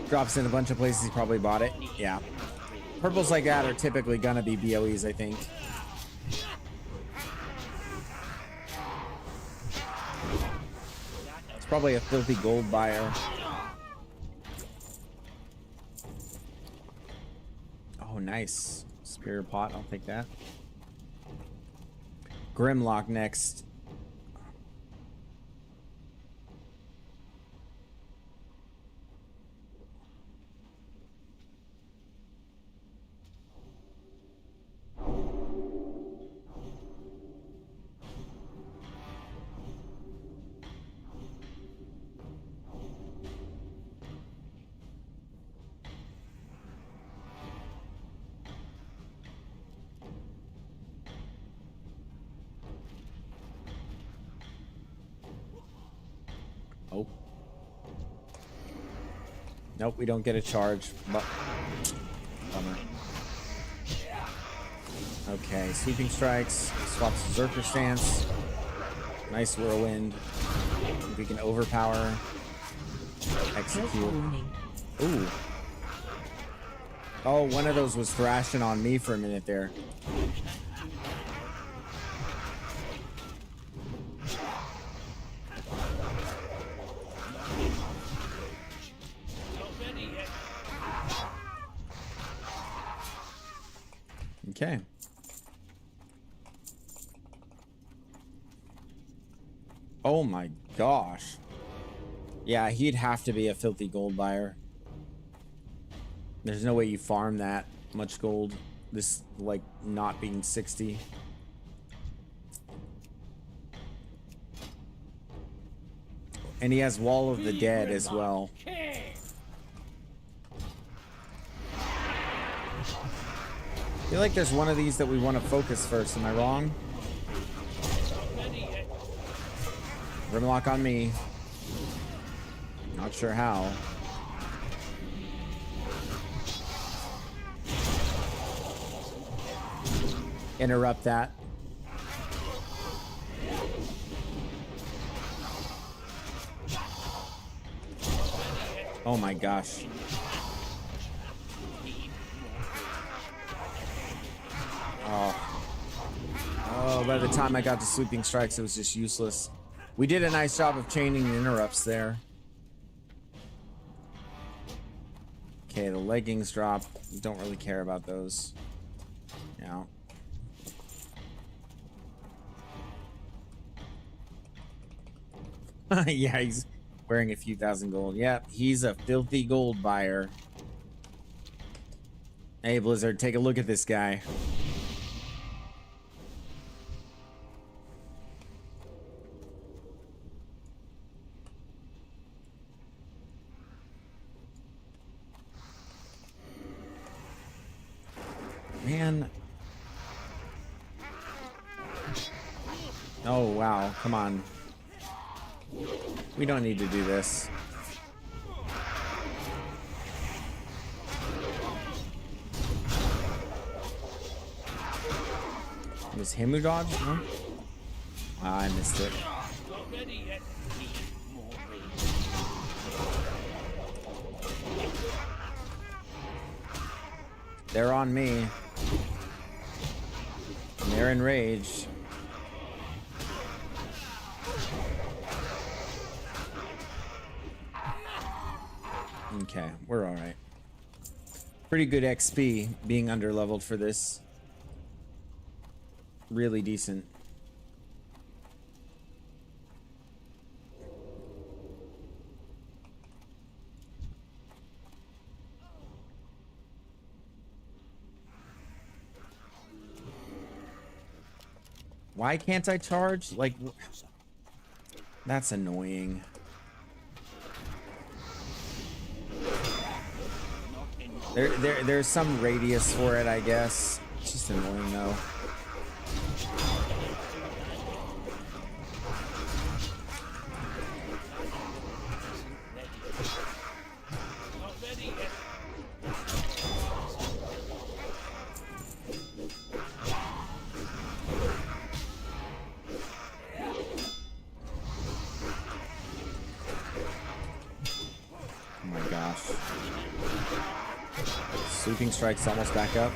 Drops in a bunch of places. He probably bought it. Yeah. Purples like that are typically gonna be BOEs, I think. It's probably a filthy gold buyer. Oh, nice. Superior pot. I'll take that. Grimlock next. Oh. Nope, we don't get a charge. But bummer. Okay, sweeping strikes. Swaps berserker stance. Nice whirlwind. We can overpower. Execute. Ooh. Oh, one of those was thrashing on me for a minute there. Okay. Oh my gosh. Yeah, he'd have to be a filthy gold buyer. There's no way you farm that much gold. This, like, not being 60. And he has Wall of the Dead as well. I feel like there's one of these that we want to focus first. Am I wrong? Grimlock on me. Not sure how. Interrupt that. Oh my gosh. Oh, by the time I got to Sweeping Strikes, it was just useless. We did a nice job of chaining the interrupts there. Okay, the leggings drop. Don't really care about those. Yeah. Yeah, he's wearing a few thousand gold. Yep, he's a filthy gold buyer. Hey, Blizzard, take a look at this guy. Man. Oh, wow. Come on. We don't need to do this. It was him who dodged? No? Ah, I missed it. They're on me. And they're enraged. Okay, we're all right. Pretty good XP being underleveled for this. Really decent. Why can't I charge? Like, that's annoying. There's some radius for it, I guess. It's just annoying though. Sweeping strike's almost back up.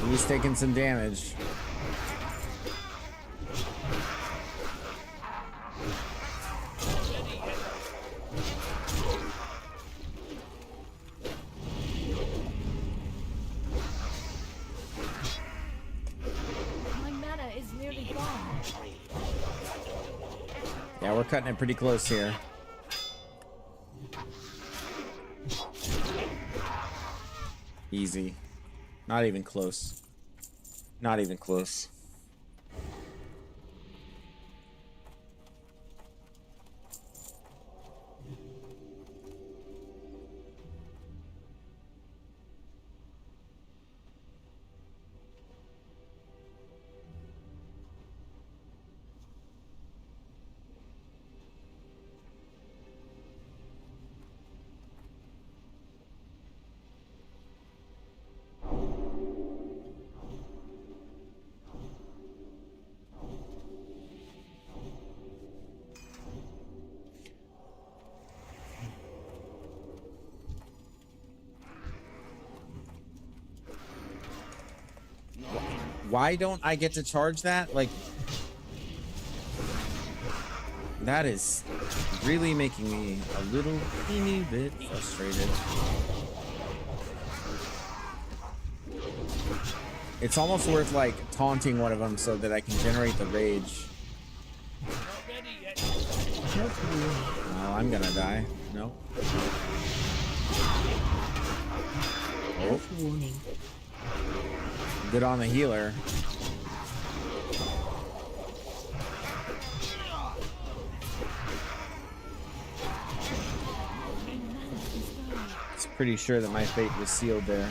He's taking some damage. My mana is nearly gone. Yeah, we're cutting it pretty close here. Easy. Not even close. Not even close. Why don't I get to charge that? Like, that is really making me a little teeny bit frustrated. It's almost worth like taunting one of them so that I can generate the rage. Oh, I'm gonna die. No. Oh. Warning. Good on the healer. It's pretty sure that my fate was sealed there.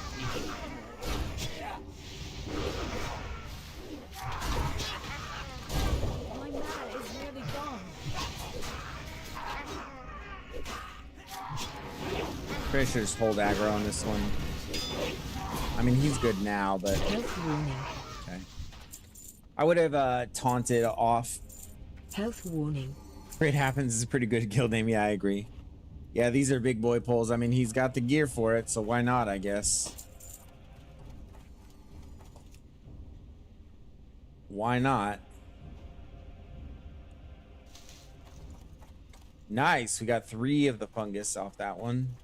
My mana is nearly gone. Pretty sure just hold aggro on this one. I mean, he's good now, but Health warning. okay. I would have taunted off. Health warning. It happens is a pretty good kill name. Yeah, I agree. Yeah, these are big boy pulls. I mean, he's got the gear for it, so why not, I guess. Why not? Nice. We got 3 of the fungus off that one.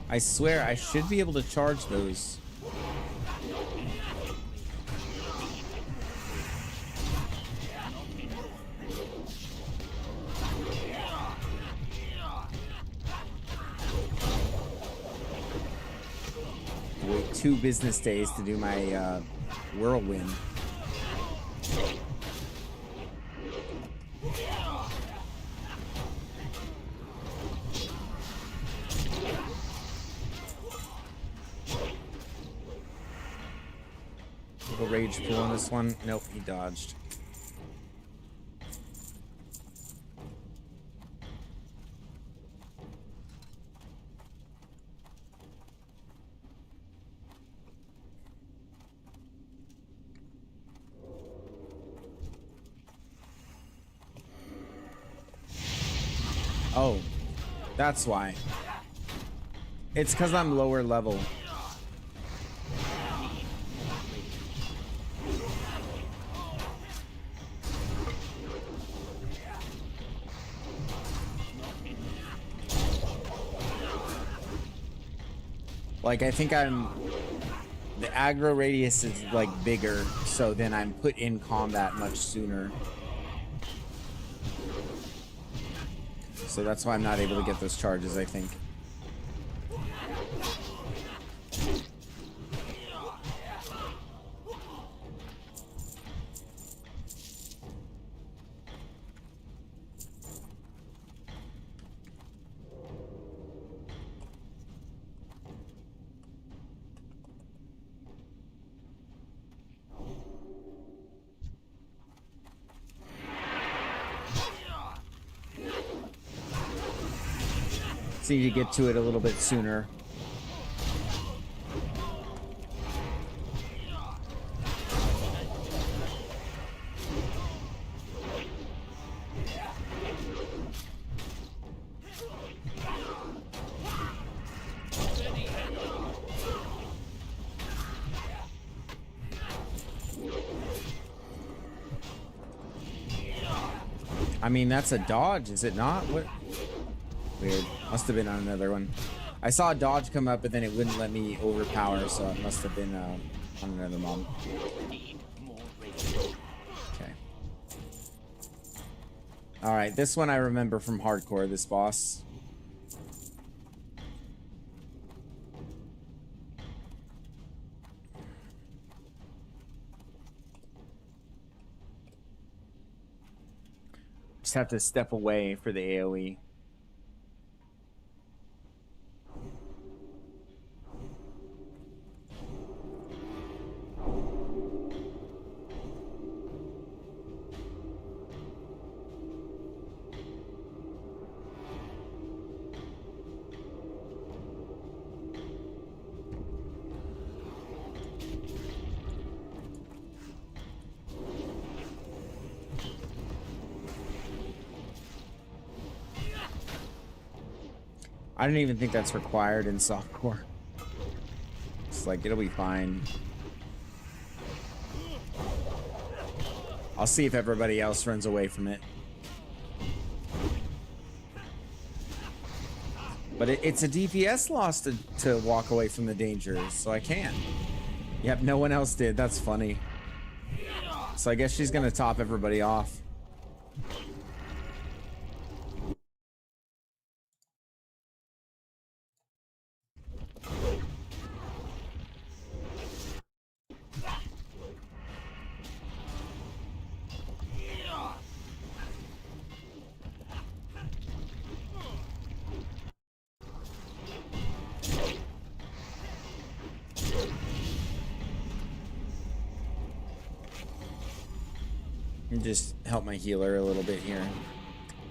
I swear I should be able to charge those. Wait 2 business days to do my whirlwind. Rage pool on this one. Nope, he dodged. Oh, that's why. It's because I'm lower level. Like, I think the aggro radius is like bigger, so then I'm put in combat much sooner. So that's why I'm not able to get those charges, I think. So you get to it a little bit sooner. I mean, that's a dodge, is it not? What? Weird. Must have been on another one. I saw a dodge come up, but then it wouldn't let me overpower, so it must have been on another mob. Okay. Alright, this one I remember from hardcore, this boss. Just have to step away for the AoE. I don't even think that's required in softcore. It's like, it'll be fine. I'll see if everybody else runs away from it. But it's a DPS loss to walk away from the dangers, so I can. Yep, no one else did. That's funny. So I guess she's gonna top everybody off. And just help my healer a little bit here.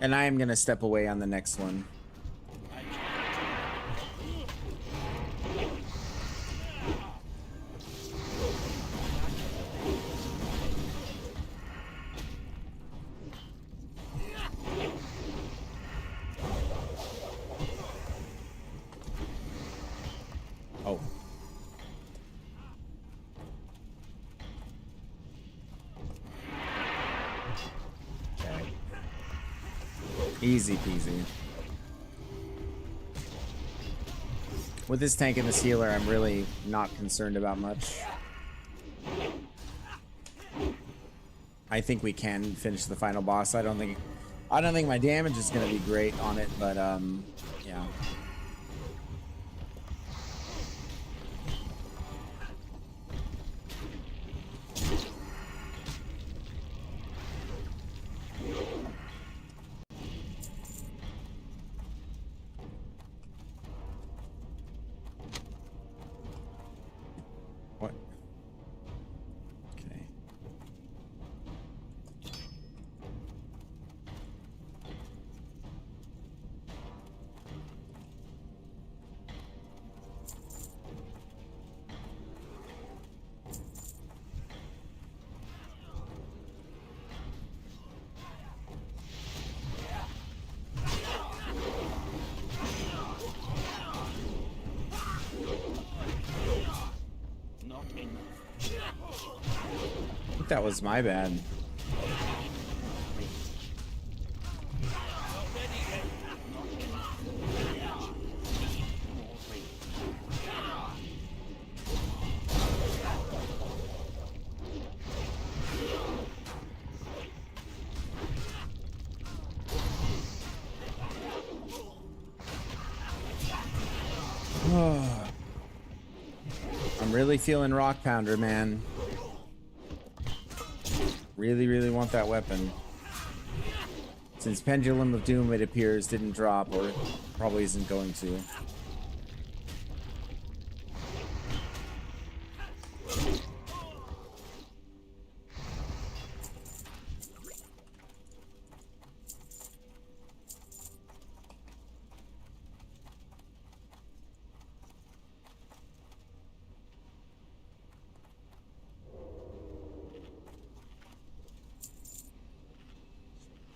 And I am going to step away on the next one. Oh. Easy peasy. With this tank and this healer, I'm really not concerned about much. I think we can finish the final boss. I don't think my damage is going to be great on it, but yeah. What? Okay. think that was my bad. I'm really feeling Rock Pounder, man. Really, really want that weapon. Since Pendulum of Doom, it appears, didn't drop, or probably isn't going to.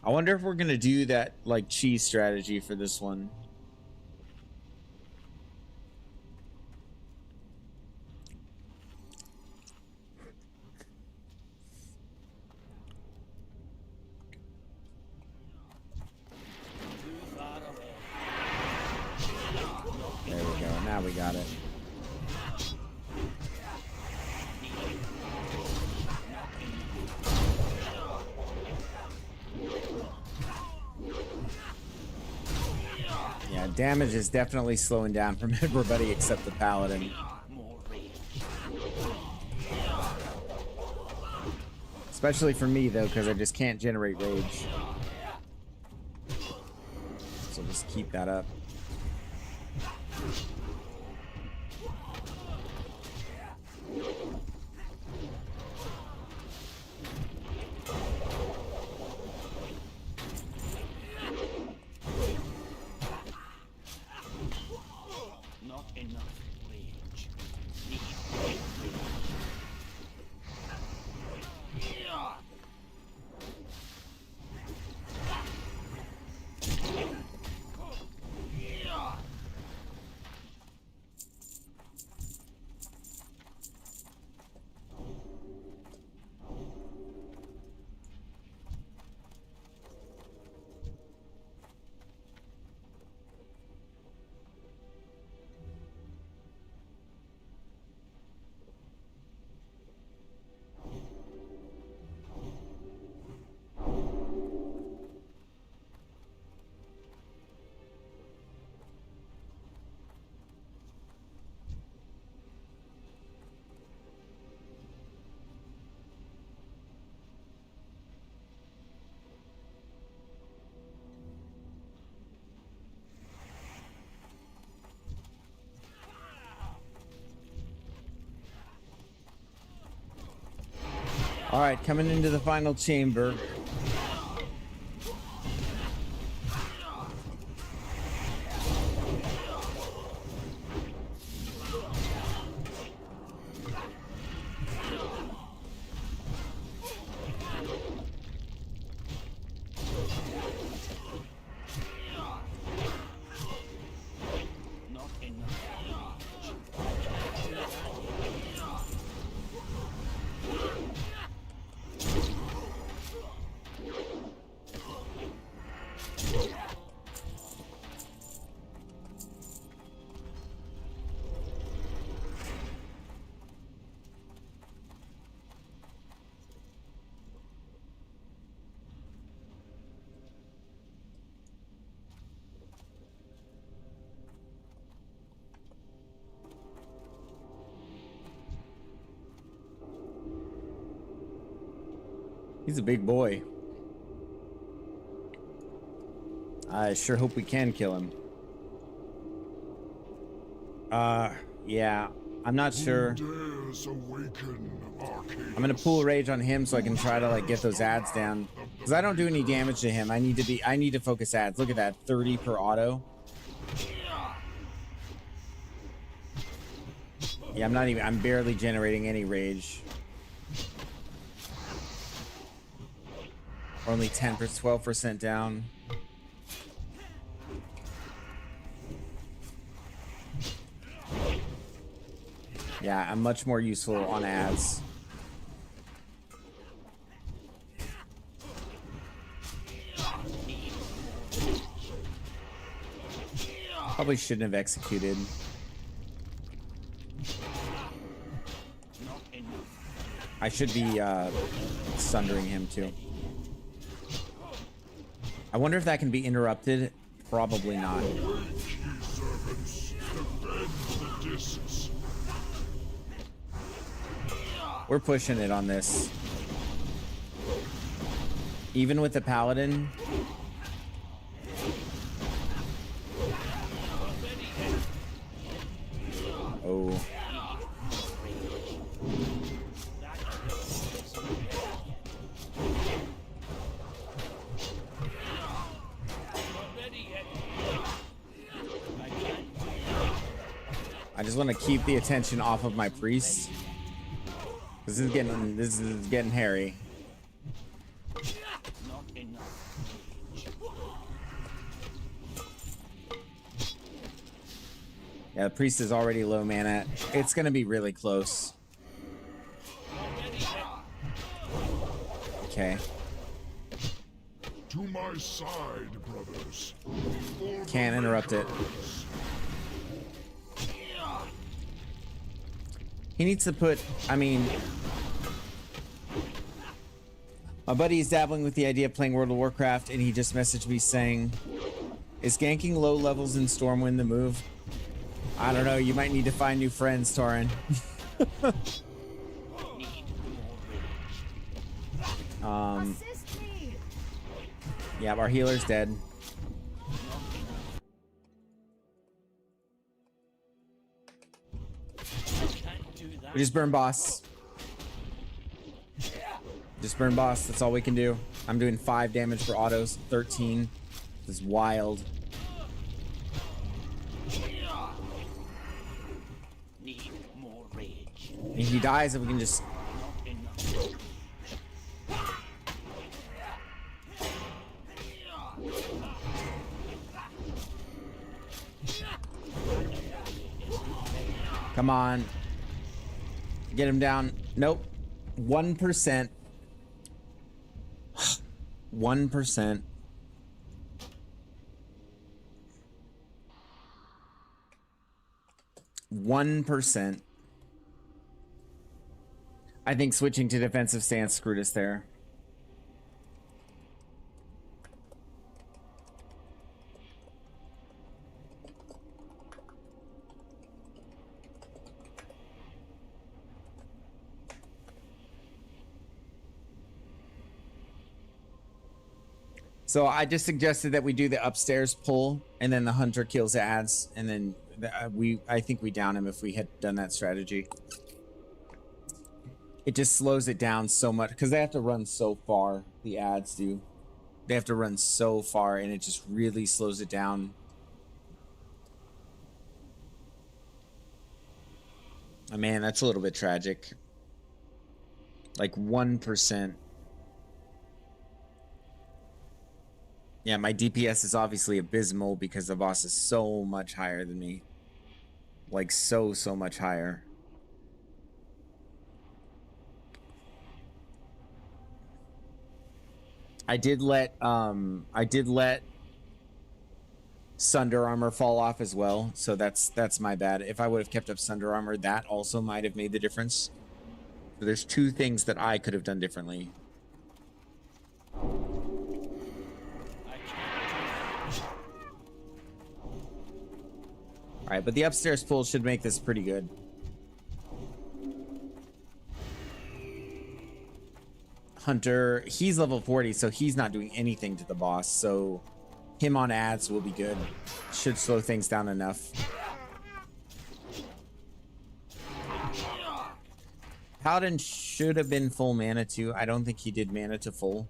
I wonder if we're gonna do that like cheese strategy for this one. There we go. Now we got it. Yeah, damage is definitely slowing down from everybody except the paladin. Especially for me though, because I just can't generate rage. So just keep that up. All right, coming into the final chamber. He's a big boy. I sure hope we can kill him. Yeah. I'm not sure. I'm gonna pull rage on him so I can try to like get those ads down. Because I don't do any damage to him. I need to focus ads. Look at that. 30 per auto. Yeah, I'm barely generating any rage. Only 10%, 12% down. Yeah, I'm much more useful on ads. Probably shouldn't have executed. Not enough. I should be sundering him too. I wonder if that can be interrupted. Probably not. We're pushing it on this. Even with the paladin. Oh. I just want to keep the attention off of my priest. This is getting hairy. Not enough. Yeah, the priest is already low mana. It's gonna be really close. Okay. To my side, brothers. Can't interrupt it. He needs to put, I mean, my buddy is dabbling with the idea of playing World of Warcraft, and he just messaged me saying, is ganking low levels in Stormwind the move? I don't know, you might need to find new friends, Torin. Assist me. Yeah, our healer's dead. We just burn boss. Just burn boss. That's all we can do. I'm doing 5 damage for autos. 13. This is wild. Need more rage. And he dies if we can just... Not enough. Come on. Get him down. Nope. 1%. 1%. I think switching to defensive stance screwed us there. So I just suggested that we do the upstairs pull, and then the hunter kills ads, and then I think we down him if we had done that strategy. It just slows it down so much because they have to run so far. The ads do. They have to run so far, and it just really slows it down. Oh, man, that's a little bit tragic. Like 1%. Yeah, my DPS is obviously abysmal because the boss is so much higher than me. Like so much higher. I did let Sunder Armor fall off as well, so that's my bad. If I would have kept up Sunder Armor, that also might have made the difference. So there's 2 things that I could have done differently. Alright, but the upstairs pull should make this pretty good. Hunter, he's level 40, so he's not doing anything to the boss, so him on ads will be good. Should slow things down enough. Paladin should have been full mana too. I don't think he did mana to full,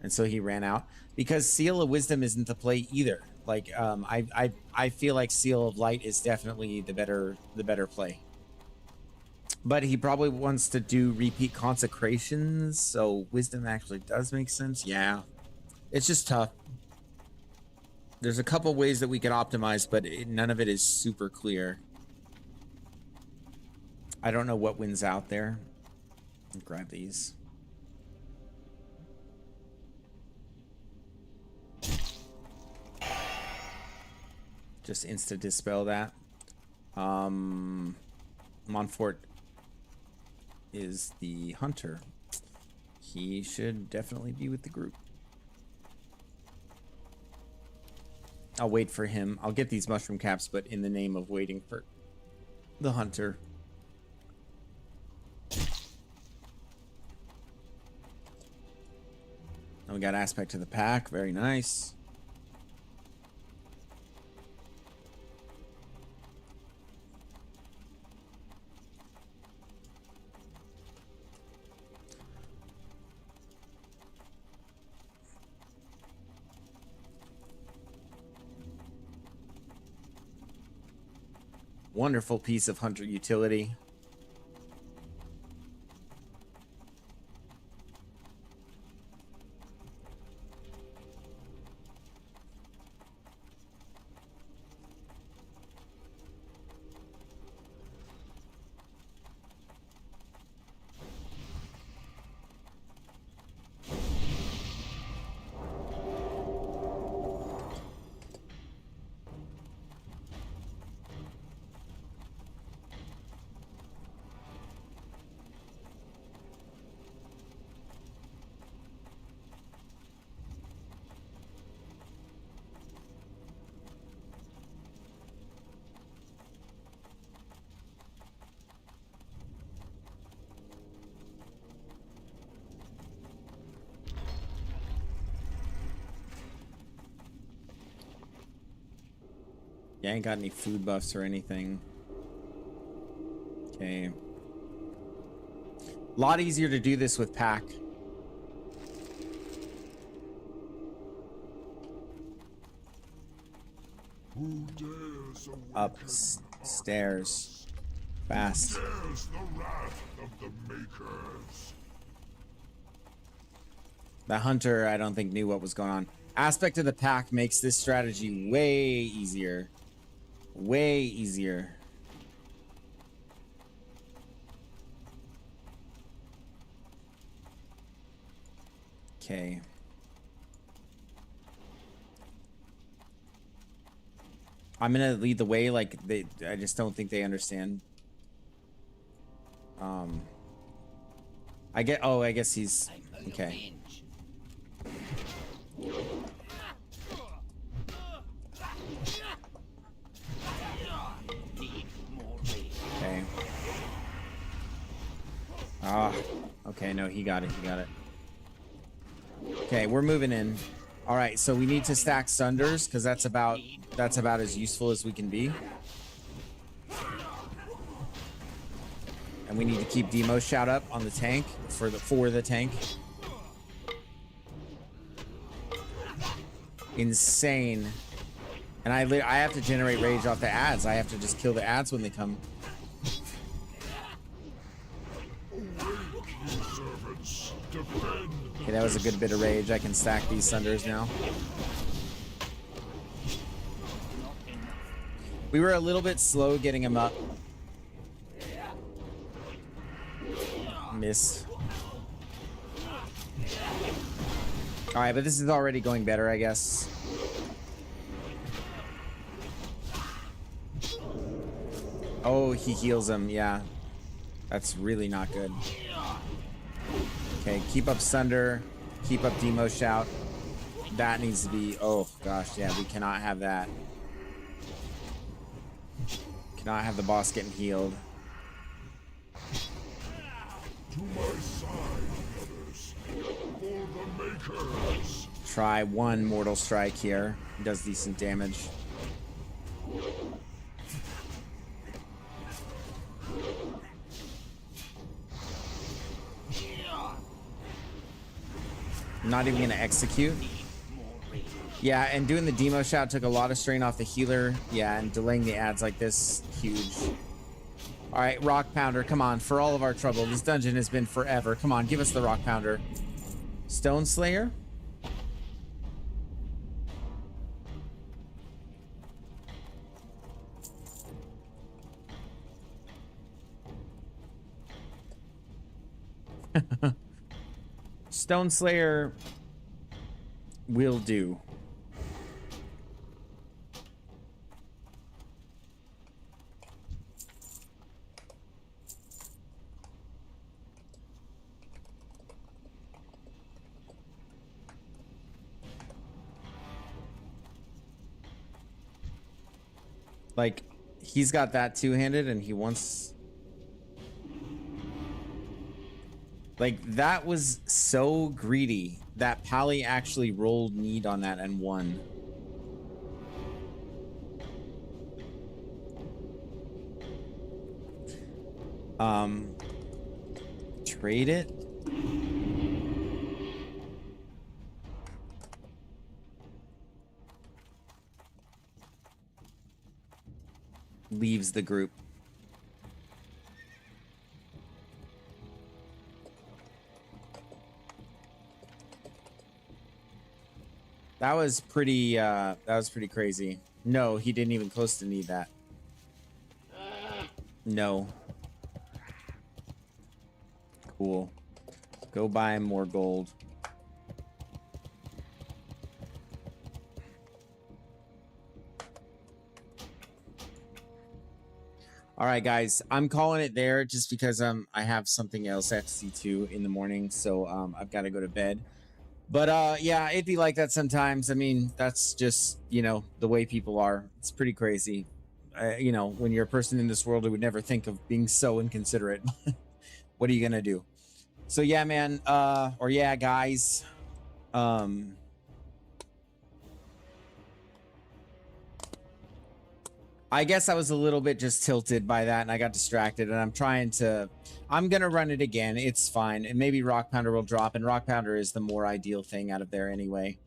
and so he ran out. Because Seal of Wisdom isn't the play either. Like, I feel like Seal of Light is definitely the better play. But he probably wants to do repeat consecrations, so Wisdom actually does make sense. Yeah, it's just tough. There's a couple ways that we could optimize, but none of it is super clear. I don't know what wins out there. I'll grab these. Just insta dispel that. Montfort is the hunter. He should definitely be with the group. I'll wait for him. I'll get these mushroom caps, but in the name of waiting for the hunter. And we got aspect to the pack. Very nice. Wonderful piece of hunter utility. Yeah, I ain't got any food buffs or anything. Okay. A lot easier to do this with pack. Who dares awaken Upstairs. Fast. dares the wrath of the makers? The hunter, I don't think, knew what was going on. Aspect of the pack makes this strategy way easier. Way easier. Okay. I'm gonna lead the way. Like I just don't think they understand. I guess he's okay. Okay. Okay, no, he got it. Okay, we're moving in. All right, so we need to stack sunders because that's about as useful as we can be. And we need to keep Demo shout up on the tank for the tank. Insane. And I have to generate rage off the ads. I have to just kill the ads when they come. Okay, that was a good bit of rage. I can stack these sunders now. We were a little bit slow getting him up. Miss. All right, but this is already going better, I guess. Oh, he heals him. Yeah. That's really not good. Okay, keep up Sunder. Keep up Demo Shout. That needs to be... Oh, gosh. Yeah, we cannot have that. Cannot have the boss getting healed. To my side, brothers. For the makers. Try one Mortal Strike here. Does decent damage. I'm not even gonna execute. Yeah, and doing the Demo Shout took a lot of strain off the healer. Yeah, and delaying the ads like this, huge. All right, Rock Pounder, come on. For all of our trouble, this dungeon has been forever. Come on, give us the Rock Pounder. Stone Slayer? Stone Slayer will do. Like, he's got that two-handed and he wants... Like, that was so greedy that Pally actually rolled need on that and won. Trade it? Leaves the group. That was pretty crazy. No, he didn't even close to need that. No. Cool. Go buy him more gold. All right, guys, I'm calling it there just because I have something else I have to see to in the morning, so I've got to go to bed. But yeah, it'd be like that sometimes. I mean, that's just, you know, the way people are. It's pretty crazy. You know, when you're a person in this world who would never think of being so inconsiderate. What are you gonna do? So yeah, man, or yeah, guys. I guess I was a little bit just tilted by that and I got distracted, and I'm gonna run it again. It's fine. And maybe Rock Pounder will drop, and Rock Pounder is the more ideal thing out of there anyway.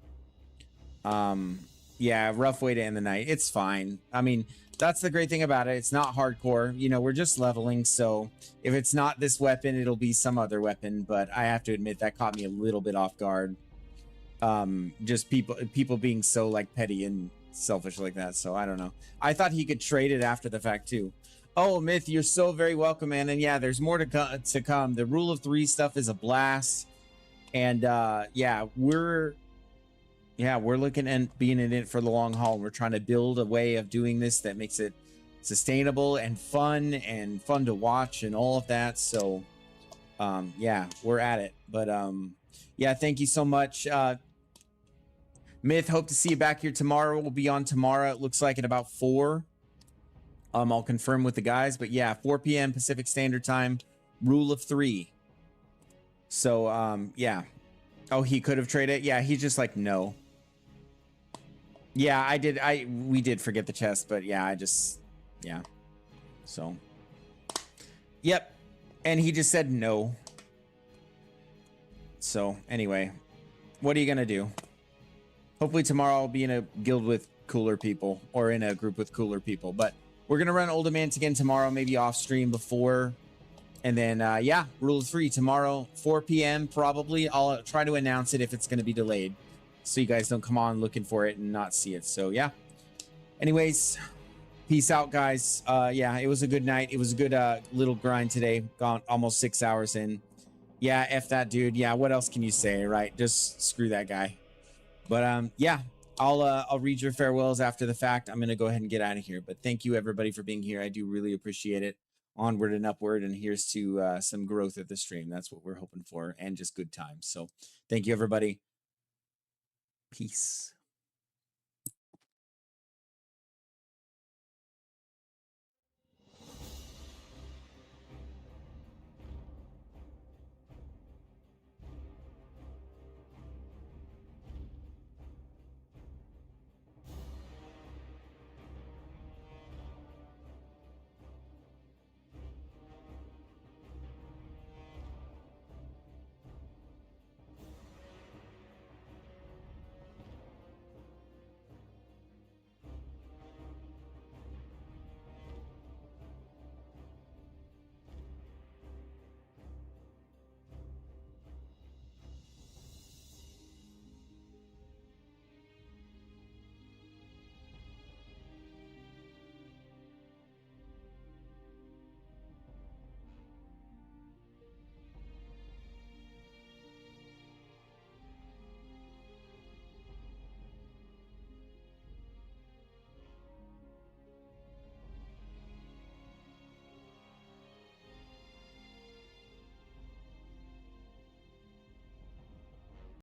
Yeah, rough way to end the night. It's fine. I mean, that's the great thing about it. It's not hardcore. You know, we're just leveling, so if it's not this weapon, it'll be some other weapon, but I have to admit that caught me a little bit off guard. Just people being so like petty and selfish like that, so I don't know. I thought he could trade it after the fact too. Oh, Myth, you're so very welcome, man. And yeah, there's more to come. The rule of 3 stuff is a blast, and yeah, we're looking at being in it for the long haul. We're trying to build a way of doing this that makes it sustainable and fun to watch and all of that. So yeah, we're at it. But yeah, thank you so much. Myth, hope to see you back here tomorrow. We'll be on tomorrow. It looks like at about 4. I'll confirm with the guys, but yeah, 4 p.m. Pacific Standard Time, rule of 3. So yeah. Oh, he could have traded it. Yeah, he's just like, no. Yeah, we did forget the chest, but yeah, yeah. So, yep. And he just said no. So anyway, what are you gonna do? Hopefully tomorrow I'll be in a guild with cooler people, or in a group with cooler people. But we're going to run Ultimate again tomorrow, maybe off stream before. And then, yeah, rule of 3 tomorrow, 4 p.m. probably. I'll try to announce it if it's going to be delayed, so you guys don't come on looking for it and not see it. So, yeah. Anyways, peace out, guys. Yeah, it was a good night. It was a good little grind today. Gone almost 6 hours in. Yeah, F that dude. Yeah, what else can you say, right? Just screw that guy. But yeah, I'll read your farewells after the fact. I'm gonna go ahead and get out of here. But thank you everybody for being here. I do really appreciate it. Onward and upward, and here's to some growth at the stream. That's what we're hoping for, and just good times. So thank you everybody. Peace.